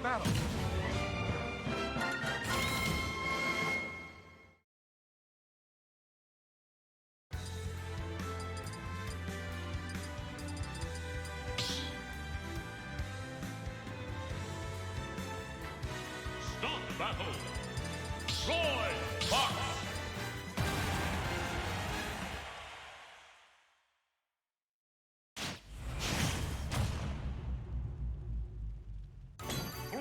Battle. Start the battle. Roy Fox. 3,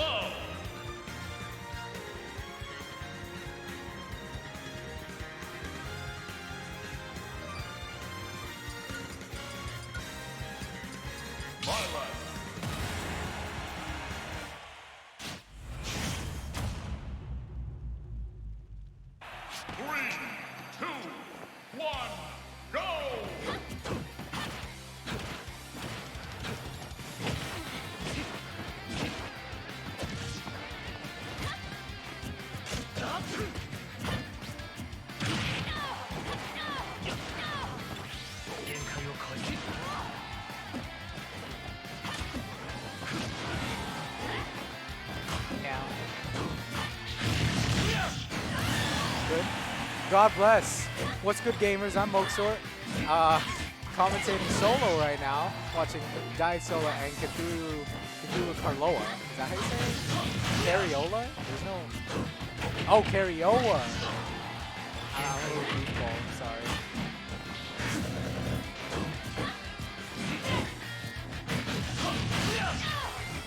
Go! Violet. 3, 2, 1, go! Good. God bless. What's good, gamers? I'm Moksort. Commentating solo right now, watching Diet Sola and Cthulhu Carloa. Is that how you say it? Cariola? There's no... Oh, Cariola. I'm a little goofball, sorry.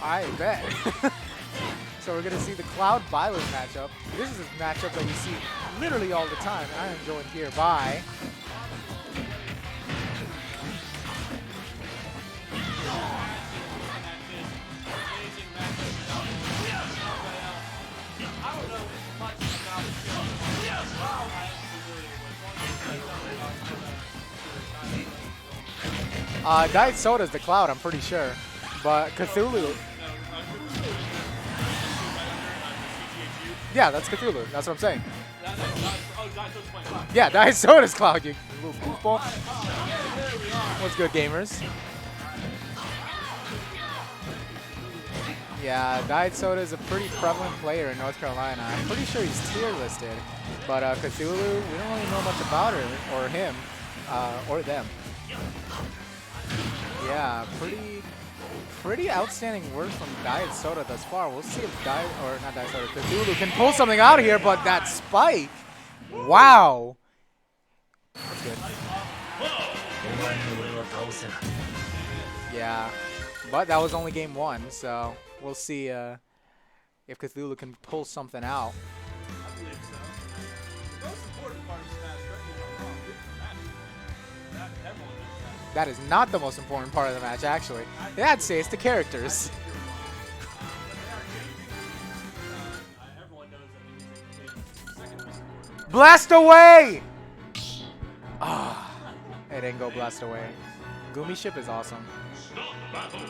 I bet. So we're gonna see the Cloud Byleth matchup. This is a matchup that you see literally all the time, and I am joined here by Diet Soda's the Cloud, I'm pretty sure. But Cthulhu. Yeah, that's Cthulhu. That's what I'm saying. Yeah, Diet Soda's Cloud, you little goofball. What's good, gamers? Yeah, Diet Soda is a pretty prevalent player in North Carolina. I'm pretty sure he's tier listed. But Cthulhu, we don't really know much about her, or him, or them. Yeah, pretty outstanding work from Diet Soda thus far. We'll see if Cthulhu can pull something out of here, but that spike, wow. That's good. Yeah, but that was only game 1, so we'll see if Cthulhu can pull something out. I believe so. The most important part of Smash, correct me if I'm wrong, is the match. Everyone knows that. That is not the most important part of the match, actually. Yeah, I'd say it's the characters. Everyone knows that the second most important. Blast away! Ah, it didn't go blast away. Gumi Ship is awesome. Stop battle!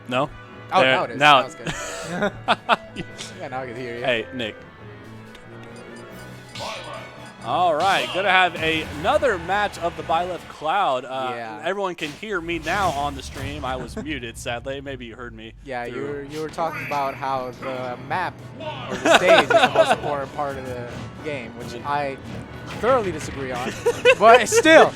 No? Oh, There- now it is. now- That was good. Yeah, now I can hear you. Hey, Nick. Violet. All right, gonna have another match of the Byleth Cloud. Yeah. Everyone can hear me now on the stream. I was muted, sadly. Maybe you heard me. Yeah, through- you were talking about how the map or the stage is the most important part of the game, which I thoroughly disagree on. But still,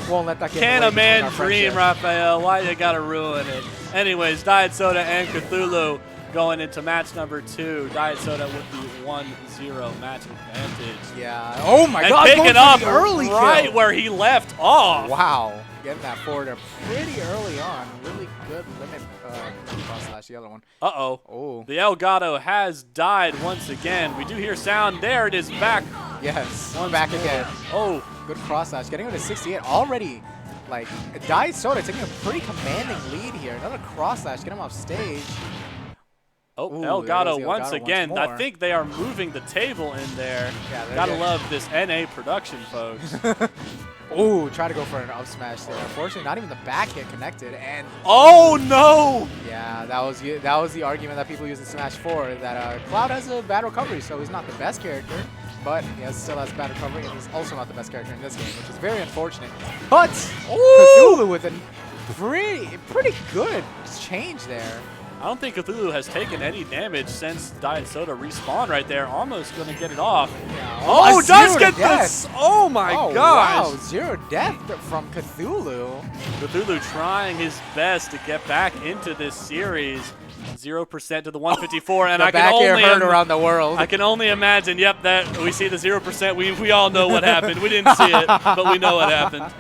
won't let that get Can away a man between our dream, friendship. Raphael? Why you gotta ruin it? Anyways, Diet Soda and Cthulhu going into match number 2. Diet Soda with the 1-0 match advantage. Yeah. Oh my And God! pick going it for up the early right kill. where he left off. Wow, getting that forward pretty early on. Really good limit cross slash. The other one. Uh-oh. Oh. The Elgato has died once again. We do hear sound. There it is back. Yes. Once Back more. again. Oh, Good cross slash. Getting him to 68 already. Like Diet Soda taking a pretty commanding lead here. Another cross slash. Get him off stage. oh, Ooh, there Elgato goes the once Elgato again. once I more. think they are moving the table in there. Yeah, they're Gotta getting- love this NA production, folks. Ooh, try to go for an up smash there. Unfortunately, not even the back hit connected. And Oh, no! yeah, that was the argument that people use in Smash 4, that Cloud has a bad recovery, so he's not the best character, but he still has bad recovery, and he's also not the best character in this game, which is very unfortunate. But Cthulhu with a pretty good change there. I don't think Cthulhu has taken any damage since Diet Soda respawned right there. Almost going to get it off. Yeah, Oh, a does zero get to this! death. Oh, my Oh, gosh! wow, 0 death from Cthulhu. Cthulhu trying his best to get back into this series. 0% to the 154, and The I can back air only heard around the world. I can only imagine. Yep, that we see the 0%. We all know what happened. We didn't see it, but we know what happened.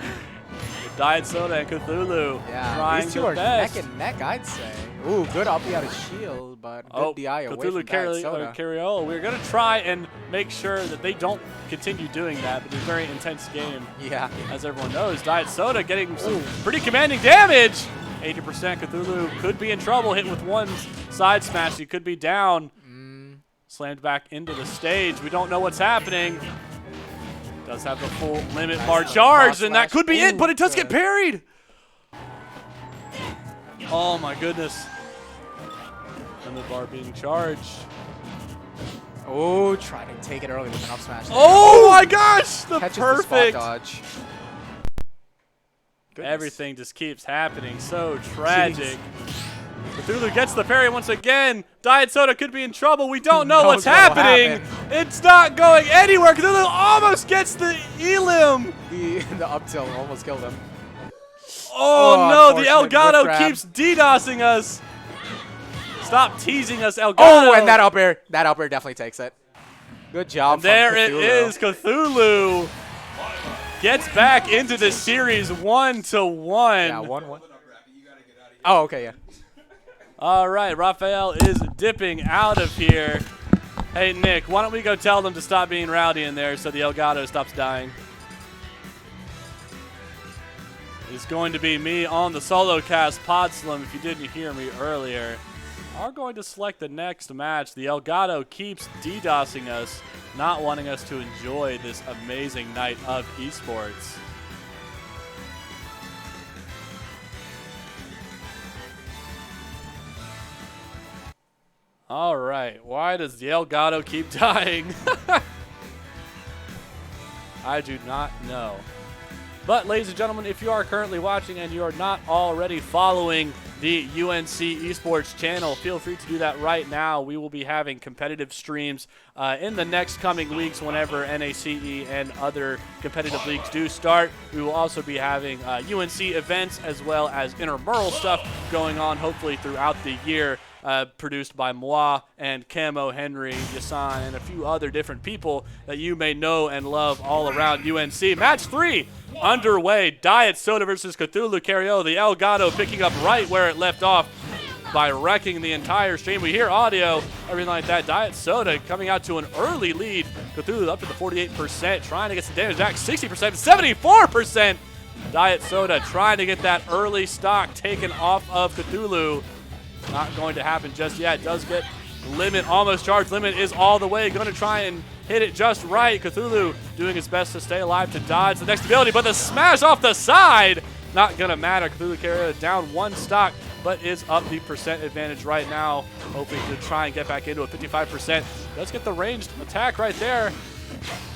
Diet Soda and Cthulhu Yeah, trying these two their are best. neck and neck, I'd say. Ooh, good up out of shield, but good DI away from Diet Soda. Carriola. We're going to try and make sure that they don't continue doing that, but it's a very intense game. Yeah. As everyone knows, Diet Soda getting some pretty commanding damage. 80% Cthulhu could be in trouble. Hit with one side smash. He could be down. Slammed back into the stage. We don't know what's happening. Does have the full limit bar charged, and that could be it, but it does get parried. Oh my goodness. Limit bar being charged. Oh, trying to take it early with an up smash. Oh my gosh, the Catches perfect. the spot dodge. Goodness. Everything just keeps happening. So tragic. Cthulhu gets the parry once again. Diet Soda could be in trouble. We don't know what's happening. It's not going anywhere. Cthulhu almost gets the elim. The up tilt almost killed him. Oh no, the unfortunate Elgato keeps DDoSing us. Stop teasing us, Elgato. Oh, and that up air definitely takes it. Good job. There from Cthulhu. it is. Cthulhu gets back into the series 1-1. Yeah, 1-1. Oh, okay, yeah. All right, Raphael is dipping out of here. Hey, Nick, why don't we go tell them to stop being rowdy in there so the Elgato stops dying? It's going to be me on the solo cast. Podslim, if you didn't hear me earlier, are going to select the next match. The Elgato keeps DDoSing us, not wanting us to enjoy this amazing night of esports. All right, why does the Elgato keep dying? I do not know. But, ladies and gentlemen, if you are currently watching and you are not already following the UNC Esports channel, feel free to do that right now. We will be having competitive streams in the next coming weeks whenever NACE and other competitive leagues do start. We will also be having UNC events as well as intramural stuff going on, hopefully throughout the year. Produced by Moi and Camo, Henry, Yasan, and a few other different people that you may know and love all around UNC. Match 3 underway. Diet Soda versus Cthulhu Carriola. The Elgato picking up right where it left off by wrecking the entire stream. We hear audio, everything like that. Diet Soda coming out to an early lead. Cthulhu up to the 48%, trying to get some damage back. 60%, 74%. Diet Soda trying to get that early stock taken off of Cthulhu. Not going to happen just yet. Does get limit almost charged. Limit is all the way. Going to try and hit it just right. Cthulhu doing his best to stay alive to dodge the next ability, but the smash off the side, not going to matter. Cthulhu Carriola down one stock, but is up the percent advantage right now. Hoping to try and get back into a 55%. Does get the ranged attack right there.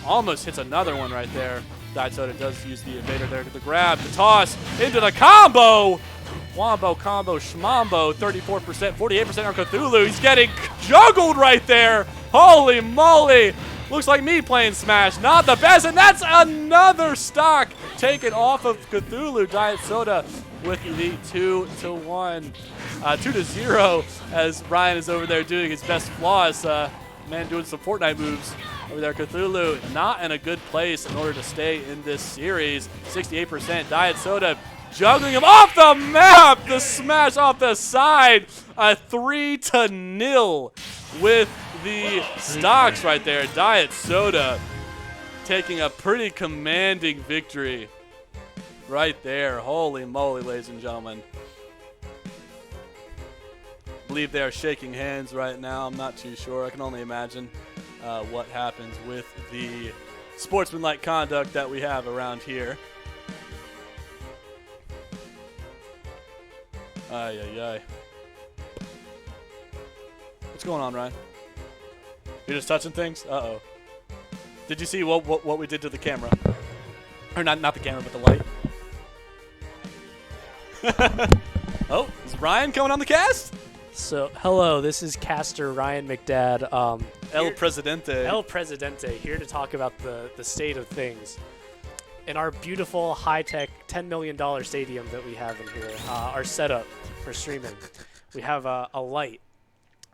Almost hits another one right there. Diet Soda does use the invader there to the grab, the toss into the combo. Wombo, combo, schmombo, 34%, 48% on Cthulhu. He's getting juggled right there. Holy moly. Looks like me playing Smash. Not the best, and that's another stock taken off of Cthulhu. Diet Soda with the 2-1, 2-0 as Brian is over there doing his best floss. Man doing some Fortnite moves over there. Cthulhu not in a good place in order to stay in this series. 68%. Diet Soda juggling him off the map. The smash off the side. A 3-0 with the stocks right there. Diet Soda taking a pretty commanding victory right there. Holy moly, ladies and gentlemen. I believe they are shaking hands right now. I'm not too sure. I can only imagine what happens with the sportsmanlike conduct that we have around here. Ay, ay, ay. What's going on, Ryan? You're just touching things? Uh-oh. Did you see what we did to the camera? Or not the camera, but the light? Oh, is Ryan coming on the cast? So, hello, this is caster Ryan McDad. El Presidente. El Presidente, here to talk about the state of things. In our beautiful, high-tech, $10 million stadium that we have in here, our setup for streaming, we have a light.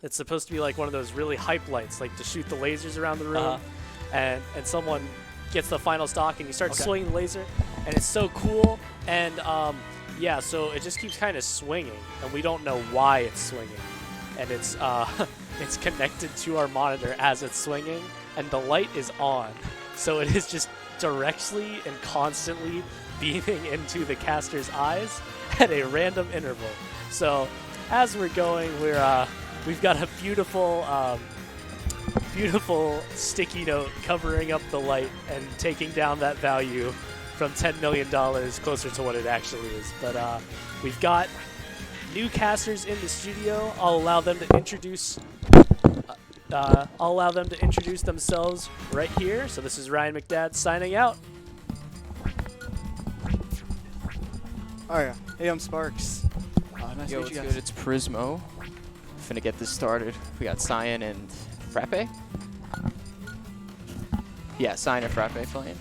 It's supposed to be like one of those really hype lights, like to shoot the lasers around the room. And someone gets the final stock and you start swinging the laser, and it's so cool. And yeah, so it just keeps kind of swinging, and we don't know why it's swinging. And it's it's connected to our monitor as it's swinging, and the light is on, so it is just directly and constantly beaming into the caster's eyes at a random interval. So as we're going, we've got a beautiful beautiful sticky note covering up the light and taking down that value from $10 million closer to what it actually is. But we've got new casters in the studio. I'll allow them to introduce themselves right here. So this is Ryan McDad signing out. Oh yeah. Hey, I'm Sparks. Nice Yo, to meet what's you good? guys. It's Prismo. Finna get this started. We got Cyan and Frappe. Yeah, Cyan and Frappe playing.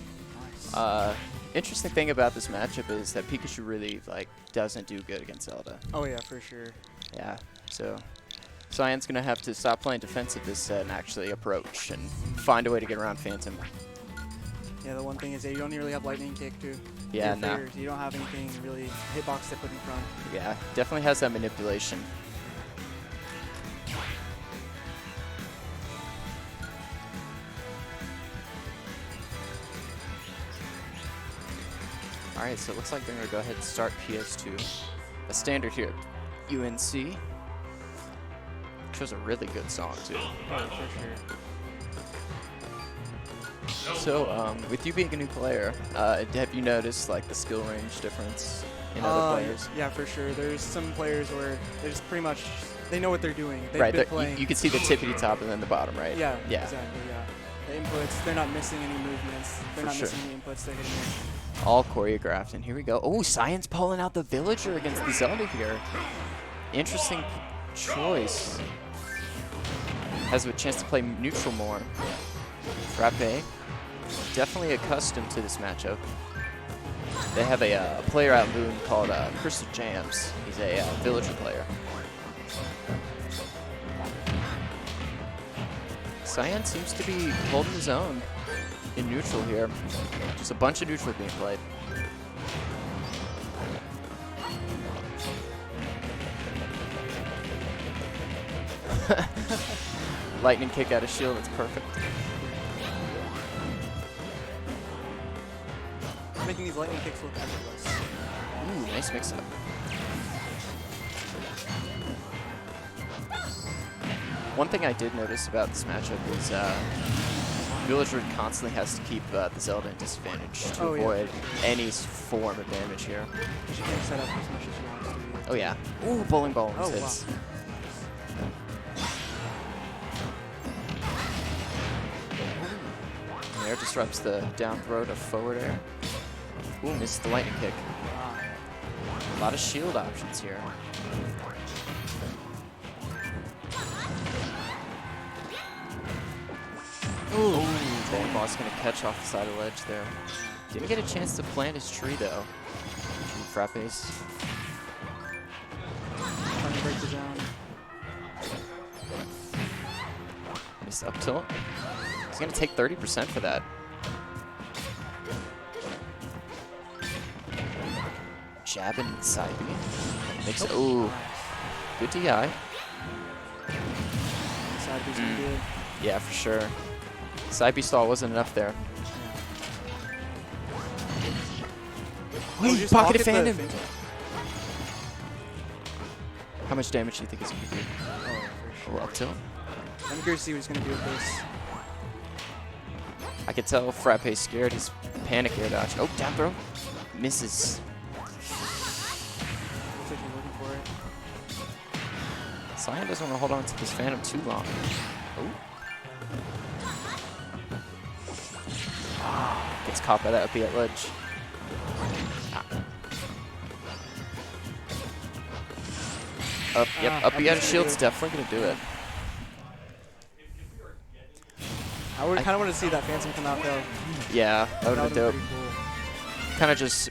Nice. Interesting thing about this matchup is that Pikachu really doesn't do good against Zelda. Oh yeah, for sure. Yeah, so Cyan's gonna have to stop playing defensive this set and actually approach and find a way to get around Phantom. Yeah, the one thing is that you don't really have lightning kick too. Yeah, Your no. fingers, you don't have anything really hitbox to put in front. Yeah, definitely has that manipulation. Alright, so it looks like they're going to go ahead and start PS2. A standard here at UNC. Which was a really good song, too. Oh, for sure. So, with you being a new player, have you noticed, the skill range difference in other players? Yeah, for sure. There's some players where they're just pretty much, they know what they're doing. They've Right, been playing. you can see the tippity top and then the bottom, right? Yeah, Yeah. exactly, yeah. The inputs, they're not missing any movements. They're For not sure. missing any inputs. They're hitting it. All choreographed, and here we go. Oh, Cyan's pulling out the Villager against the Zelda here. Interesting choice. Has a chance to play neutral more. Frappe, definitely accustomed to this matchup. They have a player out Moon called Crystal Jams. He's a Villager player. Cyan seems to be holding his own in neutral here. Just a bunch of neutral being played. Lightning kick out of shield, it's perfect. Making these lightning kicks look effortless. Ooh, nice mix-up. One thing I did notice about this matchup is Villager constantly has to keep the Zelda in disadvantage to Oh, yeah. avoid any form of damage here. She can set up as much as she wants to. Oh yeah. Ooh, bowling ball Oh, hits. wow. Air disrupts the down throw to forward air. Ooh, misses the lightning kick. Wow. A lot of shield options here. Ooh, bowling ball's gonna catch off the side of the ledge there. Didn't get a chance to plant his tree though. Frappe's. Trying to break the zone. Missed up tilt. He's gonna take 30% for that. Jabbing side B. Makes it. Ooh, good DI. Side B's gonna do it. Yeah, for sure. Side B stall wasn't enough there. Oh, Wait, just pocketed pocket the Phantom. Phantom. How much damage do you think it's gonna do? Oh, for Oh, sure. up tilt. I'm curious to see what he's gonna do with this. I could tell Frappe's scared. He's panic air dodge. Oh, down throw. Misses. Looks like he's looking for it. Cyan doesn't want to hold on to this Phantom too long. Oh. Gets caught by that up at ledge. Ah. Up, yep, Ah, up up out of is shield's good. definitely gonna do it. I would I- kind of want to see that Phantom come out though. Yeah, that would have been dope. pretty cool. Kind of just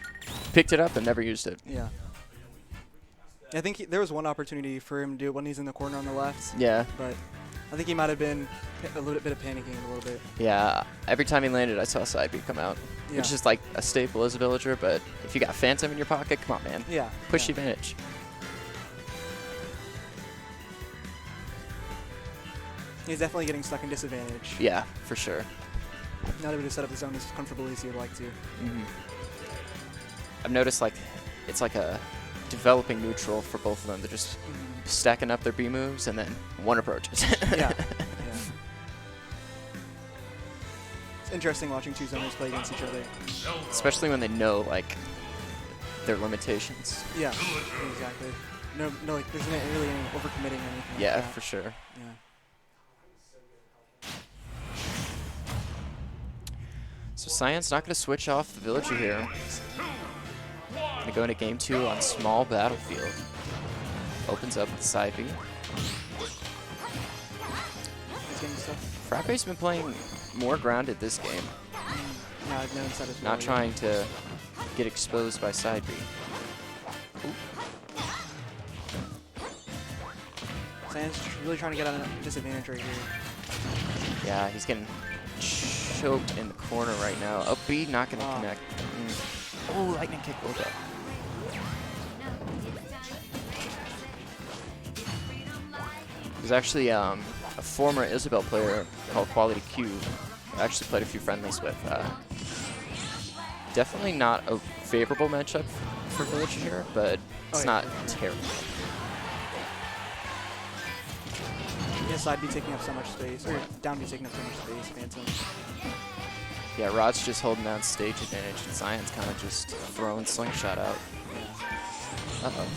picked it up and never used it. Yeah. I think there was one opportunity for him to do it when he's in the corner on the left, Yeah, but I think he might have been a little bit of panicking a little bit. yeah. Every time he landed, I saw side B come out. Yeah. which is like a staple as a villager. But if you got Phantom in your pocket, come on, man. Yeah. Push yeah. the advantage. He's definitely getting stuck in disadvantage. Yeah, for sure. Not able to set up his zone as comfortably as he would like to. I've noticed like it's like a developing neutral for both of them. They're just stacking up their B moves and then one approaches. Yeah. It's interesting watching two zoners play against each other. Especially when they know like their limitations. Yeah, exactly. No, like there's not really any overcommitting or anything. Yeah, like that. for sure. Yeah. So Cyan's not going to switch off the villager here. Going to go into game 2 on small battlefield. Opens up with side B. He's getting stuff. Frappe's been playing more grounded this game. Yeah, I've noticed that as well. Not trying to get exposed by side B. Sam's really trying to get on a disadvantage right here. Yeah, he's getting choked in the corner right now. Up B, not going to connect. Oh, lightning kick will go. There's actually a former Isabel player called Quality Q. I actually played a few friendlies with. Definitely not a favorable matchup for Villager here, but it's not terrible. Yeah, side B taking up so much space, or down B taking up so much space, Phantom. Yeah, Rod's just holding down stage advantage, and Cyan's kind of just throwing slingshot out. Uh-oh.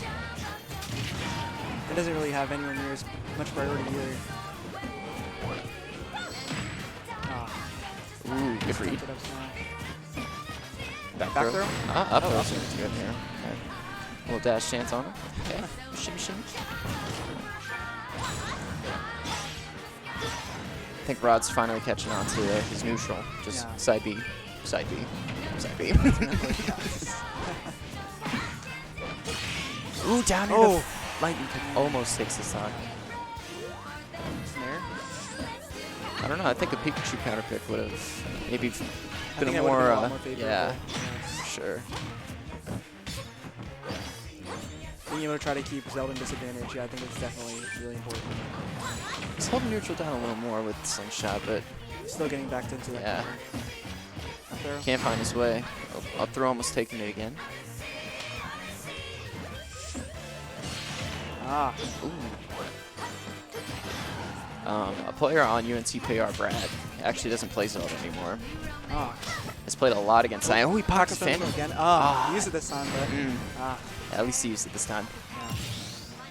It doesn't really have anywhere near as much priority either. Ooh, good read. It up smash. Back Back throw? throw? Up throw seems good there. Okay. Little dash chance on him. Okay. Shimmy, shimmy. I think Rod's finally catching on to his neutral. Just side B, side B, side B. Ooh, down into lightning kick. Almost takes this on. Snare? I don't know. I think a Pikachu counter pick would have maybe been a a more, lot more favorable. yeah, for sure. Being able to try to keep Zelda in disadvantage, yeah, I think it's definitely really important. He's holding neutral down a little more with the slingshot, but Still getting back into that. yeah, Up throw. can't find his way. Oh, up throw almost taking it again. Ooh. A player on UNC PR, Brad, actually doesn't play Zelda anymore. Has played a lot against Cyan. Oh, he pockets Phantom. Again. He used it this time, but At least he used it this time. yeah.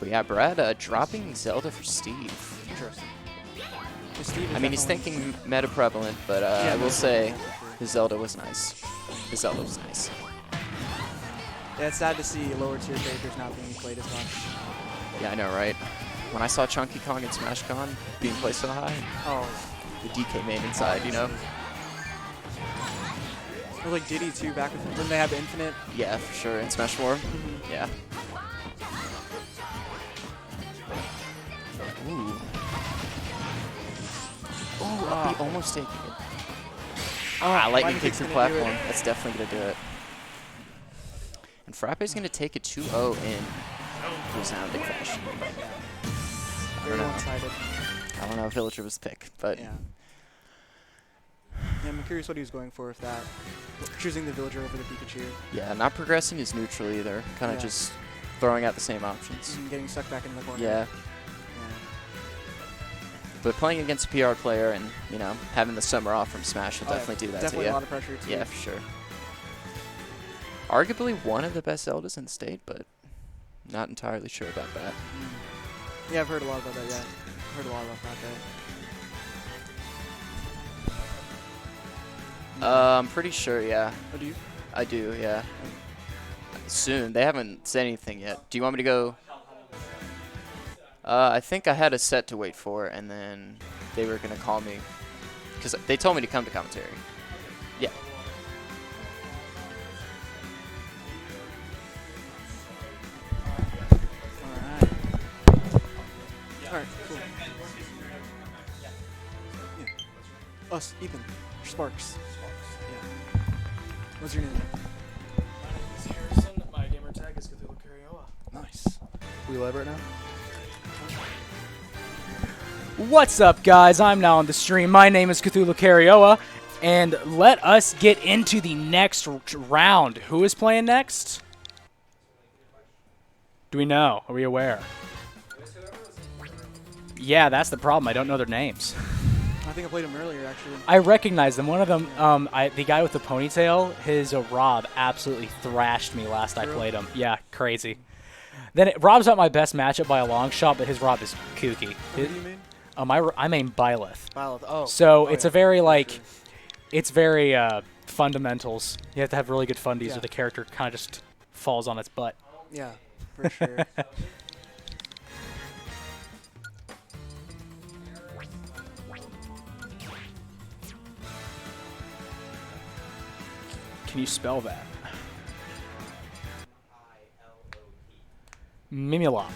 But yeah, Brad dropping Zelda for Steve. Interesting. Steve is I mean, he's definitely- thinking meta prevalent, but I will say his Zelda was nice. His Zelda was nice. Yeah, it's sad to see lower tier characters not being played as much. Yeah, I know, right? When I saw Chunky Kong and Smash Con being played so high, the DK main inside, you know? Or like Diddy too, back when they had the Infinite. Yeah, for sure. In Smash 4? Yeah. Ooh. Ooh, up B almost taking it. Lightning kick through platform. That's definitely going to do it. And Frappe's going to take a 2-0 in resounding fashion. Very one-sided. I don't know if Villager was the pick, but Yeah. I'm curious what he was going for with that. Choosing the Villager over the Pikachu. yeah, not progressing is neutral either. Kind of just throwing out the same options. And getting stuck back in the corner. Yeah. But playing against a PR player and, you know, having the summer off from Smash will definitely do that definitely to you. a lot of pressure too. Yeah, for sure. Arguably one of the best Zeldas in the state, but not entirely sure about that. Yeah, I've heard a lot about that, yeah. Heard a lot about that. I'm pretty sure, yeah. Oh, do you? I do, yeah. Soon. They haven't said anything yet. Do you want me to go? I think I had a set to wait for, and then they were going to call me. Because they told me to come to commentary. Yeah. Alright, cool. Yeah. Us, Ethan. Sparks. Yeah. What's your name? My name is Harrison. My gamer tag is Cthulhu Carioa. Nice. We live right now? What's up, guys? I'm now on the stream. My name is Cthulhu Carioa, and let us get into the next round. Who is playing next? Do we know? Are we aware? Yeah, that's the problem. I don't know their names. I think I played him earlier, actually. I recognize them. One of them, the guy with the ponytail, his Rob absolutely thrashed me last I played him. Yeah, crazy. Then Rob's not my best matchup by a long shot, but his Rob is kooky. What do you mean? I main Byleth. Byleth. Oh. So Oh, it's yeah, a very for like, sure. it's very fundamentals. You have to have really good fundies, Yeah. or the character kind of just falls on its butt. Yeah, for sure. Can you spell that? Mimulop.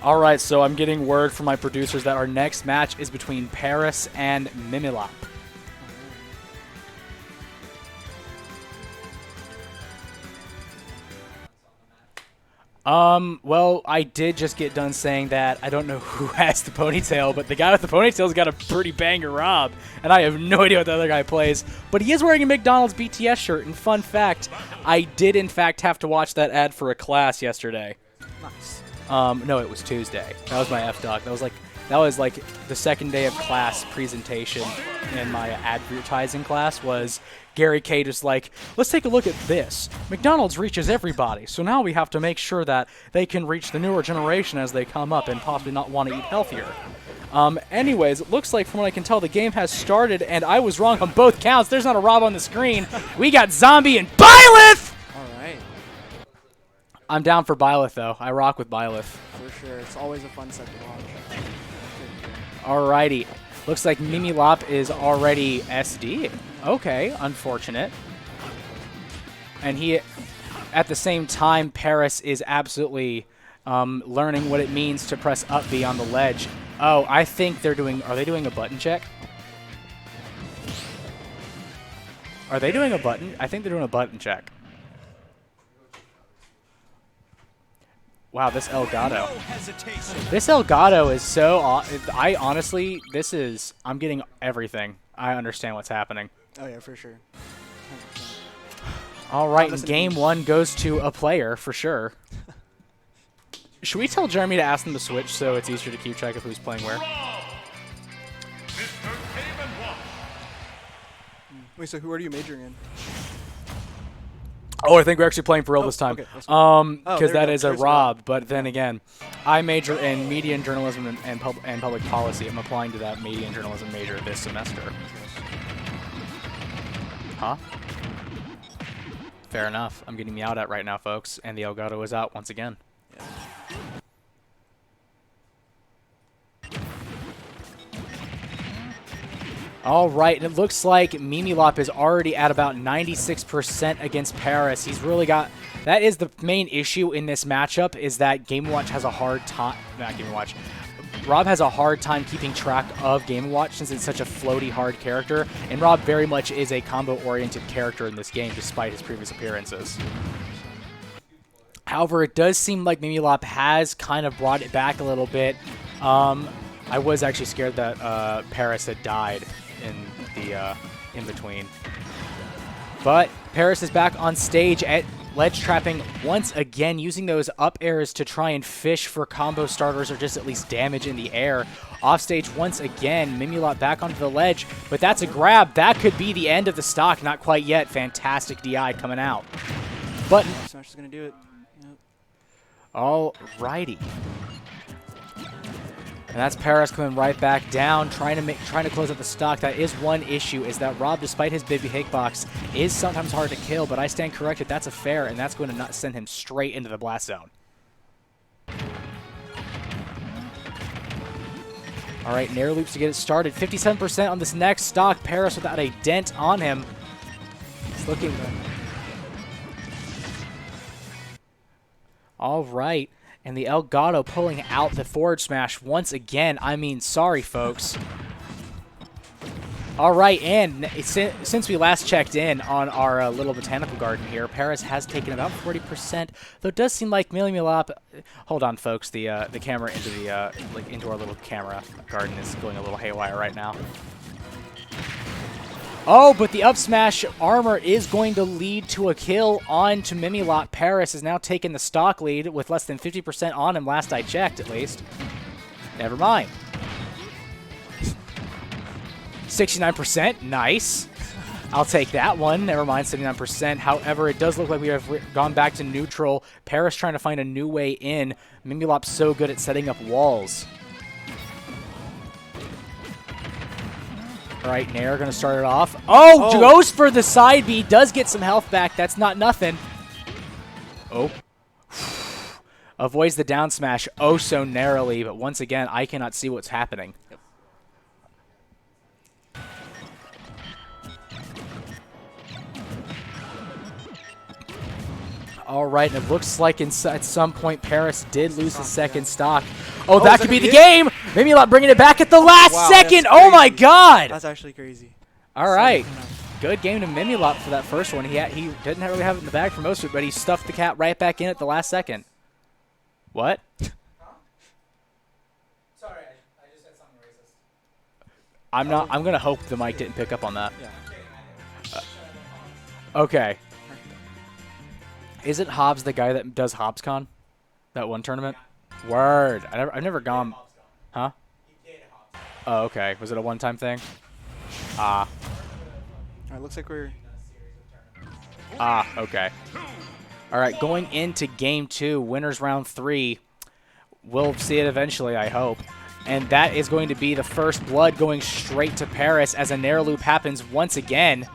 All right, so I'm getting word from my producers that our next match is between Paris and Mimulop. Well, I did just get done saying that I don't know who has the ponytail, but the guy with the ponytail's got a pretty banger Rob, and I have no idea what the other guy plays. But he is wearing a McDonald's BTS shirt, and fun fact, I did in fact have to watch that ad for a class yesterday. Nice. No, it was Tuesday. That was my F-Doc. That was like the second day of class presentation in my advertising class was Gary K just like, let's take a look at this. McDonald's reaches everybody, so now we have to make sure that they can reach the newer generation as they come up and possibly not want to eat healthier. Anyways, it looks like from what I can tell, the game has started, and I was wrong on both counts. There's not a Rob on the screen. We got Zombie and Byleth! All right. I'm down for Byleth, though. I rock with Byleth. For sure. It's always a fun set to watch. Alrighty. Looks like Mimulop is already SD. Okay, unfortunate. And he, at the same time, Paris is absolutely learning what it means to press up B on the ledge. Oh, I think they're doing, are they doing a button check? Are they doing a button? I think they're doing a button check. Wow, this Elgato. This Elgato is so... I honestly, this is... I'm getting everything. I understand what's happening. Oh, yeah, for sure. 100%. All right, and game one goes to a player, for sure. Should we tell Jeremy to ask them to switch so it's easier to keep track of who's playing where? Wait, so who are you majoring in? Oh, I think we're actually playing for real this time. Okay, that's cool. Because there we that go. is a There's a Rob. But then again, I major in media and journalism and public policy. I'm applying to that media and journalism major this semester. Huh? Fair enough. I'm getting meowed at right now, folks. And the Elgato is out once again. Yeah. All right, and it looks like Mimulop is already at about 96% against Paris. He's really got... That is the main issue in this matchup, is that Game & Watch has a hard time... Not Game & Watch. Rob has a hard time keeping track of Game & Watch since it's such a floaty, hard character, and Rob very much is a combo-oriented character in this game, despite his previous appearances. However, it does seem like Mimulop has kind of brought it back a little bit. I was actually scared that Paris had died in the in-between. But Paris is back on stage at ledge trapping once again, using those up airs to try and fish for combo starters or just at least damage in the air. Off stage once again, Mimulop back onto the ledge, but that's a grab. That could be the end of the stock. Not quite yet. Fantastic DI coming out. But Smash is going to do it. Yep. alrighty. And that's Paris coming right back down, trying to close out the stock. That is one issue, is that Rob, despite his big hitbox, is sometimes hard to kill, but I stand corrected. That's a fair, and that's going to not send him straight into the blast zone. All right, Nair loops to get it started. 57% on this next stock. Paris without a dent on him. It's looking good. All right. And the Elgato pulling out the forward smash once again. I mean, sorry, folks. All right, and since we last checked in on our little botanical garden here, Paris has taken about 40%, though it does seem like Mimilop. Hold on, folks. The camera into the into our little camera garden is going a little haywire right now. Oh, but the up smash armor is going to lead to a kill on to Mimilop. Paris has now taken the stock lead with less than 50% on him. Last I checked, at least. Never mind. 69%, nice. I'll take that one. Never mind, 79%. However, it does look like we have gone back to neutral. Paris trying to find a new way in. Mimilop's so good at setting up walls. All right, Nair going to start it off. Oh, goes for the side B. Does get some health back. That's not nothing. Oh. Avoids the down smash oh so narrowly, but once again, I cannot see what's happening. Yep. All right, and it looks like at some point Paris did lose his second stock. Oh, that could be the game! Mimilop bringing it back at the last second! Oh my god! That's actually crazy. All right. Good game to Mimilop for that first one. He didn't really have it in the bag for most of it, but he stuffed the cat right back in at the last second. What? Sorry, I just said something racist. I'm gonna hope the mic didn't pick up on that. Yeah. Okay. Isn't Hobbs the guy that does HobbsCon? That one tournament? Word. I've never gone. Huh? Oh, okay. Was it a one-time thing? Ah. All right, looks like we're. Ah, okay. All right, going into game 2, winners round 3. We'll see it eventually, I hope. And that is going to be the first blood going straight to Paris as a Nair loop happens once again.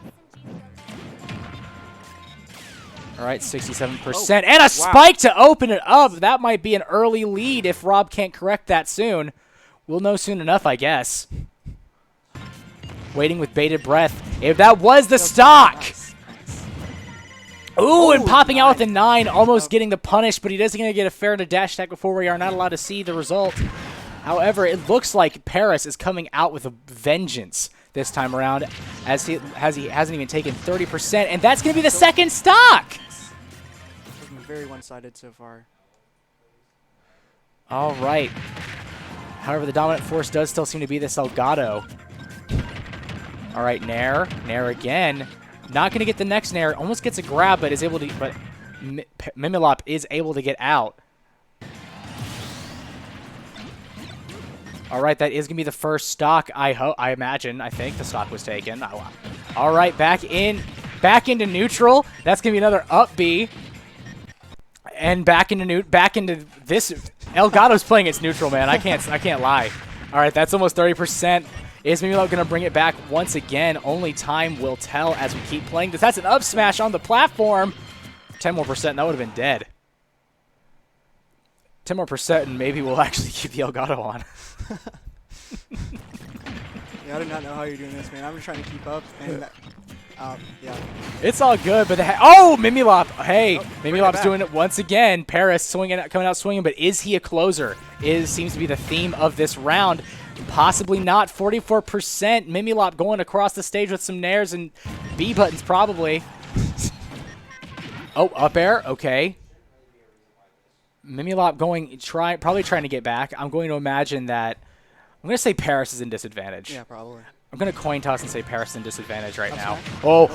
All right, 67%. And a spike to open it up. That might be an early lead if Rob can't correct that soon. We'll know soon enough, I guess. Waiting with bated breath. If that was the stock. Ooh, and popping out with a 9, almost getting the punish, but he doesn't going to get a fair to dash attack before we are not allowed to see the result. However, it looks like Paris is coming out with a vengeance this time around, as he hasn't even taken 30%, and that's going to be the second stock. It's been very one-sided so far. All right. However, the dominant force does still seem to be this Elgato. All right, Nair. Nair again. Not going to get the next Nair. Almost gets a grab, but is able to. But Mimilop is able to get out. All right, that is going to be the first stock. I imagine. I think the stock was taken. Oh, all right, back into neutral. That's going to be another up B. And back into this. Elgato's playing its neutral, man. I can't lie. All right, that's almost 30%. Is Mimilop going to bring it back once again? Only time will tell as we keep playing this. That's an up smash on the platform. 10 more percent, that would have been dead. 10 more percent, and maybe we'll actually keep the Elgato on. Yeah, I do not know how you're doing this, man. I'm just trying to keep up, and yeah. It's all good, but Mimilop. Hey, Mimilop's back. doing it once again. Paris coming out swinging, but is he a closer? Seems to be the theme of this round. Possibly not. 44%. Mimilop going across the stage with some nairs and B buttons probably. Oh, up air. Okay. Mimilop probably trying to get back. I'm going to imagine that. I'm going to say Paris is in disadvantage. Yeah, probably. I'm going to coin toss and say Paris is in disadvantage right now. Oh,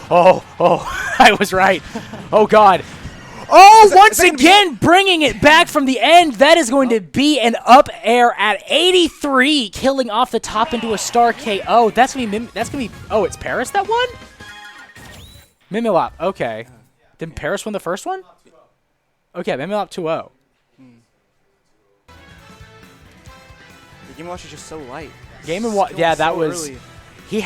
I was right. Oh, God. Oh, once again, bringing it back from the end. That is going to be an up air at 83, killing off the top into a star KO. That's going to be, oh, it's Paris that won? Mimilop, okay. Did Paris win the first one? Okay, Mimilop 2-0. The Game & Watch is just so light. Yeah, that so was... early. He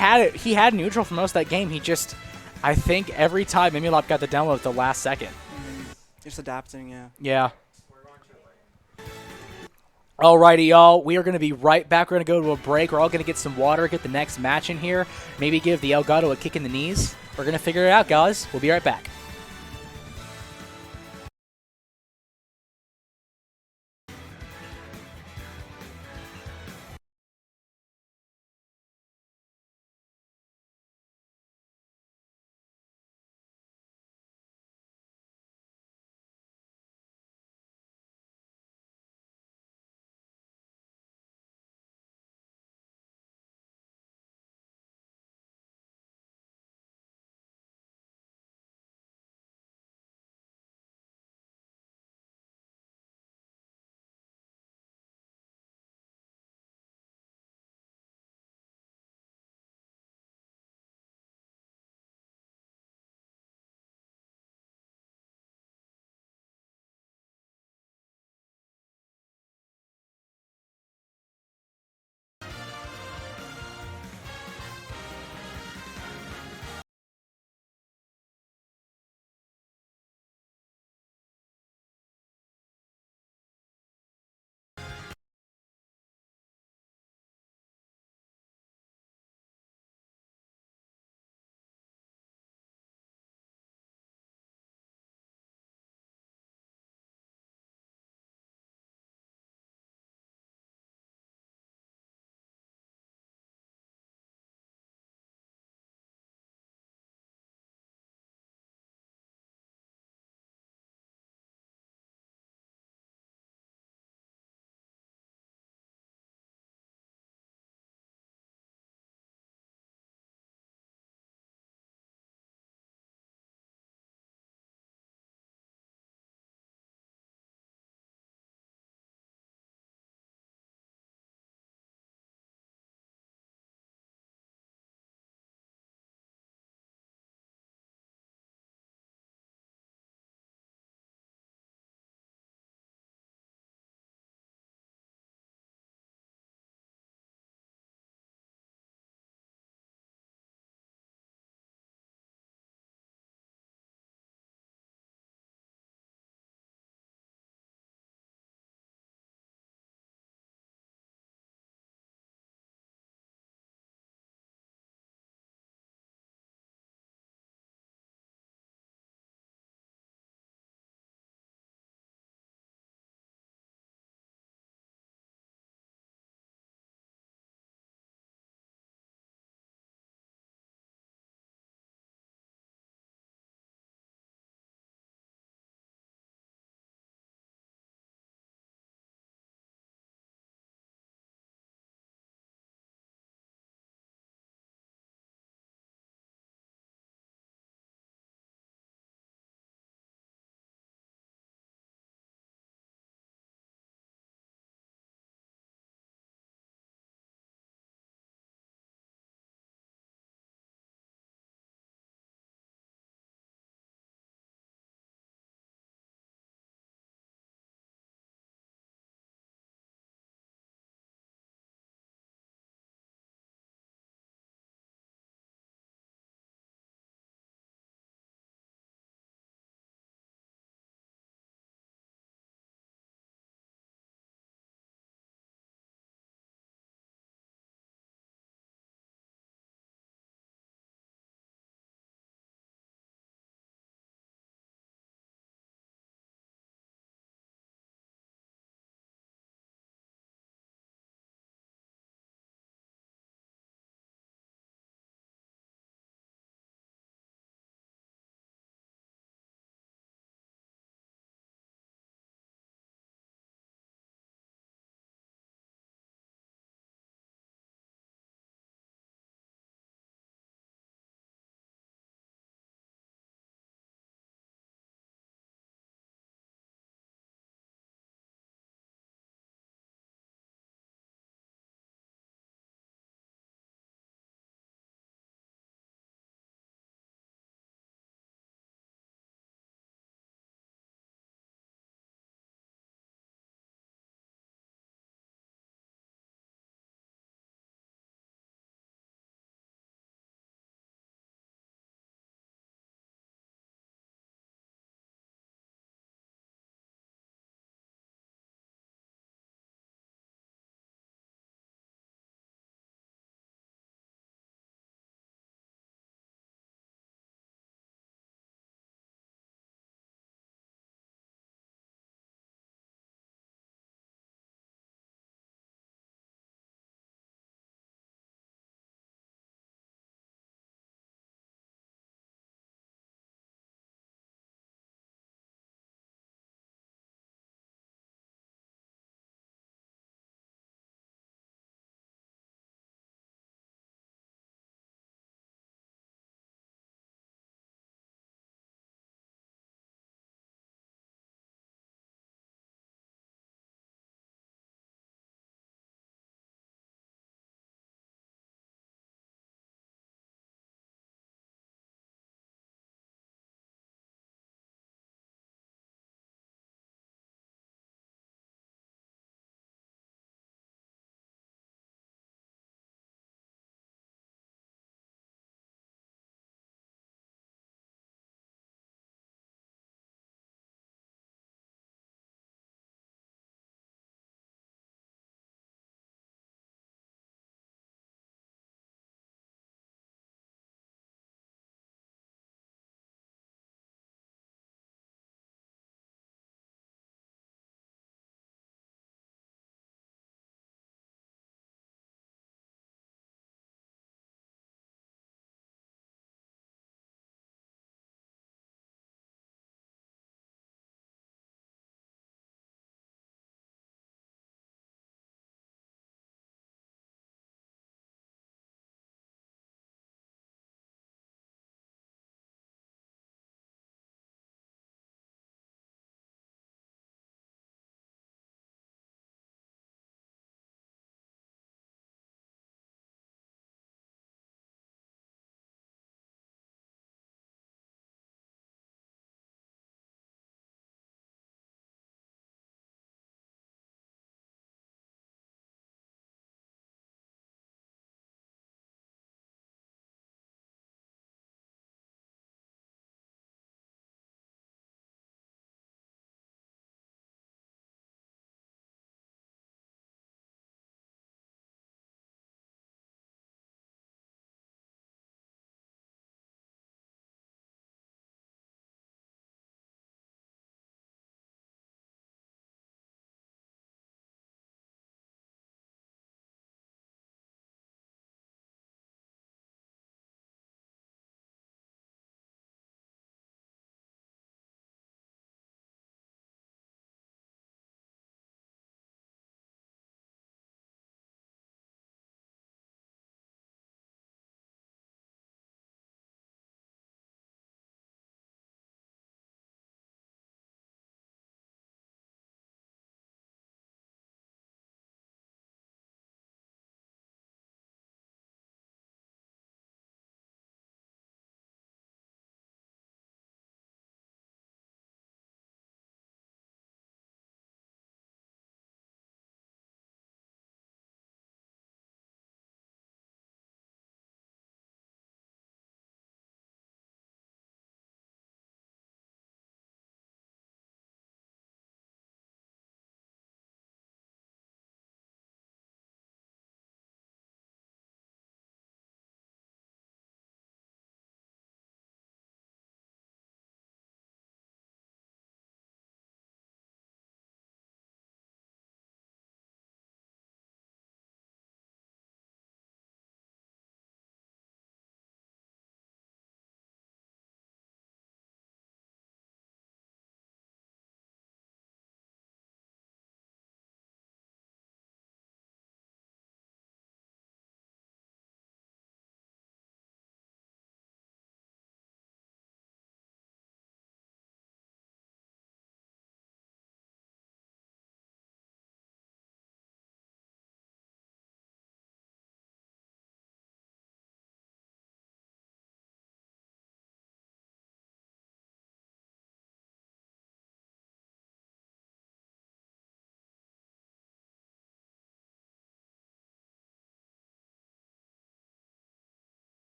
had neutral for most of that game. He just... I think every time Mimilop got the download at the last second. Just adapting, yeah. Yeah. Alrighty, y'all. We are going to be right back. We're going to go to a break. We're all going to get some water, get the next match in here. Maybe give the Elgato a kick in the knees. We're going to figure it out, guys. We'll be right back.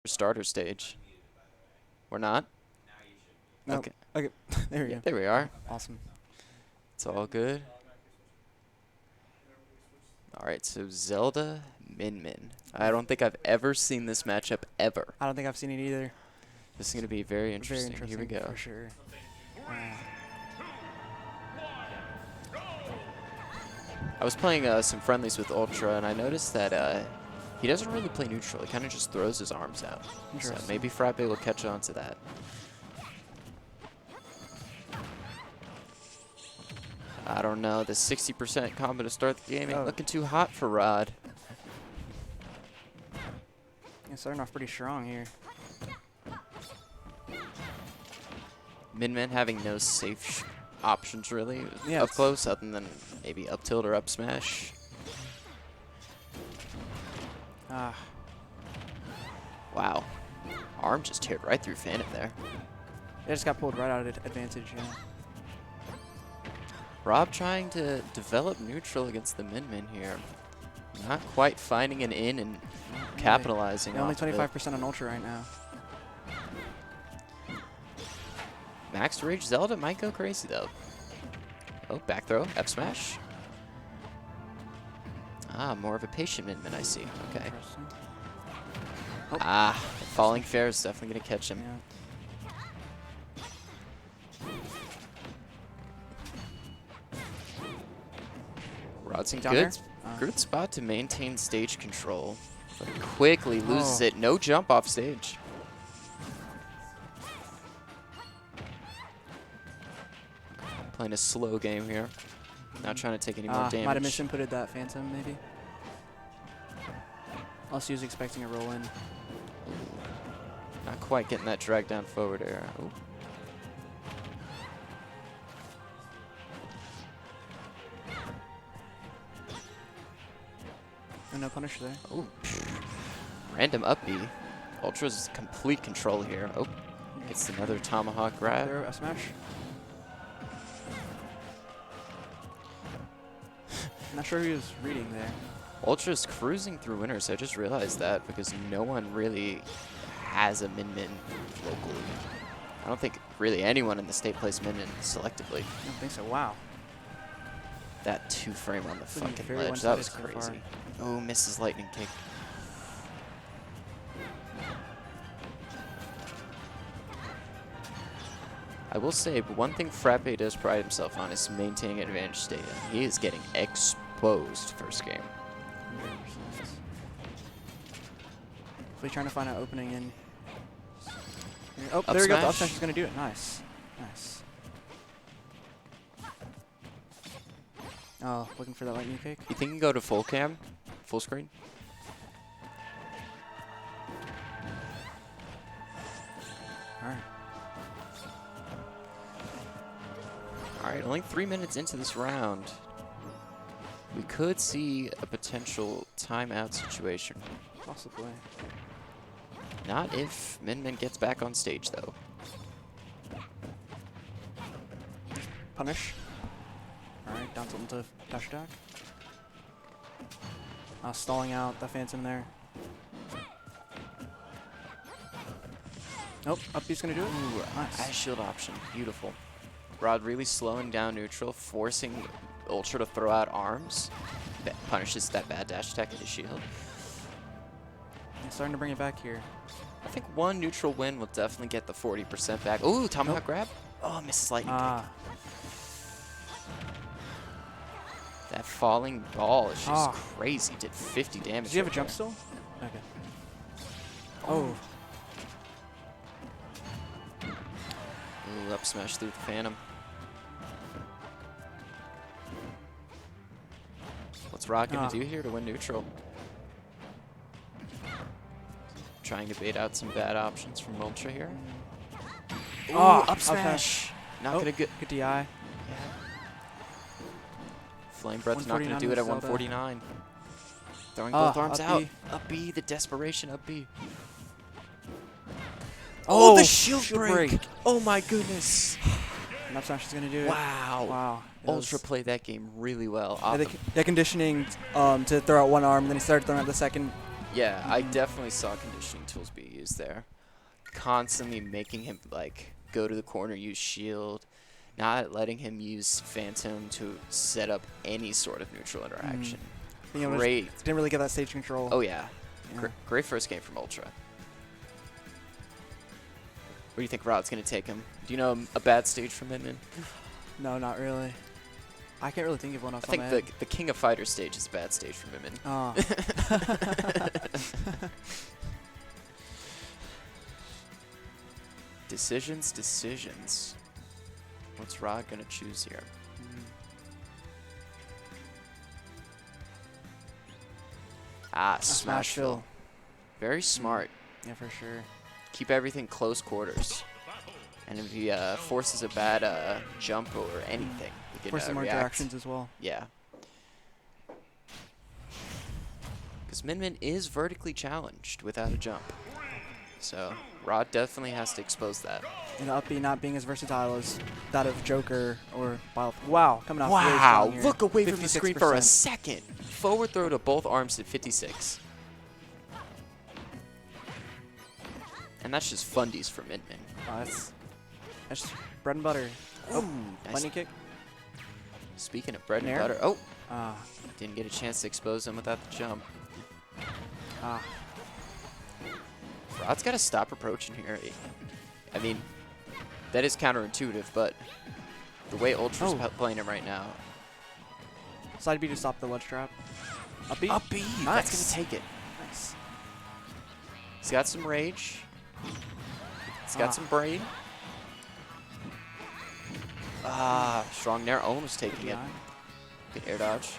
starter stage. We're not? No. Okay. Okay. There we go. There we are. Awesome. It's all good. All right, so Zelda, Min Min. I don't think I've ever seen this matchup ever. I don't think I've seen it either. This is going to be very interesting. Very Here we interesting, go. for sure. Wow. I was playing some friendlies with Ultra, and I noticed that he doesn't really play neutral. He kind of just throws his arms out. So Interesting. maybe Frappe will catch on to that. I don't know. The 60% combo to start the game ain't looking too hot for Rod. Yeah, starting off pretty strong here. Min Min having no safe options really Yeah, up close, other than maybe up tilt or up smash. Ah, Wow. Arm just teared right through Phantom there. it just got pulled right out of advantage. Yeah. Rob trying to develop neutral against the Min Min here. Not quite finding an in and capitalizing Yeah, only off of it. 25% on Ultra right now. Max Rage Zelda might go crazy though. Oh, back throw, F smash. Ah, more of a patient Min Min, I see. Okay. Interesting. Ah, falling fair is definitely gonna catch him. Yeah. Rod's in Down good, there? good spot to maintain stage control, but quickly loses Oh. it. No jump off stage. Playing a slow game here. Not trying to take any more damage. Might have misinputted that Phantom, maybe. Unless he was expecting a roll in. Not quite getting that drag down forward air. Ooh. And no punish there. Ooh. Random up B. Ultra's complete control here. Oh, gets another tomahawk grab. There, a smash. Not sure who he was reading there. Ultra's cruising through winners. I just realized that because no one really has a Min Min locally. I don't think really anyone in the state plays Min Min selectively. I don't think so. Wow. That 2-frame on the It's looking fucking very ledge. That was one-sided so far. crazy. Oh, misses lightning kick. I will say, one thing Frappe does pride himself on is maintaining advantage state. He is getting exposed first game. 100%. So he's trying to find an opening in. Oh, Up there we go. The smash. up smash is going to do it. Nice. Nice. Oh, looking for that lightning kick. You think you can go to full cam? Full screen? All right. Alright, only 3 minutes into this round. We could see a potential timeout situation. Possibly. Not if Min Min gets back on stage, though. Punish. All right, down tilt into dash attack. Stalling out the Phantom there. Nope, up B's gonna do it. Ooh, Nice. ice shield option. Beautiful. Rod really slowing down neutral, forcing Ultra to throw out arms. Punishes that bad dash attack into shield. He's starting to bring it back here. I think one neutral win will definitely get the 40% back. Ooh, tomahawk Nope. grab. Oh, misses lightning Ah, kick. That falling ball is just Ah. crazy. Did 50 damage. does he have a right jump there. still? Okay. Oh, Ooh, up smash through the Phantom. What's Rod gonna Ah. do here to win neutral? Trying to bait out some bad options from Ultra here. Ooh, Ah, up up smash. Not Oh, gonna get. good DI. Flame Breath's not gonna 149 do it at with Zelda. 149. Throwing Ah, both arms up out. B. Up B, the desperation up B. Oh, the shield shield break. break. Oh my goodness. And up smash is gonna do it. Wow. Wow. It Ultra was- played that game really well. Yeah, Off the, the- the conditioning to throw out one arm, then he started throwing out the second. Yeah, I definitely saw conditioning tools be used there. Constantly making him like go to the corner, use shield, not letting him use Phantom to set up any sort of neutral interaction. You know, Great. didn't really get that stage control. Oh yeah. Yeah. Great first game from Ultra. Where do you think Rod's gonna take him? Do you know a bad stage from Min? No, not really. I can't really think of one off I the top think of my the King of Fighters stage is a bad stage for Min. Oh. Decisions. What's Rod gonna choose here? Ah, Smashville. Very smart. Yeah, for sure. Keep everything close quarters. And if he forces a bad jump or anything, he can For some more react. interactions as well. Yeah. Because Min is vertically challenged without a jump. So Rod definitely has to expose that. And the up B not being as versatile as that of Joker or Wild. Wow, coming off really Wow, strong here. look away from the screen for a 56%. second. Forward throw to both arms at 56. And that's just fundies for Min. Oh, that's just bread and butter. Ooh, Lightning nice. kick. Speaking of bread and Nair? butter. Oh, Ah, didn't get a chance to expose him without the jump. ah. Rod's got to stop approaching here. I mean, that is counterintuitive, but the way Ultra's playing him right now. Side B to stop the ledge trap. Up B. Up B. Nice. That's going to take it. Nice. He's got some rage. He's got some brain. Ah, strong Nair almost taking it. Good air dodge.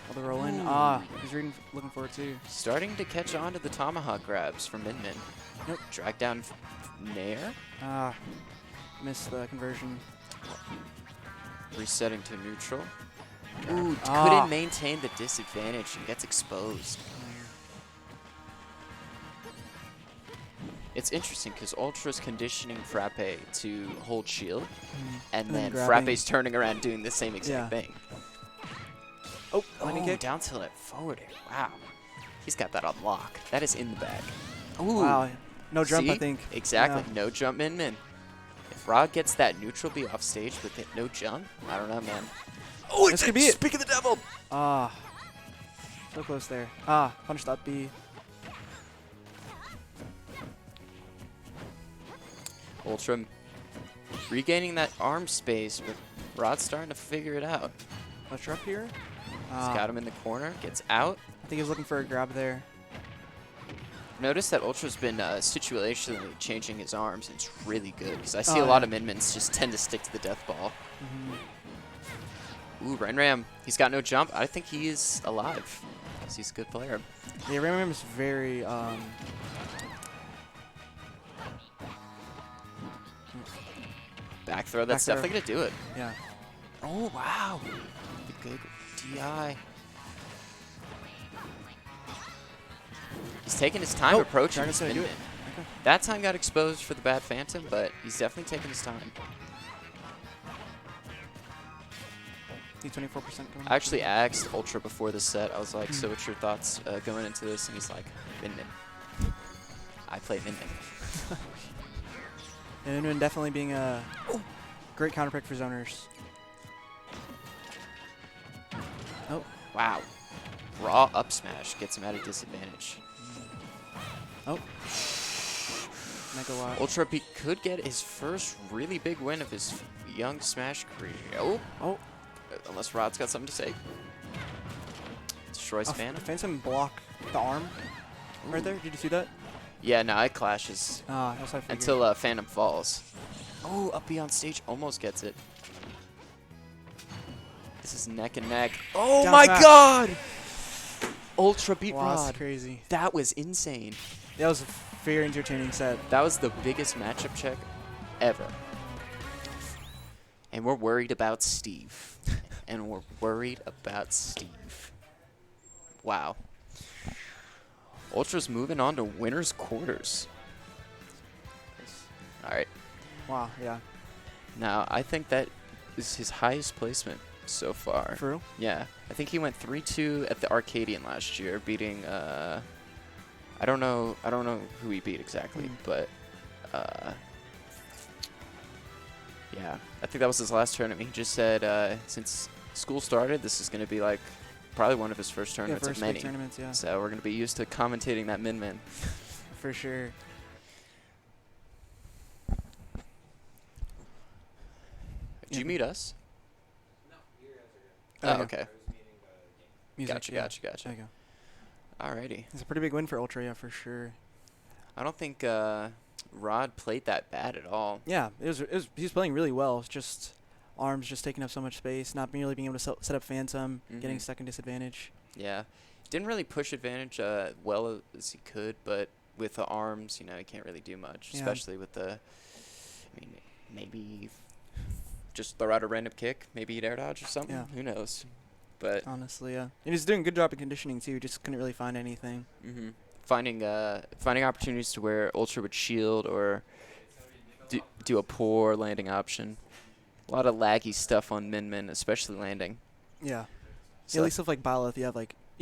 All the roll in. Ooh. Ah, he's looking for it too. Starting to catch on to the tomahawk grabs from Min. Nope. Drag down Nair. Ah, missed the conversion. Resetting to neutral. Ooh, Ah. couldn't maintain the disadvantage and gets exposed. It's interesting because Ultra's conditioning Frappe to hold shield, and then grabbing. Frappe's turning around doing the same exact Yeah. thing. Oh, lightning kick. Down tilt at forward air. Wow. He's got that on lock. That is in the bag. Ooh. Wow. No jump, I See? think. Exactly. Yeah. No jump Min. If Rod gets that neutral B off stage with it, no jump, I don't know, man. Oh, This could be it. Speak of the devil. Ah. So close there. Ah, punched up B. Ultra regaining that arm space, but Rod's starting to figure it out. Ledge up here. He's got him in the corner, gets out. I think he's looking for a grab there. Notice that Ultra's been situationally changing his arms, and it's really good because I see Oh, a lot yeah. of Min-Mins just tend to stick to the death ball. Ooh, Ren Ram. He's got no jump. I think he is alive because he's a good player. Yeah, Ram is very Back throw, that's Back throw. definitely going to do it. yeah. Oh, wow. The good DI. He's taking his time approaching Dragon's his gonna do Min-Min. it. Okay. That time got exposed for the bad Phantom, but he's definitely taking his time. D24% going. I actually asked Ultra before the set. I was like, so what's your thoughts going into this? And he's like, Min-Min. I play Min-Min. And definitely being a great counter pick for zoners. Oh, Wow. Raw up smash gets him at a disadvantage. oh. Megawatt. Ultra P could get his first really big win of his young Smash career. Oh, Oh, unless Rod's got something to say. Destroys Phantom. Phantom block the arm right there. Did you see that? Yeah, no, it clashes Ah, that's what I figured. until Phantom falls. Oh, up B on stage almost gets it. This is neck and neck. Oh Down my smash. god! Ultra beat Wow, that's Rod. crazy. That was insane. That was a very entertaining set. That was the biggest matchup check ever. And we're worried about Steve. And we're worried about Steve. Wow. Ultra's moving on to winner's quarters. All right. Wow, yeah. Now, I think that is his highest placement so far. For real? Yeah, I think he went 3-2 at the Arcadian last year, beating I don't know who he beat exactly, but yeah, I think that was his last tournament. He just said since school started, this is going to be like probably one of his first tournaments first of big many. tournaments, yeah. So we're going to be used to commentating that min-min. For sure. Did you meet us? Oh, Oh, okay. Music, Gotcha, yeah. gotcha, gotcha. There you go. Alrighty. It's a pretty big win for Ultra, yeah, for sure. I don't think Rod played that bad at all. Yeah, he was playing really well. It's just arms just taking up so much space, not really being able to set up Phantom, getting stuck in disadvantage. Yeah. Didn't really push advantage well as he could, but with the arms, you know, he can't really do much, Yeah. especially with the, I mean, maybe just throw out a random kick, maybe he'd air dodge or something. Yeah. Who knows? But Honestly, yeah. And he's doing a good job of conditioning too. Just couldn't really find anything. finding opportunities to where Ultra would shield or do a poor landing option. A lot of laggy stuff on Min, especially landing. Yeah. So At least with like Byleth, you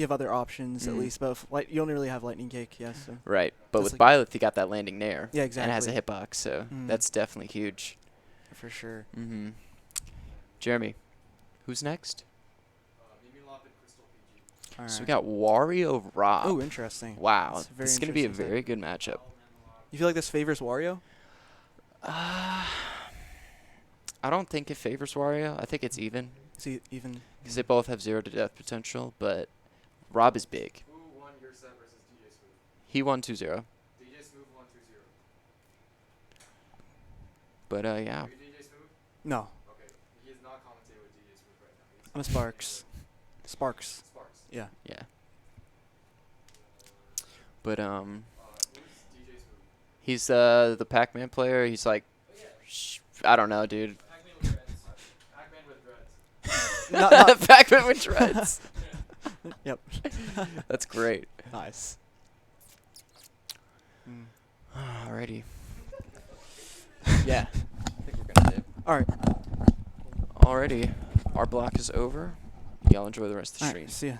have other options at least, but if, you only really have Lightning Kick, yes. So. Right, but That's with Byleth, you got that landing nair. Yeah, And it has a exactly. hitbox, so that's definitely huge. For sure. Jeremy, who's next? All So we right. got Wario Rob. Oh, interesting. Wow, That's a very this is going to be a interesting set. very good matchup. You feel like this favors Wario? I don't think it favors Wario. I think it's even. See, even Because they both have 0 to death potential, but Rob is big. Who won your set versus DJ Smooth? He won 2-0. DJ Smooth won 2-0. But, yeah. Are you DJ Smooth? no. Okay. He is not commentating with DJ Smooth right now. He's I'm a Sparks. Sparks. Sparks. Yeah. Yeah. But, Who's DJ Smooth? he's the Pac-Man player. He's like, I don't know, dude. Pac-Man with dreads. Pac-Man with dreads. Not Pac-Man with dreads. Yep. That's great. Nice. Alrighty. Yeah. I think we're gonna dip. All right. Alrighty. Our block is over. Y'all enjoy the rest of the All stream. right. See ya.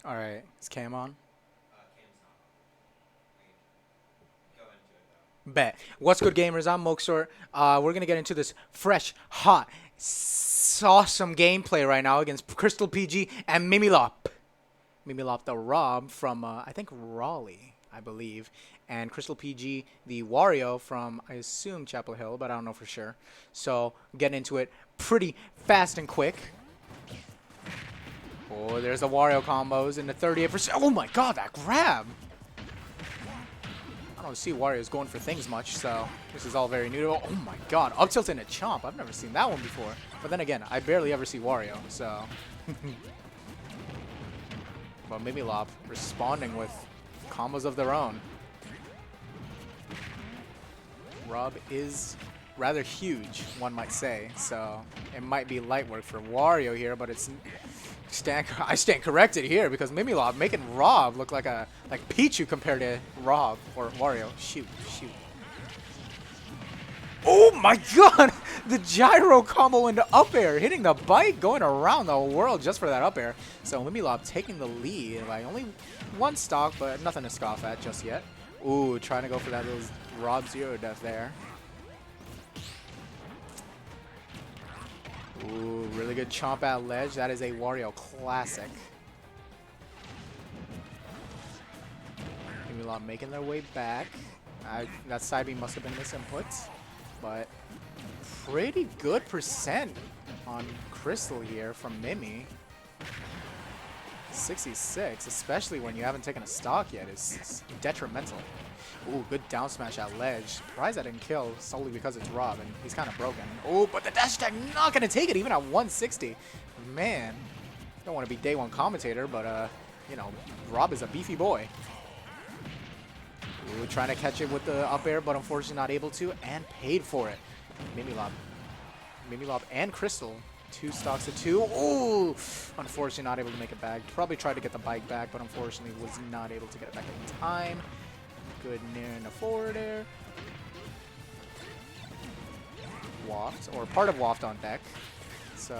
All right, is Cam on? Bet. What's good, gamers? I'm Moksort. We're going to get into this fresh, hot, awesome gameplay right now against Crystal PG and Mimilop. Mimilop the Rob from, I think, Raleigh, I believe. And Crystal PG, the Wario from, I assume, Chapel Hill, but I don't know for sure. So, getting into it pretty fast and quick. Oh, there's the Wario combos in the 38%. Oh my god, that grab! I don't see Wario's going for things much, so this is all very new to him. Oh my god, up tilt in a chomp. I've never seen that one before. But then again, I barely ever see Wario, so. But Mimilop responding with combos of their own. Rob is rather huge, one might say, so it might be light work for Wario here, but it's I stand corrected here because Mimilop making Rob look like Pichu compared to Rob or Wario. Shoot. Oh my god! The gyro combo into up air, hitting the bike, going around the world just for that up air. So Mimilop taking the lead by only one stock, but nothing to scoff at just yet. Ooh, trying to go for that little Rob Zero death there. Ooh, really good chomp at ledge. That is a Wario classic. Mimilop making their way back. That side B must have been misinput, but pretty good percent on Crystal here from Mimi. 66, especially when you haven't taken a stock yet, is detrimental. Ooh, good down smash at ledge. Surprised I didn't kill solely because it's Rob, and he's kind of broken. Oh, but the dash attack not going to take it even at 160. Man, don't want to be day one commentator, but, you know, Rob is a beefy boy. Ooh, trying to catch it with the up air, but unfortunately not able to, and paid for it. Mimilop and Crystal. 2 stocks to 2. Ooh! Unfortunately not able to make it back. Probably tried to get the bike back, but unfortunately was not able to get it back in time. Good near in the forward air. Waft, or part of Waft on deck. So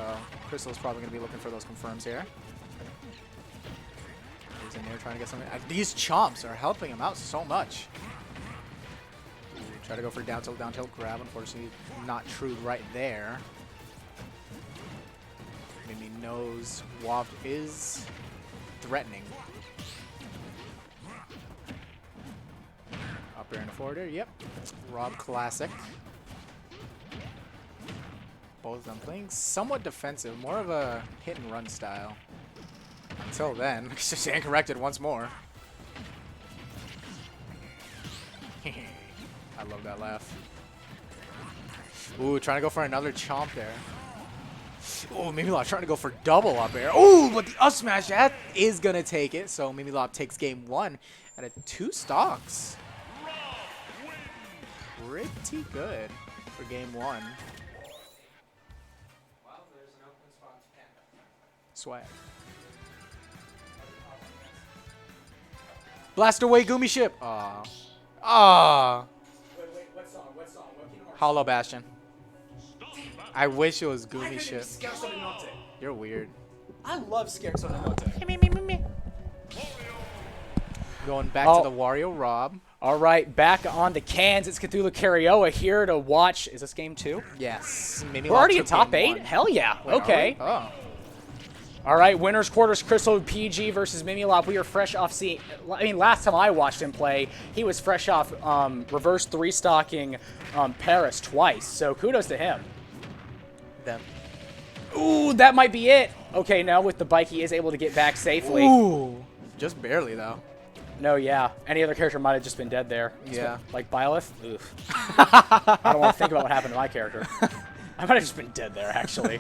Crystal's probably going to be looking for those confirms here. He's in there trying to get something. These chomps are helping him out so much. Ooh, try to go for down tilt grab. Unfortunately, not true right there. Mimi knows Waft is threatening. Up air and a forward air, yep. Rob classic. Both of them playing somewhat defensive, more of a hit and run style. Until then, it's just incorrected once more. I love that laugh. Ooh, trying to go for another chomp there. Oh, Mimilop trying to go for double up air. Oh, but the up smash, that is going to take it. So Mimilop takes game 1 at 2 stocks. Pretty good for game 1. Wow, there's an open spot to Canada. Swag. Blast away, Gumi ship. Aw. Aw. Wait, what song? What Kingdom Hearts? Hollow Bastion. I wish it was Gumi ship. Scherzo di Notte. You're weird. I love Scherzo di Notte. Going back to the Wario Rob. All right, back on the cans. It's Cthulhu Karaoa here to watch. Is this game 2? Yes. We're already in top 8? Hell yeah. Wait, okay. Oh. All right, winners quarters, Crystal PG versus Mimilop. We are fresh off seeing, I mean, last time I watched him play, he was fresh off reverse 3-stocking Paris twice. So kudos to him. Them. Ooh, that might be it. Okay, now with the bike, he is able to get back safely. Ooh. Just barely, though. No, yeah. Any other character might have just been dead there. Yeah. Like Byleth? Oof. I don't want to think about what happened to my character. I might have just been dead there, actually.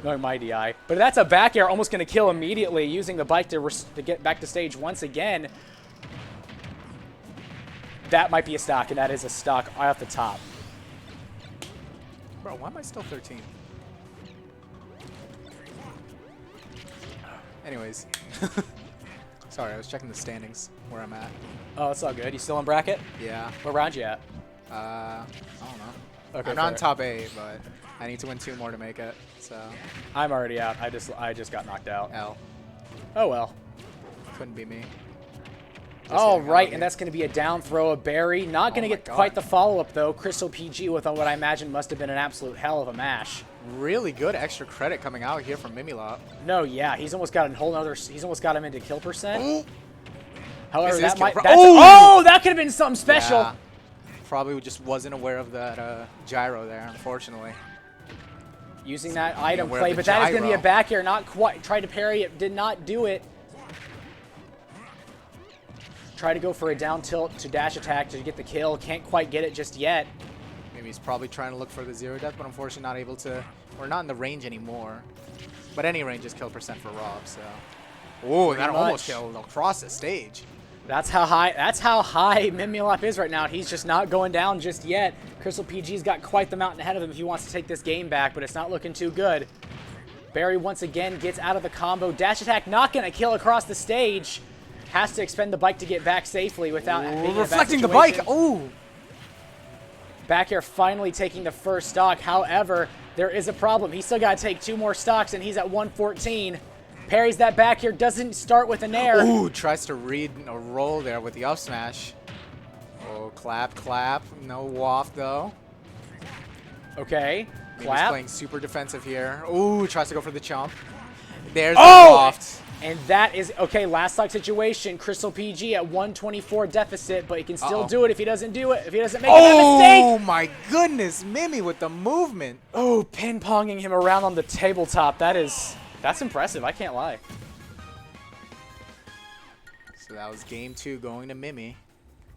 Knowing my DI. But that's a back air, almost going to kill immediately, using the bike to get back to stage once again. That might be a stock, and that is a stock right off the top. Bro, why am I still 13? Anyways. Sorry, I was checking the standings, where I'm at. Oh, it's all good. You still in bracket? Yeah. What round you at? I don't know. Okay, I'm not in top 8, but I need to win 2 more to make it, so. I'm already out. I just got knocked out. L. Oh, well. Couldn't be me. All hitting right, out and that's going to be a down throw of Barry. Not going to my get God. quite the follow-up, though. Crystal PG with what I imagine must have been an absolute hell of a mash. Really good extra credit coming out here from Mimilop. No, yeah, he's almost got a whole other. He's almost got him into kill percent. However, This is that might. kill- That's, Oh! oh, that could have been something special. Yeah. Probably just wasn't aware of that gyro there, unfortunately. Using that item aware of play, the but that is going to be a gyro. back air. Not quite. Tried to parry it, did not do it. Try to go for a down tilt to dash attack to get the kill. Can't quite get it just yet. Maybe he's probably trying to look for the 0 death, but unfortunately not able to. We're not in the range anymore. But any range is kill percent for Rob, so. Oh, that almost much. killed across the stage. That's how high. That's how high Mimulap is right now. He's just not going down just yet. Crystal PG's got quite the mountain ahead of him if he wants to take this game back, but it's not looking too good. Barry once again gets out of the combo. Dash attack not going to kill across the stage. Has to expend the bike to get back safely without being in a bad Reflecting the bike. situation. Oh. Back air finally taking the first stock. However, there is a problem. He's still got to take 2 more stocks, and he's at 114. Parries that back air, doesn't start with an air. Ooh, tries to read a roll there with the up smash. Oh, clap, clap. No waft, though. Okay, He's clap. playing super defensive here. Ooh, tries to go for the chomp. There's Oh! the waft. And that is, okay, last stock situation. Crystal PG at 124 deficit, but he can still do it if he doesn't do it. If he doesn't make that mistake. Oh, my goodness. Mimi with the movement. Oh, ping-ponging him around on the tabletop. That's impressive. I can't lie. So that was game 2 going to Mimi.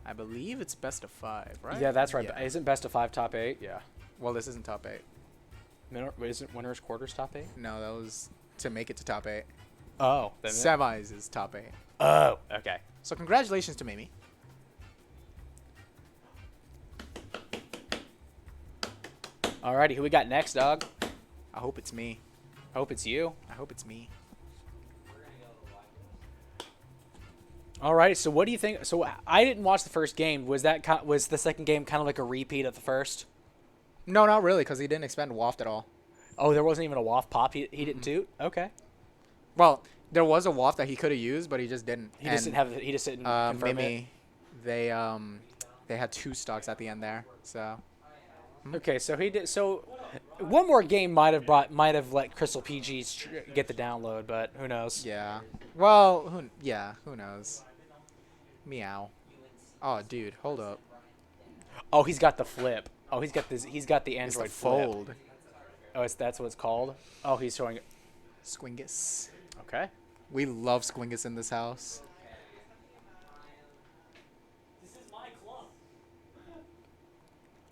I believe it's best of 5, right? Yeah, that's right. Yeah. Isn't best of 5 top 8? Yeah. Well, this isn't top 8. Isn't winners quarters top 8? No, that was to make it to top 8. Oh. Semis is top 8. Oh, okay. So congratulations to Mimi. Alrighty, who we got next, dog? I hope it's me. I hope it's you. I hope it's me. All right. So what do you think? So I didn't watch the first game. Was the second game kind of like a repeat of the first? No, not really, because he didn't expend waft at all. Oh, there wasn't even a waft pop. He didn't toot. Okay. Well, there was a waft that he could have used, but he just didn't. He just didn't have. He just didn't confirm it. Mimi, they had 2 stocks at the end there. So Okay, so he did. So one more game might have let Crystal PG get the download, but who knows? yeah. Well, who knows? Meow. Oh, dude, hold up. Oh, he's got the flip. Oh, he's got this. He's got the It's the Android flip. fold. Oh, that's what it's called. Oh, he's showing it. Squingus. Okay. We love Squingus in this house.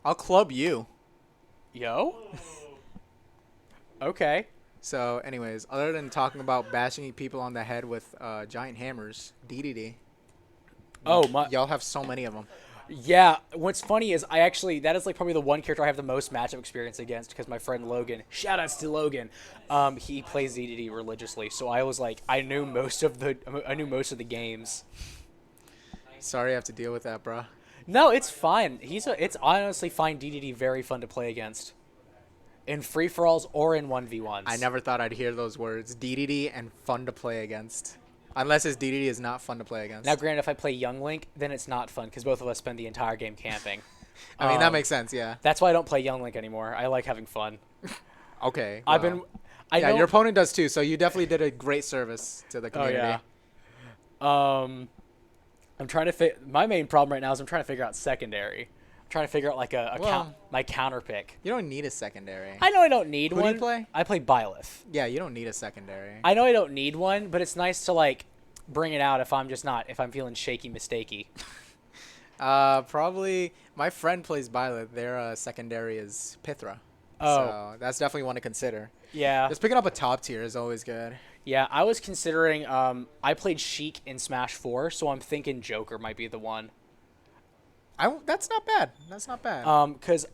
I'll club you. Yo. Okay. So, anyways, other than talking about bashing people on the head with giant hammers, DDD. Oh my. Y'all have so many of them. Yeah, what's funny is that is like probably the one character I have the most matchup experience against because my friend Logan, shoutouts to Logan, he plays ZDD religiously. So I was like, I knew most of the games. Sorry I have to deal with that, bro. No, it's fine. It's honestly fine. DDD very fun to play against, in free for alls or in 1v1s. I never thought I'd hear those words, DDD and fun to play against. Unless his DDD is not fun to play against. Now, granted, if I play Young Link, then it's not fun because both of us spend the entire game camping. I mean, that makes sense, yeah. That's why I don't play Young Link anymore. I like having fun. Okay. I've well. been. Yeah, your opponent does too, so you definitely did a great service to the community. Oh, yeah. I'm trying to my main problem right now is I'm trying to figure out secondary. I'm trying to figure out like my counter pick. You don't need a secondary. I know I don't need one. Who do you play? I play Byleth. Yeah, you don't need a secondary. I know I don't need one, but it's nice to like bring it out if I'm feeling shaky mistakey. Probably my friend plays Byleth. Their secondary is Pithra. Oh. So that's definitely one to consider. Yeah. Just picking up a top tier is always good. Yeah, I was considering I played Sheik in Smash 4, so I'm thinking Joker might be the one. That's not bad. That's not bad. Because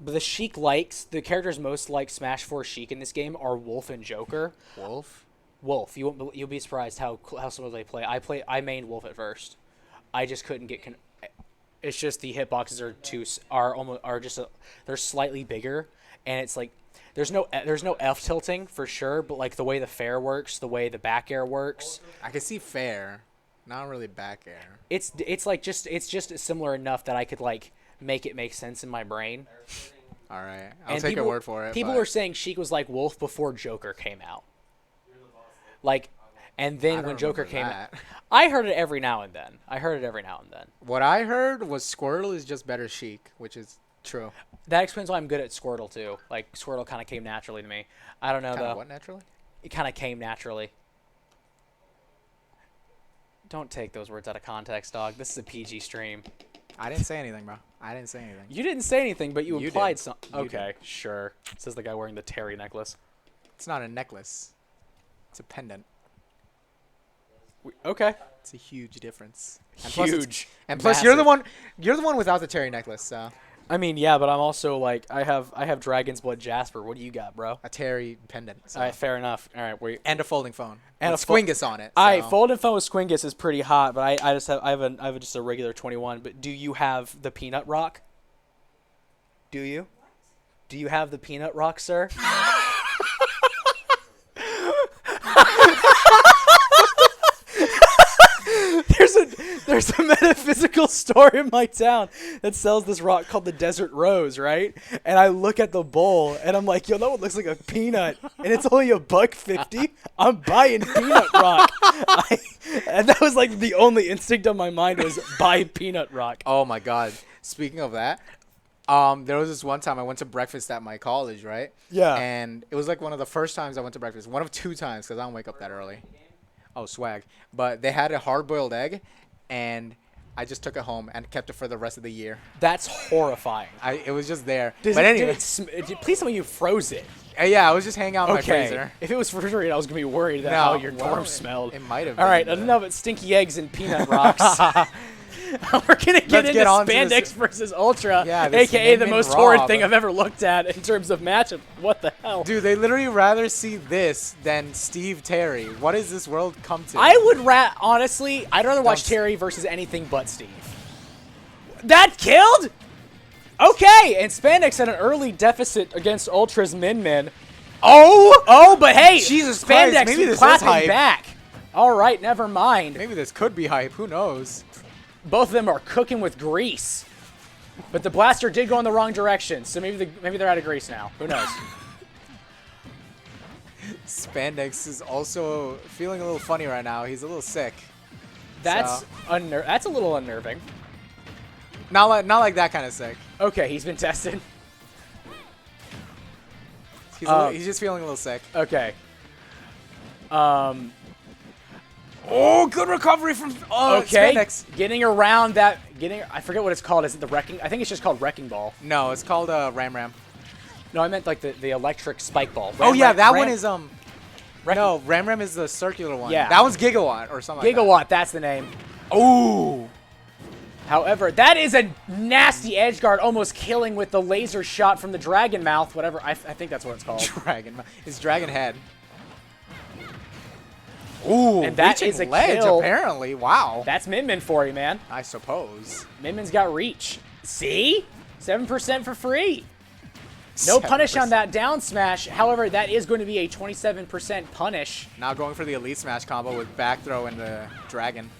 the the characters most like Smash 4 Sheik in this game are Wolf and Joker. Wolf. You'll be surprised how similar they play. I mained Wolf at first. I just couldn't get. It's just the hitboxes they're slightly bigger, and it's like there's no F tilting for sure, but like the way the fair works, the way the back air works. I can see fair. Not really back air. It's just similar enough that I could like make it make sense in my brain. All right. I'll And take people, your word for it. People but were saying Sheik was like Wolf before Joker came out. Like, and then I when don't Joker remember came that. out, I heard it every now and then. What I heard was Squirtle is just better Sheik, which is true. That explains why I'm good at Squirtle too. Like Squirtle kind of came naturally to me. I don't know Kinda though. what naturally? It kind of came naturally. Don't take those words out of context, dog. This is a PG stream. I didn't say anything, bro. I didn't say anything. You didn't say anything, but you You implied did. something. You Okay, sure. Says the guy wearing the Terry necklace. It's not a necklace. It's a pendant. Okay. It's a huge difference. Huge. And plus, you're the Massive. one. You're the one without the Terry necklace. So I mean, yeah, but I'm also like I have Dragon's Blood Jasper. What do you got, bro? a Terry pendant. So. All right, fair enough. All right, wait. And a folding phone. And with a fo- Squingus on it. All right, so. folded phone with Squingus is pretty hot, but I have just a regular 21. But do you have the Peanut Rock? Do you? Do you have the Peanut Rock, sir? There's a metaphysical store in my town that sells this rock called the Desert Rose, right? And I look at the bowl and I'm like, yo, that one looks like a peanut, and it's only $1.50. I'm buying Peanut Rock. And that was like the only instinct on my mind was buy Peanut Rock. Oh my God! Speaking of that, there was this one time I went to breakfast at my college, right? Yeah. And it was like one of the first times I went to breakfast. One of two times because I don't wake up that early. Oh, swag! But they had a hard-boiled egg, and I just took it home and kept it for the rest of the year. That's horrifying. It was just there. Does but it- anyway, please tell me you froze it. Yeah, I was just hanging out in my Okay. freezer. If it was refrigerated, I was gonna be worried that No, how your well, dorm smelled. It might have. All right, been, enough of Stinky Eggs and Peanut Rocks. We're gonna get Let's into get on to Spandex this- versus Ultra, Yeah, this aka the Min Min most horrid Rob. thing I've ever looked at in terms of matchup. What the hell? Dude, they literally rather see this than Steve Terry. What has this world come to? I would honestly, I'd rather watch Don't- Terry versus anything but Steve. That killed? Okay, and Spandex had an early deficit against Ultra's Min Min. Oh, but hey, Jesus Spandex Christ, maybe was this is clapping hype. back. All right, never mind. Maybe this could be hype. Who knows? Both of them are cooking with grease. But the blaster did go in the wrong direction, so maybe they're out of grease now. Who knows? Spandex is also feeling a little funny right now. He's a little sick. That's So- that's a little unnerving. Not like that kind of sick. Okay, he's been tested. He's just feeling a little sick. Okay. Oh, good recovery from Okay. Spandex. Getting around that. I forget what it's called. Is it the wrecking? I think it's just called Wrecking Ball. No, it's called Ram Ram. No, I meant like the electric spike ball. Oh yeah, that Ram- one is No, Ram Ram is the circular one. Yeah. That one's Gigawatt or something. Gigawatt. That's the name. Ooh. However, that is a nasty edge guard, almost killing with the laser shot from the dragon mouth. Whatever. I think that's what it's called. Dragon. It's Dragon Head. Ooh, And that reaching is a ledge kill. apparently. Wow. That's Min Min for you, man. I suppose. Min Min's got reach. See? 7% for free. No punish on 7%. that down smash. However, that is going to be a 27% punish. Now going for the Elite Smash combo with back throw and the Dragon.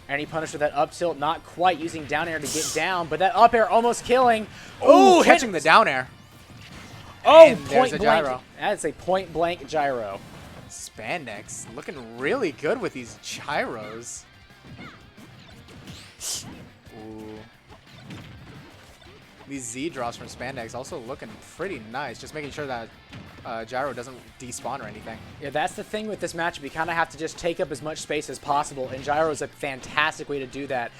And he punished with that up tilt, not quite using down air to get down, but that up air almost killing. Ooh, Ooh, catching the down air. Oh, And there's point a blank. gyro. That's a point blank gyro. Spandex looking really good with these gyros. Ooh. These Z drops from Spandex also looking pretty nice. Just making sure that gyro doesn't despawn or anything. Yeah, that's the thing with this matchup. You kind of have to just take up as much space as possible, and gyro is a fantastic way to do that.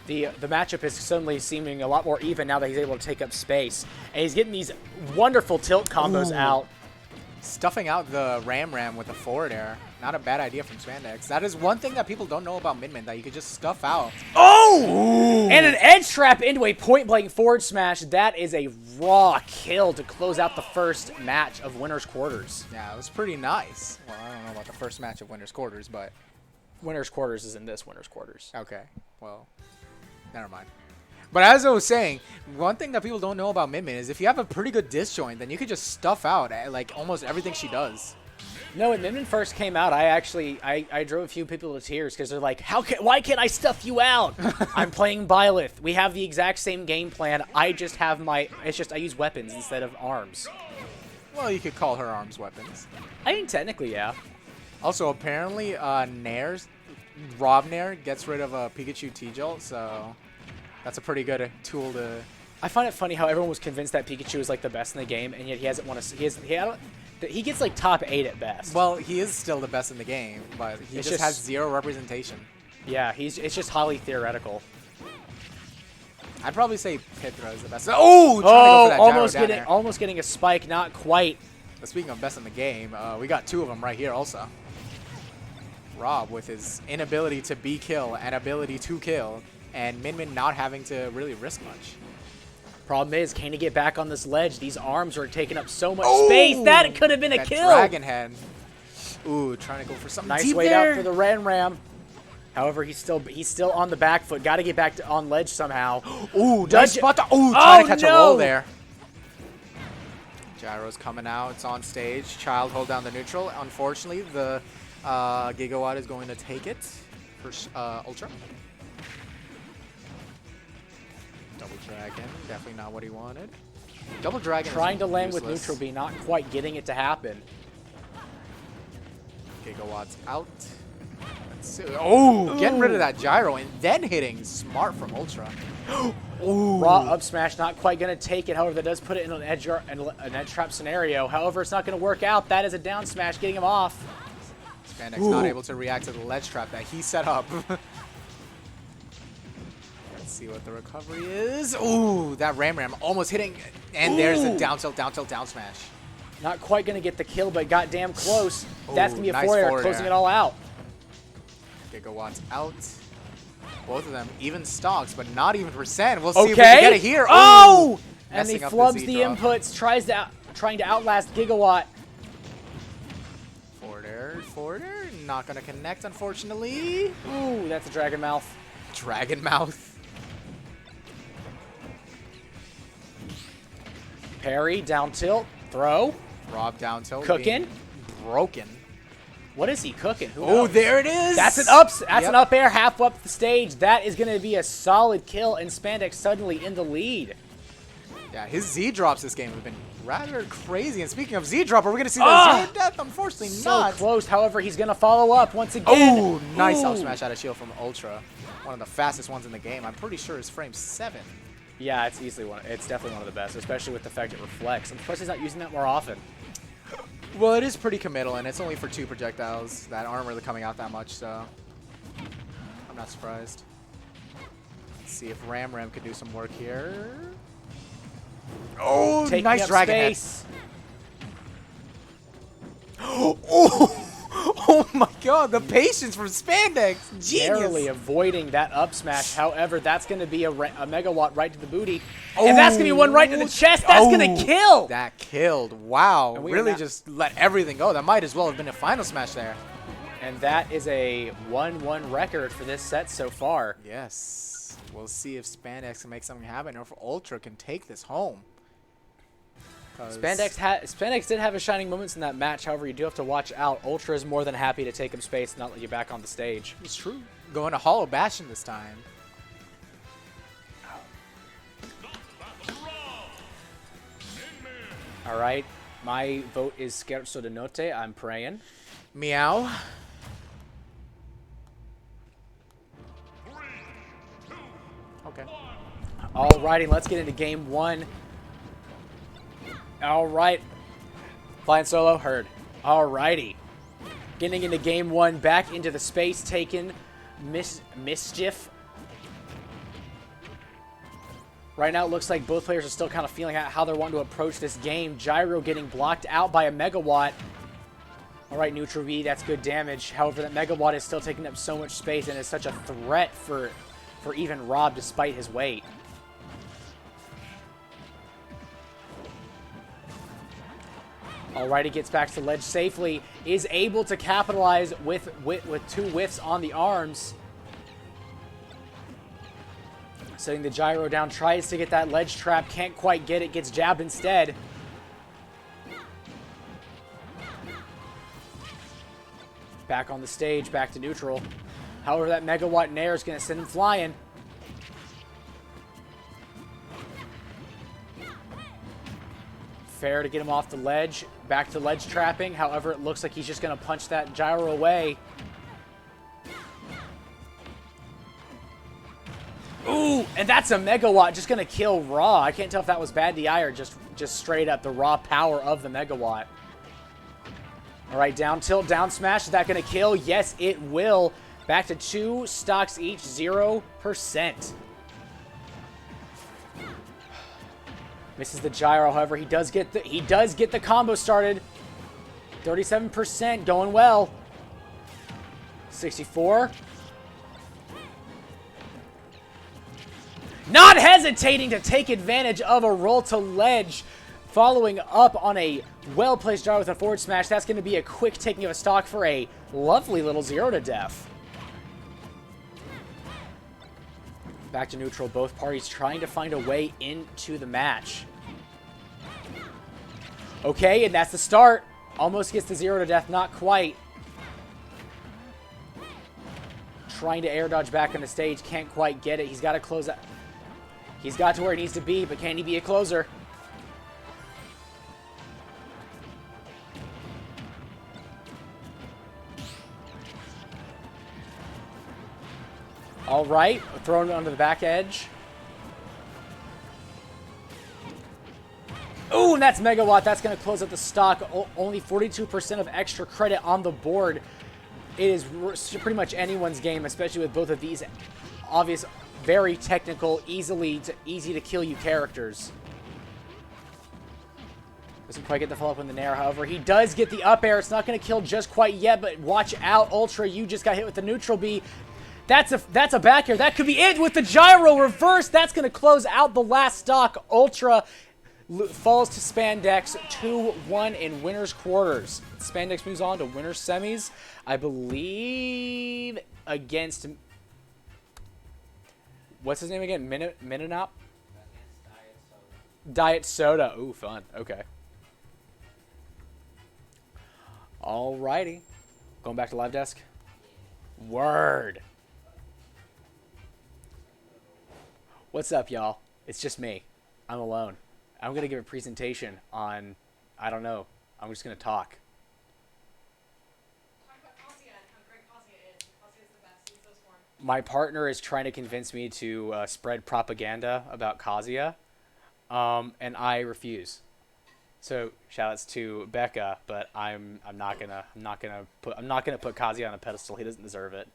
The matchup is suddenly seeming a lot more even now that he's able to take up space. And he's getting these wonderful tilt combos out. Stuffing out the Ram Ram with a forward air. Not a bad idea from Spandex. That is one thing that people don't know about Min Min, that you could just stuff out. Oh! And an edge trap into a point blank forward smash. That is a raw kill to close out the first match of Winner's Quarters. Yeah, it was pretty nice. Well, I don't know about the first match of Winner's Quarters, but Winner's Quarters is in this Winner's Quarters. okay. Well, never mind. But as I was saying, one thing that people don't know about Min Min is if you have a pretty good disjoint, then you could just stuff out like almost everything she does. No, when Min first came out, I drove a few people to tears because they're like, why can't I stuff you out? I'm playing Byleth. We have the exact same game plan. I just have I use weapons instead of arms. Well, you could call her arms weapons. I mean, technically, yeah. Also, apparently, Rob Nair gets rid of a Pikachu T-Jolt, so that's a pretty good tool to... I find it funny how everyone was convinced that Pikachu is like the best in the game, and yet he hasn't won he gets like top 8 at best. Well, he is still the best in the game, but he just has 0 representation. Yeah, it's just highly theoretical. I'd probably say Pithra is the best. Oh, almost getting a spike, not quite. But speaking of best in the game, we got 2 of them right here also. Rob with his inability to be kill and ability to kill, and Min not having to really risk much. Problem is, can he get back on this ledge? These arms are taking up so much space. That could have been a kill. Dragon head. Ooh, trying to go for something nice deep weight there. out for the Ram. However, he's still on the back foot. Got to get back on ledge somehow. Ooh, nice spot. Trying to catch a roll there. Gyro's coming out. It's on stage. Child hold down the neutral. Unfortunately, the Gigawatt is going to take it for Ultra. Double Dragon, definitely not what he wanted. Double Dragon trying to land useless. with neutral B, not quite getting it to happen. Gigawatt's out. Oh, getting rid of that gyro and then hitting smart from Ultra. Ooh. Raw up smash, not quite going to take it. However, that does put it in an edge trap scenario. However, it's not going to work out. That is a down smash, getting him off. Spandex not able to react to the ledge trap that he set up. Let's see what the recovery is. Ooh, that Ram almost hitting. And there's a down tilt, down smash. Not quite going to get the kill, but got damn close. That's going to be a nice forward air, forward closing air. it all out. Gigawatt's out. Both of them even stocks, but not even percent. We'll see if we can get it here. Oh! And he flubs the inputs, trying to outlast Gigawatt. Forward air, not gonna connect, unfortunately. Ooh, that's a Dragon Mouth. Dragon Mouth. Parry, down tilt, throw. Rob down tilt. Cooking. Broken. What is he cooking? Who Oh, knows? there it is. That's an an up air half up the stage. That is going to be a solid kill, and Spandex suddenly in the lead. Yeah, his Z drops this game have been rather crazy. And speaking of Z drop, are we going to see the Z death? Unfortunately, not. So close. However, he's going to follow up once again. Oh, nice up smash out of shield from Ultra. One of the fastest ones in the game. I'm pretty sure it's frame 7. Yeah, it's easily it's definitely one of the best, especially with the fact it reflects. I'm surprised he's not using that more often. Well, it is pretty committal, and it's only for 2 projectiles that aren't really coming out that much, so I'm not surprised. Let's see if Ram could do some work here. Oh, Taking nice up dragon head. space. Oh my god, the patience from Spandex. Genius. Barely avoiding that up smash. However, that's going to be a megawatt right to the booty. And that's going to be one right to the chest. That's going to kill. That killed. Wow. We Really just let everything go. That might as well have been a final smash there. And that is a 1-1 record for this set so far. Yes. We'll see if Spandex can make something happen or if Ultra can take this home. Spandex did have his shining moments in that match. However, you do have to watch out. Ultra is more than happy to take him space and not let you back on the stage. It's true. Going to Hollow Bastion this time. All right. My vote is Scherzo de Notte. I'm praying. Meow. Okay. All righty. Let's get into game 1. All right. Flying solo, heard. All righty. Getting into game 1, back into the space taken. Mischief. Right now, it looks like both players are still kind of feeling out how they're wanting to approach this game. Gyro getting blocked out by a Megawatt. All right, Neutral B, that's good damage. However, that Megawatt is still taking up so much space and is such a threat for even Rob despite his weight. Alrighty, gets back to the ledge safely. Is able to capitalize with 2 whiffs on the arms. Setting the gyro down, tries to get that ledge trap, can't quite get it, gets jabbed instead. Back on the stage, back to neutral. However, that Megawatt Nair is going to send him flying. Fair to get him off the ledge. Back to ledge trapping. However, it looks like he's just going to punch that gyro away. Ooh, and that's a Megawatt just going to kill Raw. I can't tell if that was bad DI or just straight up the raw power of the Megawatt. All right, down tilt, down smash. Is that going to kill? Yes, it will. Back to 2 stocks each, 0%. Misses the gyro, however, he does get the combo started. 37%, going well. 64. Not hesitating to take advantage of a roll to ledge, following up on a well-placed gyro with a forward smash. That's going to be a quick taking of a stock for a lovely little 0 to death. Back to neutral, both parties trying to find a way into the match. Okay, and that's the start. Almost gets to 0 to death, not quite. Trying to air dodge back on the stage, can't quite get it. He's got to close out. He's got to where he needs to be, but can he be a closer? All right, throwing it onto the back edge. Ooh, and that's Megawatt. That's going to close out the stock. Only 42% of extra credit on the board. It is pretty much anyone's game, especially with both of these obvious, very technical, easy to kill you characters. Doesn't quite get the follow-up on the Nair, however. He does get the up air. It's not going to kill just quite yet, but watch out, Ultra. You just got hit with the neutral B. That's a back air. That could be it with the gyro reverse. That's going to close out the last stock. Ultra falls to Spandex 2-1 in winner's quarters. Spandex moves on to winner's semis, I believe, against... What's his name again? Minonop? Diet Soda. Ooh, fun. Okay. Alrighty. Going back to live desk. Word. What's up, y'all? It's just me. I'm alone. I'm going to give a presentation on, I don't know. I'm just going to talk. Talk about Kazuya and how great Kazuya is. Kazuya is the best. He's so smart. My partner is trying to convince me to spread propaganda about Kazuya, and I refuse. So shoutouts to Becca, but I'm not gonna put Kazuya on a pedestal. He doesn't deserve it.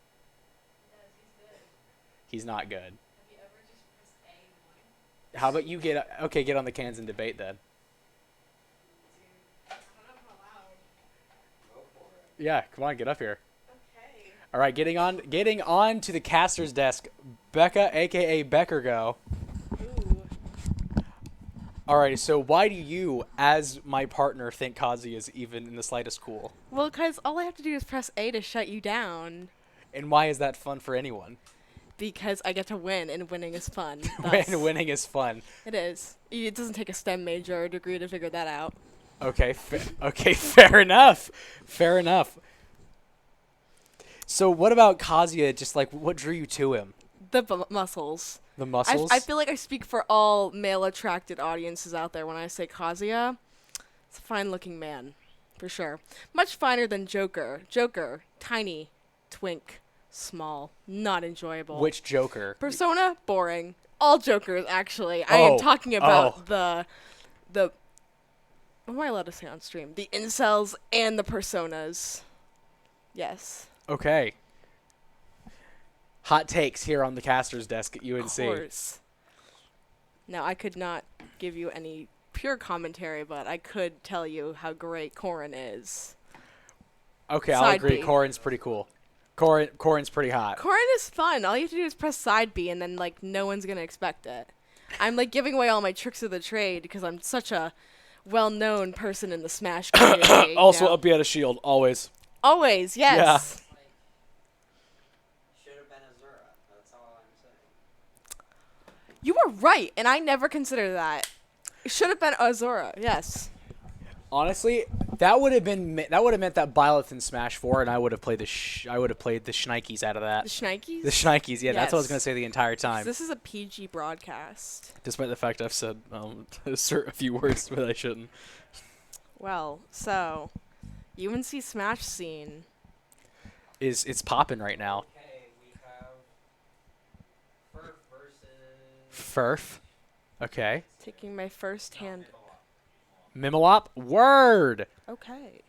He does. He's good. He's not good. Have you ever just pressed A and won? How about you get on the cans and debate then? Dude, I don't know if I'm allowed. Go for it. Yeah, come on, get up here. Okay. All right, getting on to the caster's desk, Becca, aka Becker, go. Ooh. Alrighty, so why do you, as my partner, think Kazuya is even in the slightest cool? Well, because all I have to do is press A to shut you down. And why is that fun for anyone? Because I get to win, and winning is fun. When winning is fun. It is. It doesn't take a STEM major or degree to figure that out. Okay, okay, fair enough. Fair enough. So what about Kazuya, just like, what drew you to him? The muscles. The muscles? I feel like I speak for all male-attracted audiences out there when I say Kazuya. It's a fine-looking man, for sure. Much finer than Joker. Joker, tiny, twink, small, not enjoyable. Which Joker? Persona, boring. All Jokers, actually. I am talking about the what am I allowed to say on stream? The incels and the personas. Yes. Okay. Hot takes here on the caster's desk at UNC. Of course. Now, I could not give you any pure commentary, but I could tell you how great Corrin is. Okay, I'll Side agree. B. Corrin's pretty cool. Corrin's pretty hot. Corrin is fun. All you have to do is press side B, and then, like, no one's going to expect it. I'm, like, giving away all my tricks of the trade because I'm such a well-known person in the Smash community. Also, you know? up a shield, always. Always, yes. Yeah. Should have been Azura. That's all I'm saying. You were right, and I never considered that. It should have been Azura, yes. Honestly, That would have meant that Byleth in Smash 4, and I would have played the Schnikes out of that. The Schnikes? The Schnikes, yeah, that's what I was Yes. gonna say the entire time. This is a PG broadcast. Despite the fact I've said a few words that I shouldn't. Well, so UNC Smash scene. It's popping right now. Okay, we have Furf versus Furf. Okay. Taking my first hand. Mimilop. Word. Okay.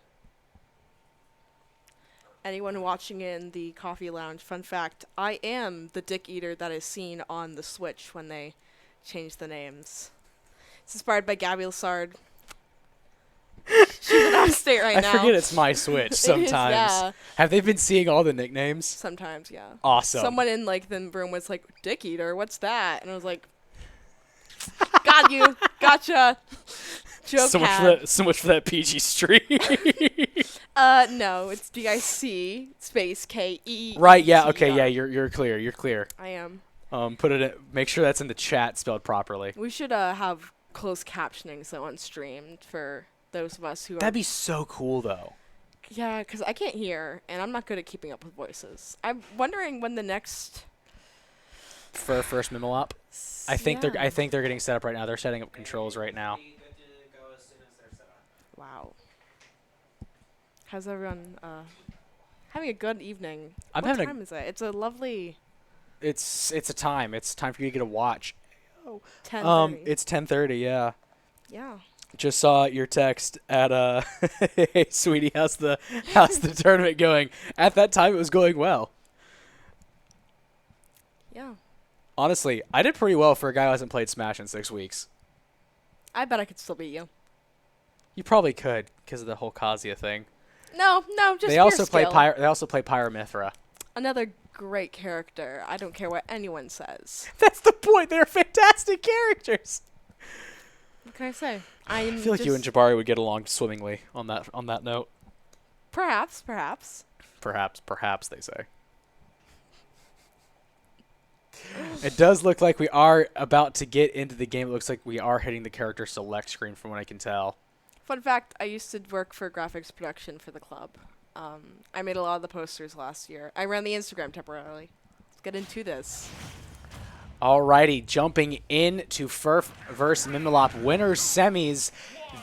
Anyone watching in the coffee lounge, fun fact, I am the dick eater that is seen on the Switch when they change the names. It's inspired by Gabby Lassard. She's in our state right now. I forget it's my Switch sometimes. yeah. Have they been seeing all the nicknames? Sometimes, yeah. Awesome. Someone in like the room was like, "Dick eater, what's that?" And I was like, "Got you, gotcha." Joke so much for that PG stream. No, it's DIC space KE. Right. Yeah. Okay. Yeah. You're clear. You're clear. I am. Put it. Make sure that's in the chat spelled properly. We should have closed captioning so on stream for those of us who That'd are. be so cool, though. Yeah, because I can't hear, and I'm not good at keeping up with voices. I'm wondering when the next. For first Mimilop, I think they're getting set up right now. They're setting up controls right now. Be good to go as soon as they're set up. Wow. How's everyone having a good evening? I'm what having time is it? It's a lovely It's a time. It's time for you to get a watch. 10:30. It's 10:30. Yeah. Yeah. Just saw your text at hey sweetie, how's the tournament going? At that time, it was going well. Yeah. Honestly, I did pretty well for a guy who hasn't played Smash in 6 weeks. I bet I could still beat you. You probably could because of the whole Kazuya thing. No, just They pure also play skill. They also play Pyromithra. Another great character. I don't care what anyone says. That's the point. They're fantastic characters. What can I say? I feel like you and Jabari would get along swimmingly on that note. Perhaps. Perhaps they say. It does look like we are about to get into the game. It looks like we are hitting the character select screen from what I can tell. Fun fact, I used to work for graphics production for the club. I made a lot of the posters last year. I ran the Instagram temporarily. Let's get into this. Alrighty, jumping into Furf versus Mimilop winners semis.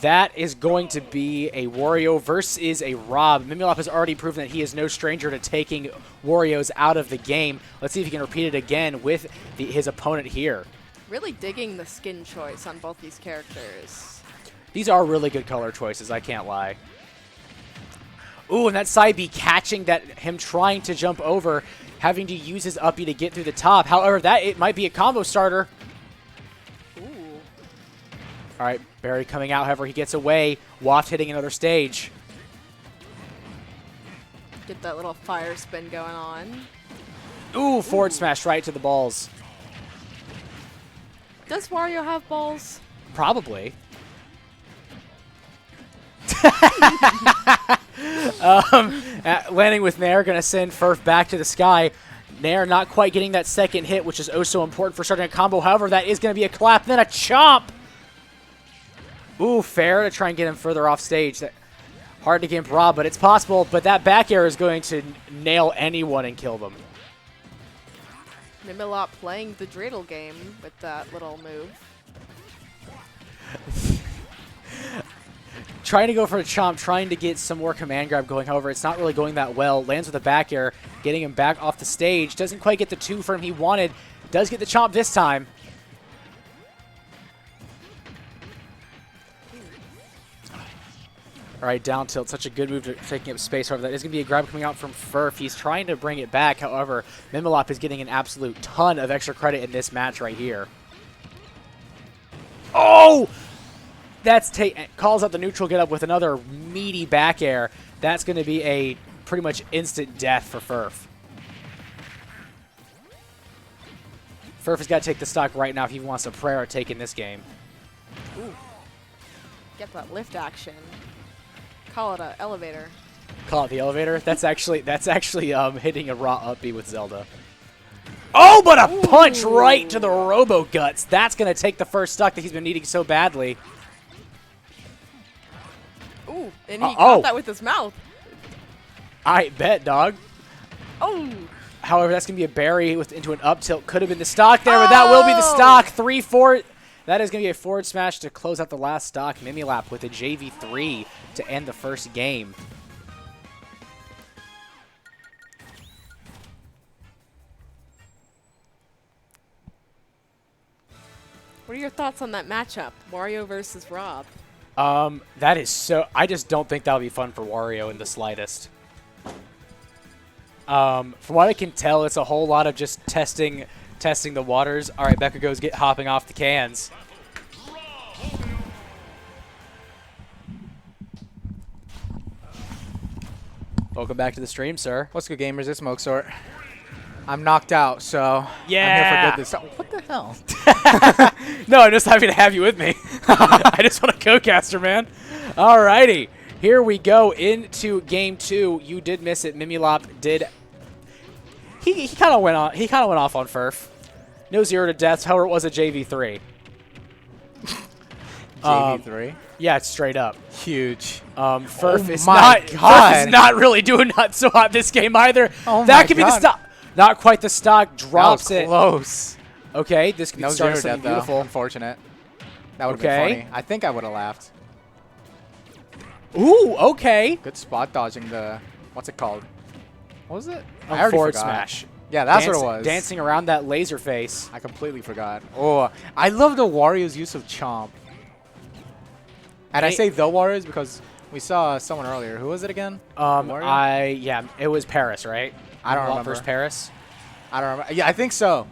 That is going to be a Wario versus a Rob. Mimilop has already proven that he is no stranger to taking Wario's out of the game. Let's see if he can repeat it again with his opponent here. Really digging the skin choice on both these characters. These are really good color choices, I can't lie. Ooh, and that side B catching him trying to jump over, having to use his uppy to get through the top. However, it might be a combo starter. Ooh. All right, Barry coming out. However, he gets away. Waft hitting another stage. Get that little fire spin going on. Ooh, forward smash right to the balls. Does Wario have balls? Probably. Landing with Nair, going to send Furf back to the sky. Nair not quite getting that second hit, which is oh so important for starting a combo. However, that is going to be a clap, then a chomp. Ooh, fair to try and get him further off stage. Hard to gimp Rob, but it's possible. But that back air is going to nail anyone and kill them. Mimilop playing the dreidel game with that little move. Trying to go for a chomp, trying to get some more command grab going. However, it's not really going that well. Lands with a back air, getting him back off the stage. Doesn't quite get the 2 from he wanted. Does get the chomp this time. All right, down tilt. Such a good move to taking up space. However, that is going to be a grab coming out from Furf. He's trying to bring it back. However, Mimilop is getting an absolute ton of extra credit in this match right here. Oh! That's calls out the neutral get up with another meaty back air. That's going to be a pretty much instant death for Furf. Furf has got to take the stock right now if he wants a prayer at taking this game. Ooh. Get that lift action. Call it an elevator. Call it the elevator? That's actually hitting a raw up B with Zelda. Oh, but a punch right to the Robo Guts. That's going to take the first stock that he's been needing so badly. Ooh. Oh, and he Oh. got that with his mouth. I bet, dog. Oh. However, that's going to be a berry into an up tilt. Could have been the stock there, but that will be the stock. 3-4. That is going to be a forward smash to close out the last stock. Mimilap with a JV3 to end the first game. What are your thoughts on that matchup? Wario versus Rob. That is so... I just don't think that'll be fun for Wario in the slightest. From what I can tell, it's a whole lot of just testing the waters. All right, Becca goes hopping off the cans. Welcome back to the stream, sir. What's good, gamers? It's Mokesort. I'm knocked out, so Yeah. I'm here for good this time. What the hell? No, I'm just happy to have you with me. I just want a co-caster, man. Alrighty, here we go into game 2. You did miss it. Mimilap did. He kind of went on. He kind of went off on Furf. No 0 to deaths. However, it was a JV3. JV3. Yeah, it's straight up. Huge. Furf is my not. God. Furf is not really doing not so hot this game either. Oh that my could be the God. stock. Not quite the stock. Drops That was it. close. Okay, this could be No the zero start of death, something though. beautiful. Unfortunate. That would have Okay. been funny. I think I would have laughed. Ooh, okay. Good spot dodging the... What's it called? What was it? I A already forward forgot. smash. Yeah, that's what it was. Dancing around that laser face. I completely forgot. Oh, I love the Wario's use of Chomp. And I Hey. say the Warriors because we saw someone earlier. Who was it again? Wario? Yeah, it was Paris, right? I don't Mimilap remember. versus Paris. I don't remember. Yeah, I think so.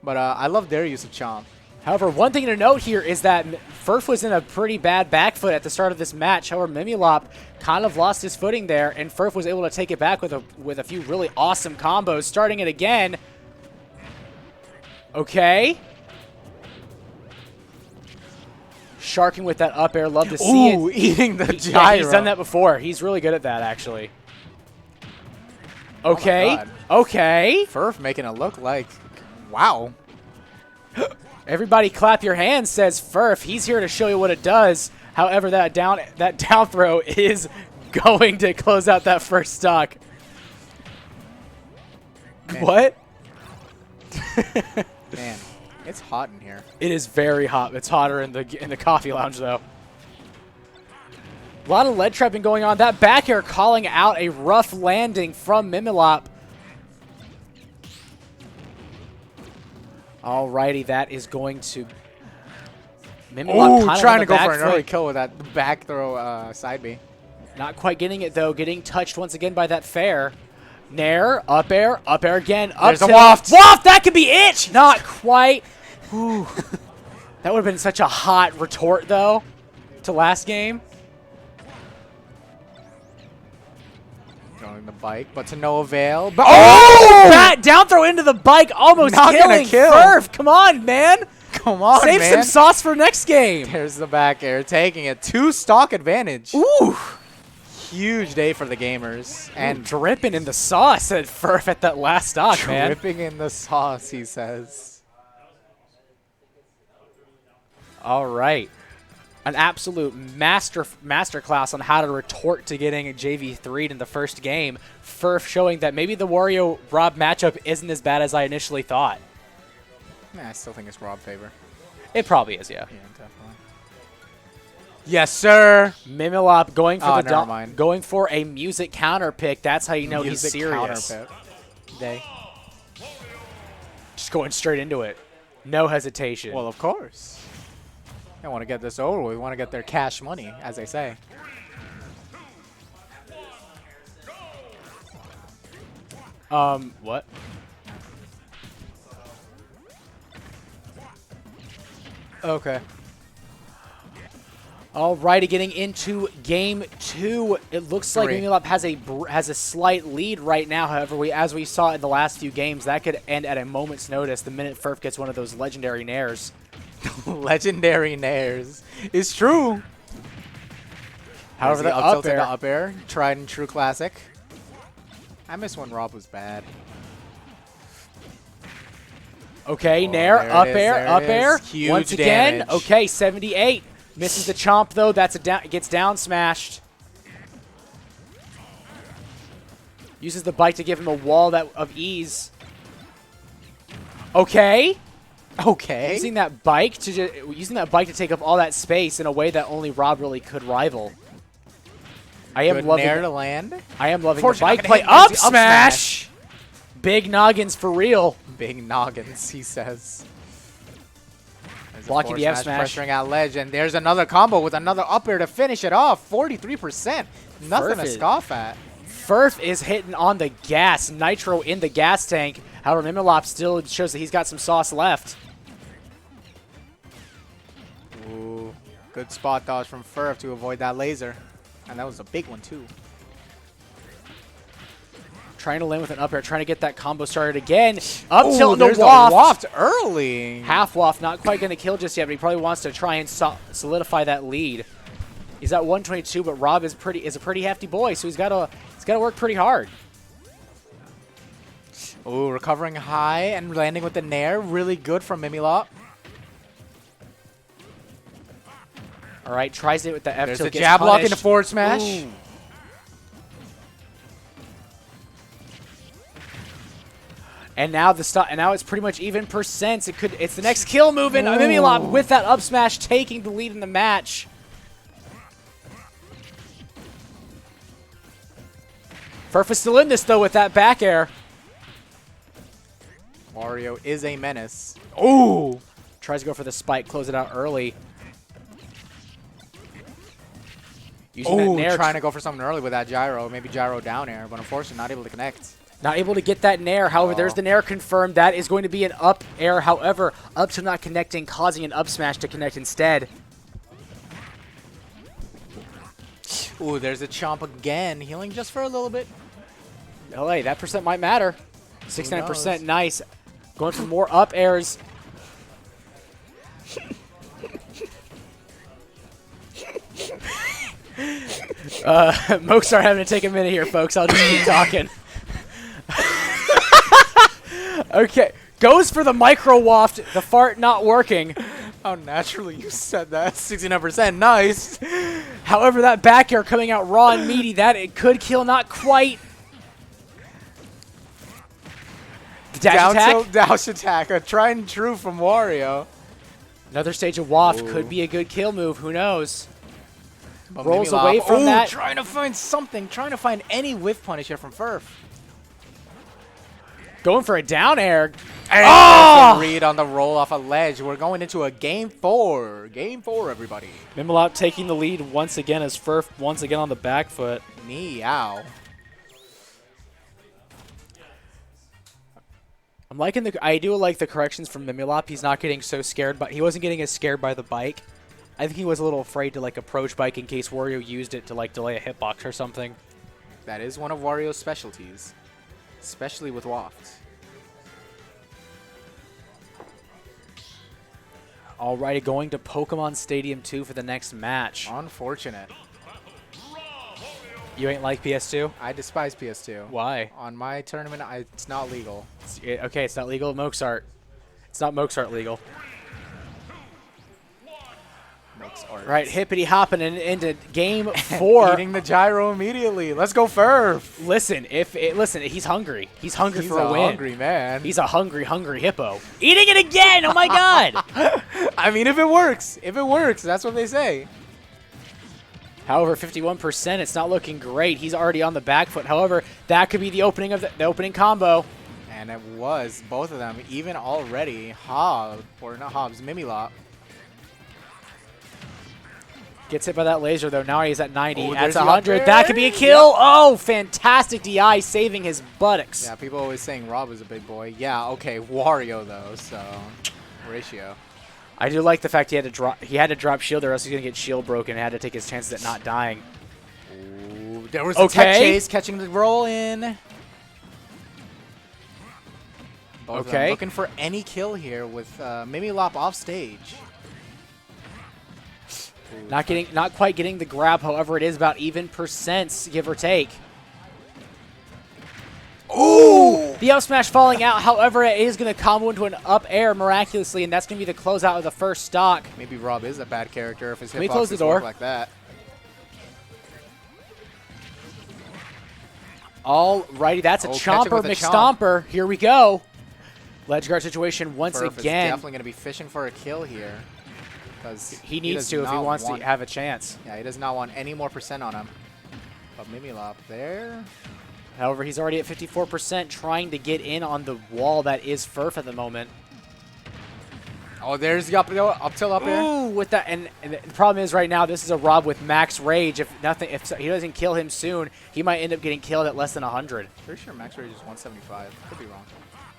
But I love their use of Chomp. However, one thing to note here is that Furf was in a pretty bad back foot at the start of this match. However, Mimilap kind of lost his footing there, and Furf was able to take it back with a few really awesome combos. Starting it again. Okay. Sharking with that up air. Love to see Ooh, it. eating the Yeah, gyro. he's done that before. He's really good at that, actually. Okay. God. Okay. Furf making it look like... Wow. Everybody clap your hands, says Furf. He's here to show you what it does. However, that down throw is going to close out that first stock. Man. What? Man, it's hot in here. It is very hot. It's hotter in the coffee lounge, though. A lot of lead trapping going on. That back air calling out a rough landing from Mimilap. Alrighty, that is going to... Mimilap Ooh, kind of trying on to the go back for an early foot. kill with that back throw side B. Not quite getting it, though. Getting touched once again by that fair. Nair, up air again. Up There's a tilt. waft. Waft, that could be it. Not quite. Ooh. That would have been such a hot retort, though, to last game. Throwing the bike, but to no avail. But Bat down throw into the bike, almost Not gonna killing kill. Furf. Come on, man. Come on, Save man. some sauce for next game. There's the back air, taking it. 2 stock advantage. Ooh. Huge day for the gamers. And dripping in the sauce at Furf at that last stock, man. Dripping in the sauce, he says. All right. An absolute masterclass on how to retort to getting a JV3'd in the first game. Furf showing that maybe the Wario-Rob matchup isn't as bad as I initially thought. I still think it's Rob favor. It probably is, yeah. Yeah, definitely. Yes, sir. Mimilap going for Oh, the never mind. going for a music counter pick. That's how you know he's Music serious. counter pick. Day. Just going straight into it. No hesitation. Well, of course. They want to get this over with. We want to get their cash money, as they say. What? Okay. Alrighty, getting into game 2. It looks like Three. Mimilap has a slight lead right now. However, as we saw in the last few games, that could end at a moment's notice the minute Furf gets one of those legendary nairs. Legendary nairs. It's true. However, There's the up up tilt and air. the up air. Tried and true classic. I miss when Rob was bad. Okay, Oh, nair, there it up is, air, there it up air. is. Huge Once again, damage. okay, 78. Misses the chomp, though. That's gets down smashed. Uses the bike to give him a wall of ease. Okay. Okay. Using that bike to take up all that space in a way that only Rob really could rival. I am Good loving nair to land. I am loving the Unfortunately, bike not play. gonna hit Up the up smash! Big noggins for real. Big noggins, he says. There's a Blocking forward the F smash. pressuring out ledge, and there's another combo with another up air to finish it off. 43%. Nothing to scoff at. Furf is hitting on the gas. Nitro in the gas tank. However, Mimilop still shows that he's got some sauce left. Ooh, good spot dodge from Furf to avoid that laser. And that was a big one, too. Trying to land with an up air, trying to get that combo started again. Up tilt there's the waft. a waft early. Half waft, not quite going to kill just yet, but he probably wants to try and solidify that lead. He's at 122, but Rob is a pretty hefty boy, so he's got to work pretty hard. Ooh, recovering high and landing with the nair. Really good from Mimilop. All right, tries it with the F There's tilt. a gets jab lock punished. into forward smash. Ooh. And now it's pretty much even percents. It's the next kill move, and Mimilop with that up smash taking the lead in the match. Furf is still in this though with that back air. Wario is a menace. Ooh! Tries to go for the spike, close it out early. Using that Ooh, nair, trying to go for something early with that gyro. Maybe gyro down air, but unfortunately not able to connect. not able to get that nair. However, there's the nair confirmed. That is going to be an up air. However, up to not connecting, causing an up smash to connect instead. Ooh, there's a chomp again. Healing just for a little bit. Oh, hey, that percent might matter. 69%, knows? nice. Going for more up airs. Mokestar having to take a minute here, folks. I'll just keep talking. Okay, goes for the micro waft. The fart not working. How naturally you said that. 69%, nice. However, that back air coming out raw and meaty, that it could kill, not quite. The dash Down attack. tilt dash attack. A tried and true from Wario. Another stage of waft Ooh. could be a good kill move. Who knows? But Rolls Mimilop- away from Ooh, that. Trying to find something. Trying to find any whiff punish here from Furf. Going for a down air. Oh! Read on the roll off a ledge. We're going into a game 4. Game 4, everybody. Mimilop taking the lead once again as Furf once again on the back foot. Meow. I'm liking I do like the corrections from Mimilop. He's not getting so scared, but he wasn't getting as scared by the bike. I think he was a little afraid to like approach bike in case Wario used it to like delay a hitbox or something. That is one of Wario's specialties, especially with waft. Alrighty, going to Pokemon Stadium 2 for the next match. Unfortunate. You ain't like PS2? I despise PS2. Why? On my tournament, it's not legal. Okay, it's not legal at Mokesart. It's not Mokesart legal. Makes art. Right, hippity hopping into game 4. Eating the gyro immediately. Let's go Furf. Listen, listen, he's hungry. He's hungry for a win. Hungry man. He's a hungry hippo. Eating it again! Oh my god! I mean, if it works, that's what they say. However, 51%, it's not looking great. He's already on the back foot. However, that could be the opening of the opening combo. And it was both of them, even already. Mimilop. Gets hit by that laser, though. Now he's at 90. Oh, That's there's the 100. up That air. could be a kill. Oh, fantastic DI, saving his buttocks. Yeah, people always saying Rob is a big boy. Yeah, okay, Wario though, so ratio. I do like the fact he had to drop shield, or else he's gonna get shield broken and had to take his chances at not dying. Ooh, there was a tech chase, catching the roll in. Both of them Okay. looking for any kill here with Mimilop off stage. Ooh, Not quite getting the grab. However, it is about even percents, give or take. Ooh! The up smash falling out. However, it is going to combo into an up air miraculously, and that's going to be the closeout of the first stock. Maybe Rob is a bad character if his we close the hitboxes door? work like that. Alrighty, that's a Oh, catch him chomper, with a chomp. McStomper. Here we go. Ledge guard situation once Furf is again. definitely going to be fishing for a kill here. Because He needs does to if he not wants want- to have a chance. Yeah, he does not want any more percent on him. But Mimilop there. However, he's already at 54%, trying to get in on the wall that is Furf at the moment. Oh, there's the up till up air. Ooh, with that, and the problem is right now this is a Rob with max rage. If he doesn't kill him soon, he might end up getting killed at less than 100. Pretty sure max rage is 175. Could be wrong.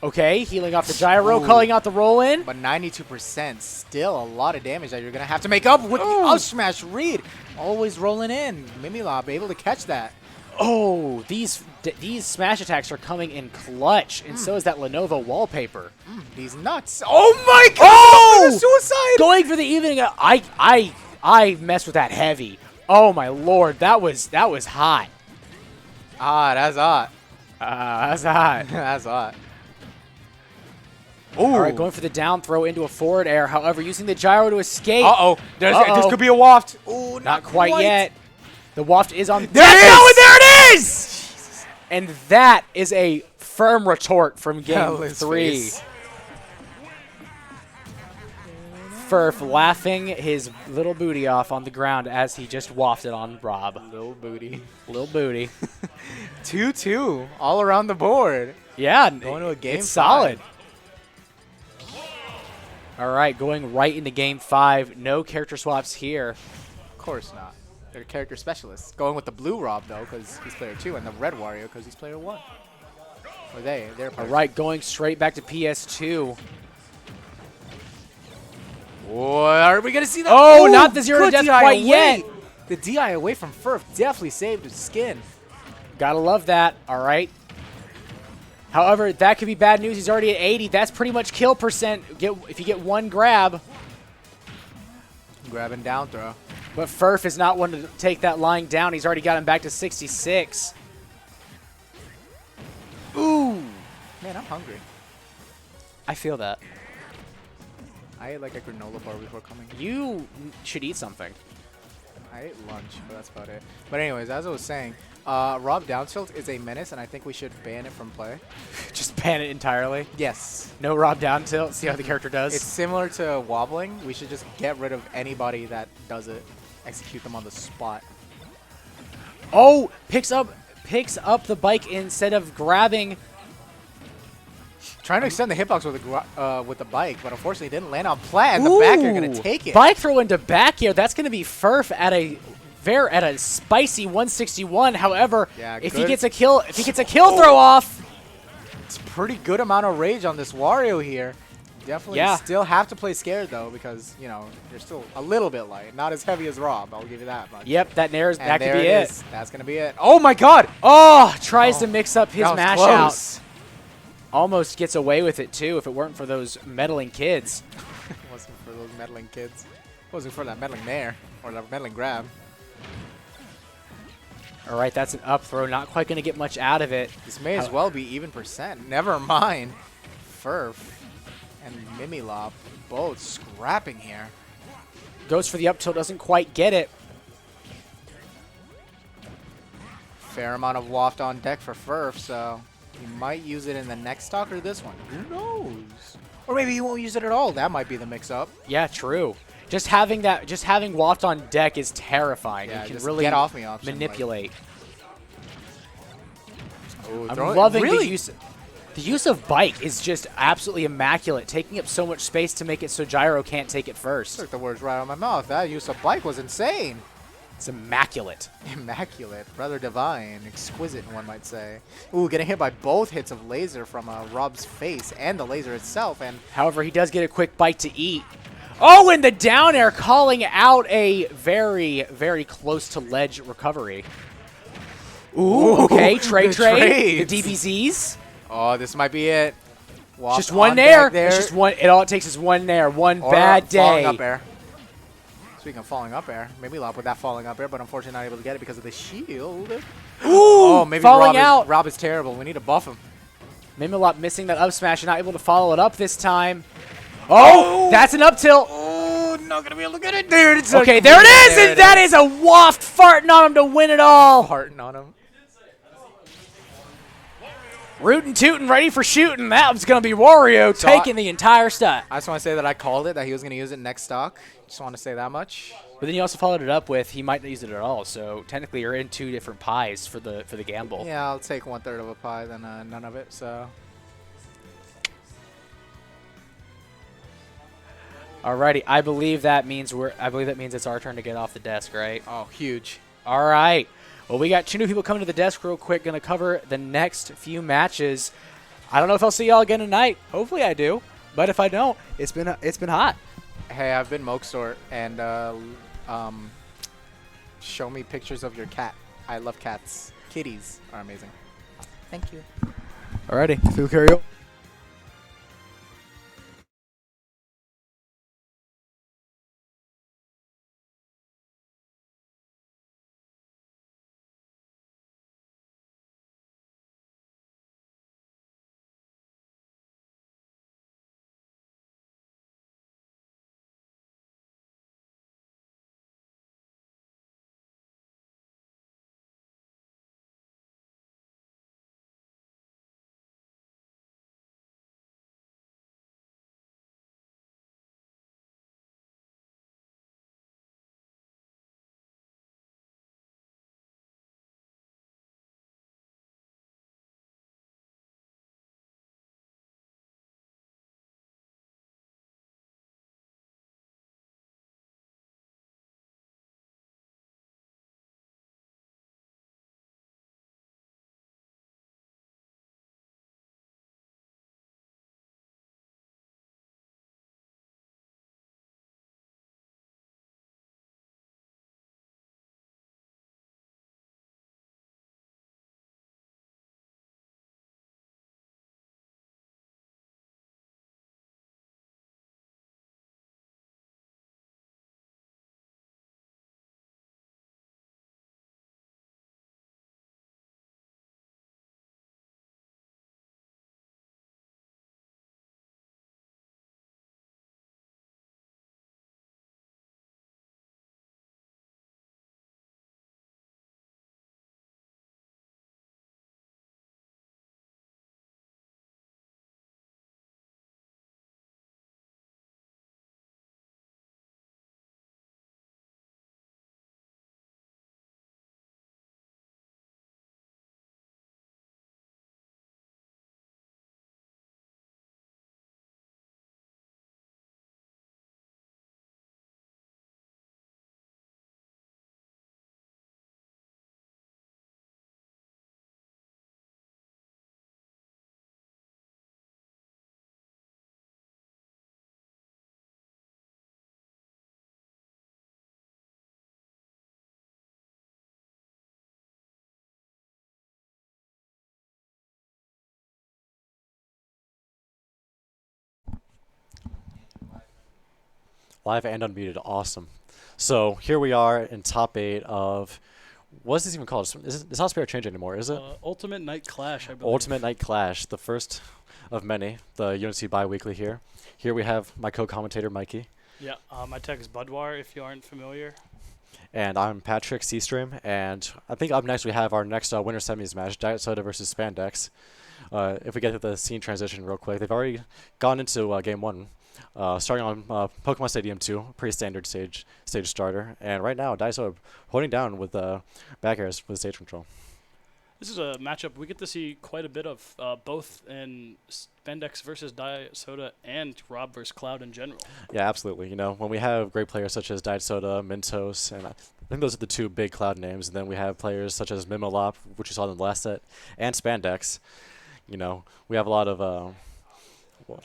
Okay, healing off the gyro, Ooh. calling out the roll in. But 92%, still a lot of damage that you're going to have to make up with the up smash read. Always rolling in. Mimilop able to catch that. Oh, these smash attacks are coming in clutch, and so is that Lenovo wallpaper. He's nuts. Oh my god! Oh! The suicide! Going for the evening. I messed with that heavy. Oh my lord, that was hot. Ah, that's hot. That's hot. That's hot. All right, going for the down throw into a forward air. However, using the gyro to escape. Uh-oh. This could be a waft. Ooh, Not quite yet. The waft is on. There it is! No, and there it is! And that is a firm retort from game 3. Furf laughing his little booty off on the ground as he just wafted on Rob. Little booty. Little booty. 2-2 all around the board. Yeah, Going to a game it's solid. 5. All right, going right into game 5. No character swaps here. Of course not. They're character specialists. Going with the blue Rob, though, because he's player 2, and the red Wario, because he's player 1. Or they're All player right, going straight back to PS2. What are we going to see that? Oh, Ooh, not the 0 to good death DI quite away. yet. The DI away from Furf definitely saved his skin. Gotta love that. All right. However, that could be bad news. He's already at 80. That's pretty much kill percent if you get one grab. Grab and down throw. But Furf is not one to take that lying down. He's already got him back to 66. Ooh. Man, I'm hungry. I feel that. I ate like a granola bar before coming. You should eat something. I ate lunch, but that's about it. But anyways, as I was saying, Rob down tilt is a menace, and I think we should ban it from play. Just ban it entirely. Yes. No Rob down tilt. See how the character does. It's similar to wobbling. We should just get rid of anybody that does it. Execute them on the spot. Oh, picks up the bike instead of grabbing. Trying to extend the hitbox with the bike, but unfortunately didn't land on plat, and the back are going to take it. Bike throw into back air. That's going to be Furf at a spicy 161. However, Yeah, if good. he gets a kill throw off. It's pretty good amount of rage on this Wario here. Definitely still have to play scared, though, because, you know, you're still a little bit light. Not as heavy as Rob, I'll give you that much. Yep, that And could be there it. is. That's going to be it. Oh, my God! Oh, tries to mix up his That was mash close. out. Almost gets away with it, too, if it weren't for those meddling kids. It wasn't for those meddling kids. It wasn't for that meddling nair, or that meddling grab. All right, that's an up throw. Not quite going to get much out of it. This may as well be even percent. Never mind. Furf and Mimilop both scrapping here. Goes for the up tilt, doesn't quite get it. Fair amount of waft on deck for Furf, so he might use it in the next stock or this one. Who knows? Or maybe he won't use it at all. That might be the mix-up. Yeah, true. Just having Waft on deck is terrifying. Yeah, You can just really get off me option, manipulate. Ooh, I'm throw it- loving really? the use of bike is just absolutely immaculate, taking up so much space to make it so Gyro can't take it first. Took the words right out of my mouth. That use of bike was insane. It's immaculate. Immaculate, rather divine, exquisite, one might say. Ooh, getting hit by both hits of laser from Rob's face and the laser itself, and However, he does get a quick bite to eat. Oh, and the down air calling out a very, very close to ledge recovery. Ooh, okay, the trade, the trades. DBZs. oh, this might be it. Waft Just one on nair. deck there. It's just one. It takes is one nair. One Or bad falling day. up air. Speaking of falling up air, maybe Lop with that falling up air, but unfortunately not able to get it because of the shield. Ooh, Oh, maybe falling out. Rob is terrible. We need to buff him. Mimilop missing that up smash and not able to follow it up this time. Oh, that's an up tilt. Oh, not gonna be able to get it. There it is. Okay, there it is, and that is a waft farting on him to win it all. Farting on him. Rootin' tootin', ready for shooting. That was going to be Wario So taking the entire stat. I just want to say that I called it, that he was going to use it next stock. Just want to say that much. But then you also followed it up with he might not use it at all. So technically you're in 2 different pies for the gamble. Yeah, I'll take 1/3 of a pie than none of it. So Alrighty, I believe that means it's our turn to get off the desk, right? oh, huge. All right. Well, we got 2 new people coming to the desk real quick. Going to cover the next few matches. I don't know if I'll see y'all again tonight. Hopefully I do. But if I don't, it's been hot. Hey, I've been Mokesort, and show me pictures of your cat. I love cats. Kitties are amazing. Thank you. Alrighty. Phil Carriel. Live and unmuted. Awesome. So here we are in top 8 of, what is this even called? It's not Spirit Change anymore, is it? Ultimate Night Clash, I believe. Ultimate Night Clash, the first of many, the UNC bi-weekly here. Here we have my co-commentator, Mikey. Yeah, my tech is Budwar, if you aren't familiar. And I'm Patrick Seastream, and I think up next we have our next winner semis match, Diet Soda versus Spandex. If we get to the scene transition real quick, they've already gone into Game 1. Starting on Pokemon Stadium 2, pretty standard stage starter. And right now, Daiso holding down with back airs with stage control. This is a matchup we get to see quite a bit of, both in Spandex versus Diet Soda and Rob versus Cloud in general. Yeah, absolutely. You know, when we have great players such as Diet Soda, Mentos, and I think those are the 2 big Cloud names. And then we have players such as Mimolop, which you saw in the last set, and Spandex. You know, we have a lot of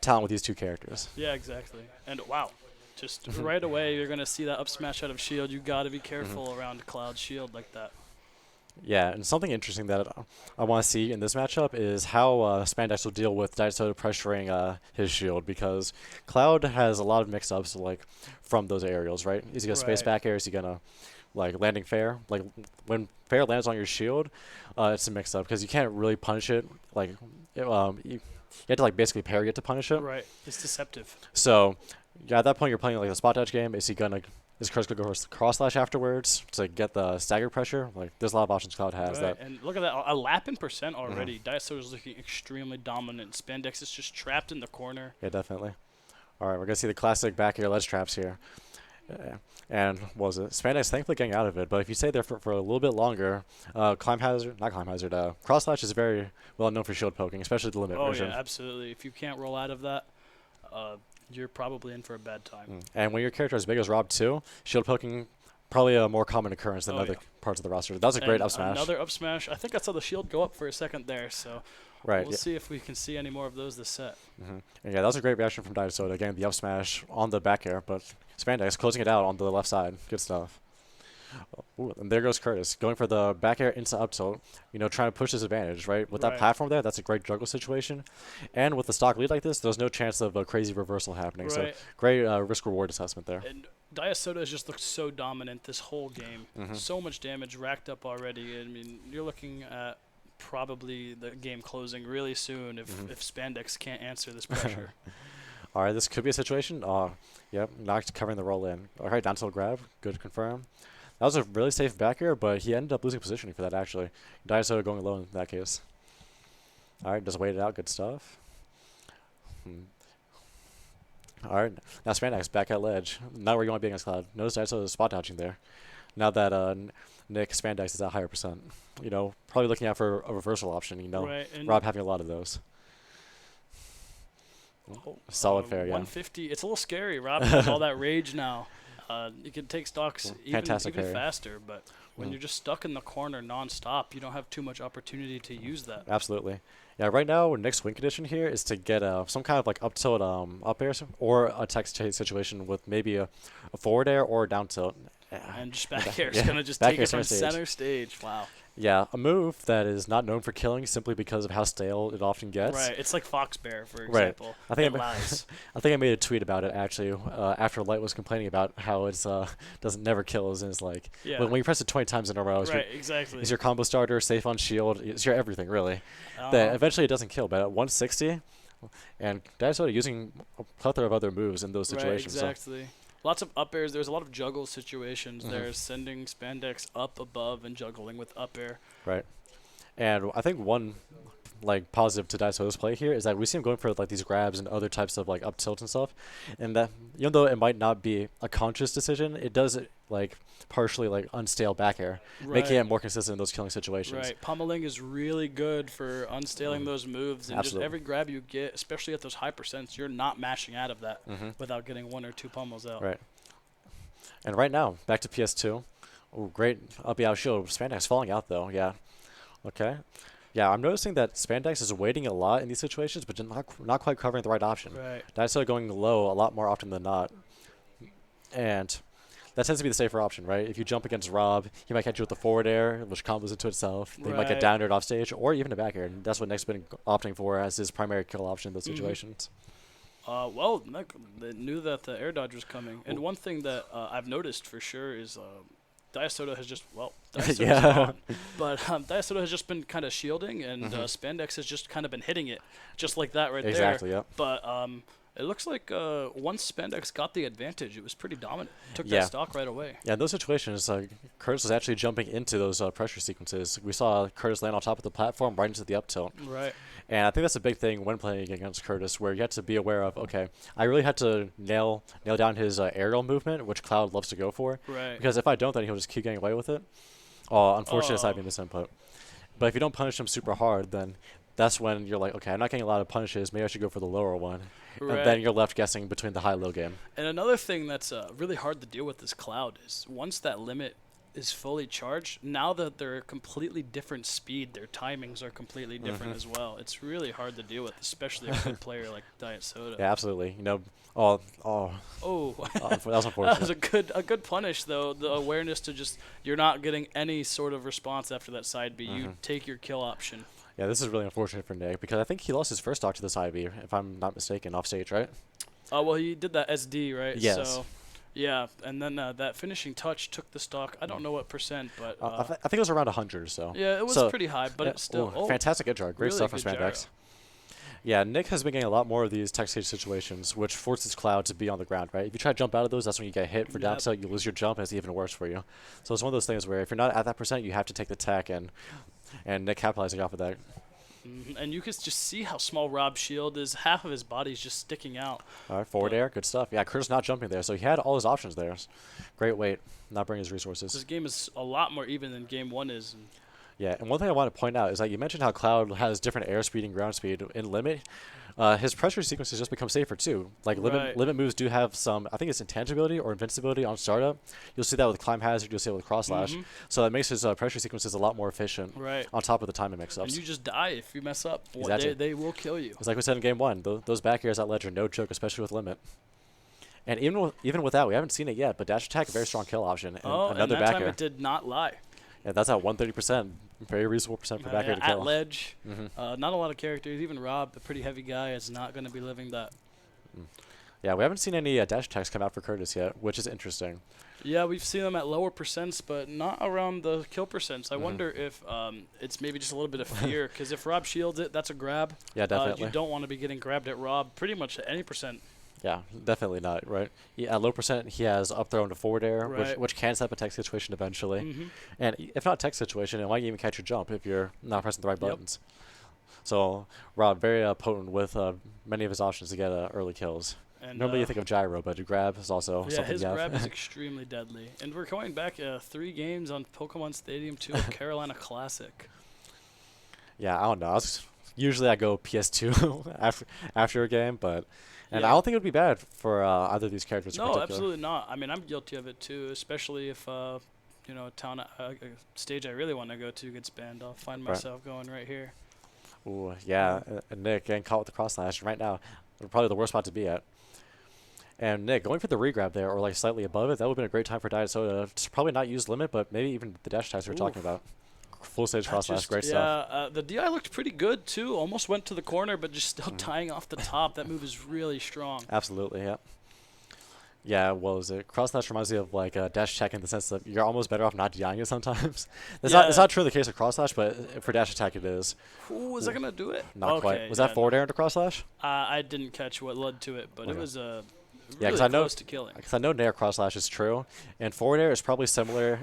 talent with these 2 characters. Yeah, exactly. And wow, just right away you're going to see that up smash out of shield. You got to be careful around Cloud shield like that. Yeah, and something interesting that I want to see in this matchup is how Spandex will deal with Diet Soda pressuring his shield, because Cloud has a lot of mix-ups like from those aerials, right? Is he going to space back air? Is he going to like landing fair? Like when fair lands on your shield, it's a mix-up because you can't really punish it. Like you have to like basically parry it to punish it. Right, it's deceptive. So yeah, at that point you're playing like a spot dodge game. Is he gonna Is Curtis going to go for cross slash afterwards to get the stagger pressure? Like, there's a lot of options Cloud has. Right, That and look at that, a lap in percent already. Diet Soda's looking extremely dominant. Spandex is just trapped in the corner. Yeah, definitely. All right, we're going to see the classic back air ledge traps here. And what was it? Spandex thankfully getting out of it, but if you stay there for a little bit longer, cross slash is very well known for shield poking, especially the limit version. Oh, yeah, absolutely. If you can't roll out of that, you're probably in for a bad time. And when your character is as big as Rob too, shield poking probably a more common occurrence than other yeah. parts of the roster. That was a great up smash. Another up smash. I think I saw the shield go up for a second there, so we'll see if we can see any more of those this set. And yeah, that was a great reaction from Diet Soda. Again, the up smash on the back air, but Spandex closing it out on the left side. Good stuff. Ooh, and there goes Curtis, going for the back air into up tilt, trying to push his advantage, right? With that platform there, that's a great juggle situation. And with the stock lead like this, there's no chance of a crazy reversal happening. So great risk-reward assessment there. And Diet Soda has just looked so dominant this whole game. So much damage racked up already. I mean, you're looking at probably the game closing really soon if Spandex can't answer this pressure. All right, this could be a situation. Yep, not covering the roll in. All right, down tilt grab. Good to confirm. That was a really safe back air, but he ended up losing positioning for that, actually. Diet Soda going low in that case. All right, just wait it out. Good stuff. All right, now Spandex back at ledge. Not where you want to be against Cloud. Notice Diet Soda spot dodging there. Now that Nick Spandex is at higher percent. Probably looking out for a reversal option, Right, Rob having a lot of those. Solid fair, yeah. 150. It's a little scary. Rob has all that rage now. You can take stocks even faster, but when you're just stuck in the corner nonstop, you don't have too much opportunity to use that. Absolutely. Yeah, right now, Nick's win condition here is to get some kind of like up tilt up air or a tech chase situation with maybe a forward air or a down tilt. And just back air is going to just take it from center stage. Wow. Yeah, a move that is not known for killing simply because of how stale it often gets. Right, it's like Fox Bear, for example. I think I made a tweet about it actually after Light was complaining about how it doesn't never kills, and it's like when you press it 20 times in a row, is your combo starter safe on shield? It's your everything really. That eventually it doesn't kill, but at 160, and Diet Soda using a plethora of other moves in those situations. Right, exactly. So. Lots of up airs. There's a lot of juggle situations there, sending Spandex up above and juggling with up air. Right. And I think one positive to Diet Soda's play here is that we see him going for these grabs and other types of up tilt and stuff. And that even though it might not be a conscious decision, it does partially unstale back air, making it more consistent in those killing situations. Right. Pummeling is really good for unstaling those moves, and just every grab you get, especially at those high percents, you're not mashing out of that without getting 1 or 2 pummels out. Right. And right now, back to PS2. Oh, great up out shield. Spandex falling out though. Yeah. Okay. Yeah, I'm noticing that Spandex is waiting a lot in these situations, but just not quite covering the right option. Right. Diet Soda going low a lot more often than not. And that tends to be the safer option, right? If you jump against Rob, he might catch you with the forward air, which combos into itself. They might get down aired off stage, or even a back air. And that's what Nick's been opting for as his primary kill option in those situations. Well, Nick knew that the air dodge was coming. And one thing that I've noticed for sure is Diet Soda has just, Diet Soda's gone. But Diet Soda has just been kind of shielding, and Spandex has just kind of been hitting it just like that there. Exactly, yep. But it looks like once Spandex got the advantage, it was pretty dominant. Took that stock right away. Yeah, in those situations, Curtis was actually jumping into those pressure sequences. We saw Curtis land on top of the platform right into the up tilt. Right. And I think that's a big thing when playing against Curtis, where you have to be aware of, okay, I really had to nail down his aerial movement, which Cloud loves to go for. Right. Because if I don't, then he'll just keep getting away with it. Unfortunate side being this input. But if you don't punish him super hard, then that's when you're like, okay, I'm not getting a lot of punishes. Maybe I should go for the lower one. Right. And then you're left guessing between the high-low game. And another thing that's really hard to deal with this Cloud is once that limit is fully charged, now that they're a completely different speed, their timings are completely different as well. It's really hard to deal with, especially a good player like Diet Soda. Yeah, absolutely. that was unfortunate. That was a good punish though. The awareness to just you're not getting any sort of response after that side B. You take your kill option. Yeah, this is really unfortunate for Nick because I think he lost his first stock to the side B, if I'm not mistaken, off stage, right? Well, he did that SD, right? Yes. So, yeah, and then that finishing touch took the stock. I don't know what percent, but I think it was around 100 or so. Yeah, it was pretty high, but it's still fantastic edge guard. Great really stuff from Spandex. Yeah, Nick has been getting a lot more of these tech stage situations, which forces Cloud to be on the ground, right? If you try to jump out of those, that's when you get hit for down tilt, you lose your jump, and it's even worse for you. So it's one of those things where if you're not at that percent, you have to take the tech, and Nick capitalizing off of that. And you can just see how small Rob's shield is. Half of his body's just sticking out. All right, forward air, good stuff. Yeah, Curtis not jumping there, so he had all his options there. Great weight, not bringing his resources. This game is a lot more even than game 1 is. Yeah, and one thing I want to point out is that you mentioned how Cloud has different air speed and ground speed in Limit. His pressure sequences just become safer too. Like limit moves do have some, I think it's intangibility or invincibility on startup. You'll see that with Climb Hazard, you'll see it with Cross Slash. So that makes his pressure sequences a lot more efficient on top of the timing mix-ups. And you just die if you mess up. Exactly. They will kill you. It's like we said in game 1, those back airs at ledge are no joke, especially with Limit. And even with that, we haven't seen it yet, but dash attack, a very strong kill option. And another and that back time air. it did not lie. Yeah, that's at 130%. Very reasonable percent for back air to kill. At ledge, not a lot of characters. Even Rob, a pretty heavy guy, is not going to be living that. Yeah, we haven't seen any dash attacks come out for Curtis yet, which is interesting. Yeah, we've seen them at lower percents, but not around the kill percents. I wonder if it's maybe just a little bit of fear, because if Rob shields it, that's a grab. Yeah, definitely. You don't want to be getting grabbed at Rob pretty much at any percent. Yeah, definitely not, right? At low percent, he has up throw into forward air, Right. which can set up a tech situation eventually. And if not tech situation, it might even catch your jump if you're not pressing the right buttons. So Rob, very potent with many of his options to get early kills. And Normally you think of gyro, but grab is also something his you have. grab is extremely deadly. And we're going back 3 games on Pokemon Stadium 2 Carolina Classic. Yeah, I don't know. Usually I go PS2 after a game, but I don't think it would be bad for either of these characters. No, absolutely not. I mean, I'm guilty of it too, especially if a stage I really want to go to gets banned. I'll find myself going right here. Ooh, yeah, and Nick getting caught with the cross slash right now, probably the worst spot to be at. And Nick going for the regrab there, or like slightly above it, that would have been a great time for Diet Soda to probably not use limit, but maybe even the dash attacks we were talking about. Full stage cross slash, great stuff. Yeah, the DI looked pretty good too. Almost went to the corner, but just still tying off the top. That move is really strong. Absolutely, yeah. Yeah, what was it? Cross slash reminds me of like a dash attack in the sense that you're almost better off not DIing it sometimes. It's not true in the case of cross slash, but for dash attack it is. Ooh, is that gonna do it? Not quite. Was that forward air into cross slash? I didn't catch what led to it, but it was yeah, really close to killing. Because I know nair cross slash is true, and forward air is probably similar.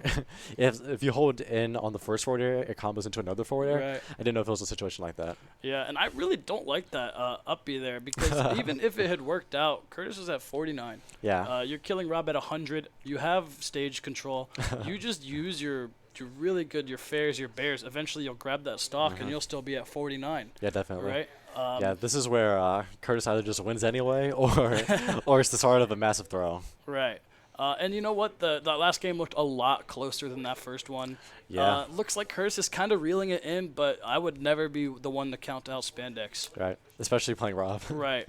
if you hold in on the first forward air, it combos into another forward air. Right. I didn't know if it was a situation like that. Yeah, and I really don't like that up B there, because even if it had worked out, Curtis was at 49. Yeah. You're killing Rob at 100. You have stage control. You just use your really good, your fairs, your bears. Eventually you'll grab that stock and you'll still be at 49. Yeah, definitely. Right? Yeah, this is where Curtis either just wins anyway, or it's the start of a massive throw. Right. And you know what? The last game looked a lot closer than that first one. Yeah. Looks like Curtis is kind of reeling it in, but I would never be the one to count out Spandex. Right. Especially playing Rob. Right.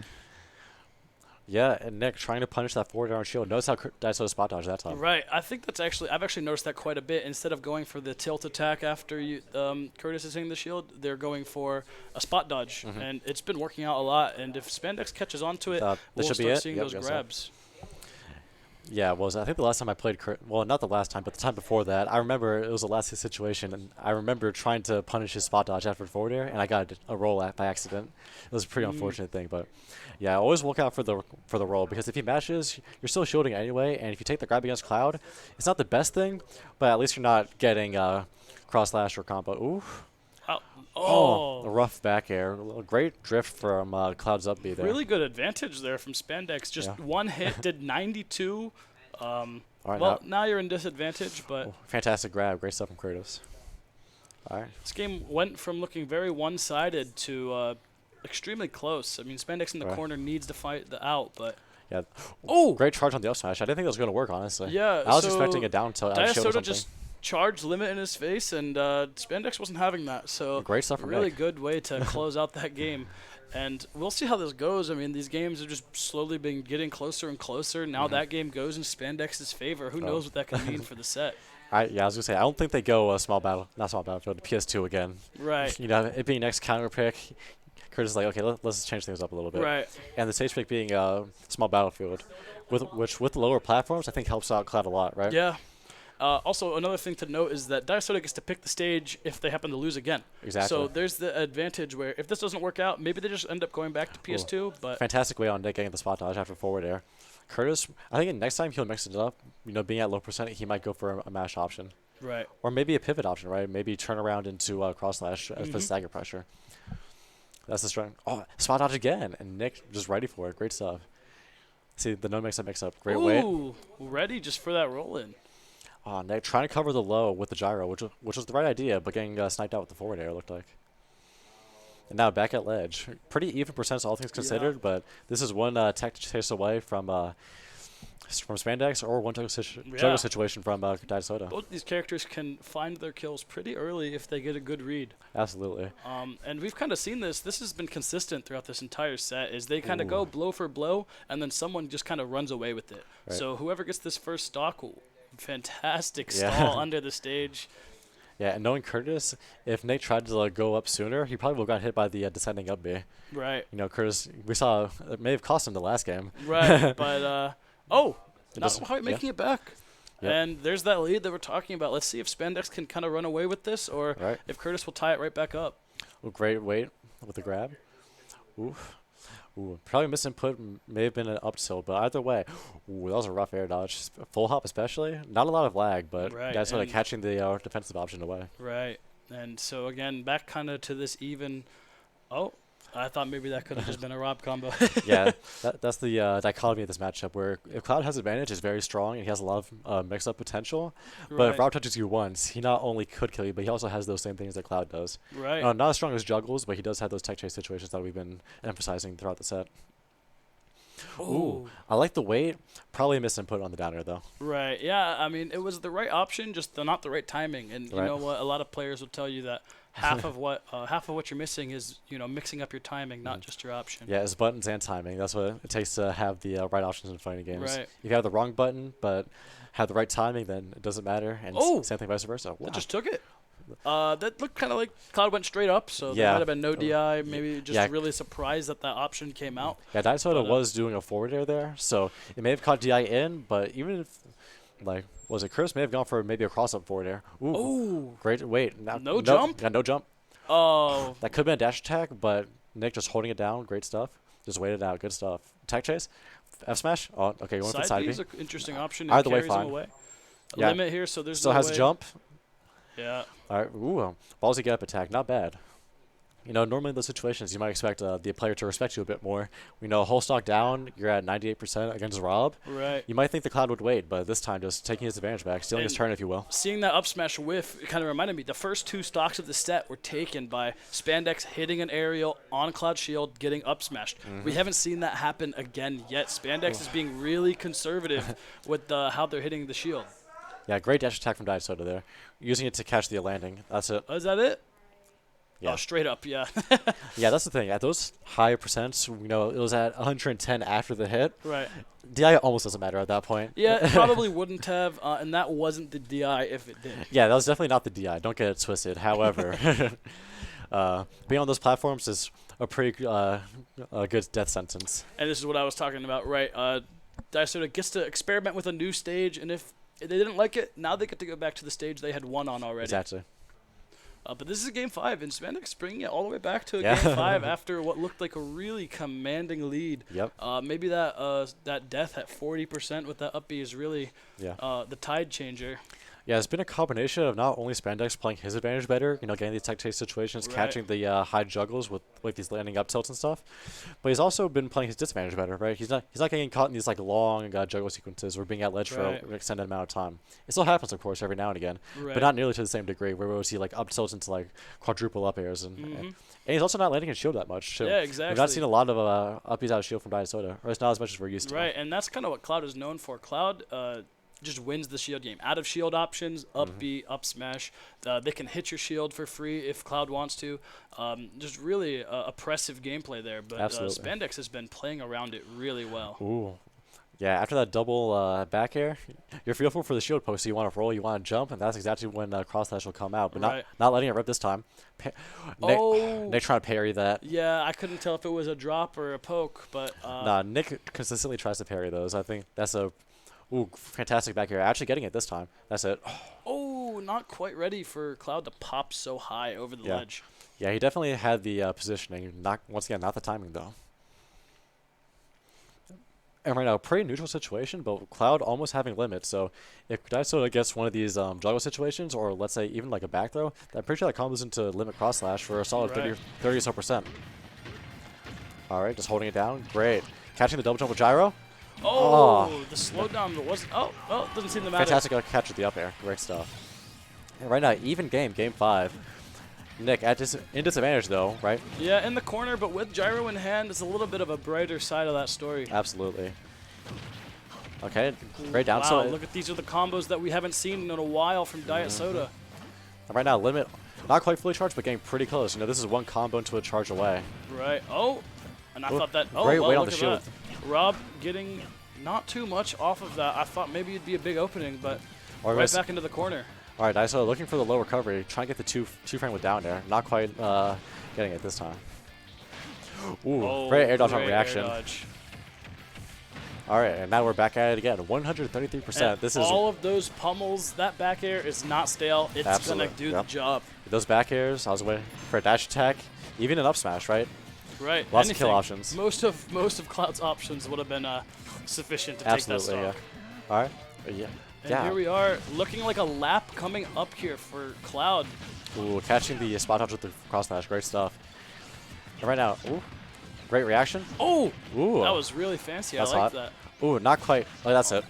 Yeah, and Nick trying to punish that forward air on shield. Notice how Daiso spot dodge that time. Right. I think that's I've actually noticed that quite a bit. Instead of going for the tilt attack after Curtis is hitting the shield, they're going for a spot dodge. And it's been working out a lot. And if Spandex catches onto it, we'll start seeing those grabs. Yeah, I think the last time I played, well, not the last time, but the time before that, I remember it was a last hit situation, and I remember trying to punish his spot dodge after forward air, and I got a roll by accident. It was a pretty unfortunate thing, but yeah, always look out for the roll, because if he matches, you're still shielding anyway, and if you take the grab against Cloud, it's not the best thing, but at least you're not getting cross slash or combo. Ooh. A rough back air. A great drift from Cloud's up B there. Really good advantage there from Spandex. Just one hit did 92. All right, well, now you're in disadvantage, but... fantastic grab. Great stuff from Kratos. All right. This game went from looking very one-sided to extremely close. I mean, Spandex in the corner needs to fight the out, but... Yeah. Oh! Great charge on the up smash. I didn't think it was going to work, honestly. Yeah, I was expecting a down tilt. Diasoda just charged limit in his face, and Spandex wasn't having that. So great stuff from really Nick. Good way to close out that game. And we'll see how this goes. I mean, these games have just slowly been getting closer and closer. Now that game goes in Spandex's favor. Who knows what that can mean for the set? I was going to say, I don't think they go not small battlefield, PS2 again. Right. You know, it being next counter pick, Curtis is like, okay, let's change things up a little bit. Right. And the stage pick being small battlefield, which with lower platforms, I think helps out Cloud a lot, right? Yeah. Also, another thing to note is that Diasoda gets to pick the stage if they happen to lose again. Exactly. So there's the advantage where if this doesn't work out, maybe they just end up going back to PS2. But fantastic way on Nick getting the spot dodge after forward air. Curtis, I think next time he'll mix it up. Being at low percent, he might go for a mash option. Right. Or maybe a pivot option, right? Maybe turn around into cross slash for stagger pressure. That's the strong. Oh, spot dodge again, and Nick just ready for it. Great stuff. See the no mix up. Great weight. Ooh, ready just for that roll in. Oh, Nick trying to cover the low with the gyro, which was the right idea, but getting sniped out with the forward air, looked like. And now back at ledge. Pretty even percents, all things considered, but this is one tech chase away from Spandex or one juggle situation from Diasoda. Both these characters can find their kills pretty early if they get a good read. Absolutely. And we've kind of seen this. This has been consistent throughout this entire set. Is they kind of go blow for blow, and then someone just kind of runs away with it. Right. So whoever gets this first stock, fantastic stall under the stage. Yeah, and knowing Curtis, if Nate tried to go up sooner, he probably would have got hit by the descending up B. Right. Curtis, we saw it may have cost him the last game. Right, but not quite making it back. Yep. And there's that lead that we're talking about. Let's see if Spandex can kind of run away with this, or if Curtis will tie it right back up. Ooh, great weight with the grab. Oof. Ooh, probably misinput, may have been an up tilt, but either way, ooh, that was a rough air dodge. Full hop especially, not a lot of lag, but that's sort of catching the defensive option away. Right, and so again, back kind of to this even. Oh, I thought maybe that could have just been a Rob combo. Yeah, that's the dichotomy of this matchup, where if Cloud has advantage, is very strong, and he has a lot of mix-up potential. But if Rob touches you once, he not only could kill you, but he also has those same things that Cloud does. Right. Not as strong as Juggles, but he does have those tech chase situations that we've been emphasizing throughout the set. Ooh, I like the weight. Probably a misinput on the downer, though. Right, yeah, I mean, it was the right option, just not the right timing. And you know what? A lot of players will tell you that half of what you're missing is mixing up your timing, not just your option. Yeah, it's buttons and timing. That's what it takes to have the right options in fighting games. Right. If you have the wrong button but have the right timing, then it doesn't matter. And same thing vice versa. Wow. That just took it. That looked kind of like Cloud went straight up, so there might have been no DI. Maybe just really surprised that option came out. Yeah, Diasoda was doing a forward air there, so it may have caught DI in, but even if, was it Chris may have gone for maybe a cross-up forward air. Ooh. Great weight. No jump? Yeah, no jump. Oh. That could have been a dash attack, but Nick just holding it down. Great stuff. Just waited out. Good stuff. Tech chase. F smash. Oh, okay. Going for the side B. Is an interesting option. Either way, carries fine. him away. Limit here, so there's still no has way. jump. Yeah. All right. Ooh, ballsy get up attack. Not bad. Normally in those situations, you might expect the player to respect you a bit more. Whole stock down, you're at 98% against Rob. Right. You might think the Cloud would wait, but this time just taking his advantage back, stealing his turn, if you will. Seeing that up smash whiff, it kind of reminded me, the first two stocks of the set were taken by Spandex hitting an aerial on Cloud Shield, getting up smashed. We haven't seen that happen again yet. Spandex is being really conservative with how they're hitting the shield. Yeah, great dash attack from Diasoda there. Using it to catch the landing. That's it. Oh, is that it? Yeah. Oh, straight up, yeah. Yeah, that's the thing. At those high percents, it was at 110 after the hit. Right. DI almost doesn't matter at that point. Yeah, it probably wouldn't have, and that wasn't the DI if it did. Yeah, that was definitely not the DI. Don't get it twisted. However, being on those platforms is a pretty good death sentence. And this is what I was talking about, right? Diasoda gets to experiment with a new stage, and if they didn't like it, now they get to go back to the stage they had won on already. Exactly. But this is Game 5, and Spandex bringing it all the way back to Game 5 after what looked like a really commanding lead. Yep. Maybe that death at 40% with that up B is really the tide changer. Yeah, it's been a combination of not only Spandex playing his advantage better, getting these tech chase situations, catching the high juggles with these landing up tilts and stuff, but he's also been playing his disadvantage better, right? He's not getting caught in these long juggle sequences or being at ledge for an extended amount of time. It still happens, of course, every now and again, but not nearly to the same degree where we'll see up tilts into quadruple up airs, and he's also not landing in shield that much too. Yeah, exactly. We've not seen a lot of uppies out of shield from Diasoda, or it's not as much as we're used to. Right, and that's kind of what Cloud is known for. Cloud just wins the shield game. Out of shield options, up B, up smash. They can hit your shield for free if Cloud wants to. Just really oppressive gameplay there. But Spandex has been playing around it really well. Ooh. Yeah, after that double back air, you're fearful for the shield post, so you want to roll, you want to jump, and that's exactly when cross slash will come out. But not letting it rip this time. Nick trying to parry that. Yeah, I couldn't tell if it was a drop or a poke, but... Nah, Nick consistently tries to parry those. I think that's a... Ooh, fantastic back here. Actually getting it this time. That's it. Oh, not quite ready for Cloud to pop so high over the ledge. Yeah, he definitely had the positioning. Once again, not the timing, though. And right now, pretty neutral situation, but Cloud almost having limits. So if Daiso gets one of these juggle situations, or let's say even like a back throw, I'm pretty sure that combos into limit cross slash for a solid 30 or so %. All right, just holding it down. Great. Catching the double jump with gyro. Oh, the slowdown wasn't. Oh, it doesn't seem to matter. Fantastic catch with the up air. Great stuff. And right now, even game 5. Nick in disadvantage though, right? Yeah, in the corner, but with gyro in hand, it's a little bit of a brighter side of that story. Absolutely. Okay, great down. Wow, look at these are the combos that we haven't seen in a while from Diet Soda. And right now, limit not quite fully charged, but getting pretty close. You know, this is one combo into a charge away. Right. Oh, and I thought that. Oh, great well, weight on look the at shield. that. Rob getting not too much off of that. I thought maybe it'd be a big opening, but right back into the corner. All right, Daiso looking for the low recovery, trying to get the two frame with down there. Not quite getting it this time. Ooh, great air dodge on reaction. All right, and now we're back at it again. 133%. This is all of those pummels. That back air is not stale. It's gonna do the job. Those back airs, I was waiting for a dash attack, even an up smash, right? Right. Lots of kill options. Most of Cloud's options would have been sufficient to take that stock. Yeah. All right. Yeah. And here we are, looking like a lap coming up here for Cloud. Ooh, catching the spot dodge with the cross slash. Great stuff. And right now, ooh, great reaction. Oh, ooh, that was really fancy. That's I like hot. that. Ooh, not quite. Oh, that's it.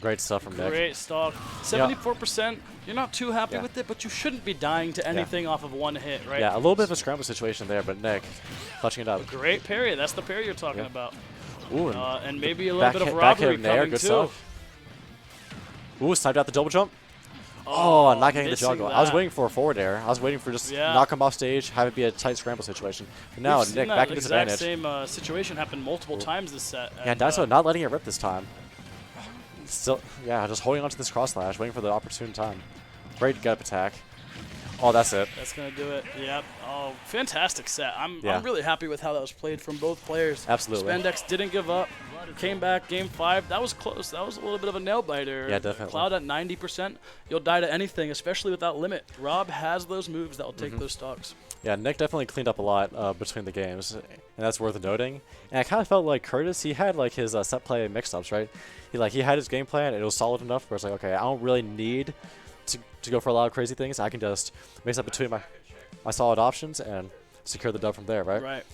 Great stuff from Nick. Great stock. 74%. You're not too happy with it, but you shouldn't be dying to anything off of one hit, right? Yeah, a little bit of a scramble situation there, but Nick clutching it up. Great parry. That's the parry you're talking about. Ooh, and maybe a little bit of robbery coming good too. Stuff. Ooh, sniped out the double jump. Oh, not getting the juggle. I was waiting for a forward air. I was waiting for just knock him off stage, have it be a tight scramble situation. But now Nick back in disadvantage. Same situation happened multiple times this set. Yeah, Daiso not letting it rip this time. Still, yeah, just holding onto this cross slash, waiting for the opportune time. Great gut attack. Oh, that's it. That's going to do it. Yep. Oh, fantastic set. I'm really happy with how that was played from both players. Absolutely. Spandex didn't give up. Came back game 5. That was close. That was a little bit of a nail biter. Yeah, definitely. Cloud at 90%. You'll die to anything, especially without limit. Rob has those moves that will take those stocks. Yeah, Nick definitely cleaned up a lot between the games, and that's worth noting. And I kind of felt like Curtis, he had like his set play mix-ups, right? He had his game plan, and it was solid enough where it's like, okay, I don't really need to go for a lot of crazy things. I can just mix up between my solid options and secure the dub from there, right? Right.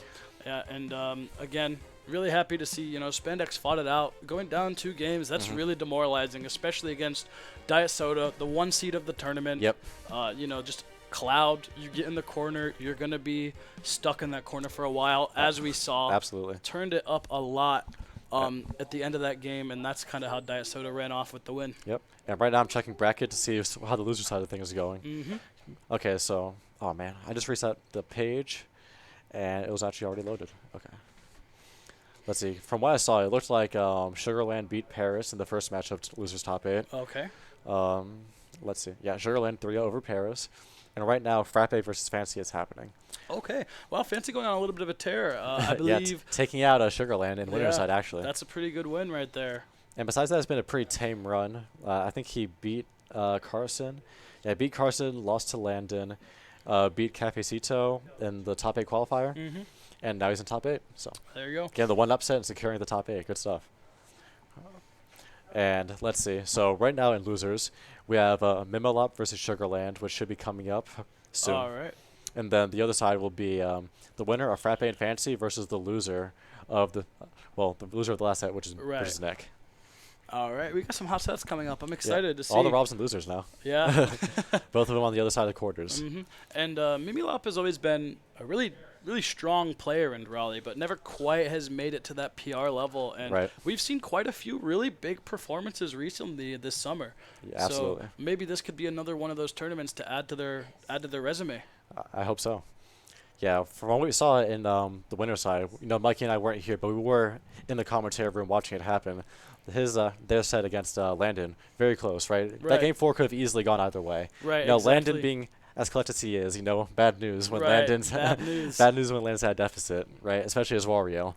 Yeah, and again, really happy to see, Spandex fought it out. Going down 2 games, that's really demoralizing, especially against Diet Soda, the 1 seed of the tournament. Yep. Just Cloud, you get in the corner, you're going to be stuck in that corner for a while, as we saw. Absolutely. Turned it up a lot at the end of that game, and that's kind of how Diet Soda ran off with the win. Yep. And right now I'm checking bracket to see how the loser side of things is going. Okay, so, oh man, I just reset the page, and it was actually already loaded. Okay. Let's see. From what I saw, it looked like Sugarland beat Paris in the first match of losers top 8. Okay. Let's see. Yeah, Sugarland 3-0 over Paris. And right now, Frappe versus Fancy is happening. Okay. Well, Fancy going on a little bit of a tear. I believe. Yeah, taking out Sugarland in winner's side, actually. That's a pretty good win right there. And besides that, it's been a pretty tame run. I think he beat Carson. Yeah, beat Carson, lost to Landon, beat Cafecito in the top 8 qualifier. And now he's in top 8. So there you go. Again, the one upset and securing the top 8. Good stuff. And let's see. So right now in losers, we have Mimolop versus Sugarland, which should be coming up soon. All right. And then the other side will be the winner of Frappe and Fancy versus the loser of the loser of the last set, which is Nick. All right, we got some hot sets coming up. I'm excited to see. All the Robs and losers now. Yeah. Both of them on the other side of the quarters. And Mimolop has always been a really strong player in Raleigh, but never quite has made it to that PR level. And we've seen quite a few really big performances recently this summer. Yeah, absolutely. So maybe this could be another one of those tournaments to add to their resume. I hope so. Yeah, from what we saw in the winner's side, Mikey and I weren't here, but we were in the commentary room watching it happen. Their set against Landon, very close, right? That game 4 could have easily gone either way. Right. Landon being as clutch as he is, you know, bad news when Right, Landon's bad news. bad news when Landon's had a deficit, right? Especially as Wario,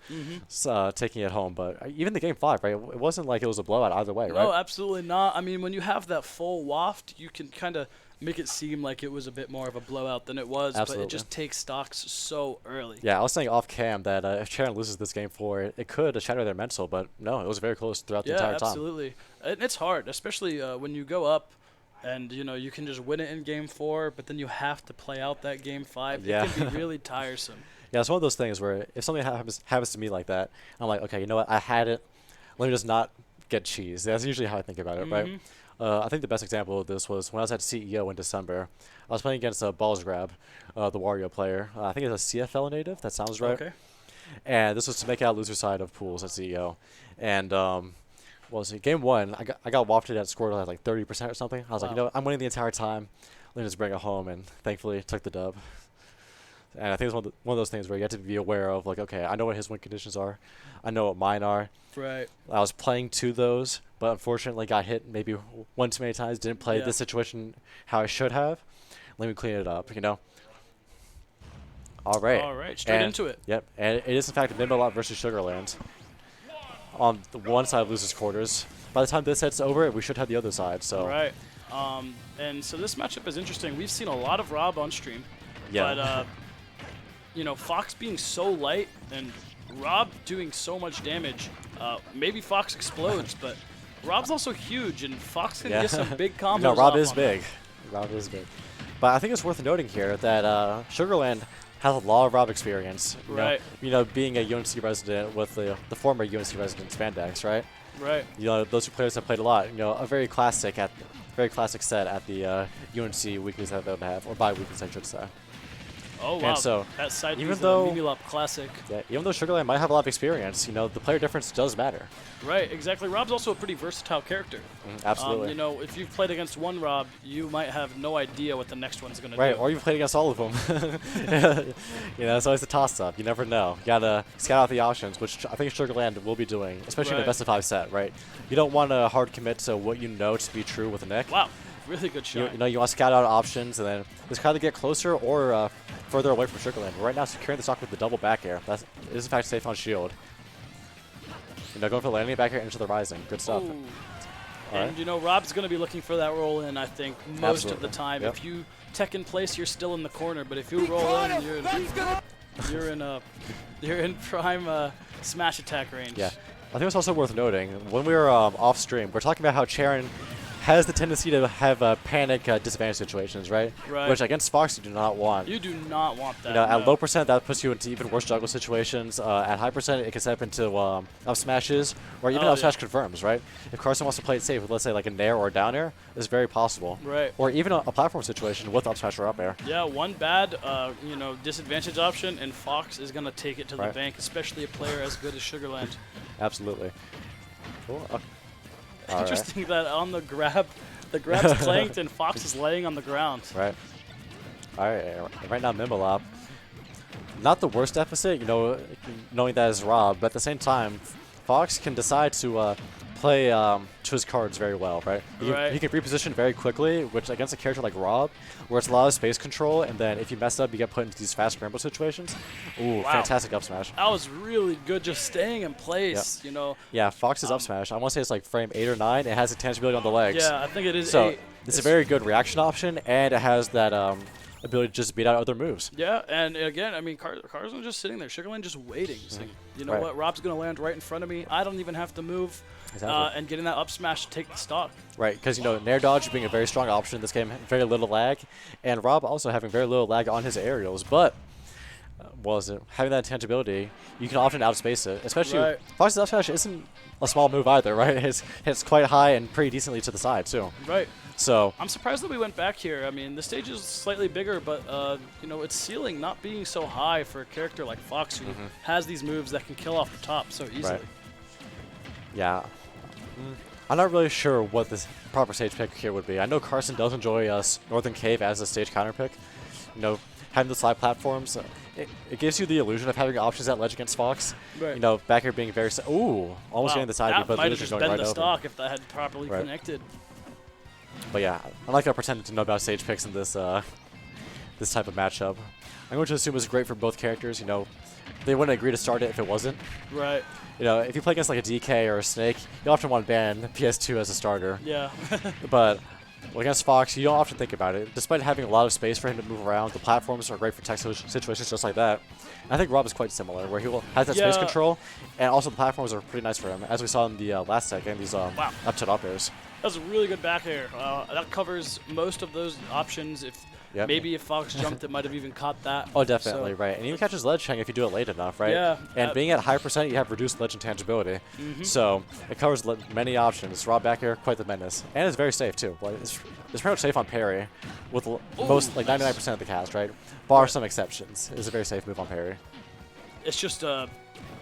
taking it home. But even the game 5, right? It wasn't like it was a blowout either way, right? No, absolutely not. I mean, when you have that full waft, you can kind of make it seem like it was a bit more of a blowout than it was, Absolutely. but it just takes stocks so early. Yeah, I was saying off cam that if Sharon loses this game 4, it could shatter their mental, but no, it was very close throughout the entire Yeah, time. absolutely. And it's hard, especially when you go up and, you know, you can just win it in game 4, but then you have to play out that game 5. Yeah. It can be really tiresome. Yeah, it's one of those things where if something happens to me like that, I'm like, okay, you know what? I had it. Let me just not get cheese. That's usually how I think about it, right? I think the best example of this was when I was at CEO in December. I was playing against Balls Grab, the Wario player. I think it's a CFL native. That sounds right. Okay. And this was to make out loser side of pools at CEO. And what was it? Game 1, I got wafted at scored at like 30% or something. I was like, you know what? I'm winning the entire time. Let me just bring it home, and thankfully took the dub. And I think it's one of those things where you have to be aware of, like, okay, I know what his win conditions are. I know what mine are. Right. I was playing to those, but unfortunately got hit maybe one too many times. Didn't play this situation how I should have. Let me clean it up, you know? All right. All right, straight into it. Yep, and it is, in fact, Mimolot versus Sugarland. On the one side loses quarters. By the time this set's over, we should have the other side, so. Right. And so this matchup is interesting. We've seen a lot of Rob on stream. Yeah. But, you know, Fox being so light and Rob doing so much damage, maybe Fox explodes, but Rob's also huge, and Fox can get some big combos. No, Rob off is on big. him. Rob is big. But I think it's worth noting here that Sugarland has a lot of Rob experience. Right. You know, being a UNC resident with the former UNC resident Spandex, right? Right. You know, those two players have played a lot. You know, a very classic set at the UNC weeklies that they would have, or bi-weeklies, I should say. Oh, wow. And so, that side even is though a Mimilop classic. Yeah, even though Sugarland might have a lot of experience, you know, the player difference does matter. Right, exactly. Rob's also a pretty versatile character. Absolutely. You know, if you've played against one Rob, you might have no idea what the next one's going to do. Right, or you've played against all of them. You know, it's always a toss-up. You never know. You gotta scout out the options, which I think Sugarland will be doing, especially in a best-of-5 set, right? You don't want to hard commit to what you know to be true with a Nick. Wow, really good shot. You know, you want to scout out options, and then just kind of get closer or further away from Sugarland. Right now, securing the stock with the double back air. That is, in fact, safe on shield. You know, going for the landing back air into the rising. Good stuff. Ooh. All And, right. you know, Rob's going to be looking for that roll in, I think, most of the Absolutely. time. Yep. If you tech in place, you're still in the corner, but if you roll in, you're in prime smash attack range. Yeah. I think it's also worth noting, when we were off stream, we're talking about how Charon has the tendency to have panic disadvantage situations, right? Right. Which against Fox you do not want. You do not want that. You know, at no. low percent, that puts you into even worse juggle situations. At high percent, it can set up into up smashes, or even up smash confirms, right? If Carson wants to play it safe with, let's say, like a nair or a down air, it's very possible. Right. Or even a platform situation with up smash or up air. Yeah, one bad, you know, disadvantage option, and Fox is going to take it to the Right. bank, especially a player as good as Sugarland. Absolutely. Cool. All Interesting that on the grab's clanked and Fox is laying on the ground. Right. All right. Right now, Mimolop, not the worst deficit, you know, knowing that is Rob, but at the same time, Fox can decide to play to his cards very well, right? He can reposition very quickly, which against a character like Rob, where it's a lot of space control, and then if you mess up, you get put into these fast scramble situations. Ooh, Wow. fantastic up smash. That was really good, just staying in place, you know. Yeah, Fox's up smash, I want to say it's like frame 8 or 9. It has a tangibility on the legs. Yeah, I think it is So 8. it's a very good reaction option, and it has that ability to just beat out other moves. Yeah, and again, I mean, Carson's just sitting there. Sugarland just waiting. He's like, you know Right. what? Rob's going to land right in front of me. I don't even have to move. Exactly. And getting that up smash to take the stock. Right, because, you know, Nair Dodge being a very strong option in this game, very little lag, and Rob also having very little lag on his aerials, but having that intangibility, you can often outspace it, especially Fox's up smash isn't a small move either, right? It's quite high and pretty decently to the side, too. Right. So I'm surprised that we went back here. I mean, the stage is slightly bigger, but, you know, its ceiling not being so high for a character like Fox who has these moves that can kill off the top so easily. Right. Yeah. I'm not really sure what the proper stage pick here would be. I know Carson does enjoy Northern Cave as a stage counter pick. You know, having the slide platforms, it gives you the illusion of having options at ledge against Fox. Right. You know, back here being very... Ooh, almost getting the side B, that but might have Luigi just going been right the over. stock if that had properly Right. connected. But yeah, I like to pretend to know about stage picks in this this type of matchup. I'm going to assume it's great for both characters. You know, they wouldn't agree to start it if it wasn't. Right. You know, if you play against like a DK or a Snake, you often want to ban PS2 as a starter. Yeah. But against Fox, you don't often think about it. Despite having a lot of space for him to move around, the platforms are great for tech situations just like that. And I think Rob is quite similar, where he will have that space control, and also the platforms are pretty nice for him, as we saw in the last set game, these up to up airs. That's a really good back air. That covers most of those options. If maybe if Fox jumped, it might have even caught that. Oh, definitely, so. right. And even catches ledge hang if you do it late enough, right? Yeah. And being at high percent, you have reduced ledge intangibility. So it covers many options. Rob back air, quite the menace. And it's very safe, too. Like, it's pretty much safe on parry with most, like 99% of the cast, right? Bar some exceptions. It's a very safe move on parry. It's just the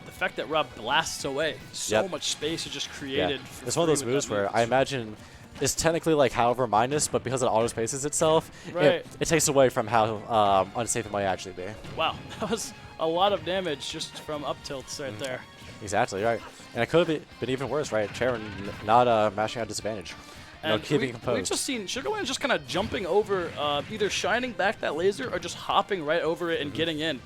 fact that Rob blasts away so much space is just created. Yeah. It's one of those moves where I imagine it's technically like however minus, but because it auto spaces itself, it takes away from how unsafe it might actually be. Wow, that was a lot of damage just from up tilts right there. Exactly, right. And it could have been even worse, right? Charon not mashing out disadvantage. You know, keeping composed. We've just seen Sugarland just kind of jumping over, either shining back that laser or just hopping right over it and getting in.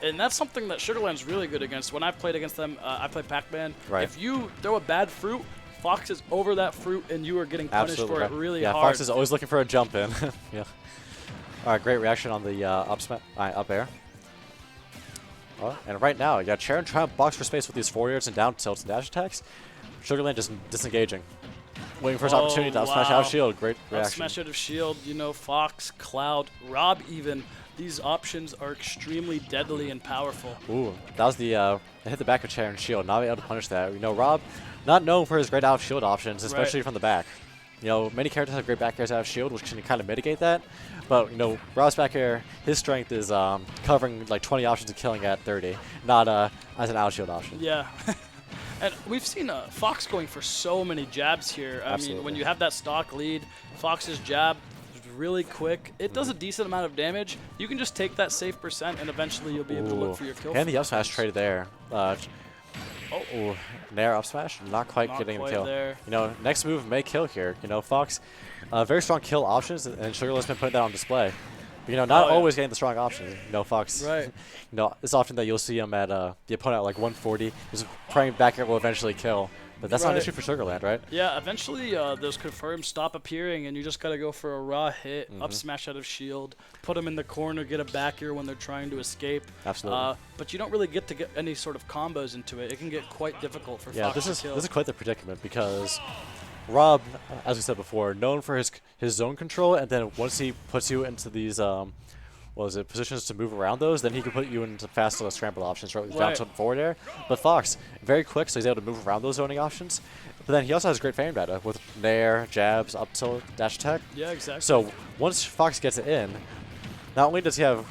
And that's something that Sugarland's really good against. When I've played against them, I play Pac-Man. Right. If you throw a bad fruit, Fox is over that fruit, and you are getting punished for it really hard. Yeah, Fox is always looking for a jump in. Yeah. All right, great reaction on the up air. And right now, Charon trying to box for space with these forwards and down tilts and dash attacks. Sugarland just disengaging. Waiting for his opportunity to up smash out of shield. Great reaction. Up smash out of shield, you know, Fox, Cloud, Rob even. These options are extremely deadly and powerful. Ooh, that was the it hit the back of Charon's shield. Not able to punish that. You know, Rob, not known for his great out of shield options, especially from the back. You know, many characters have great back airs out of shield, which can kind of mitigate that. But, you know, Rob's back air, his strength is covering like 20 options and killing at 30, not as an out of shield option. Yeah. And we've seen Fox going for so many jabs here. I mean, when you have that stock lead, Fox's jab is really quick. It does a decent amount of damage. You can just take that safe percent, and eventually you'll be able to look for your kill. And the up smash traded there. Nair up smash, not quite getting the kill. There. You know, next move may kill here. You know, Fox, very strong kill options, and Sugarland's been putting that on display. But, you know, not always getting the strong options. You know, Fox. Right. You know, it's often that you'll see him at the opponent at like 140. Just praying back air will eventually kill. But that's not an issue for Sugarland, right? Yeah, eventually those confirms stop appearing, and you just got to go for a raw hit, up smash out of shield, put them in the corner, get a back air when they're trying to escape. Absolutely. But you don't really get to get any sort of combos into it. It can get quite difficult for Fox to kill. This is quite the predicament because Rob, as we said before, known for his zone control, and then once he puts you into these positions to move around those, then he can put you into fast scramble options, right? Down to forward air. But Fox, very quick, so he's able to move around those zoning options. But then he also has great frame data with nair, jabs, up tilt, dash attack. Yeah, exactly. So once Fox gets it in, not only does he have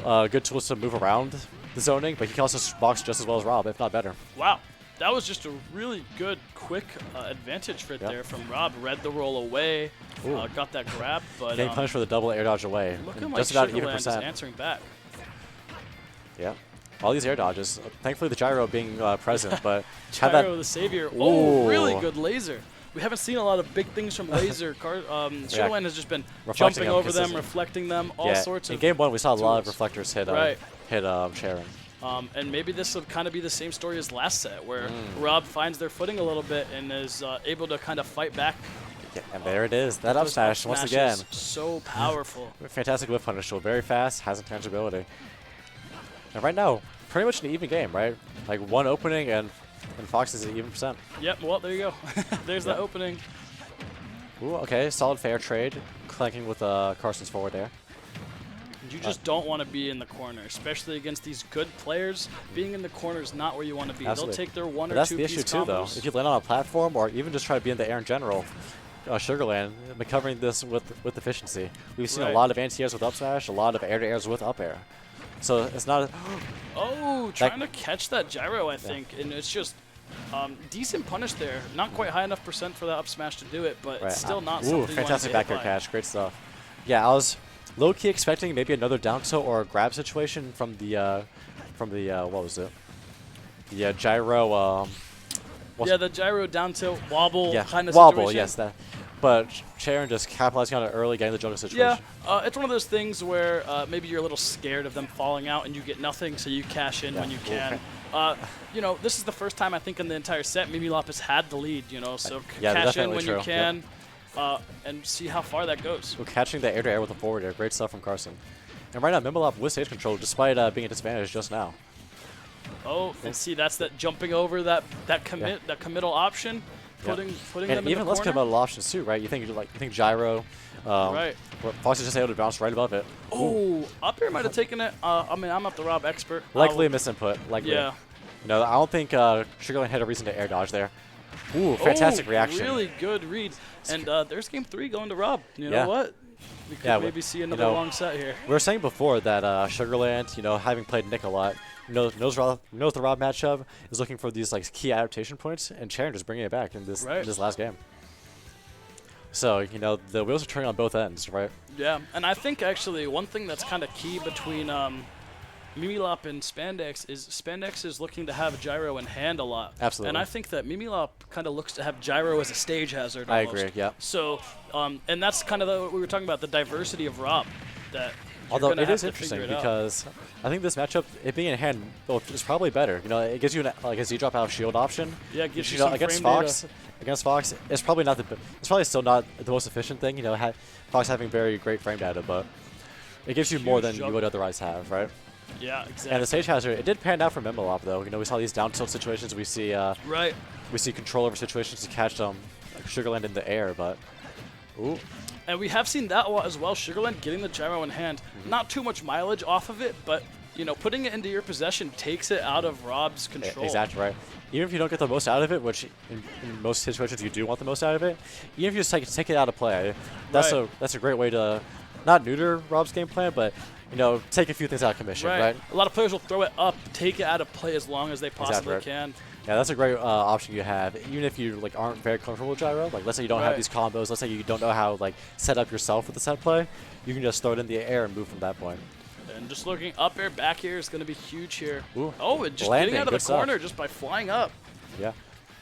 good tools to move around the zoning, but he can also box just as well as Rob, if not better. Wow. That was just a really good, quick advantage right there from Rob. Read the roll away, got that grab, but getting punished for the double air dodge away. Looking like just about even Sugarland is percent. answering back. Yeah, all these air dodges. Thankfully, the gyro being present, but Gyro the savior. Oh, really good laser. We haven't seen a lot of big things from laser. Sugarland has just been jumping over them, reflecting them, all sorts of. In game one, we saw a lot of tools. reflectors hit Charon. And maybe this will kind of be the same story as last set, where Rob finds their footing a little bit and is able to kind of fight back. Yeah, and there it is. That up smash once again. So powerful. Fantastic whip punish tool. Very fast, has intangibility. And right now, pretty much an even game, right? Like one opening and Fox is at even percent. Yep, well, there you go. There's that opening. Ooh, okay, solid fair trade. Clanking with Carson's forward there. You just don't want to be in the corner, especially against these good players. Being in the corner is not where you want to be. Absolutely. They'll take their one but or that's two the piece issue too, though. If you land on a platform or even just try to be in the air in general, Sugarland been covering this with efficiency. We've seen a lot of anti-airs with up smash, a lot of air-to-airs with up air. So it's not. Trying to catch that gyro, I think, and it's just decent punish there. Not quite high enough percent for that up smash to do it, but it's still not something. Ooh, fantastic back air catch, great stuff. Yeah, I was low-key expecting maybe another down tilt or a grab situation from the what was it? The gyro. The gyro down tilt wobble kind of wobble, situation. yes. but Sharon just capitalizing on it early, getting the juggle situation. Yeah, it's one of those things where maybe you're a little scared of them falling out and you get nothing, so you cash in when you can. You know, this is the first time I think in the entire set Mimi Lop has had the lead, you know, so cash in when you can and see how far that goes. Well, catching the air-to-air with the forward air, great stuff from Carson. And right now, Mimilop with stage control, despite being at disadvantage just now. Oh, and see, that's that jumping over that committal option, putting them in the corner. Even less committal options too, right? You think gyro, right? Fox is just able to bounce right above it. Oh, up here might have taken it. I mean, I'm not the Rob expert. Likely a misinput. Likely. Yeah. No, I don't think Sugarland had a reason to air dodge there. Ooh, fantastic reaction. Really good read. And there's game 3 going to Rob. You know what? We could maybe see another long set here. We were saying before that Sugarland, you know, having played Nick a lot, knows the Rob matchup, is looking for these like key adaptation points, and Charon just bringing it back in this last game. So, you know, the wheels are turning on both ends, right? Yeah, and I think actually one thing that's kind of key between Mimilop and Spandex is looking to have gyro in hand a lot. Absolutely. And I think that Mimilop kind of looks to have gyro as a stage hazard almost. I agree, yeah. So, and that's kind of what we were talking about, the diversity of Rob. Although it is interesting because I think this matchup, it being in hand, is probably better. You know, it gives you like a Z-drop out of shield option. Yeah, it gives you some against frame Fox. data. Against Fox, it's probably still not the most efficient thing. You know, Fox having very great frame data, but it gives you more than you would otherwise have, right? Yeah, exactly. And the stage hazard, it did pan out for Mimilop though. You know, we saw these down tilt situations. We see we see control over situations to catch like Sugarland in the air, but ooh. And we have seen that a lot as well. Sugarland getting the gyro in hand, not too much mileage off of it, but you know, putting it into your possession takes it out of Rob's control. Exactly right. Even if you don't get the most out of it, which in most situations you do want the most out of it, even if you just take it out of play, that's a great way to not neuter Rob's game plan, but you know, take a few things out of commission, right? A lot of players will throw it up, take it out of play as long as they possibly can. Yeah, that's a great option you have. Even if you like aren't very comfortable with gyro, like let's say you don't have these combos, let's say you don't know how like set up yourself with the set play, you can just throw it in the air and move from that point. And just looking up air, back air is going to be huge here. Ooh. Oh, and just getting out of the corner just by flying up. Yeah.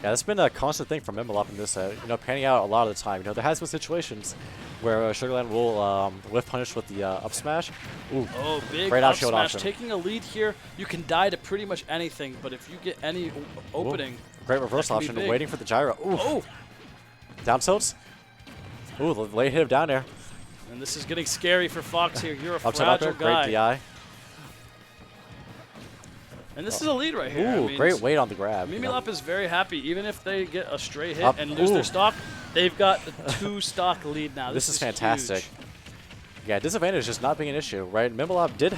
Yeah, that's been a constant thing from Mimilop in this set. You know, panning out a lot of the time. You know, there has been situations where Sugarland will whiff punish with the up smash. Ooh, oh, big great up out shield smash. option. Taking a lead here, you can die to pretty much anything, but if you get any opening, great reverse option, waiting for the gyro. Ooh. Oh, down tilts. Ooh, the late hit of down air. And this is getting scary for Fox here. You're a Upside fragile up there, guy. great DI. And this is a lead right here. Ooh, I mean, great weight on the grab. Mimilop is very happy. Even if they get a stray hit and lose their stock, they've got the 2-stock lead now. This is fantastic. Huge. Yeah, disadvantage just not being an issue, right? Mimilop did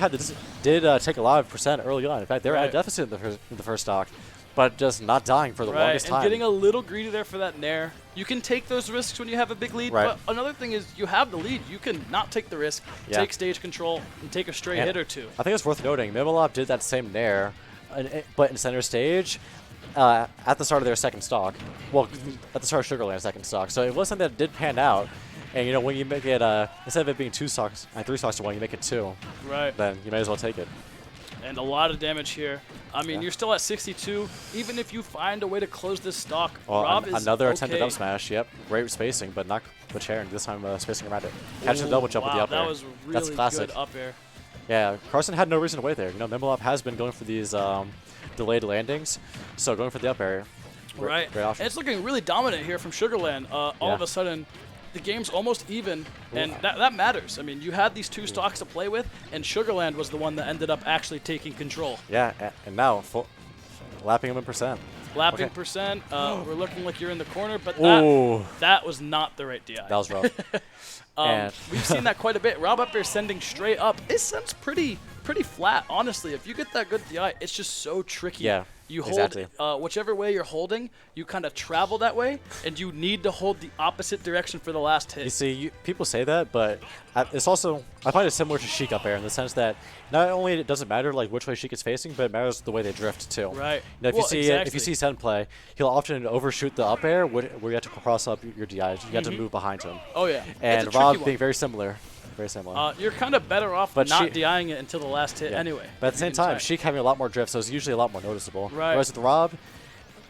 take a lot of percent early on. In fact, they were at a deficit in the first stock, but just not dying for the longest time. And getting a little greedy there for that nair. You can take those risks when you have a big lead, but another thing is you have the lead. You can not take the risk, take stage control, and take a stray hit or two. I think it's worth noting, Mimilop did that same nair, but in center stage at the start of their second stock. Well, at the start of Sugarland's second stock. So it was something that did pan out. And, you know, when you make it, instead of it being 3 stocks to 1, you make it 2. Right. Then you may as well take it. And a lot of damage here. I mean, you're still at 62. Even if you find a way to close this stock, Rob is another attempted up smash. Yep, great spacing, but not with Sharon. This time spacing around it. Catching the double jump with the up air. That was really That's classic. good up air. Yeah, Carson had no reason to wait there. You know, Mimilop has been going for these delayed landings, so going for the up air. Right. Great option. And it's looking really dominant here from Sugarland. All of a sudden, the game's almost even, and that matters. I mean, you had these 2 stocks to play with, and Sugarland was the one that ended up actually taking control. Yeah, and now lapping him in percent. Lapping percent. We're looking like you're in the corner, but that was not the right DI. That was rough. We've seen that quite a bit. Rob up there sending straight up. It sends pretty flat, honestly. If you get that good DI, it's just so tricky. Yeah. You hold whichever way you're holding, you kind of travel that way, and you need to hold the opposite direction for the last hit. You see, people say that, but it's also, I find it similar to Sheik up air in the sense that not only it doesn't matter like which way Sheik is facing, but it matters the way they drift too. Right. Now, if you see Sen play, he'll often overshoot the up air where you have to cross up your DI. You have to move behind him. Oh yeah. And Rob being very similar. Very similar. You're kind of better off not DIing it until the last hit anyway. But at the same time, Sheik having a lot more drift, so it's usually a lot more noticeable. Right. Whereas with Rob,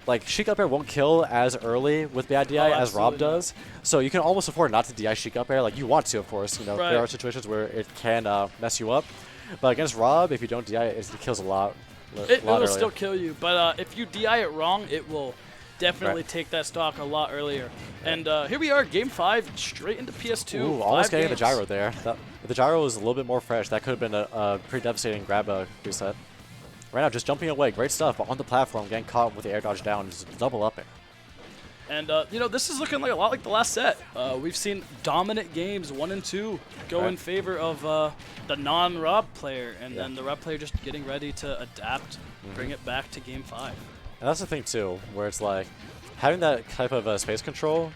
like Sheik up air won't kill as early with bad DI as Rob absolutely not. does. So you can almost afford not to DI Sheik up air. Like you want to, of course. You know, Right. there are situations where it can mess you up. But against Rob, if you don't DI it, it kills a lot. It will earlier. still kill you, but if you DI it wrong, it will definitely Right. take that stock a lot earlier. And here we are, Game 5, straight into PS2. Ooh, almost 5 getting the games. gyro there. If the gyro was a little bit more fresh, that could have been a pretty devastating grab reset. Right now, just jumping away, great stuff, but on the platform, getting caught with the air dodge down, just double up it. And, you know, this is looking like a lot like the last set. We've seen dominant games, 1 and 2, go Right. in favor of the non-Rob player, and then the Rob player just getting ready to adapt, bring it back to Game 5. And that's the thing, too, where it's like, having that type of space control,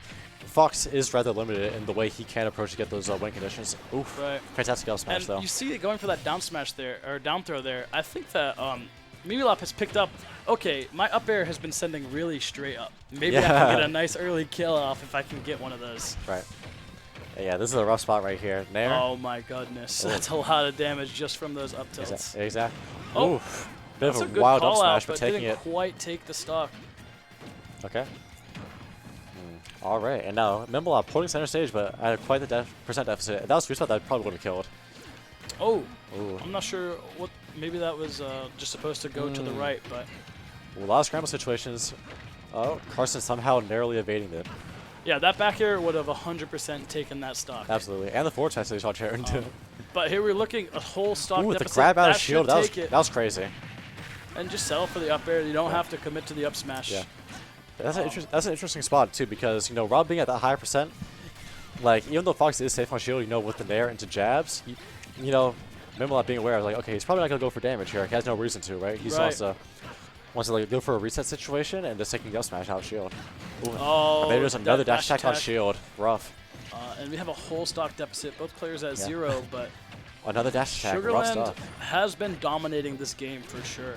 Fox is rather limited in the way he can approach to get those win conditions. Oof. Right. Fantastic up smash, And though. you see it going for that down smash there, or down throw there. I think that Mimilop has picked up, okay, my up air has been sending really straight up. Maybe I can Yeah. get a nice early kill off if I can get one of those. Right. Yeah, this is a rough spot right here. Nair. Oh my goodness, that's a lot of damage just from those up tilts. Exactly. Oh, Oof. Bit That's a of a good wild up call out, smash, but but taking didn't it. quite take the stock. Okay. All right, and now Mimilop holding center stage, but at quite the percent deficit. If that was free spot, that probably would have killed. Oh, Ooh. I'm not sure what. Maybe that was just supposed to go to the right, but A lot of scramble situations. Oh, Carson somehow narrowly evading it. yeah, that back air would have 100% taken that stock. Absolutely, and the forward smash stage on Sharon too. But here we're looking a whole stock Ooh, with the deficit. grab out of That shield, should that was, take it. that was crazy. And just settle for the up air. You don't have to commit to the up smash. Yeah. That's an interesting spot too, because you know Rob being at that high percent, like even though Fox is safe on shield, you know with the nair into jabs, you know Mimilop being aware of like, okay, he's probably not gonna go for damage here. He has no reason to, right? He Right. wants to like go for a reset situation and just taking the up smash out shield. Ooh. Oh, Maybe there's that another dash dash attack on attack. shield. Rough. And we have a whole stock deficit. Both players at Yeah. 0, but Another dash attack. Rough Sugarland stuff. has been dominating this game for sure.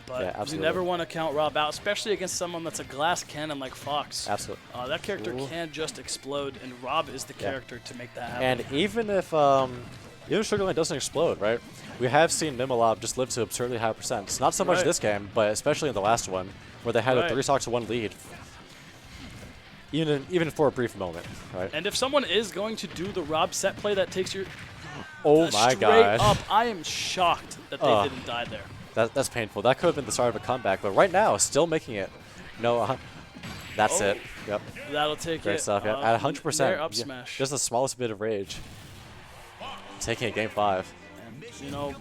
But Yeah, you absolutely. never want to count Rob out, especially against someone that's a glass cannon like Fox. Absolutely. That character Ooh. can just explode, and Rob is the Yeah. character to make that happen. And even if Sugarland doesn't explode, right? We have seen Mimilop just live to absurdly high percents. Not so much Right. this game, but especially in the last one, where they had Right. a 3-stock-to-1 lead. Even for a brief moment, right? And if someone is going to do the Rob set play that takes your Oh my straight god. up, I am shocked that they didn't die there. That's painful. That could have been the start of a comeback, but right now, still making it. No, that's Oh. it. Yep. That'll take Great it. stuff. Yeah. At 100%. Nair up smash. Just the smallest bit of rage. Taking it game 5. And, you know,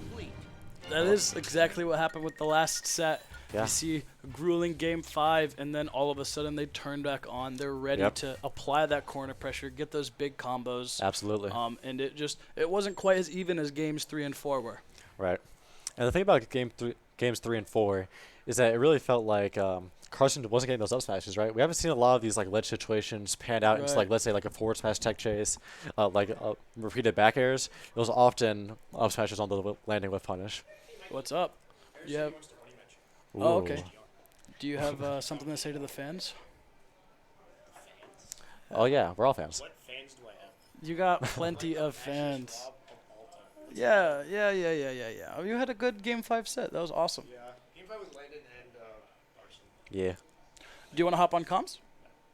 that is exactly what happened with the last set. Yeah. You see a grueling game 5, and then all of a sudden they turn back on. They're ready Yep. to apply that corner pressure, get those big combos. Absolutely. And it wasn't quite as even as games 3 and 4 were. Right. And the thing about games 3 and 4 is that it really felt like Carson wasn't getting those up smashes, right? We haven't seen a lot of these like ledge situations pan out into Right. like, let's say like a forward smash tech chase, repeated back airs. It was often up smashes on the landing with punish. What's up? You have, Ooh. oh, okay. Do you have something to say to the fans? Oh yeah, we're all fans. What fans do I have? You got plenty of fans. Yeah. Oh, you had a good game 5 set. That was awesome. Yeah. Game 5 was Landon and Larson. Yeah. Do you want to hop on comms?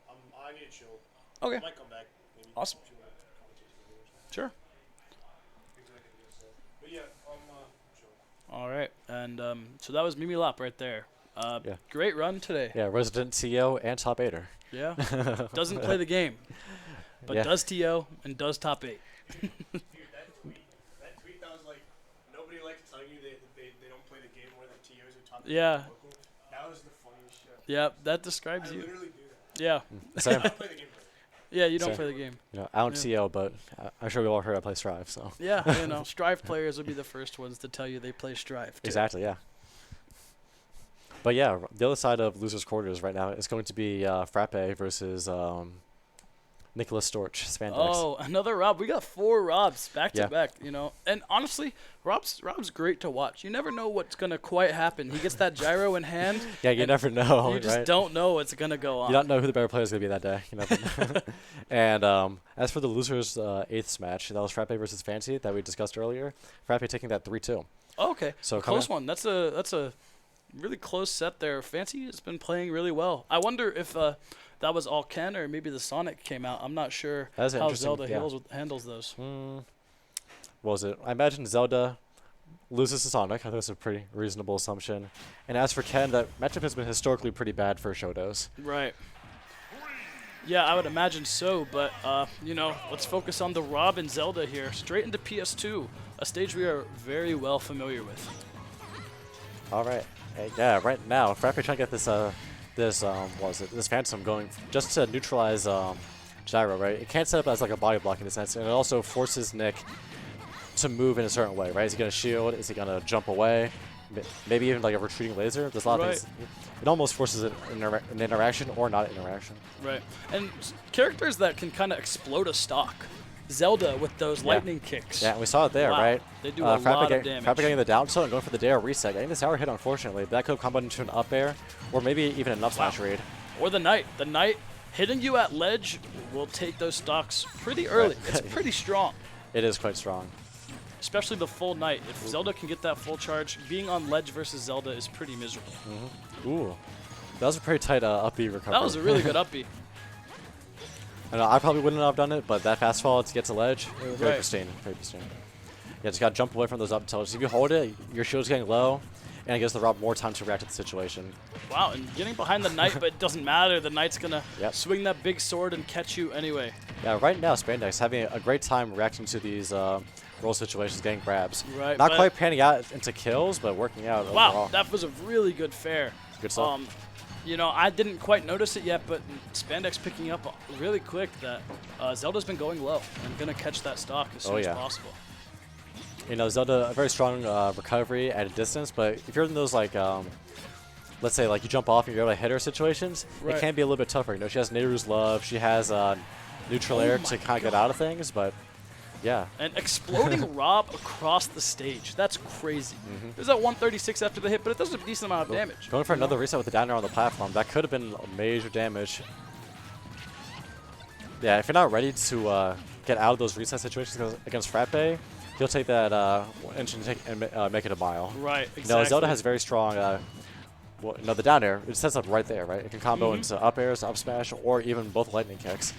I need to chill. Okay. I might come back. Maybe Awesome. chill out, commentate some videos. Sure. Things I can do, so. But yeah, chill. All right. And so that was Mimilop right there. Yeah. Great run today. Yeah, resident TO and top 8er. Yeah. Doesn't play the game, but Yeah. does TO and does top 8. Dude, that tweet that was like, nobody likes telling you they don't play the game more than TOs or top. Yeah. Local. That was the funniest shit. Yeah, that I describes you. literally do that. Yeah. Same. I don't play the game. Yeah, you don't Same. play the game. You know, I don't Yeah. TO, but I'm sure we all heard I play Strive, so. Yeah, you know, Strive players would be the first ones to tell you they play Strive. Too. Exactly, yeah. But yeah, the other side of losers' quarters right now is going to be Frappe versus Nicholas Storch, Spandex. Oh, another Rob. We got 4 Robs back Yeah. to back, you know. And honestly, Rob's great to watch. You never know what's going to quite happen. He gets that gyro in hand. Yeah, you and never know, You just right? don't know what's going to go on. You don't know who the better player is going to be that day. You never know. And as for the losers' 8th match, that was Frappe versus Fancy that we discussed earlier. Frappe taking that 3-2. Oh, okay. So Close coming- one. That's a really close set there. Fancy has been playing really well. I wonder if that was all Ken or maybe the Sonic came out. I'm not sure That's how interesting, Zelda yeah. handles those. What was it? I imagine Zelda loses to Sonic. I think that's a pretty reasonable assumption. And as for Ken, that matchup has been historically pretty bad for Shotos. Right. Yeah, I would imagine so, but, you know, let's focus on the Rob and Zelda here. Straight into PS2, a stage we are very well familiar with. All right. Hey, yeah, right now, Frappe trying to get this, what was it, this Phantom going just to neutralize Gyro, right? It can't set up as like a body block in a sense, and it also forces Nick to move in a certain way, right? Is he going to shield? Is he going to jump away? Maybe even like a retreating laser? There's a lot of things. It almost forces an interaction or not interaction. Right. And characters that can kind of explode a stock. Zelda with those lightning kicks. Yeah, and we saw it there, Wow. right? They do a lot of damage. Frappe getting the down tilt and going for the dare reset. Getting this hour hit, unfortunately. That could have comboed into an up air, or maybe even an up smash read. Or the Knight. The Knight hitting you at ledge will take those stocks pretty early. It's pretty strong. It is quite strong. Especially the full Knight. If Zelda can get that full charge, being on ledge versus Zelda is pretty miserable. Ooh. That was a pretty tight up B recovery. That was a really good up B. I know, I probably wouldn't have done it, but that fast fall to get to ledge, very pristine, very pristine. Yeah, just gotta jump away from those up tilts. If you hold it, your shield's getting low, and it gives the Rob more time to react to the situation. Wow, and getting behind the Knight, but it doesn't matter. The Knight's gonna swing that big sword and catch you anyway. Yeah, right now Spandex having a great time reacting to these roll situations, getting grabs. Right, not quite panning out into kills, but working out overall. That was a really good fair. Good stuff. You know, I didn't quite notice it yet, but Spandex picking up really quick that Zelda's been going low and going to catch that stock as soon as possible. You know, Zelda, a very strong recovery at a distance, but if you're in those, like, let's say, like, you jump off and you're able to hit her situations, it can be a little bit tougher. You know, she has Nehru's Love, she has neutral air to kind of get out of things, but yeah. And exploding Rob across the stage. That's crazy. It was at 136 after the hit, but it does a decent amount of damage. Going for another reset with the down air on the platform. That could have been major damage. Yeah, if you're not ready to get out of those reset situations against Frappe, he'll take that inch and make it a mile. Right, exactly. You know, Zelda has very strong, well, you know, the down air, it sets up right there, right? It can combo into up airs, up smash, or even both lightning kicks.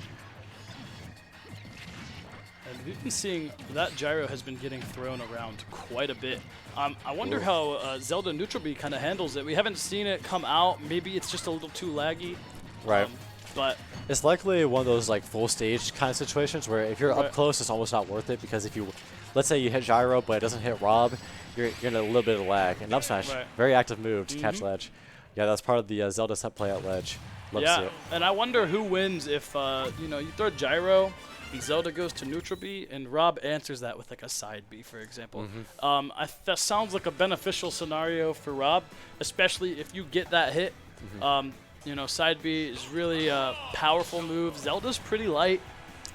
And we've been seeing that gyro has been getting thrown around quite a bit. I wonder how Zelda Neutral B kind of handles it. We haven't seen it come out. Maybe it's just a little too laggy. Right. But it's likely one of those like full stage kind of situations where if you're up close, it's almost not worth it because if you, let's say you hit gyro but it doesn't hit Rob, you're in a little bit of lag. And up smash, very active move to catch ledge. Yeah, that's part of the Zelda set play at ledge. Love to see it. And I wonder who wins if you know, you throw gyro. And Zelda goes to neutral B, and Rob answers that with like a side B, for example. That sounds like a beneficial scenario for Rob, especially if you get that hit. You know, side B is really a powerful move. Zelda's pretty light.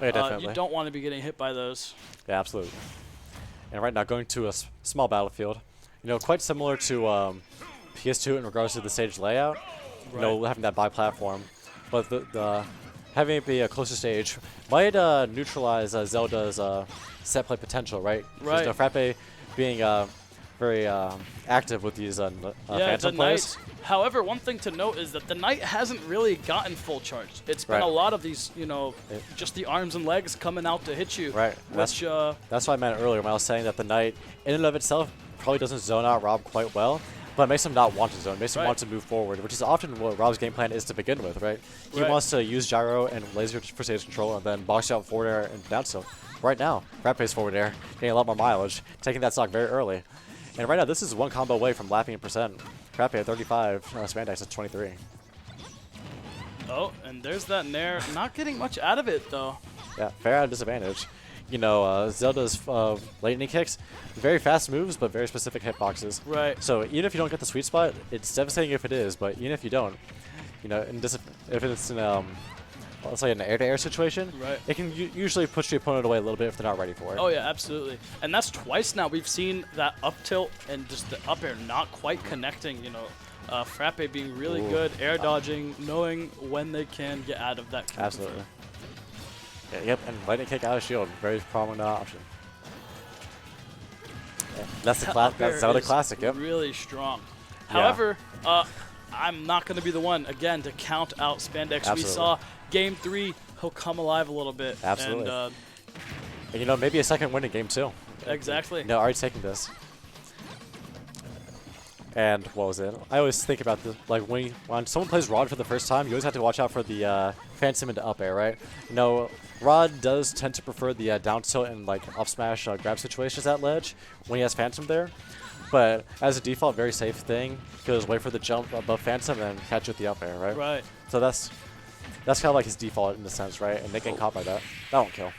Yeah, definitely. You don't want to be getting hit by those. Yeah, absolutely. And right now, going to a small battlefield. You know, quite similar to PS2 in regards to the stage layout. You know, having that bi-platform. But the having it be a closer stage might neutralize Zelda's set play potential, right? Right. You know, Frappe being very active with these Phantom plays. However, one thing to note is that the Knight hasn't really gotten full charge. It's been a lot of these, you know, just the arms and legs coming out to hit you. Right. Which, that's what I meant earlier when I was saying that the Knight, in and of itself, probably doesn't zone out Rob quite well. But it makes him not want to zone. It makes him want to move forward, which is often what Rob's game plan is to begin with, right? He wants to use gyro and laser for stage control and then box you out forward air and down tilt. Right now, Frappe's forward air, getting a lot more mileage, taking that stock very early. And right now, this is one combo away from lapping in percent. Frappe at 35, Spandex at 23. Oh, and there's that Nair. Not getting much out of it, though. Yeah, fair out of disadvantage. You know, Zelda's lightning kicks, very fast moves, but very specific hitboxes. Right. So even if you don't get the sweet spot, it's devastating if it is, but even if you don't, you know, if it's in, let's say an air-to-air situation, it can usually push the opponent away a little bit if they're not ready for it. Oh, yeah, absolutely. And that's twice now we've seen that up tilt and just the up air not quite connecting, you know. Frappe being really good, air dodging, knowing when they can get out of that. Absolutely. Yeah, yep, and lightning kick out of shield, very prominent option. Yeah, that's the Zelda classic. Yep. Really strong. However, I'm not going to be the one, again, to count out Spandex. Absolutely. We saw Game 3, he'll come alive a little bit. Absolutely. And, And, you know, maybe a second win in game 2. exactly. No, already taking this. And what was it? I always think about this, like when someone plays Rod for the first time, you always have to watch out for the phantom into up air, right? You know, Rod does tend to prefer the down tilt and like up smash grab situations at ledge when he has phantom there. But as a default, very safe thing. Goes wait for the jump above phantom and catch with the up air, right? Right. So that's kind of like his default in the sense, right? And Nick getting caught by that won't kill.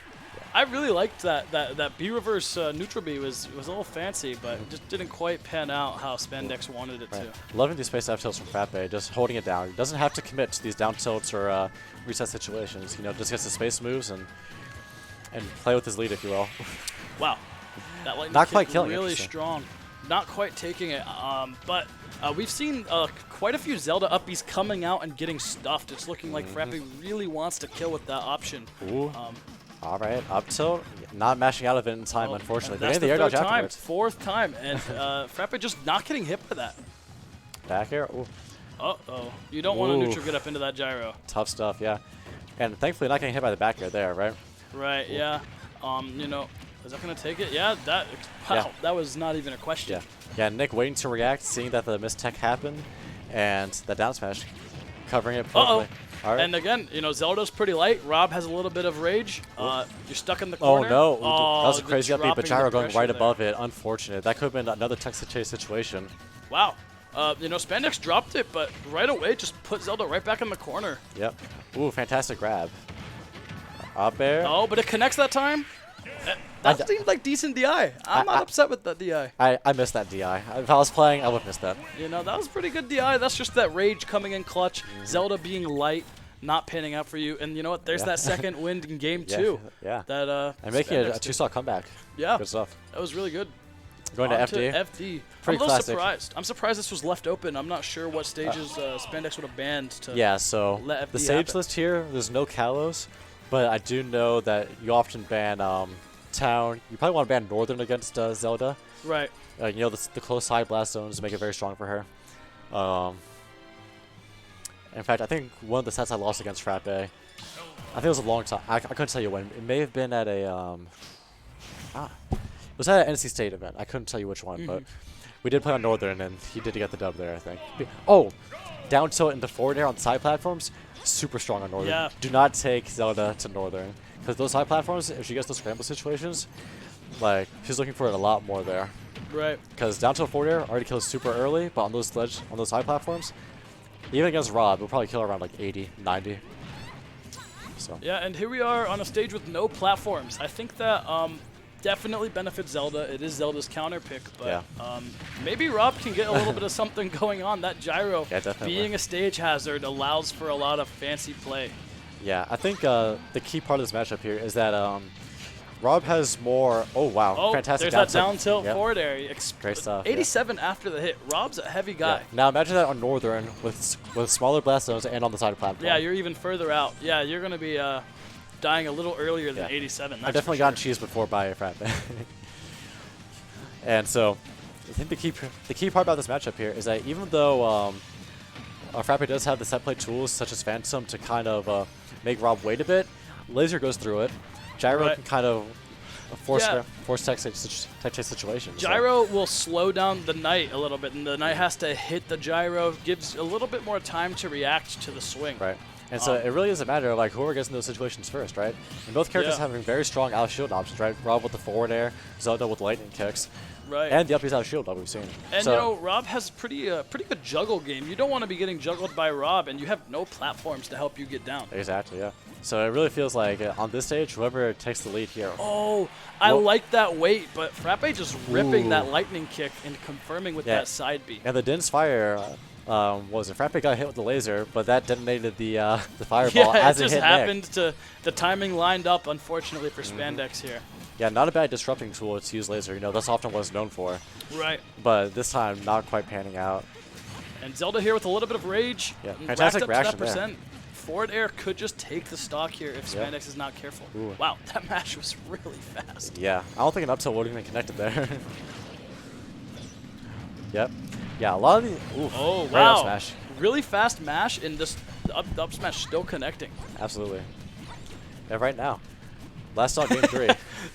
I really liked that B reverse neutral B was a little fancy, but it just didn't quite pan out how Spandex wanted it Right. to. Loving these space F tilts from Frappe, just holding it down. He doesn't have to commit to these down tilts or reset situations. You know, just gets the space moves and play with his lead, if you will. Wow, that lightning Not kick quite killing it, really interesting. strong. Not quite taking it, but we've seen quite a few Zelda uppies coming out and getting stuffed. It's looking like Frappe really wants to kill with that option. Ooh. All right, up tilt. Not mashing out of it in time, unfortunately. That's But the the air third dodge time, afterwards. fourth time, and Frappe just not getting hit by that. Back air. Ooh. Uh-oh. You don't want to Ooh. neutral get up into that gyro. Tough stuff, yeah. And thankfully not getting hit by the back air there, right? Right, yeah. You know, is that going to take it? Yeah, wow, that was not even a question. Yeah. Yeah, Nick waiting to react, seeing that the mistech happened, and the down smash covering it perfectly. All right. And again, you know, Zelda's pretty light. Rob has a little bit of rage. You're stuck in the corner. Oh, no. Oh, that was a the crazy up beat, but dropping the gyro going pressure right there. above it. Unfortunate. That could have been another Texas Chase situation. Wow. You know, Spandex dropped it, but right away just put Zelda right back in the corner. Yep. Ooh, fantastic grab. Up air. Oh, but it connects that time? That seemed like decent DI. I'm not upset with that DI. I missed that DI. If I was playing, I would have missed that. You know, that was pretty good DI. That's just that rage coming in clutch. Zelda being light, not panning out for you. And you know what? There's that second win in game 2. Yeah. That, and making Spandex a two-stock comeback. Yeah. Good stuff. That was really good. Going to On FD. FD. I'm a Pretty little classic. surprised. I'm surprised this was left open. I'm not sure what stages Spandex would have banned to Yeah, so let FD the stage happen. list here, there's no Kalos, but I do know that you often ban Town. You probably want to ban Northern against Zelda. Right. You know, the close side blast zones make it very strong for her. In fact, I think one of the sets I lost against Frappe, I think it was a long time. I couldn't tell you when. It may have been at a it was at an NC State event. I couldn't tell you which one, but we did play on Northern, and he did get the dub there, I think. Oh, down tilt into forward air on side platforms, super strong on Northern. Yeah. Do not take Zelda to Northern, because those side platforms, if she gets those scramble situations, like, she's looking for it a lot more there. Right. Because down tilt forward air already kills super early, but on those side platforms, even against Rob, it'll probably kill around like 80, 90. So. Yeah, and here we are on a stage with no platforms. I think that definitely benefits Zelda. It is Zelda's counter pick, but maybe Rob can get a little bit of something going on. That gyro, being a stage hazard, allows for a lot of fancy play. Yeah, I think the key part of this matchup here is that Rob has more. Oh wow, Oh, fantastic! there's that down tilt Yep. forward air. Great stuff. 87 after the hit. Rob's a heavy guy. Yeah. Now imagine that on Northern with smaller blast zones and on the side platform. Yeah, you're even further out. Yeah, you're gonna be dying a little earlier than 87. I've definitely gotten cheesed before by a Frappe. And so, I think the key part about this matchup here is that even though Frappe does have the set play tools such as Phantom to kind of make Rob wait a bit, Laser goes through it. Gyro can kind of force tech chase situations. Gyro will slow down the Knight a little bit, and the Knight has to hit the gyro, gives a little bit more time to react to the swing. Right. And so it really is a matter of like whoever gets in those situations first, right? And both characters having very strong out shield options, right? Rob with the forward air, Zelda with lightning kicks. Right. And the uppies out shield that we've seen. And so, you know, Rob has pretty good juggle game. You don't want to be getting juggled by Rob, and you have no platforms to help you get down. Exactly, yeah. So it really feels like on this stage, whoever takes the lead here. Oh, I like that weight, but Frappe just ripping that lightning kick and confirming with that side B. And the Din's Fire, was it? Frappe got hit with the laser, but that detonated the fireball as it it just hit happened Nick. to the timing lined up, unfortunately, for Spandex here. Yeah, not a bad disrupting tool to use laser. You know, that's often what it's known for. Right. But this time, not quite panning out. And Zelda here with a little bit of rage. Yeah, and fantastic racked up to reaction that percent. Forward air could just take the stock here if Spandex is not careful. Ooh. Wow, that match was really fast. Yeah, I don't think an up tilt would have even connected there. Yep. Yeah, a lot of these. Oof, Oh, great up wow. smash. Really fast mash, and this the up smash still connecting. Absolutely. Yeah, right now. Last on game 3.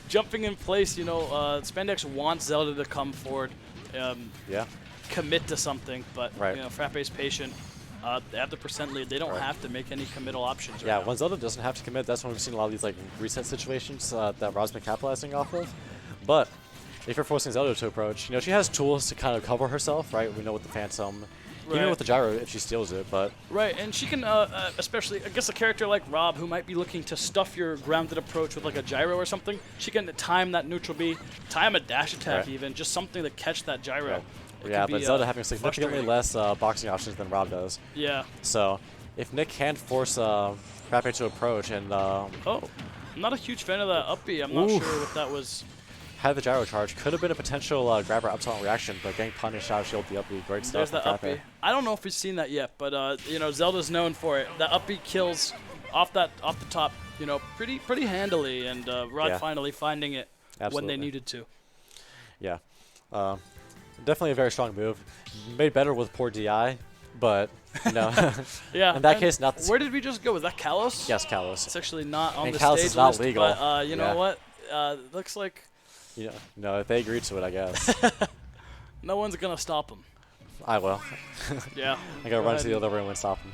Jumping in place, you know, Spandex wants Zelda to come forward, Yeah. commit to something, but Right. you know, Frappe's patient. They have the percent lead. They don't Right. have to make any committal options. Yeah, right now. when Zelda doesn't have to commit, that's when we've seen a lot of these like reset situations that Rob's been capitalizing off of. But if you're forcing Zelda to approach, you know, she has tools to kind of cover herself, right? We know with the Phantom, even Right. with the gyro if she steals it, but Right, and she can, especially, I guess a character like Rob, who might be looking to stuff your grounded approach with like a gyro or something, she can time that neutral B, time a dash attack Right. even, just something to catch that gyro. Right. It yeah, can but be, Zelda having significantly frustrating. less boxing options than Rob does. Yeah. So if Nick can force Frappe to approach and Oh, I'm not a huge fan of that up B. I'm not Oof. sure what that was. had the gyro charge, could have been a potential grabber up tilt reaction, but getting punished out of shield the up B, great There's stuff that from up B. Frappe. I don't know if we've seen that yet, but you know, Zelda's known for it. That up B kills off the top, you know, pretty handily, and Rod Yeah. finally finding it when Absolutely. they needed to. Yeah. Definitely a very strong move. Made better with poor DI, but, you know, Yeah. in that and case, not the Where did we just go? Was that Kalos? Yes, Kalos. It's actually not on And the Kalos stage is not list, legal. but you know Yeah. what? Looks like Yeah, no, if they agreed to it, I guess. no one's gonna stop him. I will. Yeah. I gotta Go run to ahead the and- other room and stop him.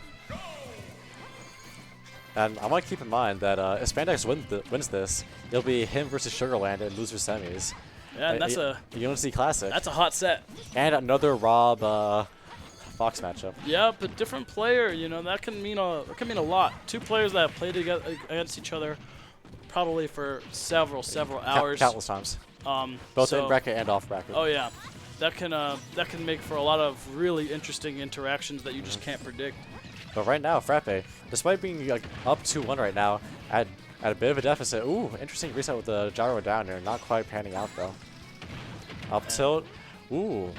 And I want to keep in mind that if Spandex wins this, it'll be him versus Sugarland in loser semis. Yeah, and that's a UNC Classic. that's a hot set. And another Rob Fox matchup. Yeah, but different player, you know, that can mean a lot. Two players that have played together against each other probably for several hours. Countless times. Both so- in bracket and off bracket. Oh yeah, that can make for a lot of really interesting interactions that you just can't predict. But right now, Frappe, despite being like, up 2-1 right now, at a bit of a deficit. Ooh, interesting reset with the gyro down there. Not quite panning out though. Up tilt. Ooh.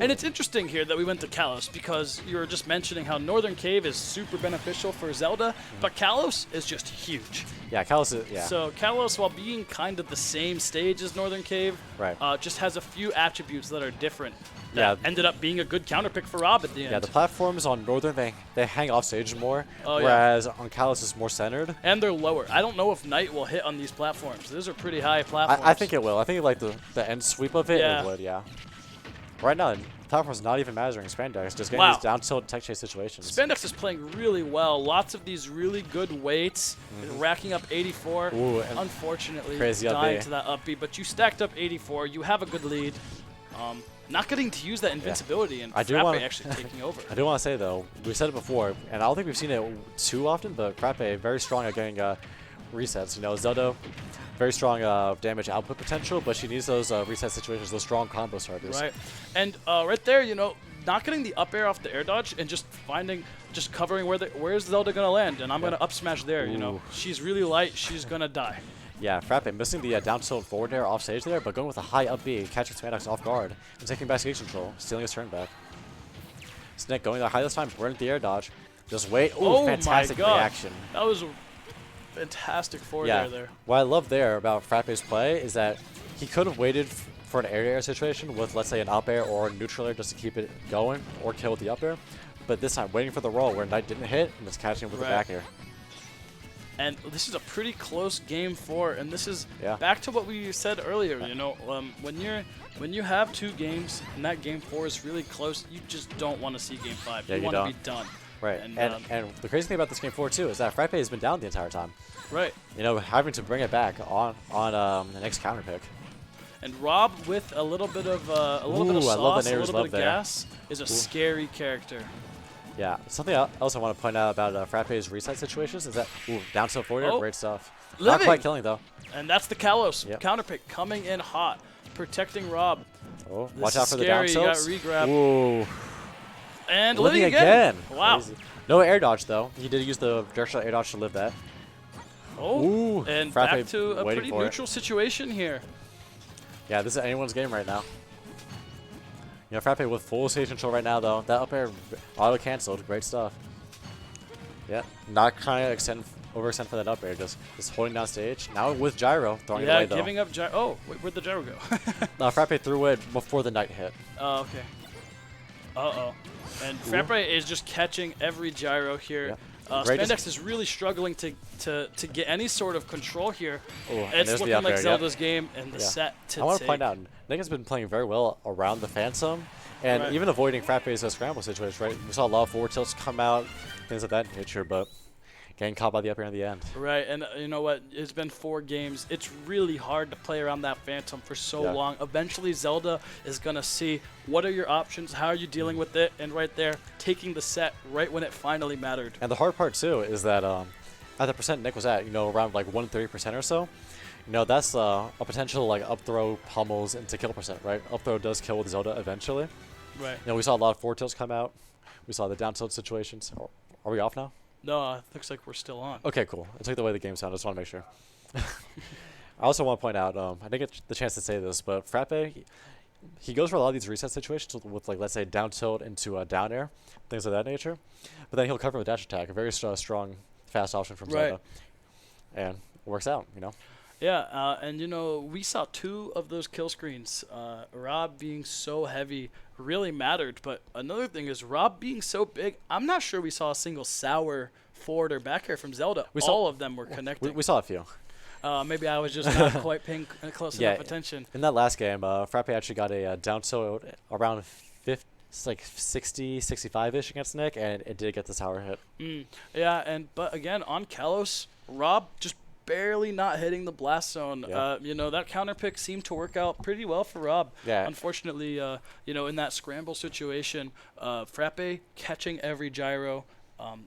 And it's interesting here that we went to Kalos because you were just mentioning how Northern Cave is super beneficial for Zelda, but Kalos is just huge. Yeah, Kalos is, yeah. So Kalos, while being kind of the same stage as Northern Cave, Right. just has a few attributes that are different. Yeah. That ended up being a good counterpick for Rob at the end. Yeah, the platforms on Northern, they hang off stage more, Oh, yeah. whereas on Kalos is more centered. And they're lower. I don't know if Knight will hit on these platforms. Those are pretty high platforms. I think it will. I think like the end sweep of it, Yeah. it would, yeah. Right now, the platform's not even mattering Spandex, just getting Wow. these down tilt tech chase situations. Spandex is playing really well. Lots of these really good weights, racking up 84. Ooh, and Unfortunately, crazy up dying B. to that up B, but you stacked up 84. You have a good lead. Not getting to use that invincibility, and I do Frappe wanna- actually taking over. I do want to say though, we said it before, and I don't think we've seen it too often, but Frappe very strong at getting resets. You know, Zelda, very strong damage output potential, but she needs those reset situations, those strong combo starters. Right, and right there, you know, not getting the up air off the air dodge and just covering where's Zelda gonna land, and I'm gonna up smash there. You know, Ooh. she's really light, she's gonna die. Yeah, Frappe missing the down tilt forward air off stage there, but going with a high up B, catching Spandex off guard, and taking back stage control, stealing his turn back. Snick going the high this time, burning the air dodge. Just wait. Ooh, Oh fantastic my God. reaction. That was a fantastic forward Yeah. air there. What I love there about Frappe's play is that he could have waited for an air-to-air situation with, let's say, an up air or a neutral air just to keep it going or kill with the up air. But this time, waiting for the roll where Knight didn't hit and just catching it with Right. the back air. And this is a pretty close game 4, and this is Yeah. back to what we said earlier. You know, when you have 2 games and that game 4 is really close, you just don't want to see game 5. Yeah, you you want to don't. be done. Right. And, And the crazy thing about this game 4 too is that Frappe has been down the entire time. Right. You know, having to bring it back on the next counter pick. And Rob with a little bit of Ooh, I love the sauce, a Nair's little love bit of there. gas, is a scary character. Yeah. Something else I want to point out about Frappe's reset situations is that down tilt forward air, Oh. great stuff. Living. Not quite killing though. And that's the Kalos Yep. counterpick coming in hot, protecting Rob. Oh, This watch out is for the down scary. You got tilts. regrab. Ooh. And Living living again. Wow. Crazy. No air dodge though. He did use the directional air dodge to live that. Oh, Ooh, and Frappe back to a waiting pretty for it. neutral situation here. Yeah, this is anyone's game right now. You know, Frappe with full stage control right now though. That up air auto canceled. Great stuff. Yeah, not trying to overextend for that up air. Just holding down stage. Now with gyro throwing it Yeah, away though. giving up gyro. Oh, wait, where'd the gyro go? Frappe threw it before the Knight hit. Oh, okay. Uh-oh. And Frappe is just catching every gyro here. Great Spandex is really struggling to get any sort of control here. Ooh, and It's there's the looking up like air, Zelda's game and the Yeah. set to I want to take. point out, Nick has been playing very well around the Phantom, and Right. even avoiding Frappe's scramble situation, right? We saw a lot of forward tilts come out, things of that nature, but getting caught by the up air in the end. Right, and you know what? It's been 4 games. It's really hard to play around that Phantom for so Yeah. long. Eventually, Zelda is going to see what are your options, how are you dealing with it, and right there, taking the set right when it finally mattered. And the hard part, too, is that at the percent Nick was at, around like 130% or so, that's a potential like up throw pummels into kill percent, right? Up throw does kill with Zelda eventually. Right. We saw a lot of forward tilts come out. We saw the down tilt situations. Are we off now? No, looks like we're still on. Okay, cool. I took the way the game sounded. I just want to make sure. I also want to point out, I didn't get the chance to say this, but Frappe, he goes for a lot of these reset situations with like, let's say, down tilt into down air, things of that nature. But then he'll cover with dash attack, a very strong, fast option from Zelda. And it works out, Yeah, and we saw 2 of those kill screens. Rob being so heavy really mattered, but another thing is Rob being so big, I'm not sure we saw a single sour forward or back air from Zelda. All of them were connecting. We saw a few. Maybe I was just not quite paying close enough attention. In that last game, Frappe actually got a down tilt around 60, 65-ish against Nick, and it did get the sour hit. Yeah, but again, on Kalos, Rob just barely not hitting the blast zone. Yeah. That counter pick seemed to work out pretty well for Rob. Yeah. Unfortunately, in that scramble situation, Frappe catching every gyro,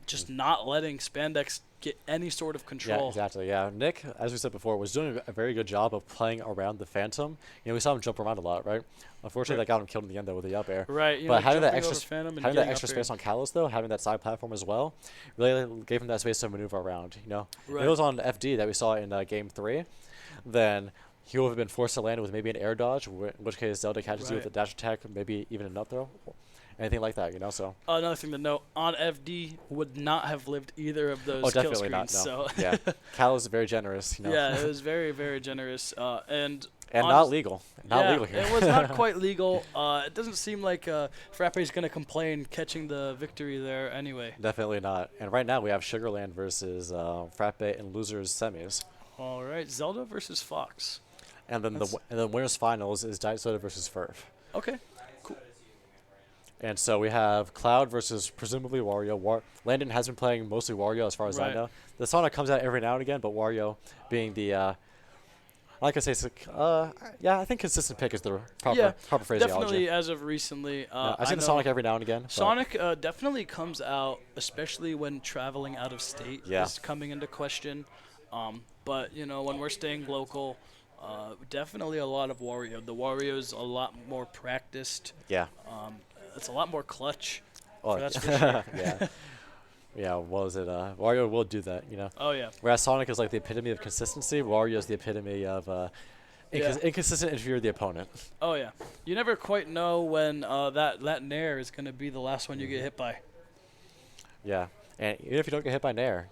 just not letting Spandex get any sort of control. Yeah, exactly. Yeah, Nick, as we said before, was doing a very good job of playing around the Phantom. We saw him jump around a lot, right? Unfortunately, that got him killed in the end, though, with the up air. Right. But having that jumping extra, over Phantom and having that getting extra up air. space on Kalos, though, having that side platform as well, really gave him that space to maneuver around. If Right. it was on FD that we saw in Game 3, then he would have been forced to land with maybe an air dodge, in which case Zelda catches you with a dash attack, maybe even an up throw. Anything like that, so. Another thing to note, on FD would not have lived either of those kill definitely screens. not, no. So Yeah, Kalos is very generous, Yeah, it was very, very generous. And not legal. Not legal here. It was not quite legal. It doesn't seem like Frappe's going to complain catching the victory there anyway. Definitely not. And right now we have Sugarland versus Frappe in losers semis. All right, Zelda versus Fox. And then the winners finals is Diet Soda versus Furf. Okay. And so we have Cloud versus presumably Wario. Landon has been playing mostly Wario as far as I Right. know. The Sonic comes out every now and again, but Wario being the like I say, I think consistent pick is the proper phraseology. Definitely as of recently. I've seen the Sonic every now and again. Sonic definitely comes out, especially when traveling out of state is coming into question. But when we're staying local, definitely a lot of Wario. The Wario's a lot more practiced. Yeah. It's a lot more clutch. Oh, That's for sure. Yeah. Yeah, what was it? Wario will do that, Oh, yeah. Whereas Sonic is like the epitome of consistency, Wario is the epitome of inconsistent if you're the opponent. Oh, yeah. You never quite know when that Nair is going to be the last one you get hit by. Yeah, and even if you don't get hit by Nair,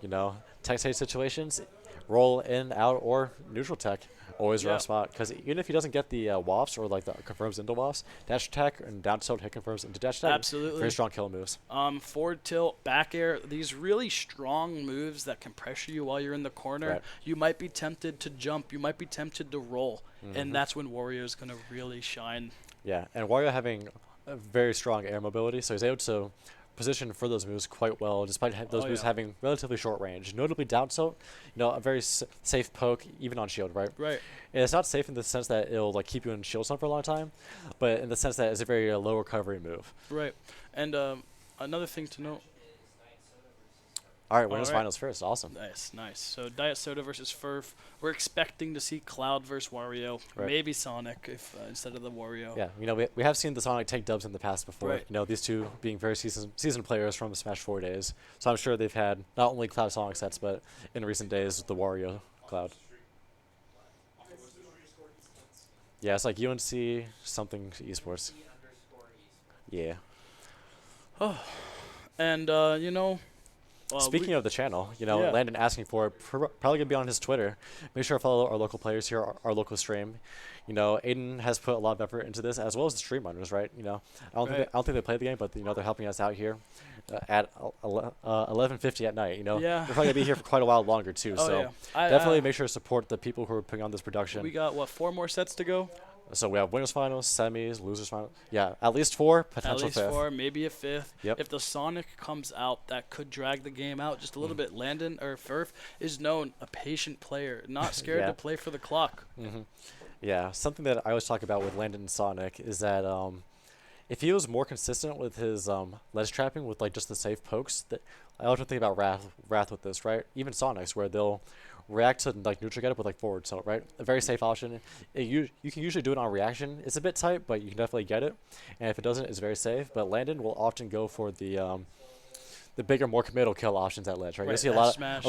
tech stage situations, roll in, out, or neutral tech, always a rough spot. Because even if he doesn't get the wafts or like the confirms into wafts, dash attack and down tilt hit confirms into dash attack. Absolutely. Very strong kill moves. Forward tilt, back air, these really strong moves that can pressure you while you're in the corner. Right. You might be tempted to jump. You might be tempted to roll. And that's when Wario's going to really shine. Yeah, and Wario having a very strong air mobility, so he's able to position for those moves quite well, despite those moves having relatively short range. Notably down tilt, a very safe poke, even on shield, right? Right. And it's not safe in the sense that it'll like keep you in shield stun for a long time, but in the sense that it's a very low recovery move. Right. And another thing to note. All right, winners finals first. Awesome. Nice. So Diet Soda versus Furf. We're expecting to see Cloud versus Wario, maybe Sonic if instead of the Wario. Yeah, we have seen the Sonic take dubs in the past before. Right. These two being very seasoned players from the Smash 4 days. So I'm sure they've had not only Cloud Sonic sets, but in recent days the Wario Cloud. Yeah, it's like UNC something esports. Yeah. Oh, and Speaking of the channel, you know, Yeah. Landon asking for it, probably gonna be on his Twitter. Make sure to follow our local players here, our local stream. You know, Aiden has put a lot of effort into this, as well as the stream runners, right? You know, I don't think they play the game, but you know, they're helping us out here at 11:50 at night. You know, Yeah. we're probably gonna be here for quite a while longer too. Oh, so yeah. definitely make sure to support the people who are putting on this production. We got, what, 4 more sets to go? So we have winners finals, semis, losers finals. Yeah, at least 4, potential At least 5th. 4, maybe a 5th. Yep. If the Sonic comes out, that could drag the game out just a little bit. Landon, or Furf, is known a patient player, not scared Yeah. to play for the clock. Yeah, something that I always talk about with Landon and Sonic is that if he was more consistent with his ledge trapping with like just the safe pokes, that I often think about Wrath with this, right? Even Sonic's, where they'll react to like neutral get up with like forward tilt, right? A very safe option. You can usually do it on reaction. It's a bit tight, but you can definitely get it. And if it doesn't, it's very safe. But Landon will often go for the bigger, more committal kill options at ledge, right? You'll see a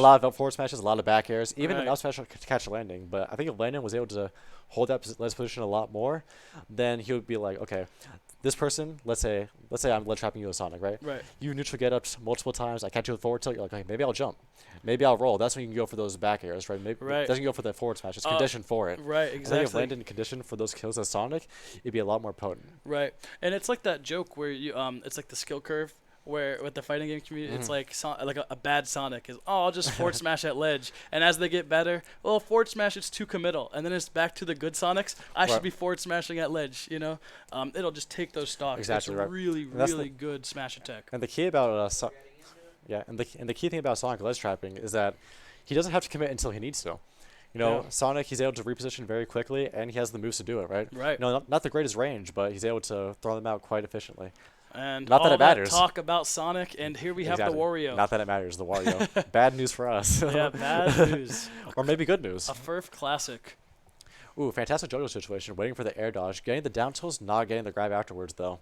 lot of forward smashes, a lot of back airs, even an up smash to catch a landing. But I think if Landon was able to hold that ledge position a lot more, then he would be like, okay, this person, let's say I'm ledge trapping you with Sonic, right? Right. You neutral get ups multiple times. I catch you with forward tilt. You're like, okay, maybe I'll jump. Maybe I'll roll. That's when you can go for those back airs, right? Maybe it doesn't go for the forward smash. It's conditioned for it. Right, I think exactly. if Landon conditioned for those kills as Sonic, it'd be a lot more potent. Right. And it's like that joke where you it's like the skill curve where with the fighting game community, it's like a bad Sonic is, oh, I'll just forward smash at ledge. And as they get better, well, forward smash, it's too committal. And then it's back to the good Sonics. I should be forward smashing at ledge, you know? It'll just take those stocks. Exactly it's right. really, really good smash attack. And the key about and the key thing about Sonic ledge trapping is that he doesn't have to commit until he needs to. You know, Sonic, he's able to reposition very quickly, and he has the moves to do it, right? Right. You know, not the greatest range, but he's able to throw them out quite efficiently. And not all that it matters. Talk about Sonic, and here we have the Wario. Not that it matters, the Wario. Bad news for us. Yeah, bad news. Or maybe good news. A Furf classic. Ooh, fantastic JoJo situation, waiting for the air dodge. Getting the down tilts, not getting the grab afterwards, though.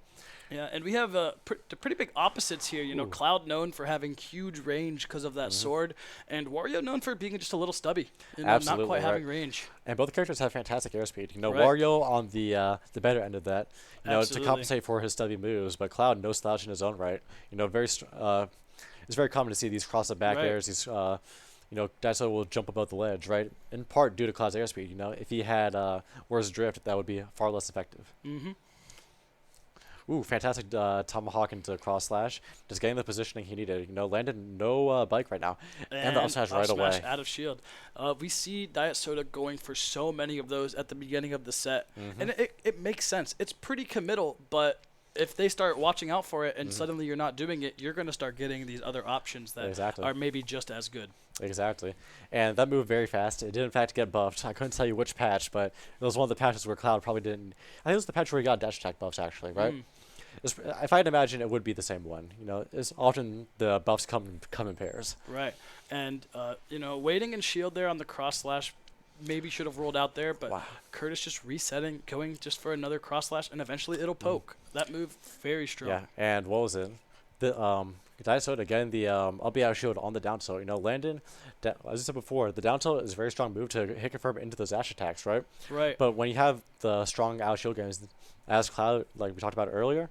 Yeah, and we have pretty big opposites here. You know, Cloud known for having huge range because of that sword, and Wario known for being just a little stubby. You know, Absolutely, not quite having range. And both characters have fantastic airspeed. You know, Right. Wario on the better end of that, you know, to Absolutely. compensate for his stubby moves, but Cloud no slouch in his own right. You know, it's very common to see these cross-up back Right. airs, these you know, Daiso will jump above the ledge, right? In part due to Cloud's airspeed. You know, if he had Where's Drift, that would be far less effective. Ooh, fantastic tomahawk into cross slash. Just getting the positioning he needed. You know, landed no bike right now. And the up smash right away. Out of shield. We see Diet Soda going for so many of those at the beginning of the set. And it makes sense. It's pretty committal, but if they start watching out for it and suddenly you're not doing it, you're going to start getting these other options that are maybe just as good. Exactly. And that moved very fast. It did, in fact, get buffed. I couldn't tell you which patch, but it was one of the patches where Cloud probably didn't. I think it was the patch where he got dash attack buffs, actually, right? If I had to imagine, it would be the same one. You know, it's often the buffs come in pairs. Right. And, you know, waiting and shield there on the cross slash maybe should have rolled out there, but Curtis just resetting, going just for another cross slash, and eventually it'll poke. That move, very strong. Yeah, and what was it? The Diet Soda getting the up B out shield on the down tilt. You know, Landon, as I said before, the down tilt is a very strong move to hit confirm into those dash attacks, right? Right. But when you have the strong out shield games, as Cloud, like we talked about earlier,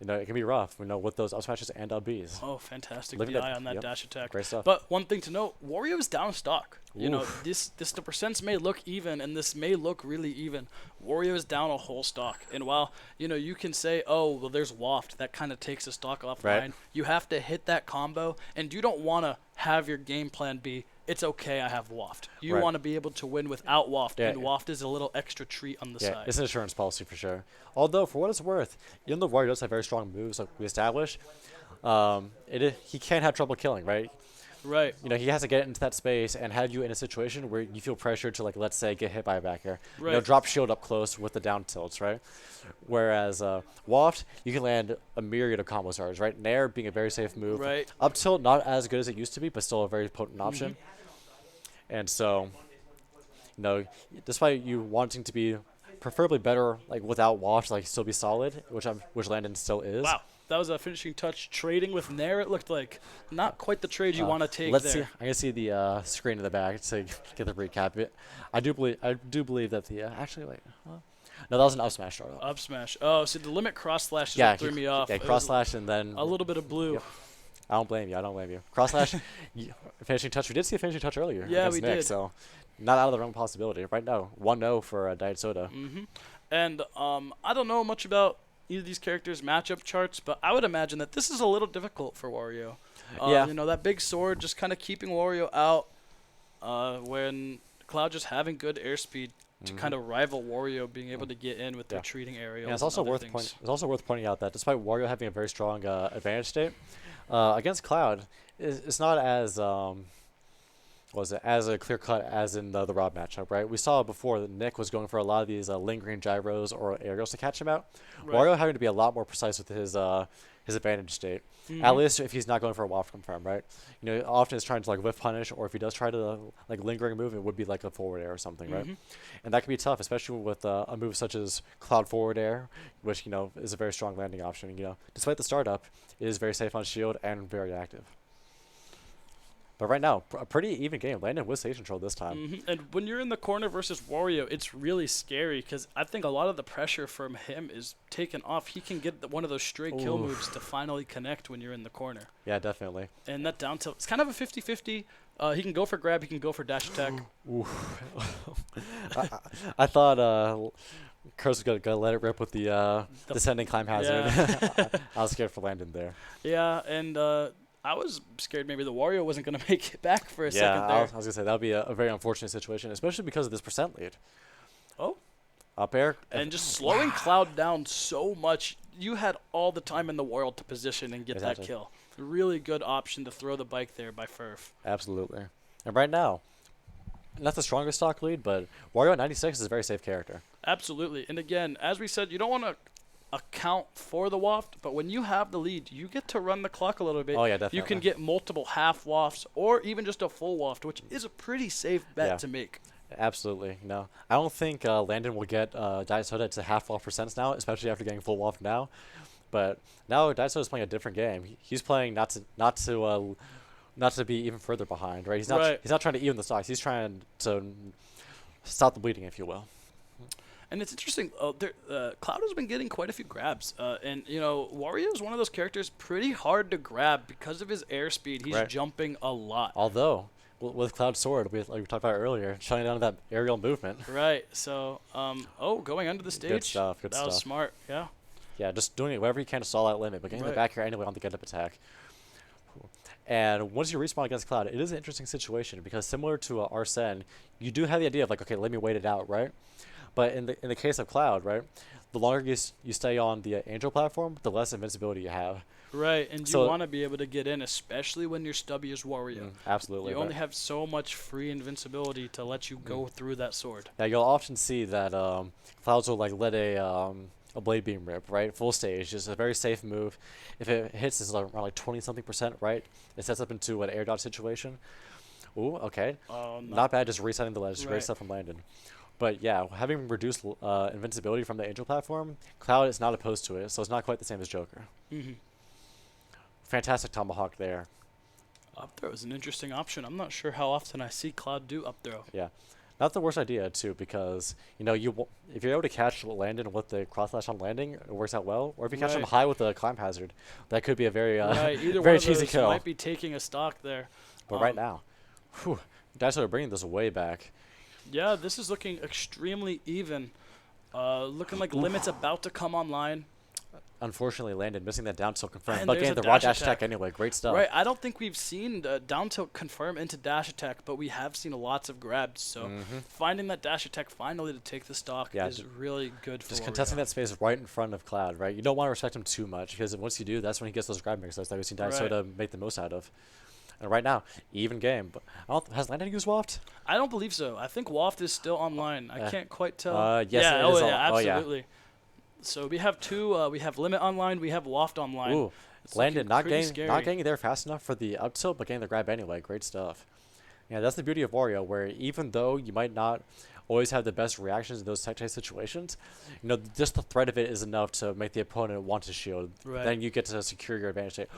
you know, it can be rough, you know, with those up smashes and up Bs. Oh, fantastic Living DI on that dash attack. Great stuff. But one thing to note, Wario is down stock. You know, the percents may look even, and this may look really even. Wario is down a whole stock. And while, you know, you can say, oh, well, there's Waft. That kind of takes a stock offline. Right. You have to hit that combo, and you don't want to have your game plan be, it's okay, I have Waft. You want to be able to win without Waft, and Waft is a little extra treat on the side. It's an insurance policy for sure. Although, for what it's worth, even though Wario does have very strong moves like we established, he can have trouble killing, right? Right. You know, he has to get into that space and have you in a situation where you feel pressured to, like, let's say, get hit by a back air. Right. You know, drop shield up close with the down tilts, right? Whereas Waft, you can land a myriad of combo stars, right? Nair being a very safe move. Right. Up tilt, not as good as it used to be, but still a very potent option. And so, you know, despite you wanting to be preferably better, like, without Waft, like, still be solid, which Landon still is. Wow. That was a finishing touch. Trading with Nair, it looked like not quite the trade you want to take let's there. see. I'm gonna see the screen in the back to get the recap. I do believe that the actually wait. No, that was an up smash start. Up smash. Oh, so the limit cross slash Yeah, threw me off. Yeah, It cross was slash and then a little bit of blue. Yep. I don't blame you. I don't blame you. Cross slash, finishing touch. We did see a finishing touch earlier. Yeah, against we Nick, did. So not out of the realm of possibility. Right now, 1-0 for Diet Soda. And I don't know much about either of these characters' matchup charts, but I would imagine that this is a little difficult for Wario. Yeah. You know, that big sword just kind of keeping Wario out when Cloud just having good airspeed to kind of rival Wario being able to get in with retreating aerials. Yeah, it's also worth pointing out that despite Wario having a very strong advantage state against Cloud, it's not as as a clear cut as in the Rob matchup, right? We saw before that Nick was going for a lot of these lingering gyros or aerials to catch him out. Right. Wario having to be a lot more precise with his advantage state. At least if he's not going for a waft confirm, right? You know, often it's trying to like whiff punish, or if he does try to like lingering move, it would be like a forward air or something, right? And that can be tough, especially with a move such as Cloud forward air, which you know is a very strong landing option. You know, despite the startup, it is very safe on shield and very active. But right now, a pretty even game. Landon with stage control this time. And when you're in the corner versus Wario, it's really scary because I think a lot of the pressure from him is taken off. He can get one of those straight kill moves to finally connect when you're in the corner. Yeah, definitely. And that down tilt, it's kind of a 50-50. He can go for grab, he can go for dash attack. I thought Curse was going to let it rip with the descending climb hazard. Yeah. I was scared for Landon there. Yeah, and I was scared maybe the Wario wasn't going to make it back for a second there. I was going to say, that would be a very unfortunate situation, especially because of this percent lead. Oh. Up air. And just slowing Cloud down so much, you had all the time in the world to position and get that kill. Really good option to throw the bike there by Furf. Absolutely. And right now, not the strongest stock lead, but Wario at 96 is a very safe character. Absolutely. And again, as we said, you don't want to account for the waft, but when you have the lead, you get to run the clock a little bit. Oh, yeah, definitely. You can get multiple half wafts or even just a full waft, which is a pretty safe bet to make. Absolutely. No, I don't think Landon will get Diet Soda to half waft percents now, especially after getting full waft now. But now Diet Soda is playing a different game. He's playing not to be even further behind, right? He's not trying to even the stocks. He's trying to stop the bleeding, if you will. And it's interesting. Cloud has been getting quite a few grabs, and you know Wario is one of those characters pretty hard to grab because of his airspeed. He's jumping a lot. Although with Cloud Sword, like we talked about earlier, shutting down that aerial movement. Right. So, going under the stage. Good stuff. Good that stuff. was smart. Yeah. Yeah, just doing it wherever you can to stall out limit, but getting the back here anyway on the get-up attack. And once you respawn against Cloud, it is an interesting situation because similar to Arsene, you do have the idea of like, okay, let me wait it out, right? But in the case of Cloud, right, the longer you stay on the Angel platform, the less invincibility you have. Right, and you want to be able to get in, especially when you're stubby as Wario. Absolutely. You only have so much free invincibility to let you go through that sword. Yeah, you'll often see that Clouds will like let a blade beam rip, right? Full stage, just a very safe move. If it hits, it's around like 20-something%, right? It sets up into an air dodge situation. Ooh, okay. Not bad, just resetting the ledge. Great stuff from Landon. But yeah, having reduced invincibility from the Angel platform, Cloud is not opposed to it, so it's not quite the same as Joker. Fantastic tomahawk there. Up throw is an interesting option. I'm not sure how often I see Cloud do up throw. Yeah. Not the worst idea, too, because, you know, if you're able to catch Landon with the cross slash on landing, it works out well. Or if you catch him high with the climb hazard, that could be a very, either very one cheesy of those kill. might be taking a stock there. But right now, Dinosaur are bringing this way back. Yeah, this is looking extremely even. Looking like Limit's about to come online. Unfortunately, Landon missing that down tilt confirm, And but there's getting a the raw dash dash attack. attack anyway. Great stuff. Right, I don't think we've seen down tilt confirm into dash attack, but we have seen lots of grabs. So finding that dash attack finally to take the stock is really good for just Wario. contesting that space right in front of Cloud, right? You don't want to respect him too much because once you do, that's when he gets those grab mixes that we've seen Dinosaur make the most out of. And right now, even game. But has Landon used Waft? I don't believe so. I think Waft is still online. I can't quite tell. Yes, yeah, it is absolutely. So we have two. We have Limit online. We have Waft online. Ooh, It's Landon looking not pretty getting there fast enough for the up tilt, but getting the grab anyway. Great stuff. Yeah, that's the beauty of Wario, where even though you might not always have the best reactions in those type situations, you know, just the threat of it is enough to make the opponent want to shield. Right. Then you get to secure your advantage.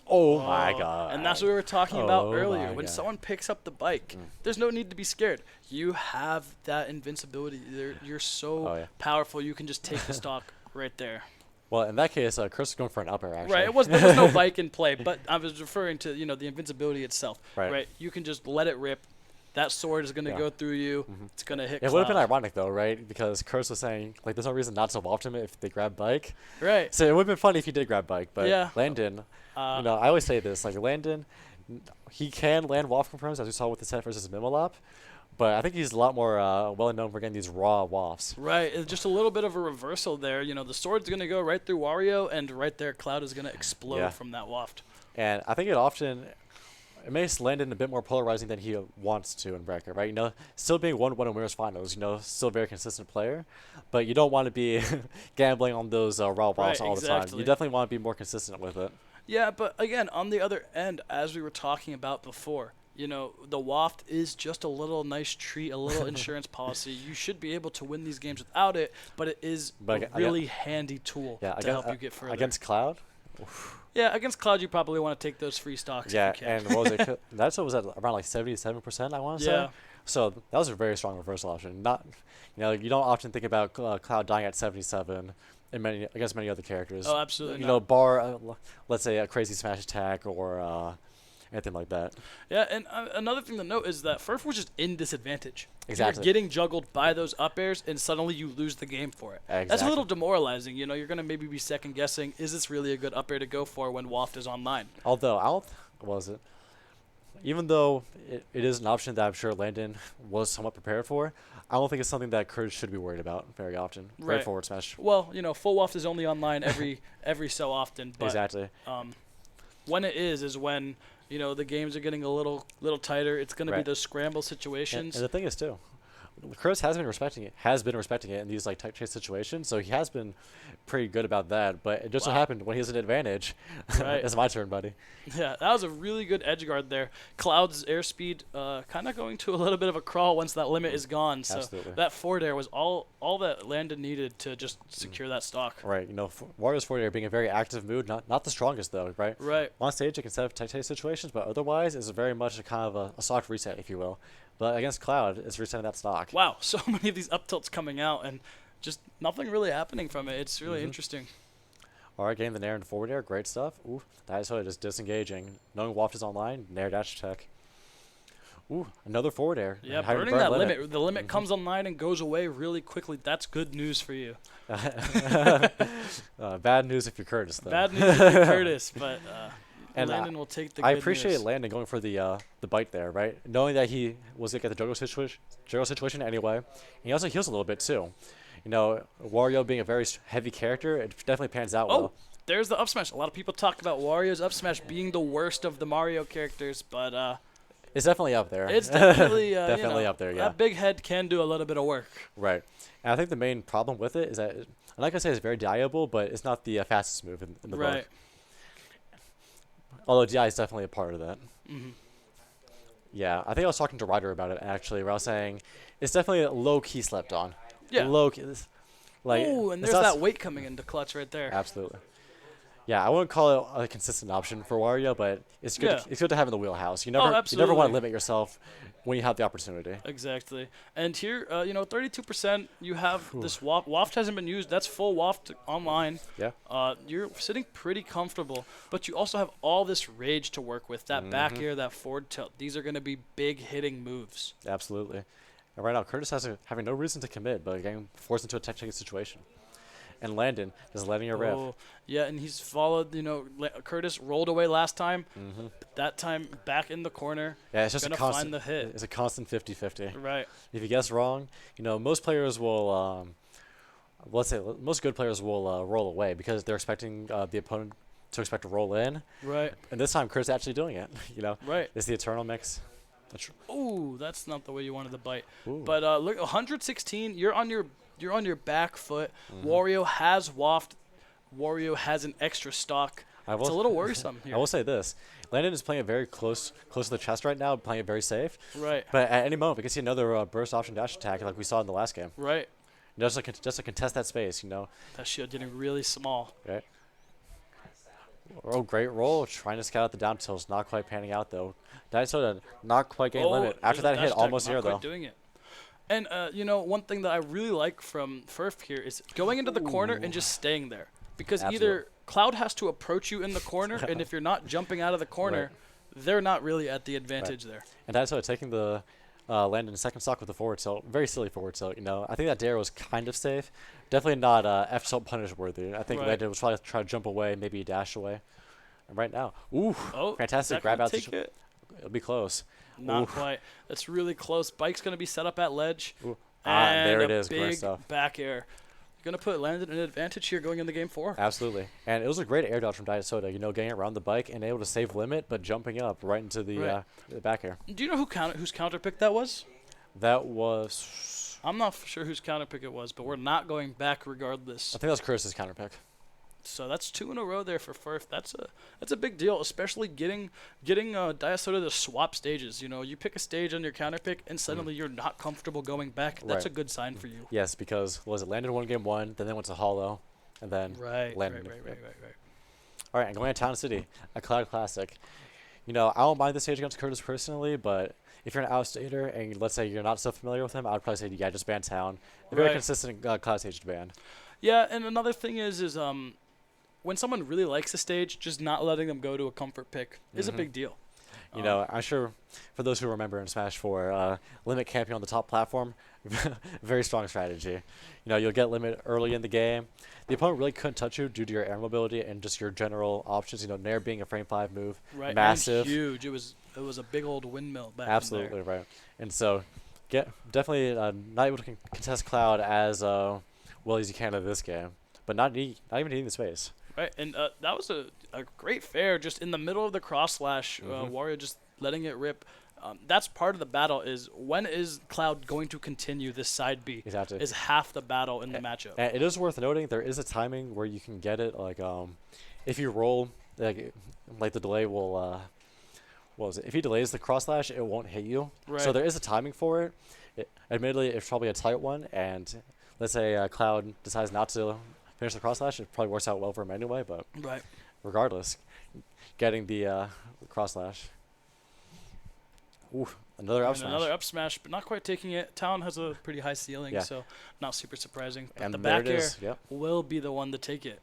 Oh my god. And that's what we were talking about earlier. my When God. someone picks up the bike, there's no need to be scared. You have that invincibility. You're so powerful. You can just take the stock right there. Well, in that case, Curse is going for an up air, actually. Right, there was no bike in play, but I was referring to, the invincibility itself. Right. You can just let it rip. That sword is going to go through you. It's going to hit It would have been Cloud. ironic, though, right? Because Curse was saying, like, there's no reason not to waft him if they grab bike. Right. So it would have been funny if he did grab bike, but Yeah. Landon, I always say this, like, Landon, he can land waft confirms, as we saw with the set versus Mimolop, but I think he's a lot more well-known for getting these raw wafts. Right, it's just a little bit of a reversal there. The sword's going to go right through Wario, and right there, Cloud is going to explode from that waft. And I think it makes Landon a bit more polarizing than he wants to in bracket, right? Still being 1-1 in Winners Finals, still a very consistent player, but you don't want to be gambling on those raw wafts all the time. You definitely want to be more consistent with it. Yeah, but again, on the other end, as we were talking about before, the waft is just a little nice treat, a little insurance policy. You should be able to win these games without it, but it is a really handy tool to help you get further. Against Cloud? Yeah, against Cloud, you probably want to take those free stocks. Yeah, if you can. and what was it? That was at around like 77%, I want to say. So that was a very strong reversal option. Not, you don't often think about Cloud dying at 77 against many other characters. Oh, absolutely. Bar, let's say a crazy smash attack or anything like that. Yeah, and another thing to note is that Furf was just in disadvantage. Exactly. You're getting juggled by those up airs, and suddenly you lose the game for it. Exactly. That's a little demoralizing. You're going to maybe be second guessing, is this really a good up air to go for when Waft is online? Although, even though it is an option that I'm sure Landon was somewhat prepared for, I don't think it's something that Kurd should be worried about very often. Right. Right forward smash. Well, full Waft is only online every so often. But, exactly. When it is when the games are getting a little tighter. It's going to be those scramble situations. And the thing is, too, Chris has been respecting it in these tight chase situations, so he has been pretty good about that. But it just so happened when he has an advantage, it's my turn, buddy. Yeah, that was a really good edge guard there. Cloud's airspeed kind of going to a little bit of a crawl once that limit is gone. So that forward air was all that Landon needed to just secure that stock. Right. Wario's forward air being a very active mood, not the strongest though, right? Right. On stage it can set up tight chase situations, but otherwise it's very much a kind of a soft reset, if you will. But against Cloud, it's resetting that stock. Wow, so many of these up tilts coming out and just nothing really happening from it. It's really interesting. All right, getting the Nair and forward air, great stuff. Ooh, that is just disengaging. Knowing Waft is online, Nair dash attack. Ooh, another forward air. Yeah, burning that limit. The limit comes online and goes away really quickly. That's good news for you. Bad news if you're Curtis, though. Bad news if you're Curtis, but and Landon will take the good I appreciate news. Landon going for the bite there, right? Knowing that he was going to get the juggle situation anyway. And he also heals a little bit, too. Wario being a very heavy character, it definitely pans out well. There's the up smash. A lot of people talk about Wario's up smash being the worst of the Mario characters, but it's definitely up there. It's definitely definitely up there. Yeah, that big head can do a little bit of work. Right, and I think the main problem with it is that, I'm not gonna say it's very dieable, but it's not the fastest move in the book. Although DI is definitely a part of that. Yeah, I think I was talking to Ryder about it actually, where I was saying it's definitely a low key slept on. Yeah. Low key. Ooh, and there's that weight coming into clutch right there. Absolutely. Yeah, I wouldn't call it a consistent option for Wario, but it's good. It's good to have in the wheelhouse. You never want to limit yourself when you have the opportunity. Exactly. And here, 32%. You have this waft. Waft hasn't been used. That's full waft online. Yeah. You're sitting pretty comfortable, but you also have all this rage to work with. That back air, that forward tilt. These are going to be big hitting moves. Absolutely. And right now, Curtis having no reason to commit, but getting forced into a technical situation. And Landon just letting it rip. Yeah, and he's followed, Curtis rolled away last time. That time back in the corner. Yeah, it's just gonna a constant. find the hit. It's a constant 50-50. Right. If you guess wrong, most players will, let's say most good players will roll away because they're expecting the opponent to expect to roll in. Right. And this time, Curtis actually doing it. Right. It's the eternal mix. Ooh, that's not the way you wanted to bite. Ooh. But look, 116. You're on your back foot. Wario has waft. Wario has an extra stock. It's a little worrisome here. I will say this: Landon is playing it very close to the chest right now, playing it very safe. Right. But at any moment, we can see another burst option dash attack like we saw in the last game. Right. Just to contest that space, That shield getting really small. Right. Oh, great roll. Trying to scout out the down tilts. Not quite panning out, though. Daisoda not quite getting limit. After that hit, almost here, though. Doing it. And, one thing that I really like from Furf here is going into the corner and just staying there. Because Absolutely. either Cloud has to approach you in the corner, and if you're not jumping out of the corner, they're not really at the advantage there. And that's why taking the land in second stock with the forward tilt, very silly forward tilt. I think that dare was kind of safe. Definitely not F tilt punish worthy. I think Landon was trying to jump away, maybe dash away. And right now, fantastic grab out. It'll be close. Not quite. That's really close. Bike's going to be set up at ledge. And there it a is. Big back air. You're going to put Landon in an advantage here going into game 4. Absolutely. And it was a great air dodge from Diasoda, getting around the bike and able to save limit, but jumping up right into the back air. Do you know whose counter pick that was? That was... I'm not sure whose counter pick it was, but we're not going back regardless. I think that was Curtis's counter pick. So that's 2 in a row there for Furf. That's a big deal, especially getting Diasoda to swap stages. You pick a stage on your counter pick, and suddenly you're not comfortable going back. That's a good sign for you. Yes, because landed one game 1, then they went to Hollow, and then landed. Right. All right, and going to Town City, a Cloud Classic. I don't mind the stage against Curtis personally, but if you're an out-stater and let's say you're not so familiar with him, I would probably say, just ban Town. A very consistent Cloud stage to ban. Yeah, and another thing is when someone really likes a stage, just not letting them go to a comfort pick is a big deal. I'm sure for those who remember in Smash 4, limit camping on the top platform, very strong strategy. You'll get limit early in the game. The opponent really couldn't touch you due to your air mobility and just your general options. Nair being a frame 5 move, massive, and huge. It was a big old windmill back Absolutely in there. Right. And so, definitely not able to contest Cloud as well as you can in this game, but not even needing the space. Right, and that was a great fair just in the middle of the cross slash. Wario just letting it rip. That's part of the battle is when is Cloud going to continue this side B? Exactly. Is half the battle in the matchup. And it is worth noting there is a timing where you can get it. If you roll, like the delay will, if he delays the cross slash, it won't hit you. Right. So there is a timing for it. Admittedly, it's probably a tight one, and let's say Cloud decides not to finish the cross slash, it probably works out well for him anyway, but regardless, getting the cross slash. Ooh, another up smash. Another up smash, but not quite taking it. Town has a pretty high ceiling, so not super surprising. But And the there back it air is. Yep. will be the one to take it.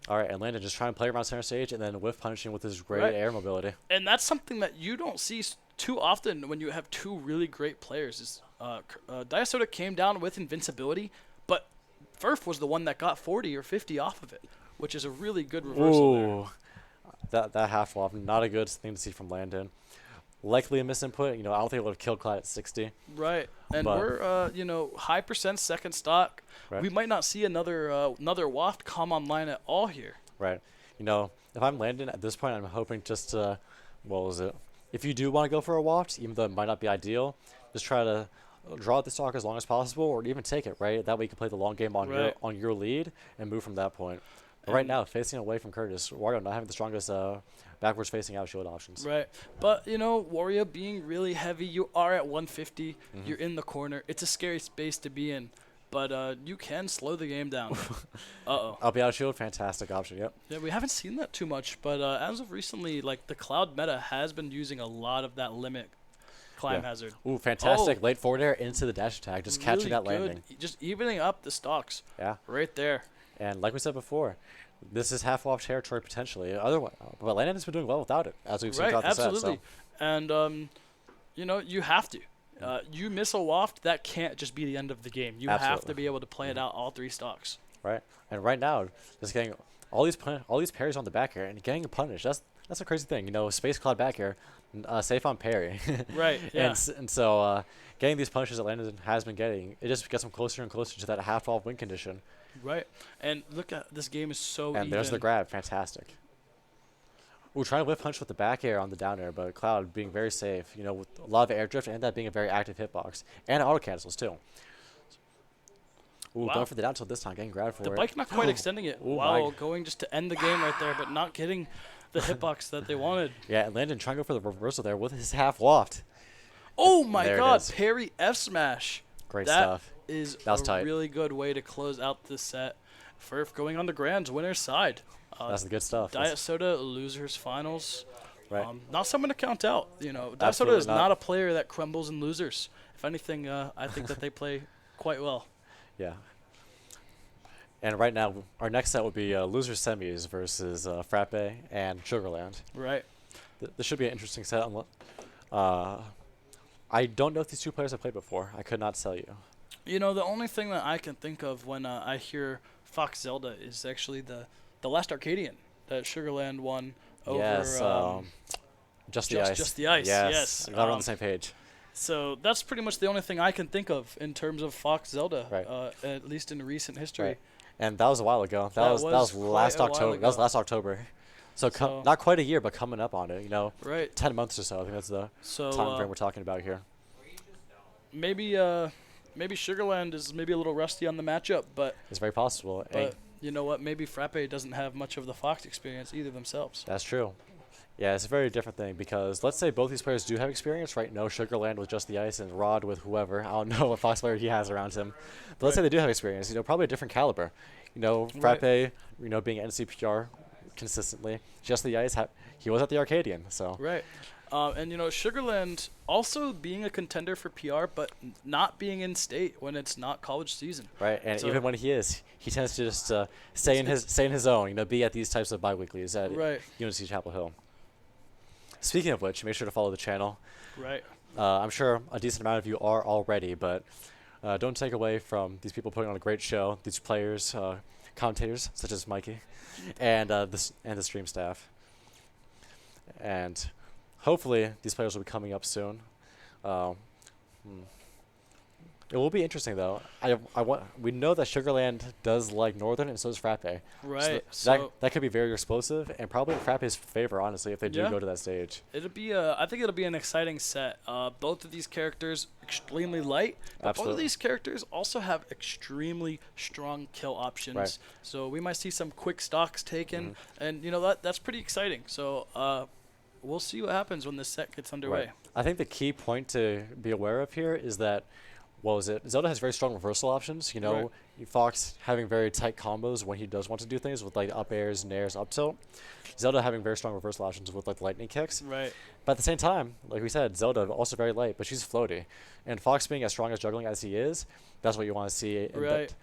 All right, and Landon just trying to play around center stage and then whiff punishing with his great air mobility. And that's something that you don't see too often when you have two really great players. Is Diasoda came down with invincibility, but Furf was the one that got 40 or 50 off of it, which is a really good reversal there. That half flop, not a good thing to see from Landon. Likely a misinput. I don't think it would have killed Cloud at 60. Right, and we're high percent second stock. Right. We might not see another waft come online at all here. Right. If I'm Landon at this point, I'm hoping just to, if you do want to go for a waft, even though it might not be ideal, just try to draw out the stock as long as possible, or even take it. Right. That way you can play the long game on your lead and move from that point. But right now, facing away from Curtis, Wario not having the strongest backwards facing out shield options. Right. But, Wario being really heavy, you are at 150. You're in the corner. It's a scary space to be in. But you can slow the game down. Up out shield, fantastic option, yep. Yeah, we haven't seen that too much. But as of recently, the Cloud meta has been using a lot of that limit climb hazard. Ooh, fantastic. Late forward air into the dash attack, just really catching that good. landing. Just evening up the stocks. Yeah. Right there. And like we said before, this is half-off territory potentially. Otherwise, but Landon has been doing well without it, as we've seen throughout the set. Absolutely. And, you have to. You miss a waft, that can't just be the end of the game. You have to be able to play it out all 3 stocks. Right. And right now, just getting all these parries on the back air and getting punished. That's a crazy thing. Space Cloud back air, safe on parry. Right. Yeah. And so getting these punishes that Landon has been getting, it just gets him closer and closer to that half-off win condition. Right. And look at this game is so even. And there's the grab. Fantastic. Ooh, trying to whip punch with the back air on the down air, but Cloud being very safe, with a lot of air drift and that being a very active hitbox. And auto cancels, too. Ooh, going for the down tilt this time, getting grabbed for it. The bike not quite extending it. Wow, going just to end the game right there, but not getting the hitbox that they wanted. Yeah, and Landon trying to go for the reversal there with his half waft. Oh, my God. Parry F smash. Great stuff. That is tight. Really good way to close out this set. Furf going on the Grand's winner's side. That's the good stuff. Diasoda losers finals. Right. Not someone to count out. Diasoda is not a player that crumbles in losers. If anything, I think that they play quite well. Yeah. And right now, our next set would be loser semis versus Frappe and Sugarland. Right. This should be an interesting set. I don't know if these two players have played before. I could not tell you. You know, the only thing that I can think of when I hear Fox Zelda is actually the last Arcadian that Sugarland won over. Yes, Just the Ice. Just the Ice, yes. I'm glad we're on the same page. So that's pretty much the only thing I can think of in terms of Fox Zelda, Right. at least in recent history. Right. And that was a while ago. That was last quite a while October. That was ago. last October. So not quite a year, but coming up on it. You know, Right. 10 months or so. I think that's the time frame we're talking about here. Maybe Sugarland is maybe a little rusty on the matchup, but It's very possible. And you know what? Maybe Frappe doesn't have much of the Fox experience either themselves. that's true. Yeah, it's a very different thing because let's say both these players do have experience, right? No Sugarland with Just the Ice and Rod with whoever. I don't know what Fox player he has around him. But let's say they do have experience, you know, probably a different caliber. You know, Frappe, you know, being NCPR consistently. Just the Ice, he was at the Arcadian, so. Right. And, you know, Sugarland also being a contender for PR, but not being in state when it's not college season. Right, and So- even when he is, he tends to just stay in his zone, you know, be at these types of biweeklies at UNC Chapel Hill. Speaking of which, make sure to follow the channel. Right. I'm sure a decent amount of you are already, but don't take away from these people putting on a great show, these players, commentators such as Mikey, and the stream staff. And hopefully these players will be coming up soon. It will be interesting though. We know that Sugarland does like Northern, and so does Frappe. Right. So that could be very explosive, and probably in Frappe's favor, honestly, if they do go to that stage. I think it'll be an exciting set. Both of these characters extremely light, but both of these characters also have extremely strong kill options. Right. So we might see some quick stocks taken, and you know that's pretty exciting. So we'll see what happens when this set gets underway. Right. I think the key point to be aware of here is that, Zelda has very strong reversal options. You know, Fox having very tight combos when he does want to do things with like up airs, nairs, up tilt. Zelda having very strong reversal options with like lightning kicks. Right. But at the same time, like we said, Zelda also very light, but she's floaty. And Fox being as strong as juggling as he is, that's what you want to see. Right.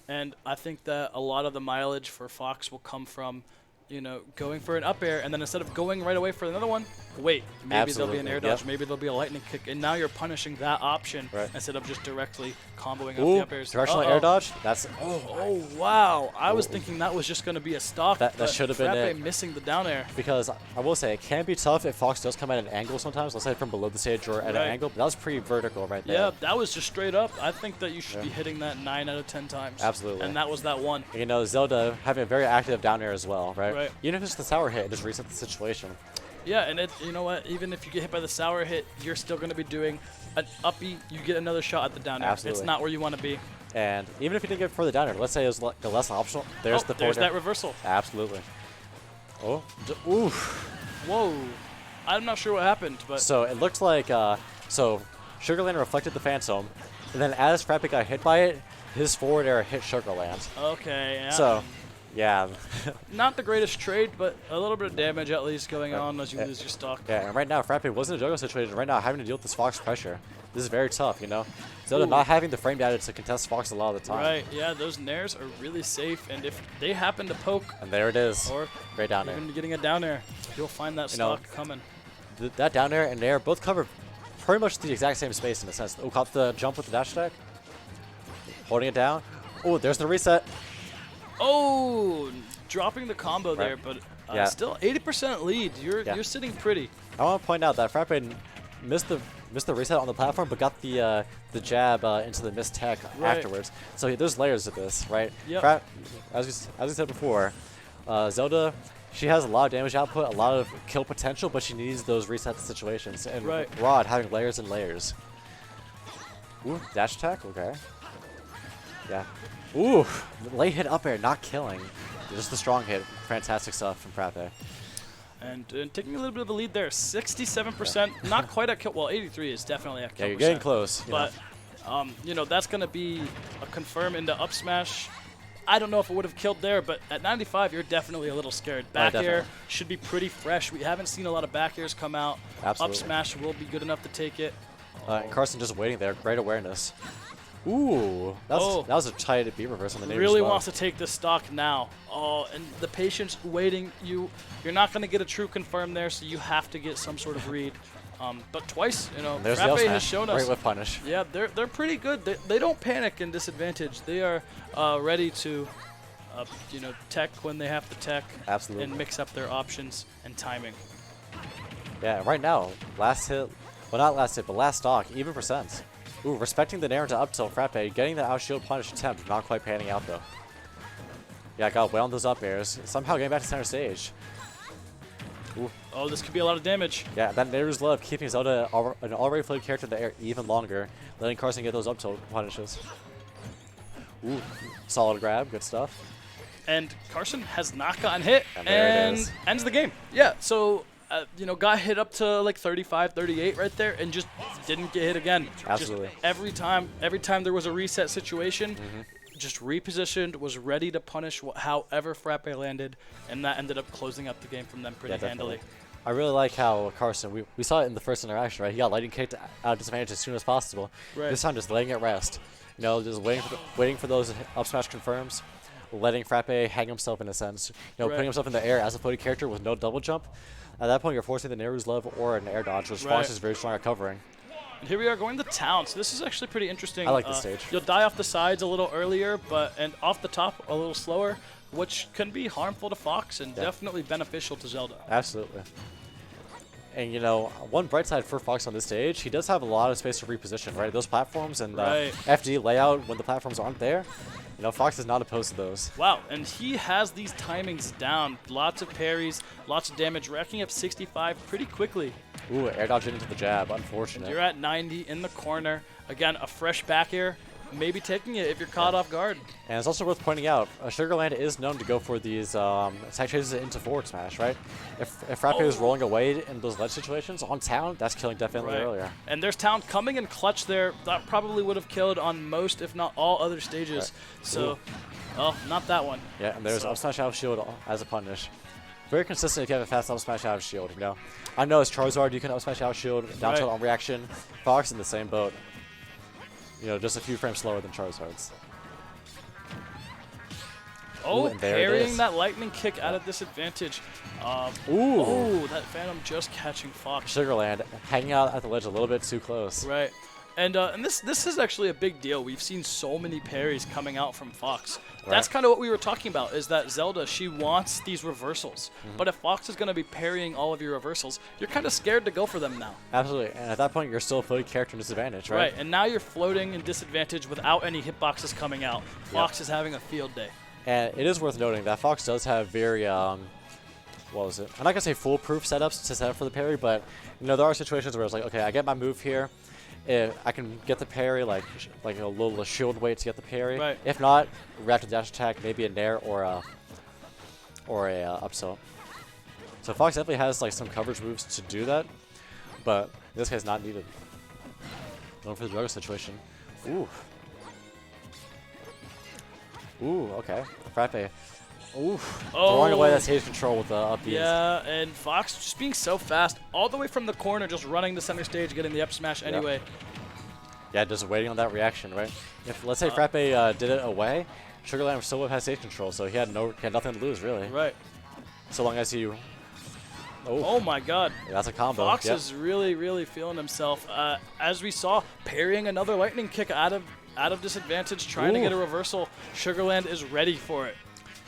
And I think that a lot of the mileage for Fox will come from, you know, going for an up air, and then instead of going right away for another one, wait, maybe there'll be an air dodge, maybe there'll be a lightning kick, and now you're punishing that option instead of just directly comboing up the up airs. Directional air dodge? That's oh wow! I was thinking that was just going to be a stock. That should have been it. Missing the down air. Because I will say it can be tough if Fox does come at an angle sometimes. Let's say from below the stage or at an angle. But that was pretty vertical right there. Yeah, that was just straight up. I think that you should be hitting that 9 out of 10 times. Absolutely. And that was that one. You know, Zelda having a very active down air as well, right? Right. Even if it's the sour hit, it just resets the situation. Yeah, and you know what? Even if you get hit by the sour hit, you're still going to be doing an uppy. You get another shot at the down air. Absolutely. It's not where you want to be. And even if you didn't get further down air, let's say it was the less optional. There's the there's forward that reversal. Absolutely. Oh, oof. Whoa. I'm not sure what happened, but so it looked like Sugarland reflected the Phantom, and then as Frappe got hit by it, his forward air hit Sugarland. Okay. Yeah. So, yeah. Not the greatest trade, but a little bit of damage at least going on as you lose your stock. Yeah, and right now Frappe wasn't a juggle situation. Right now, having to deal with this Fox pressure, this is very tough. You know, Zelda not having the frame data to contest Fox a lot of the time. Right. Yeah, those nairs are really safe, and if they happen to poke, and there it is, or right down there, even getting a down air, you'll find that stock coming. That down air and air both cover pretty much the exact same space in a sense. Oh, caught the jump with the dash attack, holding it down. Oh, there's the reset. Oh, dropping the combo there, but still 80% lead. You're sitting pretty. I want to point out that Frappe missed the reset on the platform, but got the jab into the missed tech afterwards. So there's layers to this, right? Yep. As we said before, Zelda, she has a lot of damage output, a lot of kill potential, but she needs those reset situations. And Rod having layers and layers. Ooh, dash attack, okay. Yeah. Ooh, late hit up air, not killing. Just the strong hit. Fantastic stuff from Frappe. And taking a little bit of a lead there, 67%, not quite at kill. Well, 83 is definitely at kill. Yeah, you're getting close. But, you know, that's going to be a confirm into up smash. I don't know if it would have killed there, but at 95, you're definitely a little scared. Back air should be pretty fresh. We haven't seen a lot of back airs come out. Absolutely. Up smash will be good enough to take it. And Carson just waiting there. Great awareness. Ooh, that was a tight B reverse on the neighbor's Really glove. wants to take the stock now. Oh, and the patience waiting. You're not going to get a true confirm there, so you have to get some sort of read. But twice, There's the Frappe up has smash. shown us. Great whip punish. Yeah, they're pretty good. They don't panic in disadvantage. They are ready to, tech when they have to tech. Absolutely. And mix up their options and timing. Yeah, right now, last hit, well not last hit, but last stock, even percent. Ooh, respecting the nair into up tilt, Frappe, getting the out shield punish attempt, not quite panning out though. Yeah, got well on those up airs, somehow getting back to center stage. Ooh. Oh, this could be a lot of damage. Yeah, that Nair's love keeping Zelda an already floated character in the air even longer, letting Carson get those up tilt punishes. Ooh, solid grab, good stuff. And Carson has not gotten hit And there it is. ends the game. Yeah, so, got hit up to like 35, 38 right there and just didn't get hit again. Absolutely. Just every time there was a reset situation, just repositioned, was ready to punish however Frappe landed, and that ended up closing up the game from them pretty handily. I really like how Carson, we saw it in the first interaction, right? He got lightning kicked out of disadvantage as soon as possible. Right. This time just letting it rest. Just waiting for those up smash confirms, letting Frappe hang himself in a sense. Putting himself in the air as a floating character with no double jump. At that point, you're forcing the Nehru's love or an air dodge, which Fox is very strong at covering. And here we are going to town, so this is actually pretty interesting. I like this stage. You'll die off the sides a little earlier, and off the top a little slower, which can be harmful to Fox and definitely beneficial to Zelda. Absolutely. And, one bright side for Fox on this stage, he does have a lot of space to reposition, right? Those platforms and the FD layout when the platforms aren't there, Fox is not opposed to those. Wow, and he has these timings down. Lots of parries, lots of damage, racking up 65 pretty quickly. Ooh, air dodge into the jab, unfortunate. You're at 90 in the corner. Again, a fresh back air. Maybe taking it if you're caught off guard. And it's also worth pointing out, Sugarland is known to go for these attack chases into forward smash, right? If Frappe is rolling away in those ledge situations on town, that's killing definitely earlier. And there's town coming in clutch there. That probably would have killed on most, if not all, other stages. So, not that one. Yeah, and there's up smash out of shield as a punish. Very consistent if you have a fast up smash out of shield, I know as Charizard, you can up smash out shield, down tilt on reaction. Fox in the same boat. Just a few frames slower than Charizard's. Oh, and there parrying that lightning kick out of disadvantage. Ooh, that Phantom just catching Fox. Sugarland hanging out at the ledge a little bit too close. Right. And this is actually a big deal. We've seen so many parries coming out from Fox. Right. That's kind of what we were talking about, is that Zelda, she wants these reversals. But if Fox is going to be parrying all of your reversals, you're kind of scared to go for them now. Absolutely. And at that point, you're still a floating character in disadvantage, right? Right. And now you're floating in disadvantage without any hitboxes coming out. Fox is having a field day. And it is worth noting that Fox does have very, what was it? I'm not going to say foolproof setups to set up for the parry, but, there are situations where it's like, okay, I get my move here. I can get the parry, like a little shield weight to get the parry. Right. If not, reactive dash attack, maybe a nair or a up tilt. So Fox definitely has some coverage moves to do that, but in this case, not needed. Going for the Drugger situation. Ooh. Ooh, okay. Frappe. Ooh. Throwing away that stage control with the up Bs. Yeah, and Fox just being so fast, all the way from the corner, just running the center stage, getting the up smash anyway. Yeah, just waiting on that reaction, right? If let's say Frappe did it away, Sugarland still would have had stage control, so he had nothing to lose really. Right. So long as you. Oh my God. Yeah, that's a combo. Fox is really, really feeling himself. As we saw, parrying another lightning kick out of disadvantage, trying to get a reversal. Sugarland is ready for it.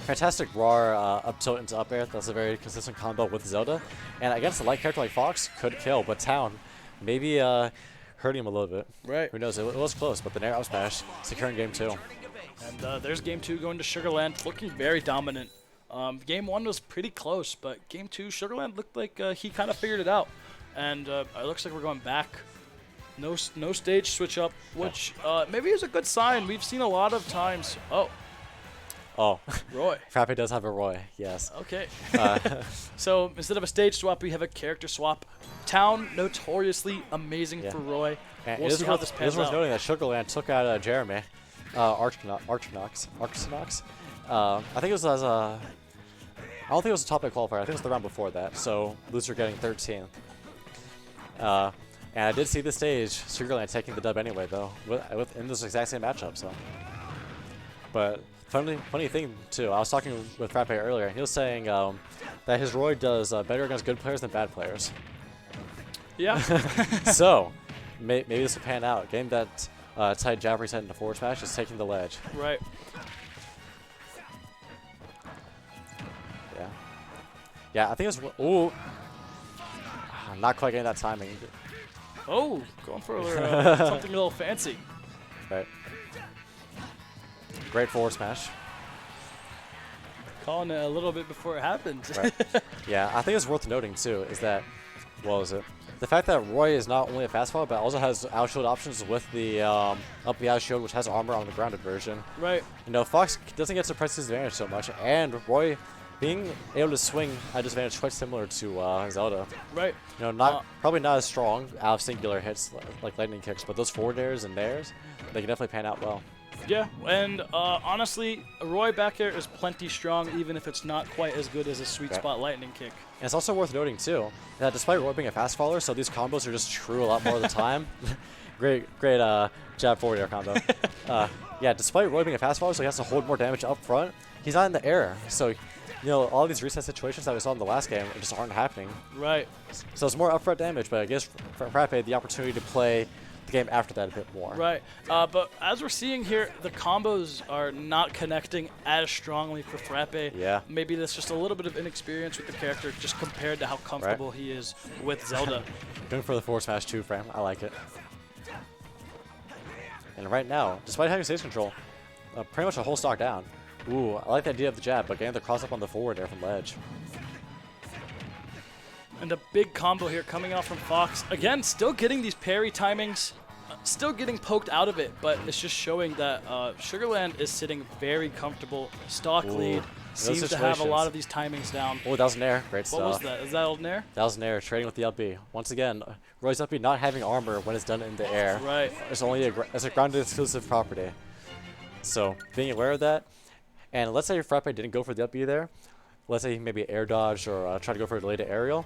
Fantastic raw up tilt into up air. That's a very consistent combo with Zelda. And against a light character like Fox, could kill, but Town maybe hurting him a little bit. Right. Who knows? It was close, but the nair up smash securing game 2. And there's game 2 going to Sugarland, looking very dominant. Game 1 was pretty close, but game 2, Sugarland looked like he kind of figured it out. And it looks like we're going back. No stage switch up, which maybe is a good sign. We've seen a lot of times. Oh, Roy. Frappe does have a Roy, yes. Okay. So instead of a stage swap, we have a character swap. Town, notoriously amazing for Roy. And We'll see how this pans It is worth out. noting that Sugarland took out Jeremy, Archnox. I think it was as a. I don't think it was a top 8 qualifier. I think it was the round before that. So loser getting 13th. And I did see the stage, Sugarland taking the dub anyway, though, in this exact same matchup. So, but funny thing too, I was talking with Frappe earlier. And he was saying that his Roy does better against good players than bad players. Yeah. So, maybe this will pan out. Getting that tight jab reset into forward smash is taking the ledge. Right. Yeah. Yeah, I think it's. Ooh. Not quite getting that timing. Oh, going for something a little fancy. Right. Great forward smash. Calling it a little bit before it happened. Right. Yeah, I think it's worth noting too is that, what was it? The fact that Roy is not only a fast follower, but also has out shield options with the up the out shield, which has armor on the grounded version. Right. You know, Fox doesn't get to press his advantage so much, and Roy being able to swing at disadvantage quite similar to Zelda. Right. You know, probably not as strong out of singular hits like lightning kicks, but those forward airs and nairs, they can definitely pan out well. Yeah, and honestly, Roy back air is plenty strong, even if it's not quite as good as a sweet spot lightning kick. And it's also worth noting too that despite Roy being a fast follower, so these combos are just true a lot more of the time. great jab forward air combo. Yeah, despite Roy being a fast follower, so he has to hold more damage up front. He's not in the air, so. You know, all these reset situations that we saw in the last game just aren't happening. Right. So it's more upfront damage, but it gives Frappe the opportunity to play the game after that a bit more. Right. But as we're seeing here, the combos are not connecting as strongly for Frappe. Yeah. Maybe that's just a little bit of inexperience with the character just compared to how comfortable he is with Zelda. Going for the forward smash 2 frame. I like it. And right now, despite having stage control, pretty much a whole stock down. Ooh, I like the idea of the jab, but getting the cross up on the forward air from ledge. And a big combo here coming out from Fox. Again, still getting these parry timings, still getting poked out of it, but it's just showing that Sugarland is sitting very comfortable. Stock lead, seems to have a lot of these timings down. Oh, that was an air. Great stuff. What was that? Is that old Nair? That was an air, trading with the up B. Once again, Roy's up B not having armor when it's done in the air. Right. It's only it's a grounded exclusive property. So, being aware of that, and let's say Frappe didn't go for the up B there. Let's say he maybe air dodge or try to go for a delayed aerial.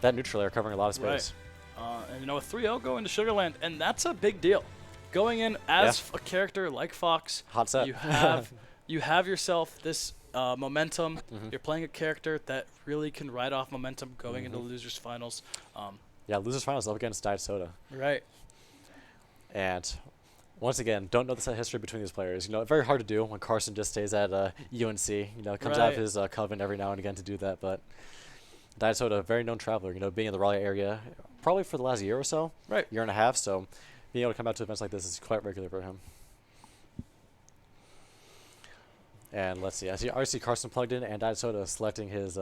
That neutral air covering a lot of space. Right. And you know, a 3-0 going to Sugarland, and that's a big deal. Going in as a character like Fox, hot set. You have yourself this momentum. You're playing a character that really can ride off momentum going into losers finals. Yeah, losers finals up against Diet Soda. Right. And once again, don't know the set history between these players. You know, very hard to do when Carson just stays at UNC. You know, comes out of his coven every now and again to do that. But Diet Soda, a very known traveler. You know, being in the Raleigh area probably for the last year or so. Right. Year and a half. So being able to come out to events like this is quite regular for him. And let's see. I see Carson plugged in and Diet Soda selecting his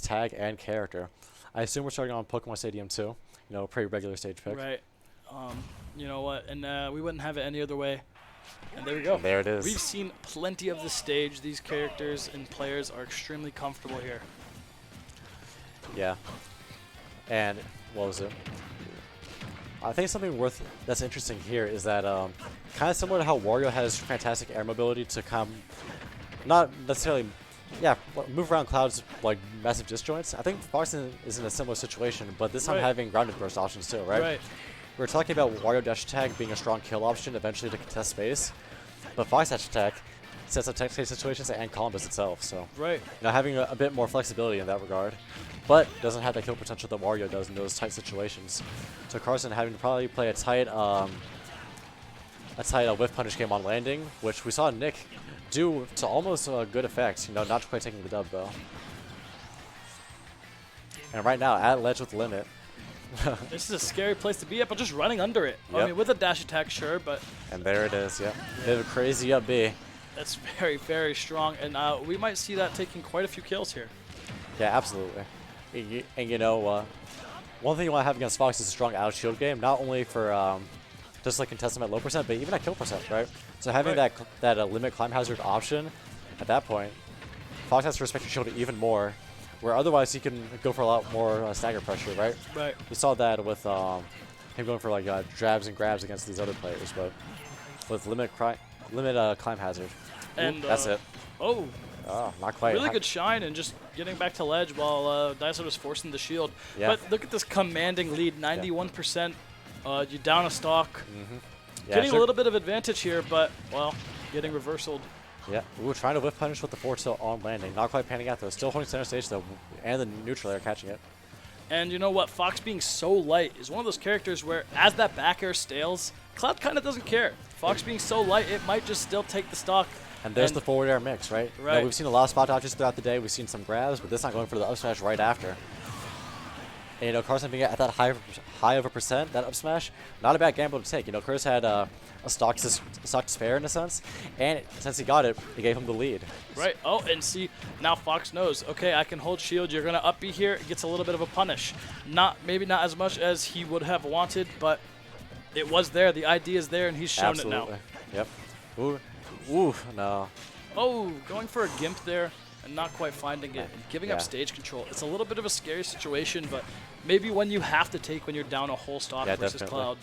tag and character. I assume we're starting on Pokemon Stadium too. You know, pretty regular stage pick. Right. You know what? And we wouldn't have it any other way. And there we go. There it is. We've seen plenty of the stage. These characters and players are extremely comfortable here. Yeah. And what was it? I think something that's interesting here is that kind of similar to how Wario has fantastic air mobility to come, not necessarily, move around clouds like massive disjoints. I think Fox is in a similar situation, but this time having grounded burst options too, right? Right. We're talking about Wario dash attack being a strong kill option eventually to contest space, but Fox dash attack sets up tech space situations and combos itself. So right. You know, having a bit more flexibility in that regard, but doesn't have that kill potential that Wario does in those tight situations. So Carson having to probably play a tight whiff punish game on landing, which we saw Nick do to almost good effect. You know, not quite taking the dub though. And right now at ledge with limit. This is a scary place to be at, but just running under it. I mean, with a dash attack, sure, but... And there it is, Bit of a crazy up B. That's very, very strong, and we might see that taking quite a few kills here. Yeah, absolutely. And you know, one thing you want to have against Fox is a strong out shield game, not only for just like contest him at low percent, but even at kill percent, right? So having that limit climb hazard option at that point, Fox has to respect your shield even more, where otherwise he can go for a lot more stagger pressure, right? Right. We saw that with him going for like drabs and grabs against these other players, but with limit climb hazard. And that's it. Oh, not quite. Really good shine and just getting back to ledge while Daiso was forcing the shield. Yeah. But look at this commanding lead, 91% You down a stock. Yeah, Getting a little bit of advantage here, but, well, getting reversaled. Yeah, we were trying to whiff punish with the forward tilt on landing. Not quite panning out though. Still holding center stage though, and the neutral air catching it. And you know what? Fox being so light is one of those characters where, as that back air stales, Cloud kind of doesn't care. Fox being so light, it might just still take the stock. And there's the forward air mix, right? Right. You know, we've seen a lot of spot dodges throughout the day. We've seen some grabs, but this not going for the up smash right after. And, you know, Carson being at that high of a percent, that up smash, not a bad gamble to take. You know, Curse had a stock to spare in a sense, and since he got it, it gave him the lead. Right. Oh, and see, now Fox knows, okay, I can hold shield. You're going to up B here. It gets a little bit of a punish. Maybe not as much as he would have wanted, but it was there. The idea is there, and he's shown it now. Yep. Ooh. Ooh, no. Oh, going for a gimp there and not quite finding it and giving up stage control. It's a little bit of a scary situation, but maybe when you have to take when you're down a whole stock versus definitely. Cloud.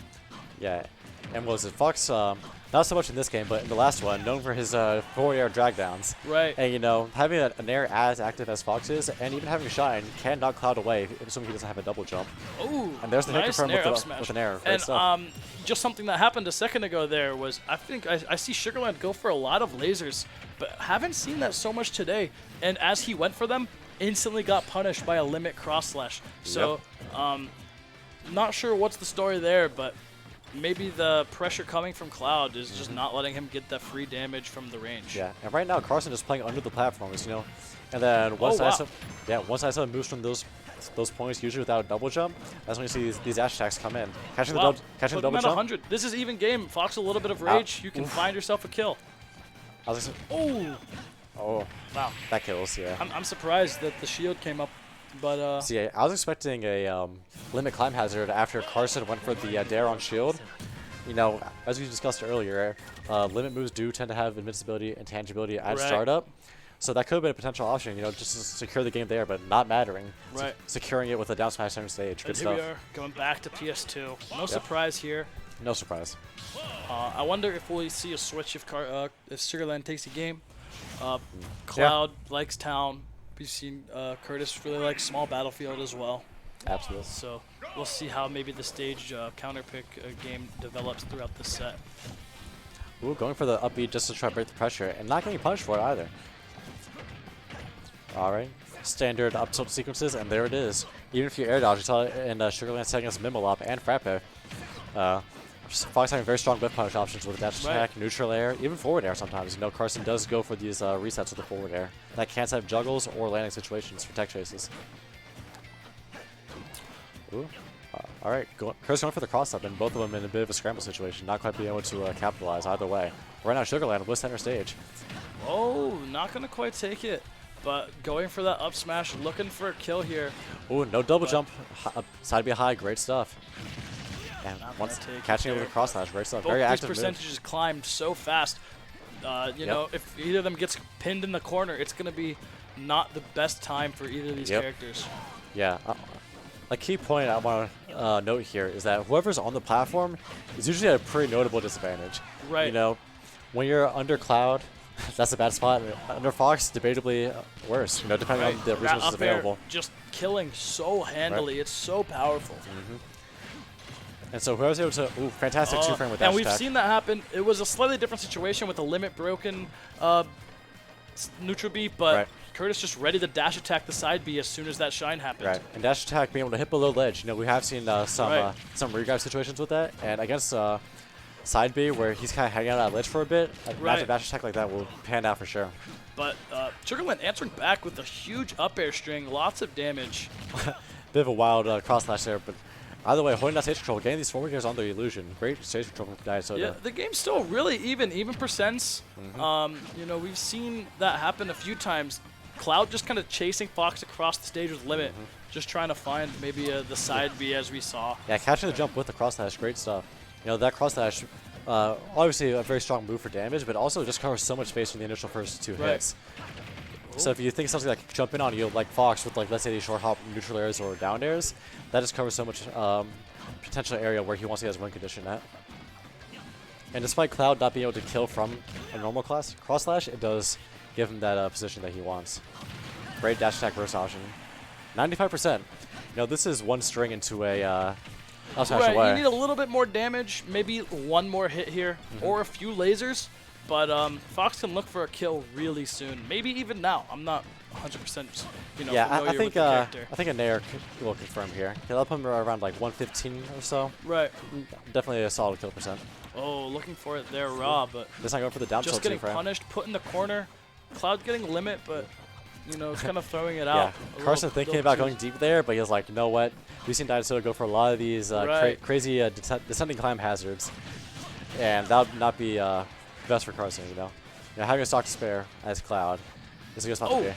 Yeah. And what was it? Fox, not so much in this game, but in the last one, known for his forward air drag downs. Right. And, you know, having an air as active as Fox is, and even having a shine, can knock Cloud away, assuming he doesn't have a double jump. Oh, and there's the hit nice confirm nair with an air. And just something that happened a second ago there was, I think I see Sugarland go for a lot of lasers, but haven't seen that so much today. And as he went for them, instantly got punished by a limit cross slash. So, not sure what's the story there, but maybe the pressure coming from Cloud is just not letting him get that free damage from the range. Yeah, and right now Carson is playing under the platforms, you know, and then once I saw moves from those points, usually without a double jump, that's when you see these dash attacks come in. Catching the double jump. 100. This is even game. Fox a little bit of rage. You can find yourself a kill. Oh, wow, that kills. Yeah. I'm surprised that the shield came up. But see, I was expecting a limit climb hazard after Carson went for the dare on shield. You know, as we discussed earlier, limit moves do tend to have invincibility and tangibility at startup. So that could have been a potential option, you know, just to secure the game there, but not mattering. Right. Securing it with a down smash center stage. Good stuff. Here we are, going back to PS2. No surprise here. No surprise. I wonder if we'll see a switch if Sugarland takes the game. Cloud likes town. We've seen Curtis really likes small battlefield as well. Absolutely. So we'll see how maybe the stage counterpick game develops throughout the set. Ooh, going for the upbeat just to try to break the pressure and not getting punished for it either. All right, standard up tilt sequences, and there it is. Even if you air dodge, you saw it in Sugarland set against Mimolop and Frappe. Fox having very strong whip punish options with dash attack, neutral air, even forward air sometimes. You know, Carson does go for these resets with the forward air. That can set up juggles or landing situations for tech chases. Ooh. All right, Curse going for the cross up, and both of them in a bit of a scramble situation, not quite being able to capitalize either way. Right now, Sugarland with center stage. Oh, not going to quite take it, but going for that up smash, looking for a kill here. Ooh, no double jump, side B high, great stuff. And once catching it with a cross slash, great stuff. Very active move. Both these percentages climbed so fast. You know, if either of them gets pinned in the corner, it's going to be not the best time for either of these characters. Yeah. A key point I want to note here is that whoever's on the platform is usually at a pretty notable disadvantage. Right. You know, when you're under Cloud, that's a bad spot. Under Fox, debatably worse, you know, depending on the resources available. Just killing so handily. It's so powerful. And so whoever's able to, fantastic two-frame with that. And we've seen that happen. It was a slightly different situation with the limit broken neutral B, but Curtis just ready to dash attack the side B as soon as that shine happened. Right, and dash attack being able to hit below ledge. You know, we have seen some regrab situations with that, and against side B where he's kind of hanging out at ledge for a bit, a massive dash attack like that will pan out for sure. But Sugarland answering back with a huge up air string, lots of damage. Bit of a wild cross slash there, but either way, holding that stage control, getting these forward gears on the illusion. Great stage control from Diasoda. Yeah, the game's still really even percents. You know, we've seen that happen a few times. Cloud just kind of chasing Fox across the stage with limit, just trying to find maybe the side B as we saw. Yeah, catching the jump with the cross slash, great stuff. You know, that cross slash, obviously a very strong move for damage, but also just covers so much space from the initial first two hits. So if you think something that can jump in on you, like Fox with, like, let's say these short hop neutral airs or down airs, that just covers so much potential area where he wants to get his win condition at. And despite Cloud not being able to kill from a normal cross slash, it does give him that position that he wants. Great dash attack burst option. 95%. You know, this is one string into a I'll smash Right, away. you need a little bit more damage, maybe one more hit here, or a few lasers. But Fox can look for a kill really soon, maybe even now. I'm not 100%, Yeah, familiar I think with the character. I think a Nair will confirm here. He'll put him around like 115 or so. Right. Definitely a solid kill percent. Oh, looking for it there, Raw, but Just not going for the down just tilt getting for him. punished, put in the corner. Cloud getting limit, but kind of throwing it Yeah, out. Carson thinking about going deep there, but he's like, you know what? We've seen Daiso go for a lot of these Right. crazy descending climb hazards, and that would not be best for Carson. Having a stock to spare as Cloud is a good spot to be.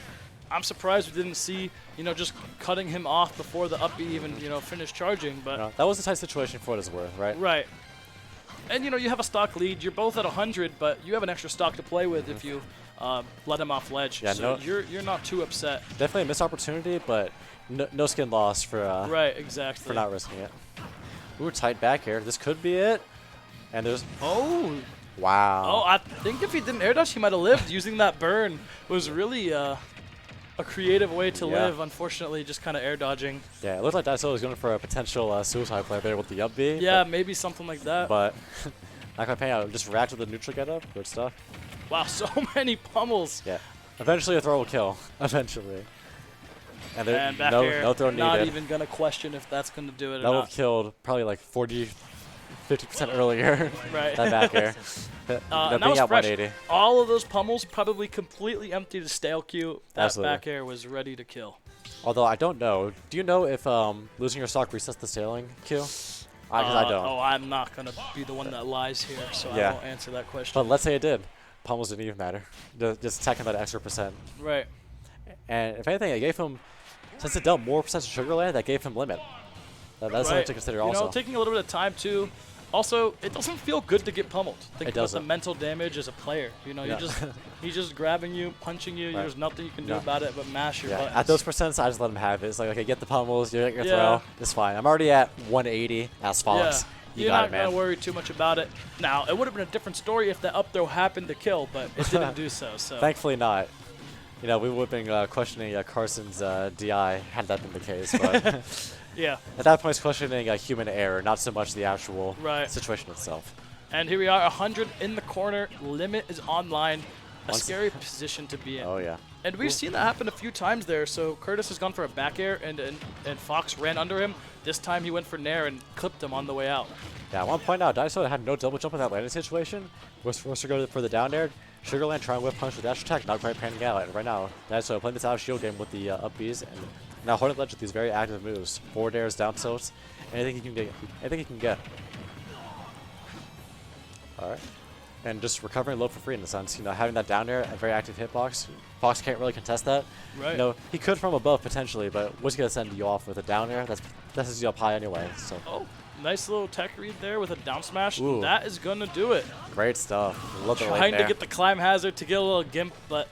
I'm surprised we didn't see, just cutting him off before the up B even, finished charging. But That was a tight situation for what it's worth, right? right. And you have a stock lead. You're both at 100, but you have an extra stock to play with if you let him off ledge. Yeah, so you're not too upset. Definitely a missed opportunity, but no skin loss for Right, exactly. for not risking it. Ooh, tight back here. This could be it. And there's wow. Oh, I think if he didn't air dodge, he might have lived. Using that burn was really a creative way to live. Unfortunately, just kind of air dodging. Yeah, it looked like Daiso was going for a potential suicide play there with the up B. Yeah, maybe something like that. But not quite paying out. Just react with the neutral get up. Good stuff. Wow, so many pummels. Yeah. Eventually a throw will kill. Eventually. And there And back no air, throw needed. not even going to question if that's going to do it That or would not. have killed probably like 50% earlier. Right. That back air. And that being was at fresh. 180. All of those pummels probably completely empty to stale Q. That Absolutely. back air was ready to kill. Although I don't know. Do you know if losing your stock resets the sailing queue? Because I don't. Oh, I'm not going to be the one that lies here, so Yeah. I won't answer that question. But let's say it did. Pummels didn't even matter. Just attacking that extra percent. Right. And if anything, it gave him, since it dealt more percent to Sugarland, that gave him limit. That's something Right. to consider You also. know, taking a little bit of time too. Also, it doesn't feel good to get pummeled. Think It about the doesn't. mental damage as a player. Yeah. He's just grabbing you, punching you. Right. There's nothing you can do Yeah. about it but mash your buttons. At those percents, I just let him have it. It's like, okay, get the pummels, you get your Yeah. throw. It's fine. I'm already at 180 as Fox. You You're got not it, man. gonna worry too much about it. Now, it would have been a different story if that up throw happened to kill, but it didn't do so. So Thankfully not. We would have been questioning Carson's DI had that been the case. But yeah. at that point, it's questioning human error, not so much the actual Right. situation itself. And here we are, 100 in the corner. Limit is online. A Once- scary position to be in. Oh, yeah. And we've seen that happen a few times there. So Curtis has gone for a back air, and Fox ran under him. This time he went for Nair and clipped him on the way out. Yeah, I want to point out, Daiso had no double jump in that landing situation. Was forced to go for the down air. Sugarland trying whip punch with dash attack, not quite panning out. And right now, Daiso playing this out of shield game with the up Bs, and now holding ledge with these very active moves. Forward airs, down tilts, anything he can get. Anything he can get. All right. And just recovering low for free in a sense. Having that down air, a very active hitbox. Fox can't really contest that. Right. He could from above potentially, but what's going to send you off with a down air? That sends you up high anyway. So Oh, nice little tech read there with a down smash. Ooh. That is going to do it. great stuff. Love the lane Trying to there. get the climb hazard to get a little gimp, but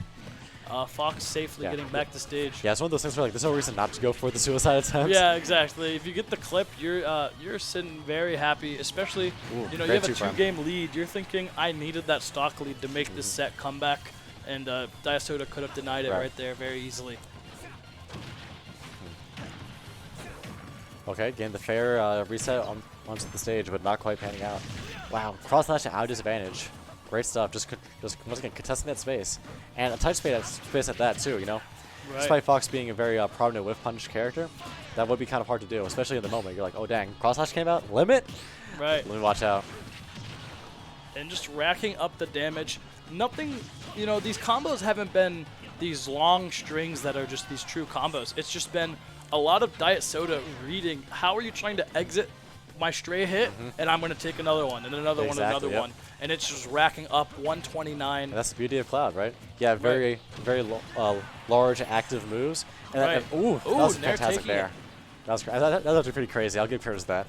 Fox safely Yeah. getting back to stage. Yeah, it's one of those things where there's no reason not to go for the suicide attempt. Yeah, exactly. If you get the clip, you're sitting very happy. Especially, Ooh, you great have a two-frame. two-game lead. You're thinking, I needed that stock lead to make this set come back, and Diasoda could have denied it right there very easily. Okay, gained the fair reset onto the stage, but not quite panning out. Wow, cross slash out disadvantage. Great stuff. Just once again contesting that space, and a tight space at that too. Right. Despite Fox being a very prominent whiff punch character, that would be kind of hard to do, especially in the moment. You're like, oh dang, cross slash came out, limit. Right. Let me watch out. And just racking up the damage. Nothing, these combos haven't been these long strings that are just these true combos. It's just been a lot of Diet Soda reading, how are you trying to exit my stray hit, and I'm going to take another one, and another one, and Exactly, another yep. one. And it's just racking up 129. And that's the beauty of Cloud, right? Yeah, very large active moves. And Right. ooh, that Ooh, was Nair fantastic taking it. there. That was that was actually pretty crazy. I'll give Curtis that.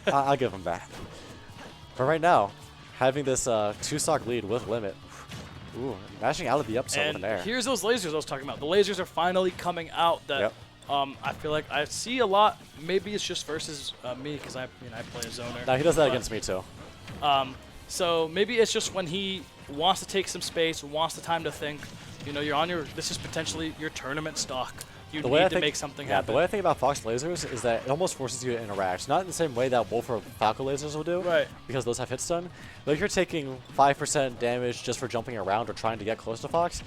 I'll give him that. But right now, having this two-stock lead with limit, ooh, mashing out of the upset with And an air. here's those lasers I was talking about. The lasers are finally coming out. That Yep. I feel like I see a lot. Maybe it's just versus me because I play a zoner. Now he does that But, against me too. So maybe it's just when he wants to take some space, wants the time to think. You're on this is potentially your tournament stock. you The way I need to think- make something Yeah, happen. the way I think about Fox lasers is that it almost forces you to interact. Not in the same way that Wolf or Falco lasers will do, Right. because those have hit stun. But if you're taking 5% damage just for jumping around or trying to get close to Fox,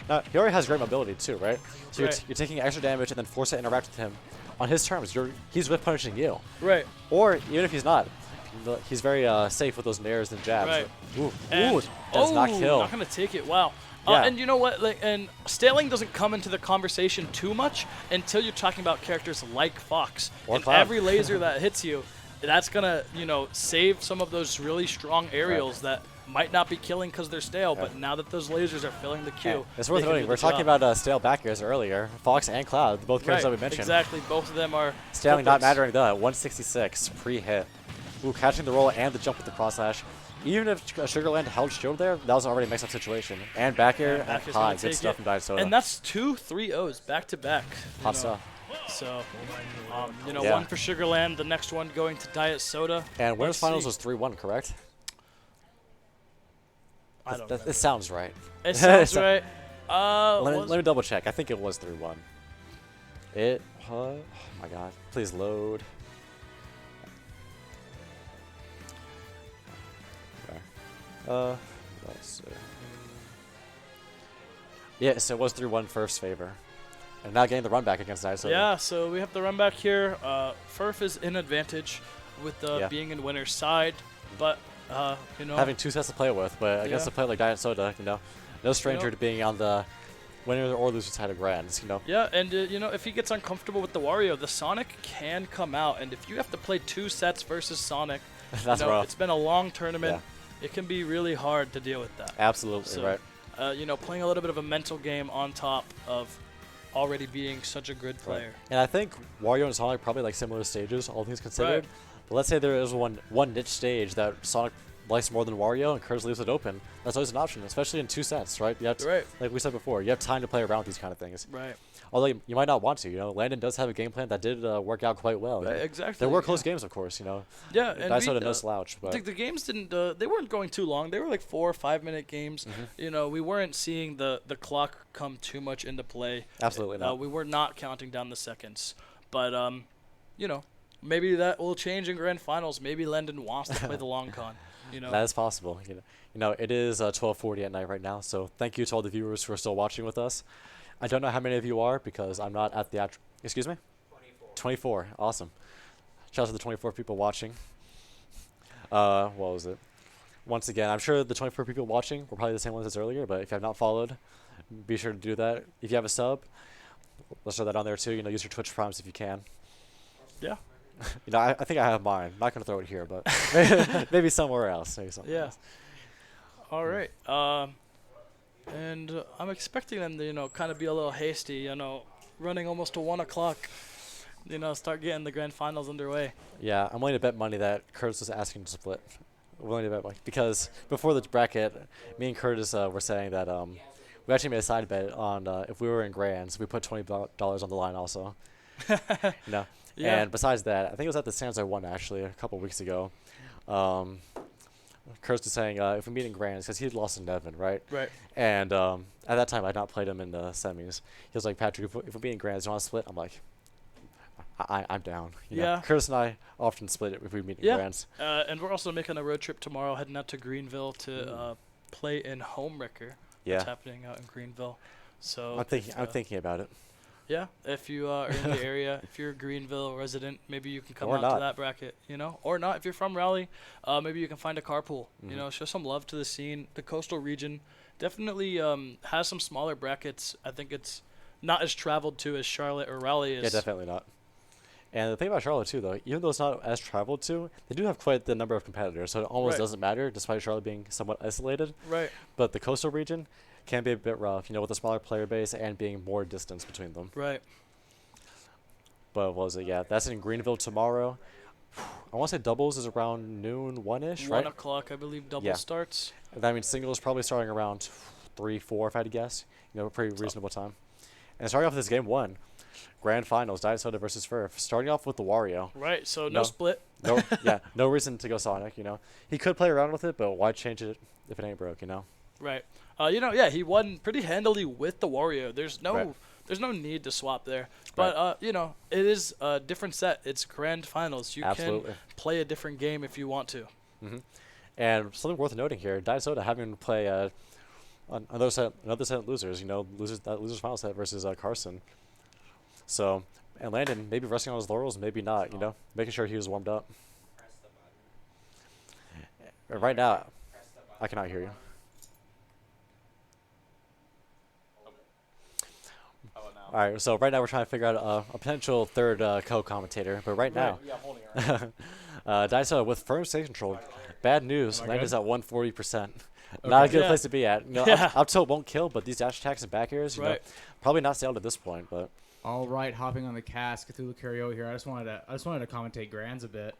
now he already has great mobility too, right? So Right. you're taking extra damage and then force to interact with him on his terms. He's whip punishing you. Right. Or even if he's not, he's very safe with those nairs and jabs. Right. Ooh, And- ooh, does not kill. Not gonna take it. Wow. Yeah. And you know what? Like, and staling doesn't come into the conversation too much until you're talking about characters like Fox. Or and Cloud. every laser that hits you, that's gonna save some of those really strong aerials that might not be killing because they're stale. But now that those lasers are filling the queue, It's worth they can noting. do We're the talking job. about stale back airs earlier. Fox and Cloud, both characters that we mentioned. Exactly. Both of them are Staling not flippers. mattering though at 166 pre-hit. Ooh, catching the roll and the jump with the cross slash. Even if Sugarland held shield there, that was already a mixed up situation. And back air Back and is high. gonna Good take stuff it. from Diet Soda. And that's 2 3-0s back to back. Hot stuff. So, Yeah. one for Sugarland, the next one going to Diet Soda. And winners Let's finals see. was 3-1, correct? I don't It sounds right. It sounds right. Let me double check. I think it was 3-1. Oh my god. Please load. Okay. Let's see. Yes, it was 3-1 first favor. And now getting the run back against Diet Soda. Yeah, so we have the run back here. Furf is in advantage with Yeah. being in winner's side, but Having 2 sets to play with, but against a player like Diet Soda, no stranger to being on the winner or loser side of grands, Yeah, and if he gets uncomfortable with the Wario, the Sonic can come out, and if you have to play 2 sets versus Sonic, That's rough. it's been a long tournament. It can be really hard to deal with that. Absolutely, So, right. Playing a little bit of a mental game on top of already being such a good player. And I think Wario and Sonic probably like similar stages, all things considered. Right. But let's say there is one niche stage that Sonic likes more than Wario and Curtis leaves it open. That's always an option, especially in 2 sets, right? You have to, Right. Like we said before, you have time to play around with these kind of things. Right. Although you might not want to. Landon does have a game plan that did work out quite well. Right, exactly, There were close games, of course. Yeah, and Diet Soda no slouch, but the games didn't. They weren't going too long. They were like 4 or 5 minute games. We weren't seeing the clock come too much into play. Absolutely not. We were not counting down the seconds. But maybe that will change in grand finals. Maybe Landon wants to play the long con. That is possible. It is 12:40 at night right now, so thank you to all the viewers who are still watching with us. I don't know how many of you are because I'm not at the excuse me? 24. Awesome. Shout out to the 24 people watching. What was it? Once again, I'm sure the 24 people watching were probably the same ones as earlier, but if you have not followed, be sure to do that. If you have a sub, let's throw that on there too. Use your Twitch Primes if you can. Yeah. I think I have mine. I'm not going to throw it here, but maybe somewhere else. Maybe somewhere else. All right. And I'm expecting them to, kind of be a little hasty, running almost to 1 o'clock, start getting the grand finals underway. Yeah, I'm willing to bet money that Curtis was asking to split. Willing to bet money. Because before the bracket, me and Curtis were saying that we actually made a side bet on if we were in grands, we put $20 on the line also. Yeah. And besides that, I think it was at the Sands I won actually a couple weeks ago. Curtis was saying if we meet in grands, because he had lost in Devon, right? Right. And at that time, I had not played him in the semis. He was like, Patrick, if we meet in grands, you want to split? I'm like, I'm down. Yeah. Curtis and I often split it if we meet in grands. And we're also making a road trip tomorrow, heading out to Greenville to play in Homewrecker. Yeah. That's happening out in Greenville. So I'm thinking about it. Yeah, if you are in the area, if you're a Greenville resident, maybe you can come Or out not. to that bracket, or not. If you're from Raleigh, maybe you can find a carpool. Show some love to the scene. The coastal region definitely has some smaller brackets. I think it's not as traveled to as Charlotte or Raleigh is. Yeah, definitely not. And the thing about Charlotte too, though, even though it's not as traveled to, they do have quite the number of competitors, so it almost doesn't matter, despite Charlotte being somewhat isolated. Right. But the coastal region can be a bit rough, with a smaller player base and being more distance between them. Right. But what was it? Yeah, that's in Greenville tomorrow. I want to say doubles is around noon, 1-ish, right? 1 o'clock, I believe, double Yeah. starts. That means singles probably starting around 3, 4, if I had to guess. Pretty reasonable time. And starting off with this game 1, grand finals, Diet Soda versus Furf. Starting off with the Wario. Right, so no split. No, yeah, no reason to go Sonic, He could play around with it, but why change it if it ain't broke, Right. He won pretty handily with the Wario. There's there's no need to swap there. But you know, it is a different set. It's grand finals. You can play a different game if you want to. And something worth noting here: Diasoda having to play another set of losers. You know, losers final set versus Carson. So, and Landon maybe resting on his laurels, maybe not. You know, making sure he was warmed up. Right now, I cannot hear you. All right, so right now we're trying to figure out a potential third co-commentator, but right now, Diasoda with firm stage control. Bad news, Landon's at 140%. Not a good place to be at. You know, up tilt won't kill, but these dash attacks and back airs, you know, probably not sailed at this point. But all right, hopping on the cast, Cthulhu Curio here. I just wanted to commentate Grands a bit.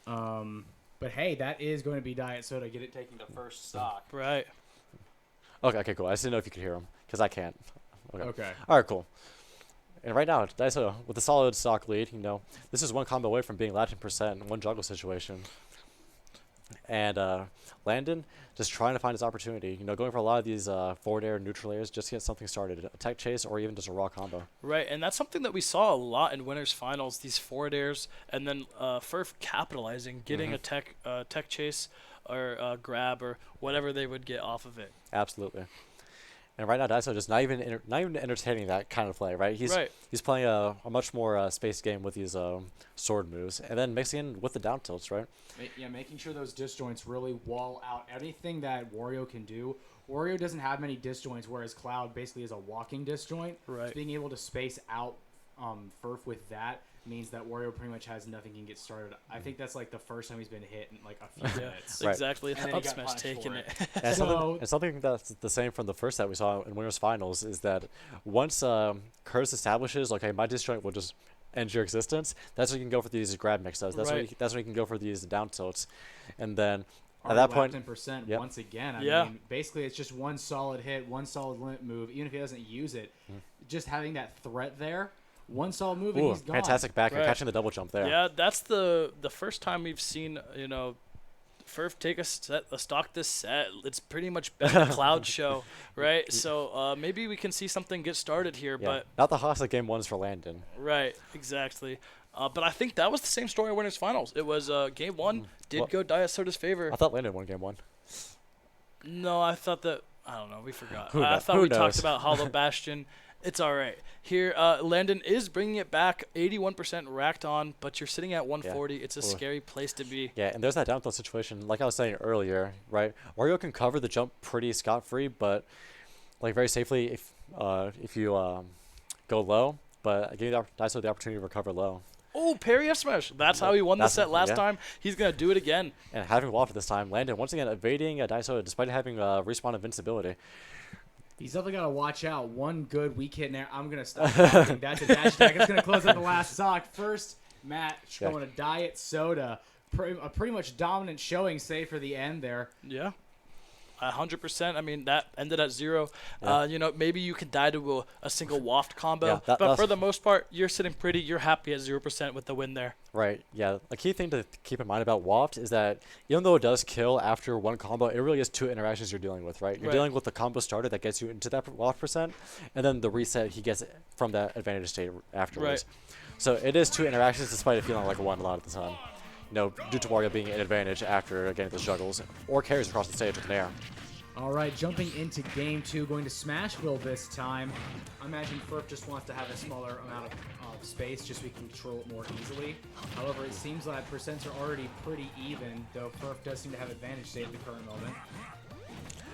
But hey, that is going to be Diet Soda. Get it taking the first stock. Right. Okay, cool. I just didn't know if you could hear him because I can't. Okay. All right, cool. And right now, Diasoda with a solid stock lead. You know, this is one combo away from being Latin percent in one juggle situation. And Landon just trying to find his opportunity. You know, going for a lot of these forward air, neutral airs just to get something started. A tech chase or even just a raw combo. Right, and that's something that we saw a lot in winners finals. These forward airs, and then Furf capitalizing, getting a tech chase or grab or whatever they would get off of it. Absolutely. And right now, Daiso just not even entertaining that kind of play, right? He's playing a much more spaced game with these sword moves, and then mixing in with the down tilts, right? Yeah, making sure those disjoints really wall out anything that Wario can do. Wario doesn't have many disjoints, whereas Cloud basically is a walking disjoint. Right. So being able to space out Furf with that means that Wario pretty much has nothing can get started. I think that's like the first time he's been hit in like a few minutes. Exactly. Up smash taking it. And something that's the same from the first set we saw in winners finals is that once Curtis establishes, okay, my disjoint will just end your existence, that's when you can go for these grab mix-ups. That's when you can go for these down tilts. And then at that point, once again, I mean, basically it's just one solid hit, one solid limit move. Even if he doesn't use it, just having that threat there, one solid move and he's gone. Fantastic back air, catching the double jump there. Yeah, that's the first time we've seen, you know, Furf take a stock this set. It's pretty much been a Cloud show, right? So maybe we can see something get started here, but not the Haas game ones for Landon. Right, exactly. But I think that was the same story in winners finals. It was game one did go Diasoda's favor. I thought Landon won game one. No, I thought that I don't know. We forgot. I thought we talked about Hollow Bastion. It's all right. Here, Landon is bringing it back, 81% racked on, but you're sitting at 140. It's a scary place to be. Yeah, and there's that down tilt situation, like I was saying earlier, right? Wario can cover the jump pretty scot-free, but like very safely if you go low, but giving Daiso the opportunity to recover low. Oh, parry F smash. That's how he won the set last time. He's going to do it again. And having Waft this time, Landon once again evading Daiso despite having respawn invincibility. He's definitely got to watch out. One good weak hit in there. I'm going to stop talking. That's a dash attack. It's going to close out the last stock. First match going to Diet Soda. A pretty much dominant showing, save for the end there. Yeah. 100%. I mean, that ended at 0. Yeah. You know, maybe you could die to a single waft combo, but for the most part, you're sitting pretty. You're happy at 0% with the win there. Right. Yeah. A key thing to keep in mind about waft is that even though it does kill after one combo, it really is 2 interactions you're dealing with, right? You're dealing with the combo starter that gets you into that waft percent, and then the reset he gets from that advantage state afterwards. Right. So it is 2 interactions despite it feeling like a 1 a lot of the time. You know, due to Wario being an advantage after getting those juggles or carries across the stage with an air. All right, jumping into game 2, going to Smashville this time. I imagine Furf just wants to have a smaller amount of space just so we can control it more easily. However, it seems like percents are already pretty even, though Furf does seem to have advantage state at the current moment.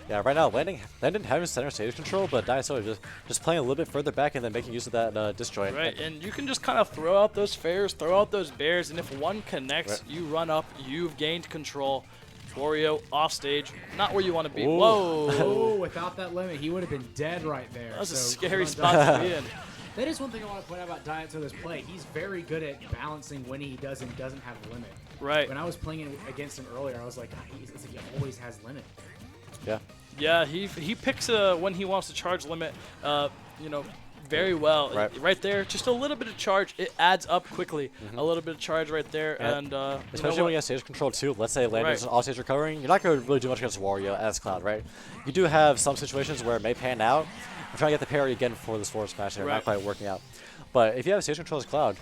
Yeah, right now Landon having center stage control, but Daiso just playing a little bit further back and then making use of that disjoint. Right, and you can just kind of throw out those fairs, throw out those bears, and if one connects, you run up, you've gained control. Wario off stage, not where you want to be. Ooh. Whoa! Oh, without that limit, he would have been dead right there. That was a scary spot to be in. That is one thing I want to point out about Diet Soda's play. He's very good at balancing when he does and doesn't have limit. Right. When I was playing against him earlier, I was like, it's like he always has limit. Yeah. Yeah, he picks when he wants to charge limit. You know, very well. Right. There, just a little bit of charge. It adds up quickly. A little bit of charge right there. And especially when you have stage control too. Let's say Landon's all stage recovering. You're not going to really do much against Wario as Cloud, right? You do have some situations where it may pan out. I'm trying to get the parry again before this forward smash there. Not quite working out. But if you have stage control as Cloud,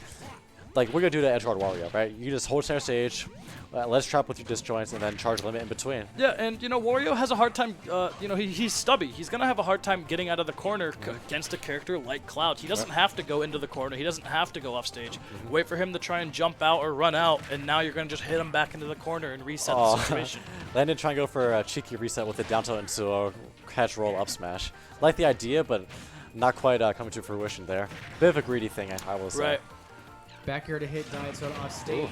like we're going to do to edgeguard Wario, right? You just hold center stage, let's trap with your disjoints, and then charge limit in between. Yeah, and Wario has a hard time, he's stubby. He's going to have a hard time getting out of the corner against a character like Cloud. He doesn't have to go into the corner. He doesn't have to go off stage. Wait for him to try and jump out or run out, and now you're going to just hit him back into the corner and reset the situation. Landon trying to go for a cheeky reset with the down tilt into a catch roll up smash. Like the idea, but not quite coming to fruition there. Bit of a greedy thing, I will say. Right. Back here to hit Diet Soda off stage.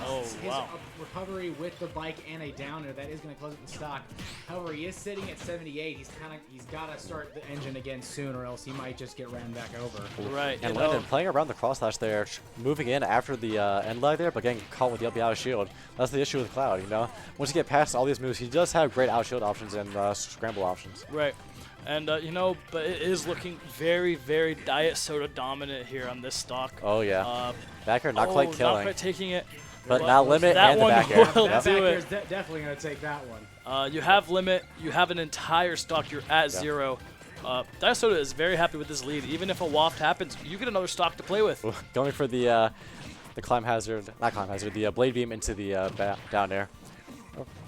Oh, His wow. recovery with the bike and a downer, that is going to close up the stock. However, he is sitting at 78. He's got to start the engine again soon, or else he might just get ran back over. Right. And Landon playing around the cross slash there, moving in after the end lag there, but getting caught with the up out shield. That's the issue with Cloud, Once you get past all these moves, he does have great out shield options and scramble options. Right. And, but it is looking very, very Diet Soda dominant here on this stock. Oh, yeah. Back air not quite killing. Not quite taking it. But now limit that and the one back air. will That do back air it. is definitely going to take that one. You have limit. You have an entire stock. You're at 0. Diet Soda is very happy with this lead. Even if a waft happens, you get another stock to play with. Going for the climb hazard, not climb hazard, the blade beam into the down air.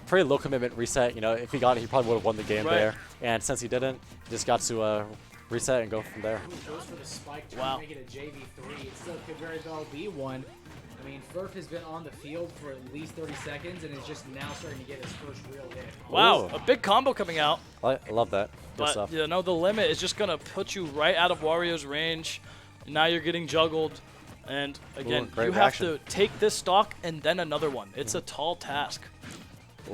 Pretty low commitment reset. If he got it, he probably would have won the game there. And since he didn't, he just got to reset and go from there. Goes for the spike to make it a JV3. It still could very well be one. I mean, Furf has been on the field for at least 30 seconds and is just now starting to get his first real hit. Wow, a big combo coming out. I love that. Good But, stuff. the limit is just going to put you right out of Wario's range. Now you're getting juggled. And, again, you have to take this stock and then another one. It's a tall task.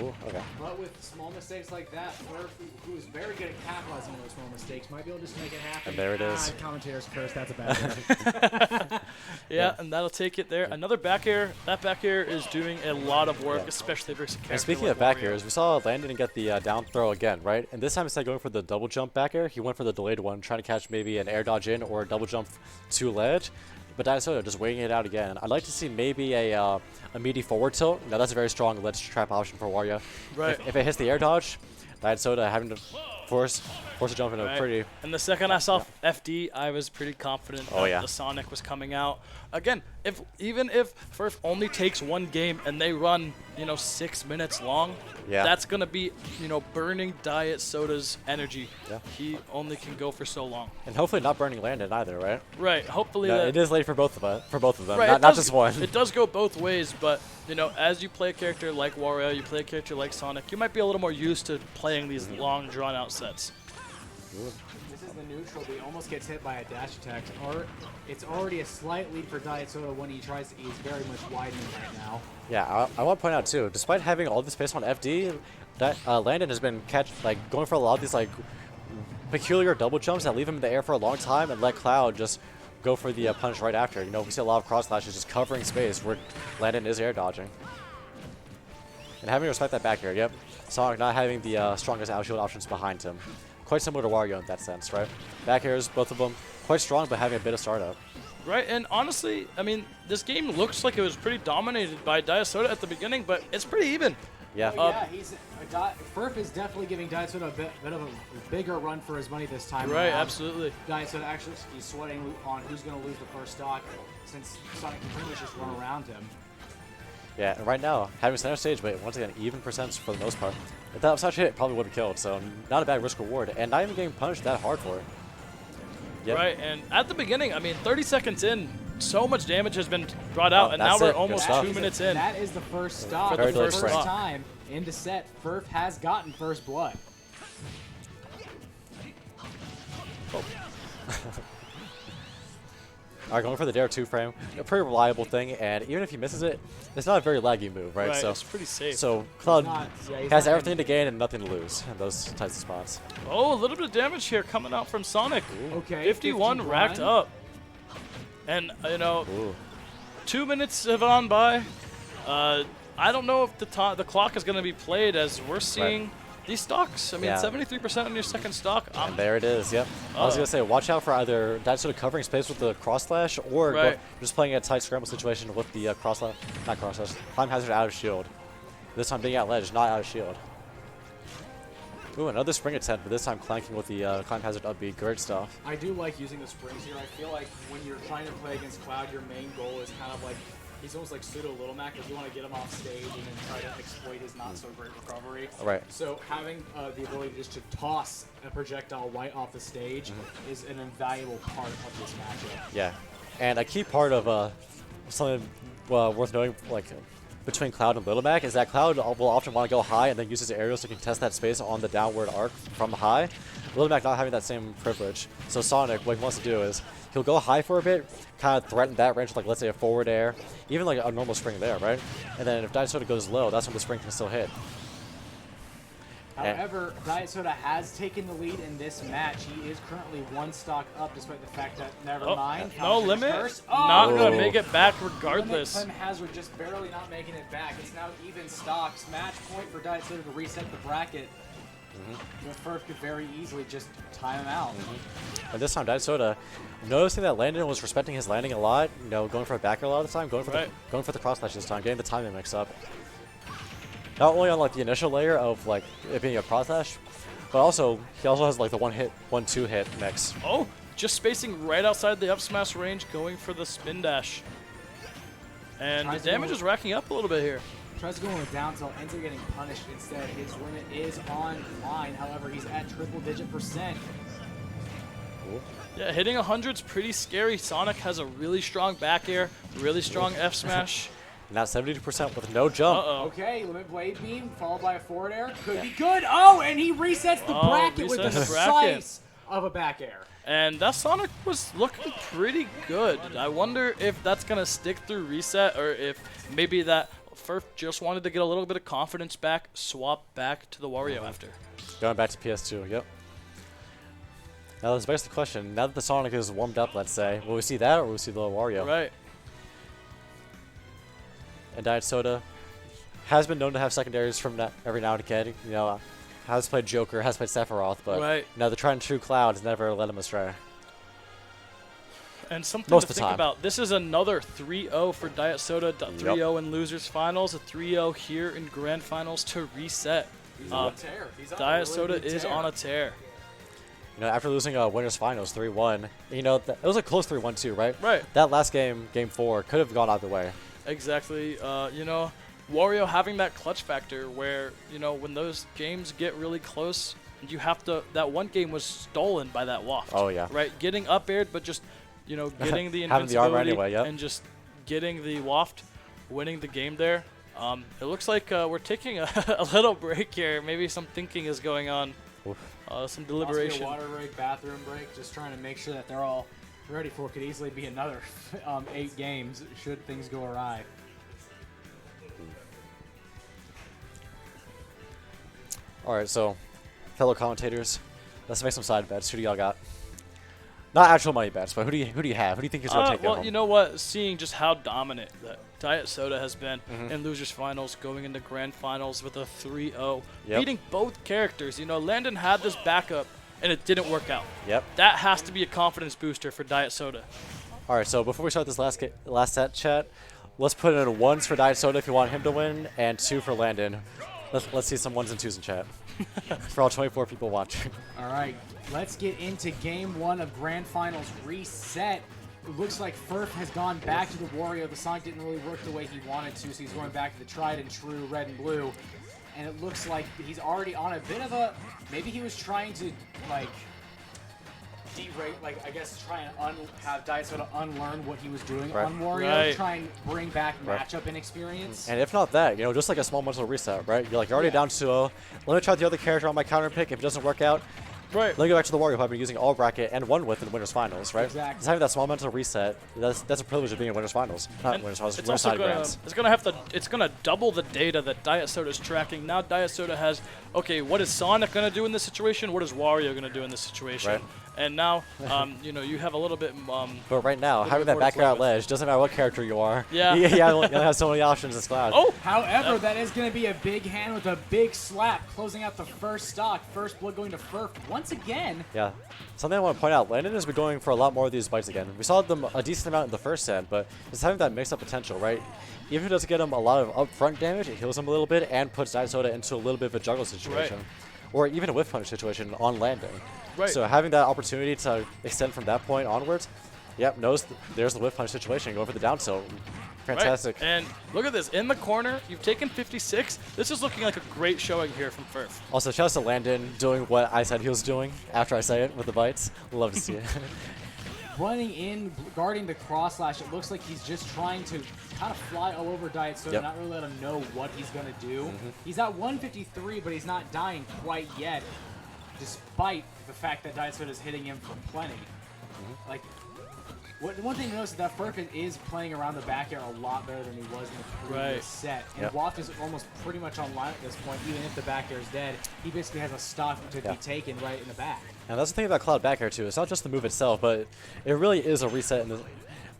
Ooh, okay. But with small mistakes like that, Furf, who is very good at capitalizing on those small mistakes, might be able to just make it happen. And there it is. Commentators curse, that's a bad thing. Yeah, and that'll take it there. Another back air. That back air is doing a lot of work, especially versus a character And speaking like of back Wario. airs, we saw Landon get the down throw again, right? And this time instead of going for the double jump back air, he went for the delayed one, trying to catch maybe an air dodge in or a double jump to ledge. But Diet Soda just waiting it out again. I'd like to see maybe a meaty forward tilt. Now that's a very strong ledge trap option for Wario. Right. If it hits the air dodge, Diet Soda having to force a jump in a pretty. And the second I saw FD, I was pretty confident that the Sonic was coming out. Again, even if Furf only takes one game and they run, 6 minutes long, that's gonna be, burning Diet Soda's energy. Yeah. He only can go for so long. And hopefully not burning Landon either, right? Right. Hopefully No, that it is late for both of them. Right, Not just one. It does go both ways, but as you play a character like Wario, you play a character like Sonic, you might be a little more used to playing these long, drawn-out sets. This is the neutral. He almost gets hit by a dash attack. It's already a slight lead for Diet Soda when he tries to. He's very much widening right now. Yeah, I want to point out too, despite having all this space on FD, that Landon has been going for a lot of these peculiar double jumps that leave him in the air for a long time and let Cloud just go for the punish right after. We see a lot of cross slashes just covering space where Landon is air dodging. And having to respect that back air, yep. Sonic not having the strongest out shield options behind him. Quite similar to Wario in that sense, right? Back airs, both of them, quite strong, but having a bit of startup. Right, and honestly, I mean, this game looks like it was pretty dominated by Diet Soda at the beginning, but it's pretty even. Yeah. Furf is definitely giving Diet Soda a bit of a bigger run for his money this time. Right, around. absolutely. Diet Soda actually he's sweating on who's going to lose the first stock since Sonic can pretty much just run around him. Yeah, and right now, having center stage, but once again, even percents for the most part. If that was such a hit, probably would have killed, so not a bad risk reward, and not even getting punished that hard for it. Yep. Right, and at the beginning, I mean, 30 seconds in, so much damage has been brought out, and now we're almost 2 minutes in. That is the first stop. For the first stop. time into set, Furf has gotten first blood. All right, going for the Dare 2 frame, a pretty reliable thing, and even if he misses it, it's not a very laggy move, right? Right, so it's pretty safe. So Cloud he's has not everything to gain and nothing to lose in those types of spots. Oh, a little bit of damage here coming out from Sonic. Okay, 51 racked up. And, 2 minutes have gone by. I don't know if the clock is going to be played as we're seeing These stocks, I mean, Yeah. 73% on your second stock. And there it is, yep. I was going to say, watch out for either that sort of covering space with the cross slash or just playing a tight scramble situation with the cross slash, not cross slash, climb hazard out of shield. This time being at ledge, not out of shield. Ooh, another spring attempt, but this time clanking with the climb hazard upbeat. Great stuff. I do like using the springs here. I feel like when you're trying to play against Cloud, your main goal is kind of like, he's almost like pseudo Little Mac, because you want to get him off stage and then try to exploit his not so great recovery. Right. So having the ability just to toss a projectile right off the stage is an invaluable part of this matchup. Yeah, and a key part of something worth noting, like between Cloud and Little Mac, is that Cloud will often want to go high and then use his aerials to contest that space on the downward arc from high. Little Mac not having that same privilege. So Sonic, what he wants to do is he'll go high for a bit, kind of threaten that range, like let's say a forward air, even like a normal spring there, right? And then if Diet Soda goes low, that's when the spring can still hit. However, Diet Soda has taken the lead in this match. He is currently one stock up, despite the fact that, never mind. No limit. Oh! Not going to make it back regardless. Clem Hazard just barely not making it back. It's now even stocks. Match point for Diet Soda to reset the bracket. But Furf could very easily just time him out. But this time, Diet Soda, noticing that Landon was respecting his landing a lot, you know, going for a back air a lot of the time, going for the cross slash this time, getting the timing mix up. Not only on like the initial layer of like it being a cross slash, but also he also has like the 1-2 hit mix. Oh, just spacing right outside the up smash range, going for the spin dash. And the damage is racking up a little bit here. Tries to go on a down tilt, ends up getting punished instead. His limit is online, however, he's at triple-digit %. Yeah, hitting 100's pretty scary. Sonic has a really strong back air, really strong F smash. Now 72% with no jump. Okay, limit blade beam followed by a forward air. Could be good. Oh, and he resets the bracket with the slice of a back air. And that Sonic was looking pretty good. I wonder if that's going to stick through reset, or if maybe that Furf just wanted to get a little bit of confidence back, swap back to the Wario after. Going back to PS2, yep. Now let's begs the question, now that the Sonic is warmed up, let's say, will we see that or will we see the Wario? Right. And Diet Soda has been known to have secondaries from every now and again. You know, has played Joker, has played Sephiroth, but you know, the tried and true Cloud has never led him astray. And something to think about, this is another 3-0 for Diet Soda, 3-0 in Losers Finals, a 3-0 here in Grand Finals to reset. He's on a tear. He's on Diet a really Soda good is on a tear. You know, after losing Winners Finals 3-1, you know, it was a close 3-1 too, right? Right. That last game, Game 4, could have gone either way. Exactly. You know, Wario having that clutch factor where, you know, when those games get really close, you have to, that one game was stolen by that waft. Oh, yeah. Right? Getting up aired, but just, you know, getting the having the armor invincibility anyway, and just getting the waft, winning the game there. It looks like we're taking a little break here. Maybe some thinking is going on. Some deliberation. A water break, bathroom break, just trying to make sure that they're all ready for what could easily be another 8 games should things go awry. All right, so fellow commentators, let's make some side bets. Who do y'all got? Not actual money bets, but who do you have? Who do you think is going to take it Well, home? you know what? Seeing just how dominant that Diet Soda has been in Losers Finals, going into Grand Finals with a 3-0, beating both characters. You know, Landon had this backup, and it didn't work out. Yep. That has to be a confidence booster for Diet Soda. All right, so before we start this last set chat, let's put in 1s for Diet Soda if you want him to win, and 2 for Landon. Let's see some 1s and 2s in chat for all 24 people watching. All right, let's get into Game 1 of Grand Finals Reset. It looks like Furf has gone back to the Wario. The Sonic didn't really work the way he wanted to, so he's going back to the tried and true red and blue. And it looks like he's already on a bit of a, maybe he was trying to, like, derate, like, I guess try and have Diet Soda unlearn what he was doing on Wario, try and bring back matchup inexperience. And if not that, you know, just like a small mental reset, right? You're already down 2-0. Let me try the other character on my counter pick. If it doesn't work out, let me go back to the Wario who I've been using all bracket and won with in the Winners Finals, right? Exactly. Just having that small mental reset, that's a privilege of being in Winners Finals. Not Winners Finals, It's Winners also Side it's gonna double the data that Diet Soda is tracking. Now Diet Soda has, okay, what is Sonic gonna do in this situation? What is Wario gonna do in this situation? Right. And now, you know, you have a little bit. But right now, little having bit that more to play back air with. ledge doesn't matter what character you are. Yeah. you only have so many options as Cloud. Oh! However, that is going to be a big hand with a big slap, closing out the first stock. First blood going to Furf once again. Yeah. Something I want to point out, Landon has been going for a lot more of these bites again. We saw them a decent amount in the first set, but it's having that mix-up potential, right? Even if it doesn't get him a lot of upfront damage, it heals him a little bit and puts Diet Soda into a little bit of a juggle situation. Or even a whiff punish situation on landing. Right. So having that opportunity to extend from that point onwards, yep, there's the whiff punish situation, going for the down tilt. Fantastic. Right. And look at this. In the corner, you've taken 56. This is looking like a great showing here from Furf. Also, shout out to Landon doing what I said he was doing after I say it with the bites. Love to see it. Running in, guarding the cross slash, it looks like he's just trying to kind of fly all over Diet Soda, not really let him know what he's going to do. He's at 153, but he's not dying quite yet, despite the fact that Diet Soda is hitting him for plenty. Like, one thing to notice is that Furf is playing around the back air a lot better than he was in the previous set. And Waft is almost pretty much online at this point, even if the back air is dead. He basically has a stock to be taken right in the back. And that's the thing about Cloud back air too. It's not just the move itself, but it really is a reset in the,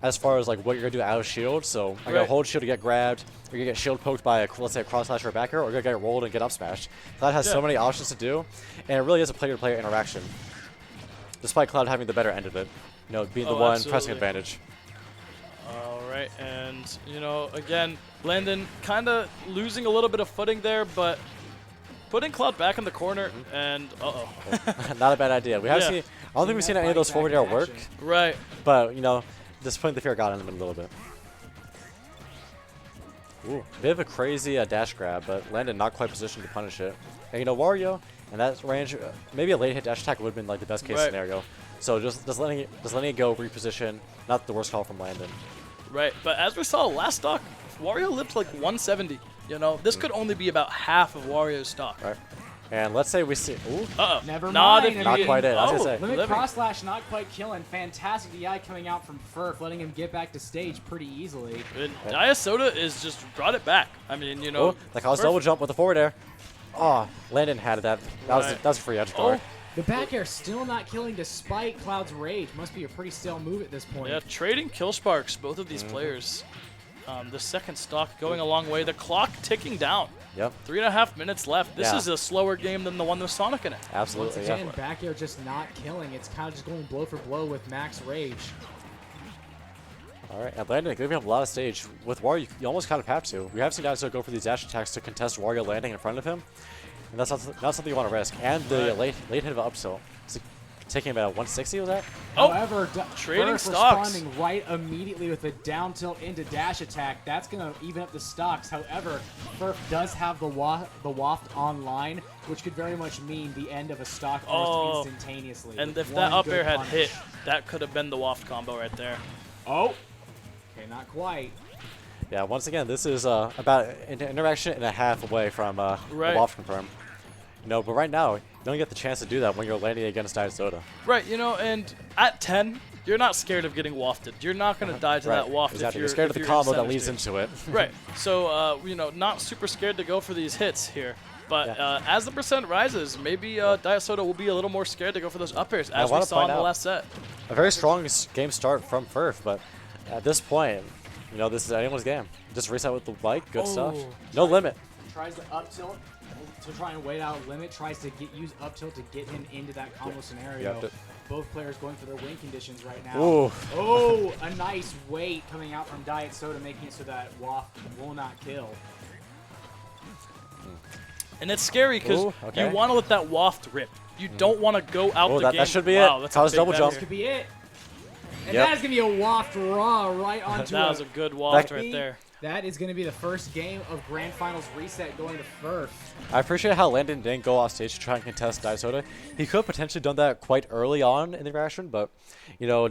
as far as like what you're gonna do out of shield. So I gotta hold shield to get grabbed, or you get shield poked by let's say a cross slash or a back air, or you're gonna get rolled and get up smashed. Cloud has so many options to do, and it really is a player-to-player interaction. Despite Cloud having the better end of it, you know, being the one pressing advantage. All right, and you know, again, Landon kind of losing a little bit of footing there, but putting Cloud back in the corner, and not a bad idea. We haven't seen. I don't think we've seen any of those forward air work. Right. But you know, just putting the fear got in him a little bit. Ooh, bit of a crazy dash grab, but Landon not quite positioned to punish it. And you know, Wario in that range, maybe a late hit dash attack would have been like the best case scenario. So just letting it go, reposition, not the worst call from Landon. Right, but as we saw last stock, Wario lived like 170. You know, this could only be about half of Wario's stock. Right. And let's say we see. Ooh. Never not mind. Not quite it. I was gonna say. Limit cross slash not quite killing. Fantastic DI coming out from Furf, letting him get back to stage pretty easily. And Diet Soda is just brought it back. I mean, you know. That caused double jump with the forward air. Oh, Landon had that. That was a free edge guard. The back air still not killing despite Cloud's rage. Must be a pretty stale move at this point. Yeah, trading kill sparks, both of these players. The second stock going a long way. The clock ticking down. Yep. 3.5 minutes left. This is a slower game than the one with Sonic in it. Absolutely. Once again, back air just not killing. It's kind of just going blow for blow with max rage. All right, and Landon giving up a lot of stage. With Wario, you almost kind of have to. We have seen Dinosaur go for these dash attacks to contest Wario landing in front of him. And that's not something you want to risk. And the late hit of an up tilt. So taking about 160 was that? However, trading Furf stocks. responding right immediately with a down tilt into dash attack. That's going to even up the stocks. However, Furf does have the waft online, which could very much mean the end of a stock burst instantaneously. And if that up air had hit, that could have been the waft combo right there. Oh. Okay, not quite. Yeah, once again, this is about an interaction and a half away from a waft confirm. You know, but right now, you don't get the chance to do that when you're landing against Diet Soda. Right, you know, and at 10, you're not scared of getting wafted. You're not going to die to that waft exactly. if you're scared of the combo that leads into it. Right. So, you know, not super scared to go for these hits here. But as the percent rises, maybe Diet Soda will be a little more scared to go for those up airs, as we saw in the last set. A very strong game start from Furf, but at this point, you know, this is anyone's game. Just reset with the bike, good stuff. No limit. Tries to up tilt to try and wait out limit. Tries to use up tilt to get him into that combo scenario. Both players going for their win conditions right now. Ooh. Oh, a nice weight coming out from Diet Soda, making it so that waft will not kill. And it's scary because you want to let that waft rip. You don't want to go out the game. That should be wow, it. That's Cause a double jump. This could be it. And that is going to be a waft raw right onto That was a good waft right there. That is going to be the first game of Grand Finals reset going to Furf. I appreciate how Landon didn't go off stage to try and contest Diet Soda. He could have potentially done that quite early on in the interaction, but, you know,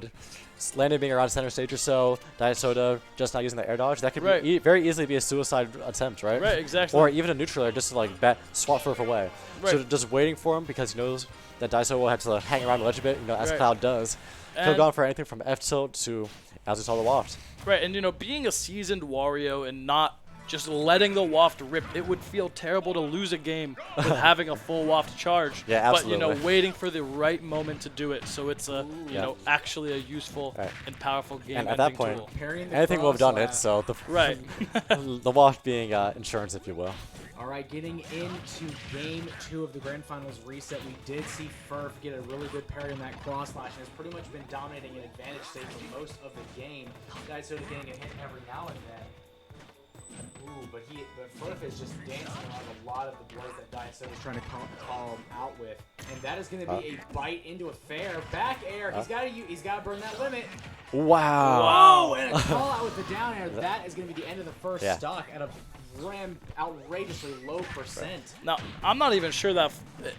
Landon being around center stage or so, Diet Soda just not using the air dodge, that could be very easily be a suicide attempt, right? Right, exactly. Or even a neutral air just to, like, swat Furf away. Right. So just waiting for him because he knows that Diet Soda will have to hang around the ledge a bit, you know, as Cloud does. Could have gone for anything from F tilt to, as we saw, the waft. Right, and you know, being a seasoned Wario and not just letting the waft rip. It would feel terrible to lose a game with having a full waft charge. Yeah, But, you know, absolutely. waiting for the right moment to do it. So it's a, you Yeah. know, actually a useful Right. and powerful game And at that point, tool. Parrying the anything will have done it. cross So the Right. the waft being insurance, if you will. All right, getting into game 2 of the Grand Finals reset, we did see Furf get a really good parry on that cross slash, and has pretty much been dominating an advantage state for most of the game. Guys sort of getting a hit every now and then. Ooh, but Furf is just dancing around a lot of the blows that Diet Soda is trying to call him out with, and that is going to be a bite into a fair back air. He's got to burn that limit. Wow. Oh, and a call out with the down air. That is going to be the end of the first Yeah. stock at a outrageously low percent. Now, I'm not even sure that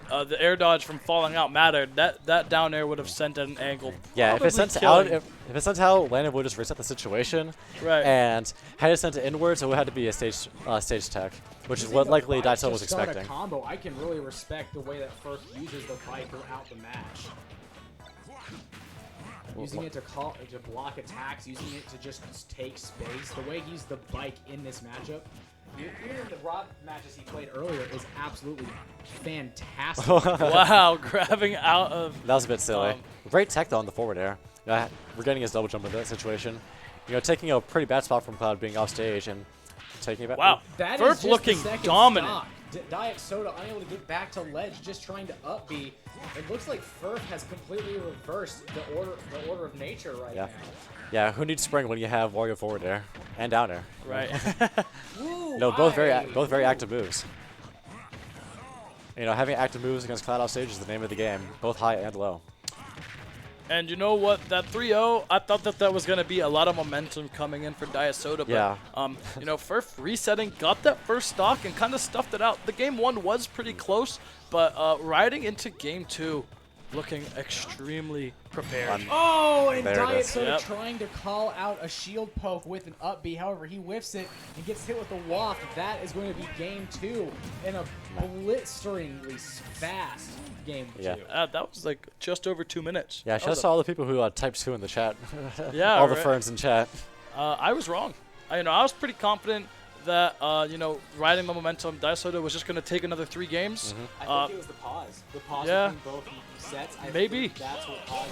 the air dodge from falling out mattered. That down air would have sent at an angle. Yeah, if probably it sent killing. out, if it sent out, Landon would just reset the situation. Right. And had it sent it inwards, it would have to be a stage tech, which is what likely Diet Soda was expecting. Combo, I can really respect the way that Furf uses the bike throughout the match. Using it to block attacks, using it to just take space. The way he used the bike in this matchup, even in the Rob matches he played earlier, is absolutely fantastic. Wow, grabbing out of. That was a bit silly. Um, Great tech though on the forward air. We're getting his double jump in that situation. You know, taking a pretty bad spot from Cloud being off stage and taking it back. Wow, That Furf is just looking the second dominant. stock. Diet Soda unable to get back to ledge, just trying to up B. It looks like Furf has completely reversed the order of nature right Yeah. now. Yeah, who needs spring when you have Wario forward air and down air? Right. Woo, No, both aye. very active moves. You know, having active moves against Cloud off stage is the name of the game, both high and low. And you know what? That 3-0, I thought that was going to be a lot of momentum coming in for Diet Soda. But, Yeah. you know, Furf resetting, got that first stock and kind of stuffed it out. The game 1 was pretty close, but riding into game 2, looking extremely prepared. Oh, and There it Diet is. Soda Yep. trying to call out a shield poke with an up B. However, he whiffs it and gets hit with a waft. That is going to be game 2 in a blisteringly fast game 2. Yeah. That was like just over 2 minutes. Yeah, That shout out was to all the people who typed 2 in the chat. Yeah, all the right. ferns in chat. I was wrong. I was pretty confident that, you know, riding the momentum, Diet Soda was just going to take another 3 games. I think it was the pause. The pause yeah. between both sets. I Maybe. think that's what caused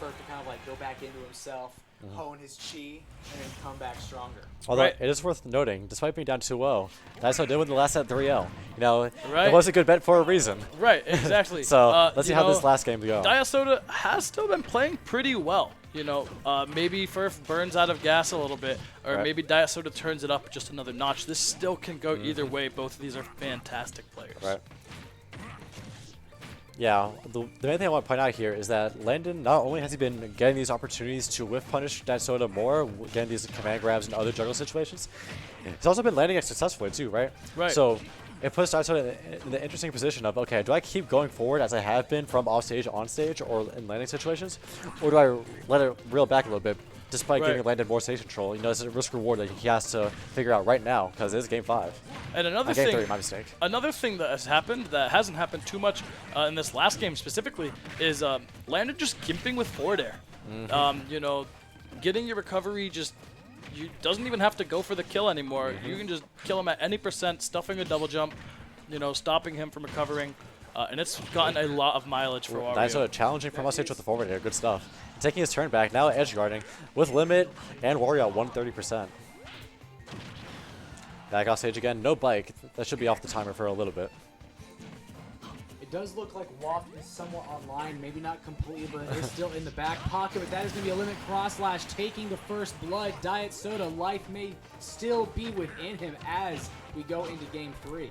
Furf to kind of like go back into himself, hone his chi, and then come back stronger. Although Right. it is worth noting, despite being down 2-0, Diet Soda did win the last set 3-0. You know, Right. it was a good bet for a reason. Right, exactly. So let's see you how know, this last game goes. Diet Soda has still been playing pretty well. You know, maybe Furf burns out of gas a little bit, or Right. maybe Diet Soda turns it up just another notch. This still can go either way. Both of these are fantastic players. Right. Yeah, the main thing I want to point out here is that Landon, not only has he been getting these opportunities to whiff punish Diet Soda more, getting these command grabs in other juggle situations, he's also been landing it successfully too, right? Right. So it puts Diet Soda in the interesting position of, okay, do I keep going forward as I have been from off stage, on stage, or in landing situations, or do I let it reel back a little bit, despite Right. giving Landon more stage control? You know, it's a risk reward that he has to figure out right now because it is game 5. And another Game thing, 3, my mistake. another thing that has happened that hasn't happened too much in this last game specifically is Landon just gimping with forward air. You know, getting your recovery you doesn't even have to go for the kill anymore. You can just kill him at any percent, stuffing a double jump, you know, stopping him from recovering. And it's gotten a lot of mileage for Diet Soda Wario. challenging from off stage with the forward air. Good stuff. Taking his turn back, now edge guarding with limit and Wario at 130%. Back off stage again, no bike. That should be off the timer for a little bit. It does look like Waft is somewhat online, maybe not completely, but it is still in the back pocket. But that is going to be a limit cross slash, taking the first blood. Diet Soda, life may still be within him as we go into game 3.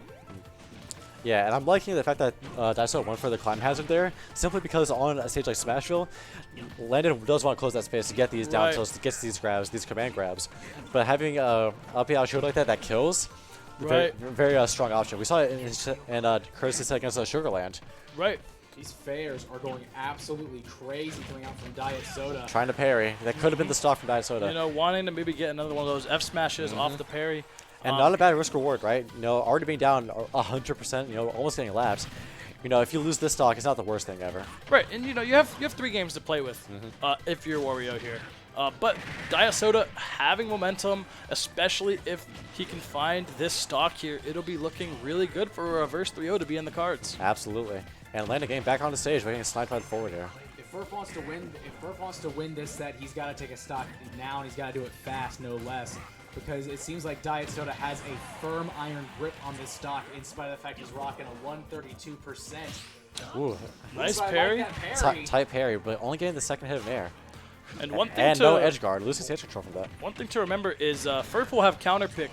Yeah, and I'm liking the fact that Diet Soda went for the climb hazard there, simply because on a stage like Smashville, Landon does want to close that space to get these down tilts, to get these grabs, these command grabs. But having a up out shield like that kills, Right. very strong option. We saw it in Curtis set against Sugarland. Right. These fairs are going absolutely crazy coming out from Diet Soda. Trying to parry. That could have been the stock from Diet Soda. You know, wanting to maybe get another one of those F smashes off the parry. And not a bad risk reward, right? You know, already being down 100%, you know, almost getting laps. You know, if you lose this stock, it's not the worst thing ever. Right, and you know, you have 3 games to play with if you're Wario here. But Diasoda having momentum, especially if he can find this stock here, it'll be looking really good for a reverse 3-0 to be in the cards. Absolutely. And Landon getting back on the stage, getting a sniped by the forward air. If Furf wants to win this set, he's got to take a stock now, and he's got to do it fast, no less. Because it seems like Diet Soda has a firm iron grip on this stock, in spite of the fact he's rocking a 132%. Ooh, nice parry. Like parry. Tight parry, but only getting the second hit of air. And one thing and to no edge guard, loses stage control from that. One thing to remember is Furf will have counter pick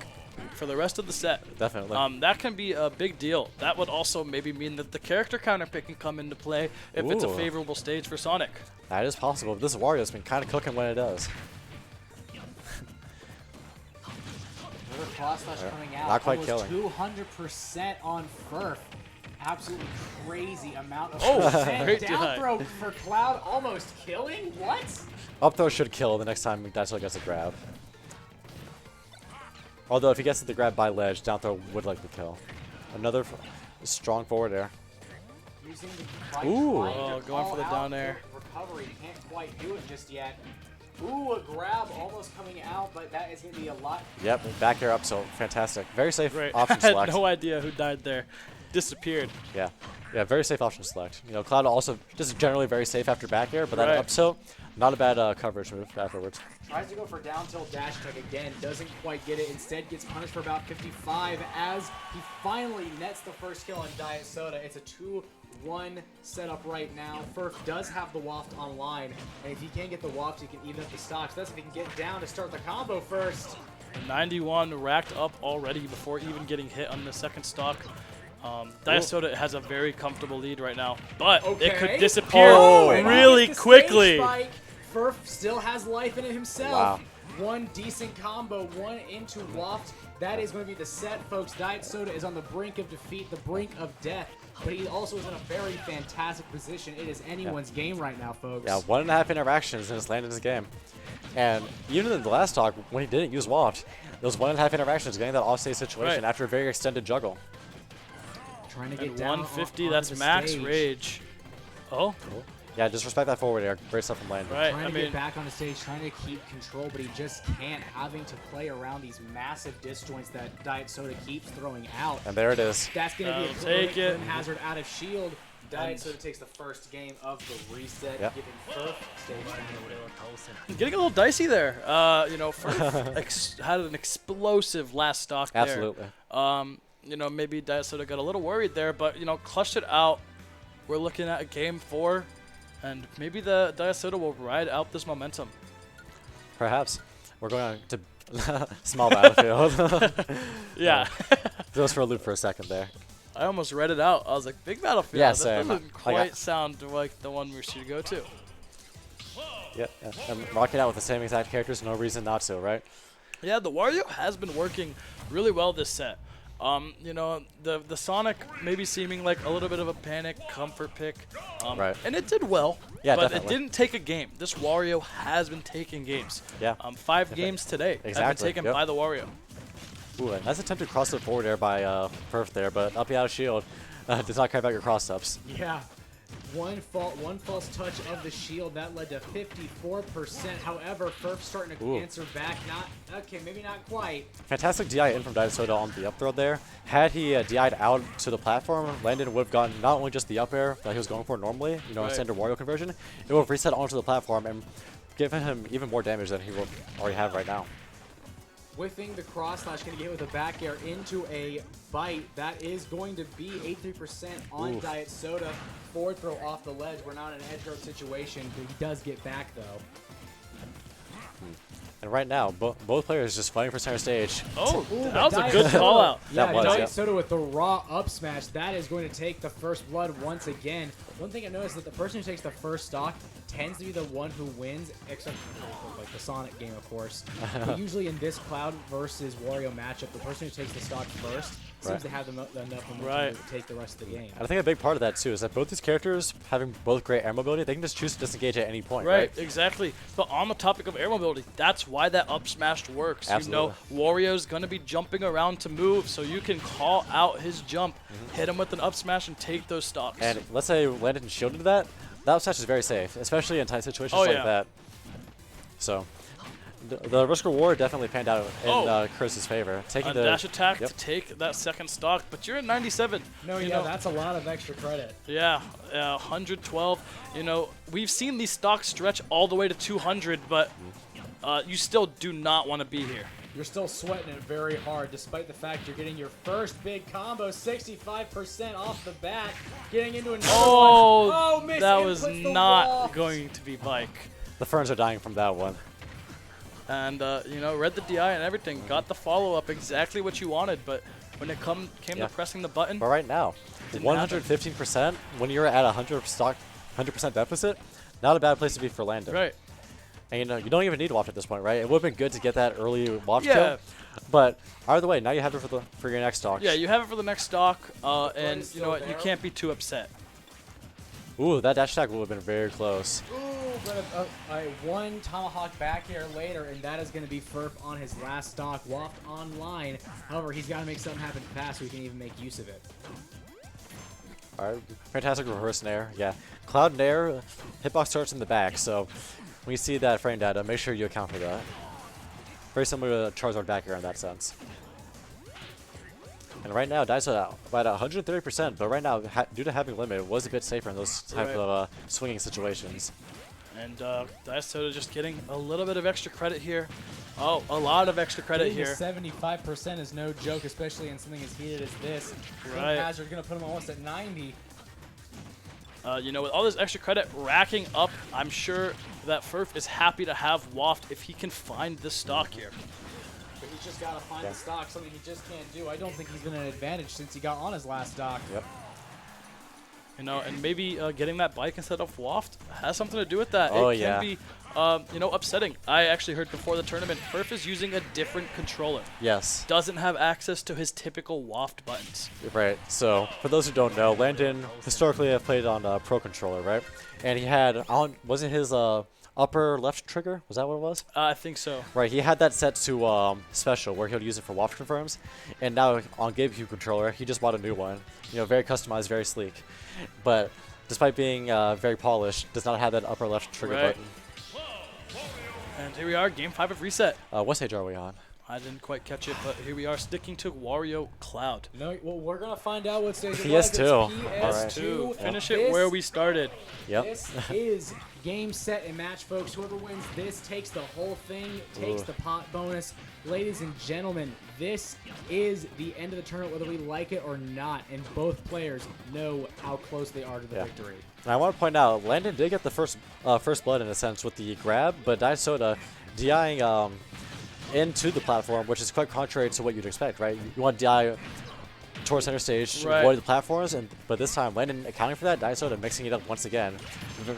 for the rest of the set. Definitely. That can be a big deal. That would also maybe mean that the character counter pick can come into play if it's a favorable stage for Sonic. That is possible. This Wario's been kind of cooking when it does. Another cross slash coming out. Not quite almost killing. 200% on Furf. Absolutely crazy amount of great down throw for Cloud, almost killing? What? Up throw should kill the next time Diasoda gets a grab. Although if he gets the grab by ledge, down throw would likely kill. Another strong forward air. Using the going for the down air. Recovery, can't quite do it just yet. Ooh, a grab almost coming out, but that is going to be a lot. Yep, back air up, so fantastic. Very safe Right. option I had select. no idea who died there. Disappeared. Yeah, very safe option select. You know, Cloud also just generally very safe after back air, but that up tilt, not a bad coverage move afterwards. Tries to go for down tilt dash attack again, doesn't quite get it. Instead gets punished for about 55 as he finally nets the first kill on Diet Soda. It's a 2-1 setup right now. Furf does have the waft online, and if he can't get the waft, he can even up the stocks. That's if he can get down to start the combo first. 91 racked up already before even getting hit on the second stock. Diasoda has a very comfortable lead right now, but it could disappear really quickly. Furf still has life in it himself. Wow. One decent combo, one into waft. That is going to be the set, folks. Diet Soda is on the brink of defeat, the brink of death, but he also is in a very fantastic position. It is anyone's game right now, folks. Yeah, 1.5 interactions and it's landed his game. And even in the last talk, when he didn't use waft, those 1.5 interactions, getting that offstage situation after a very extended juggle. Trying to get and down 150, onto that's the max stage. rage. Oh. Cool. Yeah, just respect that forward air. Great stuff from Landon. Right, Trying to get back on the stage, trying to keep control, but he just can't, having to play around these massive disjoints that Diet Soda keeps throwing out. And there it is. That's going to be a take it. hazard out of shield. Diet Soda takes the first game of the reset, giving Furf stage time. Getting a little dicey there. You know, Furf had an explosive last stock there. Absolutely. You know, maybe Diasoda got a little worried there, but, you know, clutched it out. We're looking at a game 4, and maybe the Diasoda will ride out this momentum. Perhaps. We're going on to small battlefield. Yeah. Threw us for a loop for a second there. I almost read it out. I was like, big battlefield. Yeah, that same. doesn't quite sound like the one we should go to. Yeah, I'm rocking out with the same exact characters, no reason not to, right? Yeah, the Wario has been working really well this set. You know, the Sonic maybe seeming like a little bit of a panic comfort pick. Right. And it did well. Yeah, but definitely. it didn't take a game. This Wario has been taking games. Yeah. 5 games today have been Exactly, taken yep. by the Wario. Ooh, and nice attempted cross up forward air by Perf there, but up out of shield. Does not care about your cross ups. Yeah. One false touch of the shield. That led to 54%. However, Furf starting to answer back. Maybe not quite. Fantastic DI in from Diasoda on the up throw there. Had he DI'd out to the platform, Landon would have gotten not only just the up air that he was going for normally, you know, a standard Wario conversion, it would have reset onto the platform and given him even more damage than he will already have right now. Whiffing the cross slash, going to get hit with a back air into a bite. That is going to be 83% on Diet Soda. Forward throw off the ledge. We're not in an edge guard situation, but he does get back though. And right now, both players just fighting for center stage. Oh, that was a good call out. Yeah, was, Diet Soda with the raw up smash. That is going to take the first blood once again. One thing I noticed is that the person who takes the first stock tends to be the one who wins, except for like the Sonic game, of course. But usually in this Cloud versus Wario matchup, the person who takes the stock first seems to have enough momentum to take the rest of the game. And I think a big part of that too is that both these characters, having both great air mobility, they can just choose to disengage at any point, right? Exactly. But on the topic of air mobility, that's why that up smash works. Absolutely. You know, Wario's going to be jumping around to move, so you can call out his jump, hit him with an up smash, and take those stocks. And let's say Landon shielded that up smash is very safe, especially in tight situations like that. So the risk reward definitely panned out in Chris's favor. Taking the dash attack to take that second stock, but you're at 97. No, yeah, that's a lot of extra credit. Yeah, 112. You know, we've seen these stocks stretch all the way to 200, but you still do not want to be here. You're still sweating it very hard, despite the fact you're getting your first big combo, 65% off the bat, getting into another one. Missed that inputs was the not waft. going to be bike. The Ferns are dying from that one. And, you know, read the DI and everything, got the follow-up, exactly what you wanted, but when it came to pressing the button. But right now, 115%, when you're at 100% deficit, not a bad place to be for Landon. Right. And you know, you don't even need waft at this point, right? It would have been good to get that early waft kill. But either way, now you have it for your next stock. Yeah, you have it for the next stock, and you know what? You can't be too upset. Ooh, that dash attack would have been very close. Ooh, but one tomahawk back air later, and that is going to be Furf on his last stock. Waft online. However, he's got to make something happen fast so he can even make use of it. All right, fantastic reverse nair. Yeah, cloud nair, hitbox starts in the back, so when you see that frame data, make sure you account for that. Very similar to Charizard back air in that sense. And right now, Dice at about 130%, but right now, due to having limit, was a bit safer in those type of swinging situations. And Diasoda just getting a little bit of extra credit here. Oh, a lot of extra credit here. 75% is no joke, especially in something as heated as this. Right. Hazard's going to put him almost at 90. You know, with all this extra credit racking up, I'm sure that Furf is happy to have Waft if he can find this stock here. But he's just got to find the stock, something he just can't do. I don't think he's been an advantage since he got on his last stock. Yep. You know, and maybe getting that bike instead of Waft has something to do with that. Oh, it can be, you know, upsetting. I actually heard before the tournament, Furf is using a different controller. Yes. Doesn't have access to his typical Waft buttons. Right. So, for those who don't know, Landon historically have played on a Pro Controller, right? And he had, wasn't his upper left trigger? Was that what it was? I think so. Right, he had that set to special, where he'll use it for waft confirms. And now on GameCube controller, he just bought a new one. You know, very customized, very sleek. But despite being very polished, does not have that upper left trigger button. And here we are, Game 5 of Reset. What stage are we on? I didn't quite catch it, but here we are sticking to Wario Cloud. No, well, we're going to find out what stage it PS2. was. PS2. Right. Finish it where we started. Yep. This is game, set, and match, folks. Whoever wins this takes the whole thing, takes the pot bonus. Ladies and gentlemen, this is the end of the tournament, whether we like it or not, and both players know how close they are to the victory. And I want to point out, Landon did get the first blood in a sense with the grab, but Diasoda DIing into the platform, which is quite contrary to what you'd expect, right? You want to DI towards center stage, avoid the platforms, but this time Landon accounting for that, Diasoda mixing it up once again.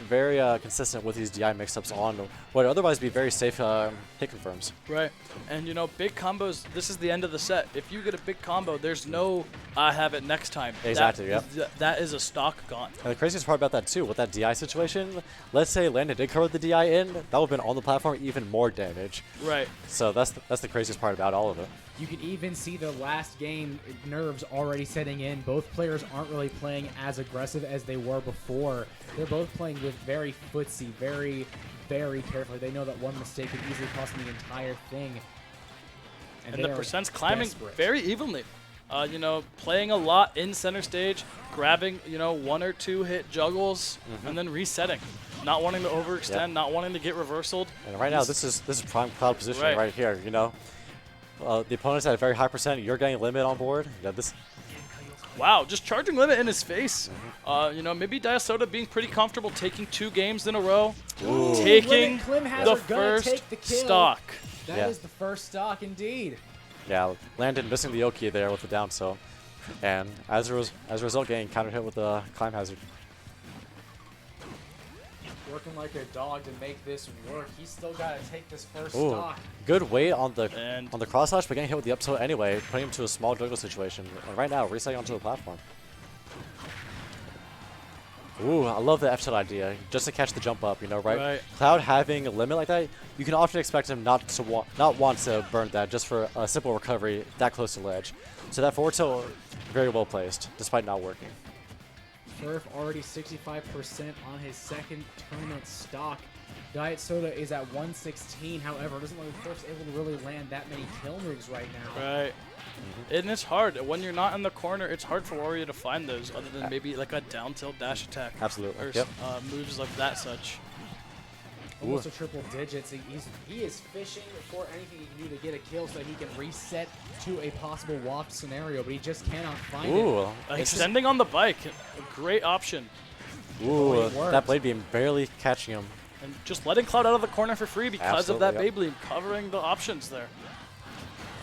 Very consistent with these DI mix-ups on what would otherwise be very safe hit confirms. Right, and you know, big combos, this is the end of the set. If you get a big combo, there's no, I have it next time. Exactly, that is a stock gone. And the craziest part about that too, with that DI situation, let's say Landon did cover the DI in, that would have been on the platform even more damage. Right. So that's the craziest part about all of it. You can even see the last game nerves already setting in. Both players aren't really playing as aggressive as they were before. They're both playing with very footsie, very, very carefully. They know that one mistake could easily cost them the entire thing. And the percent's climbing very evenly. You know, playing a lot in center stage, grabbing, you know, 1 or 2 hit juggles, and then resetting. Not wanting to overextend, not wanting to get reversaled. And right now, this is prime cloud position right here, you know. The opponent's at a very high percent. You're getting limit on board. Yeah, this. Wow, just charging limit in his face. You know, maybe Diasoda being pretty comfortable taking 2 games in a row, taking the first stock. That is the first stock indeed. Yeah, Landon missing the Yoki there with the down tilt, and as a result, getting counter hit with the climb hazard. Working like a dog to make this work. He's still got to take this first stock. Good weight on the cross slash, but getting hit with the up tilt anyway, putting him to a small juggle situation. And right now, resetting onto the platform. Ooh, I love the F tilt idea, just to catch the jump up, you know, right? Cloud having a limit like that, you can often expect him not want to burn that just for a simple recovery that close to ledge. So that forward tilt, very well placed, despite not working. Furf already 65% on his second tournament stock. Diet Soda is at 116. However, it doesn't look like Furf's able to really land that many kill moves right now. Right. And it's hard. When you're not in the corner, it's hard for Warrior to find those other than maybe like a down tilt dash attack. Absolutely. Or Yep. moves like that such. Almost a triple digits. He is fishing for anything he can do to get a kill so that he can reset to a possible waft scenario, but he just cannot find it. Extending on the bike. A great option. Ooh, that blade beam barely catching him. And just letting Cloud out of the corner for free because of that Absolutely, Beyblade covering the options there.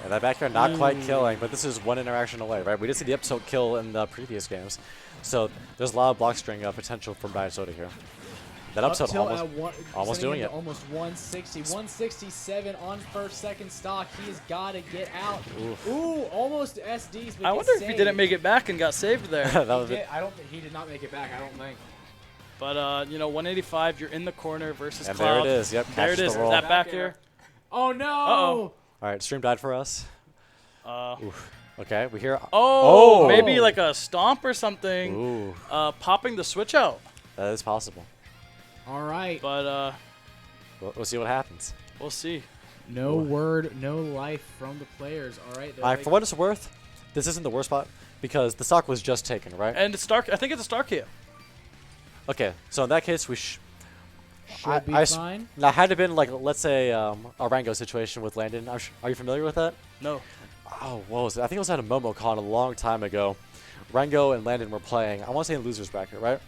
Yeah, that back air not quite killing, but this is one interaction away, right? We did see the up tilt kill in the previous games. So there's a lot of block string potential from Diet Soda here. That up tilt almost doing it. Almost 160, 167 on first second stock. He's got to get out. Ooh, almost SDs. But I wonder if he didn't make it back and got saved there. He did not make it back. I don't think. But you know, 185. You're in the corner versus And Cloud. there it is. Yep. There it is. The roll. That back air. Oh no! Uh-oh. All right, stream died for us. Okay, we hear. Oh, maybe like a stomp or something. Ooh. Popping the switch out. That is possible. All right. But we'll see what happens. We'll see. No word, no life from the players. All right. For what it's worth, this isn't the worst spot because the stock was just taken, right? And it's Stark. I think it's a Stark here. Okay, so in that case, we should be fine. Now, had it been like, let's say, a Rango situation with Landon, are you familiar with that? No. Oh, what was it? I think it was at a MomoCon a long time ago. Rango and Landon were playing. I want to say in losers bracket, right?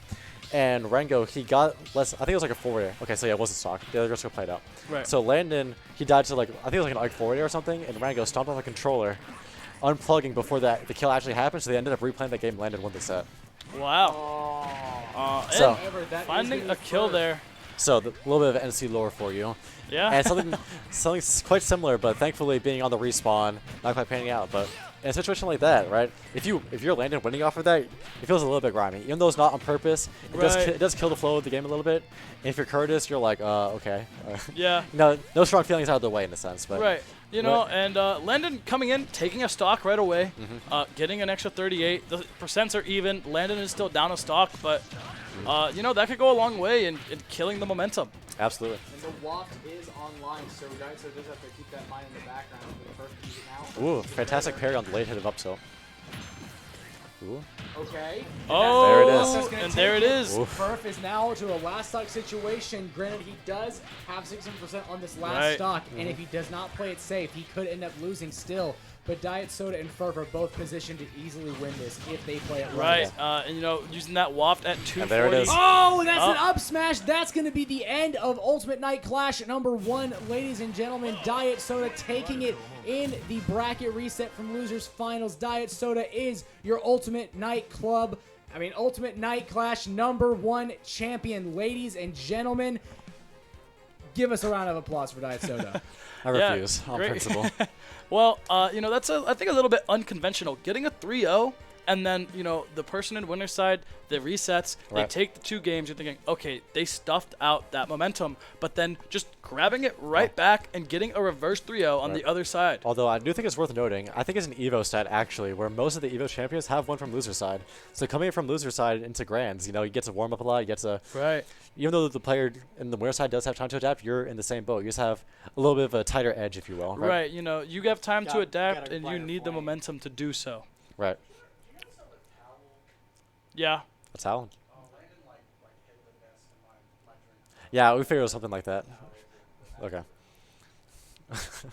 And Rango, he got less. I think it was like a forward air. Okay, so yeah, it wasn't stock. The other girls played out. Right. So Landon, he died to like, I think it was like an arc forward air or something, and Rango stomped on the controller, unplugging before the kill actually happened. So they ended up replaying that game. Landon won the set. Wow. So finding a kill there. So a little bit of NC lore for you. Yeah. And something quite similar, but thankfully being on the respawn, not quite panning out. But in a situation like that, right? If you're Landon winning off of that, it feels a little bit grimy. Even though it's not on purpose, it does kill the flow of the game a little bit. And if you're Curtis, you're like, okay. Yeah. No strong feelings out of the way in a sense. But right. You know, and Landon coming in, taking a stock right away, getting an extra 38. The percents are even. Landon is still down a stock, but you know, that could go a long way in killing the momentum. Absolutely. And the waft is online, so guys just have to keep that in mind in the background for the first use it now. Ooh, fantastic parry on the late hit of up tilt. Ooh. Okay. Oh, there it is. And there it is. Furf is now to a last stock situation. Granted, he does have 60% on this last stock, and if he does not play it safe, he could end up losing still. But Diet Soda and Furf are both positioned to easily win this if they play it right. Right, and you know, using that waft at 240. And there it is. Oh, that's an up smash. That's going to be the end of Ultimate Night Clash #1, ladies and gentlemen. Diet Soda taking it in the bracket reset from Losers Finals. Diet Soda is your Ultimate Night Clash #1 champion, ladies and gentlemen. Give us a round of applause for Diet Soda. I refuse on principle. Well, you know, that's I think a little bit unconventional. Getting a 3-0 and then, you know, the person in winner's side, the resets, they take the 2 games. You're thinking, okay, they stuffed out that momentum, but then just grabbing it back and getting a reverse 3-0 on the other side. Although I do think it's worth noting, I think it's an Evo stat actually, where most of the Evo champions have one from loser side. So coming from loser side into grands, you know, you get to warm up a lot, you get to even though the player in the winner side does have time to adapt, you're in the same boat. You just have a little bit of a tighter edge, if you will. Right. You know, you have time to adapt, and you need the momentum to do so. Right. Yeah. A towel? Yeah, we figured it was something like that. Okay.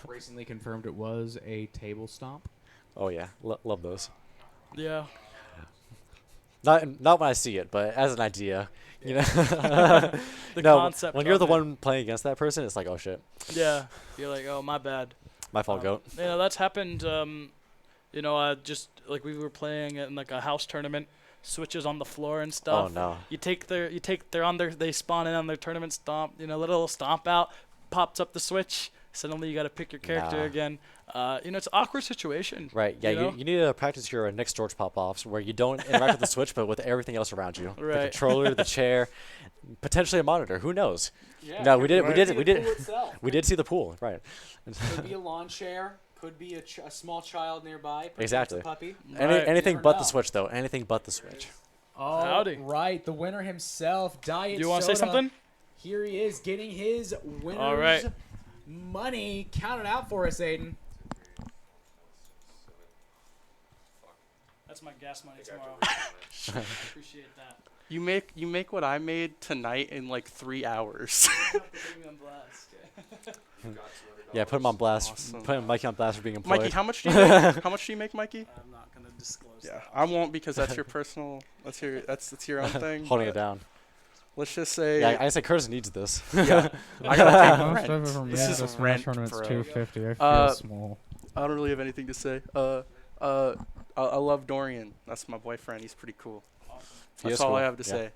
Recently confirmed it was a table stomp. Oh yeah, love those. Yeah. Not when I see it, but as an idea, you know. The concept. When you're the one playing against that person, it's like, oh shit. Yeah. You're like, oh, my bad. My fault, goat. You know, that's happened. You know, just like we were playing in like a house tournament. Switches on the floor and stuff. Oh no! They spawn in on their tournament stomp. You know, little stomp out, pops up the switch. Suddenly you got to pick your character again. You know, it's an awkward situation. Right. Yeah. You need to practice your next George pop-offs where you don't interact with the switch, but with everything else around you. Right. The controller, the chair, potentially a monitor. Who knows? Yeah. No, we did see the pool. Right. Could be a lawn chair. Could be a small child nearby. Exactly. A puppy. Anything but the switch, though. Anything but the switch. All Howdy. right, the winner himself, Diet Do you want to say Soda. something? Here he is, getting his winner's All right. money. Count it out for us, Aiden. That's my gas money tomorrow. Appreciate that. You make what I made tonight in like 3 hours. Yeah, put him on blast. Awesome. Put Mikey on blast for being employed. Mikey, how much do you make? How much do you make, Mikey? I'm not gonna disclose. Yeah, that. I won't because that's your personal. That's your own thing. Holding but it down. Let's just say. Yeah, I say Curtis needs this. Yeah, I gotta pay Most of it rent. from This yeah, is this rent, tournament's bro. 250. I feel small. I don't really have anything to say. I love Dorian. That's my boyfriend. He's pretty cool. He That's is all cool, I have to yeah. say.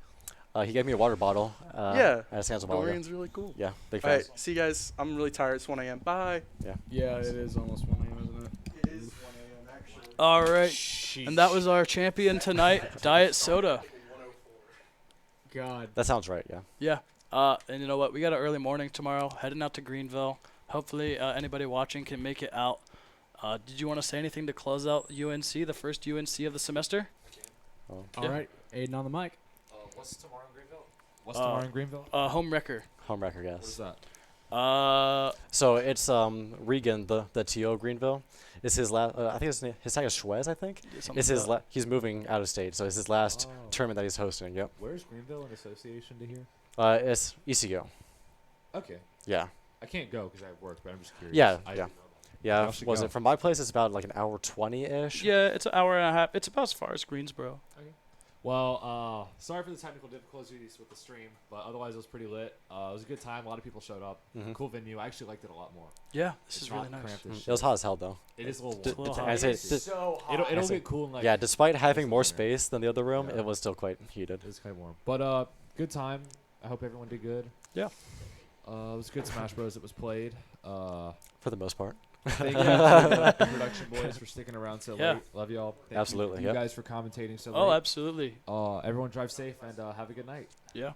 He gave me a water bottle. Yeah, At a Sands a while ago. Dorian's really cool. Yeah, big All fans. right, see you guys. I'm really tired. It's 1 a.m. Bye. Yeah. Yeah, it is almost 1 a.m., isn't it? It is 1 a.m. actually. All right, and that was our champion tonight, Diet Soda. God. That sounds right, yeah. Yeah. And you know what? We got an early morning tomorrow, heading out to Greenville. Hopefully, anybody watching can make it out. Did you want to say anything to close out UNC, the first UNC of the semester? Oh. All right, Aiden on the mic. What's tomorrow in Greenville? What's tomorrow in Greenville? Home wrecker. Home wrecker, What is yes. that? So it's Regan, the TO Greenville. It's his last. I think his tag is Schwez. I think it's his. He's moving out of state, so it's his last tournament that he's hosting. Yep. Where's Greenville in association to here? It's ECO. Okay. Yeah. I can't go because I work, but I'm just curious. Yeah. I Yeah. didn't know that. Yeah. I should Was go. it from my place? It's about like an hour 20-ish. Yeah, it's an hour and a half. It's about as far as Greensboro. Well, sorry for the technical difficulties with the stream, but otherwise it was pretty lit. It was a good time. A lot of people showed up. Mhm. Cool venue. I actually liked it a lot more. Yeah, this It's is really not nice. cramped as It shit. was hot as hell though. It is a little It's a little warm. hot. I say, It's so hot. It'll I see. get cool in like. yeah, despite having more in there. space than the other room, Yeah. it was still quite heated. It was kind of warm, but good time. I hope everyone did good. Yeah. It was good Smash Bros. That was played. For the most part. Thank you to the production boys for sticking around so Yeah. late. Love y'all. Thank Absolutely, You yeah. guys for commentating so Oh, late. absolutely. Everyone drive safe and have a good night. Yeah.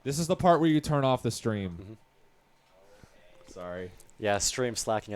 This is the part where you turn off the stream. Mhm. Sorry. Yeah, stream slacking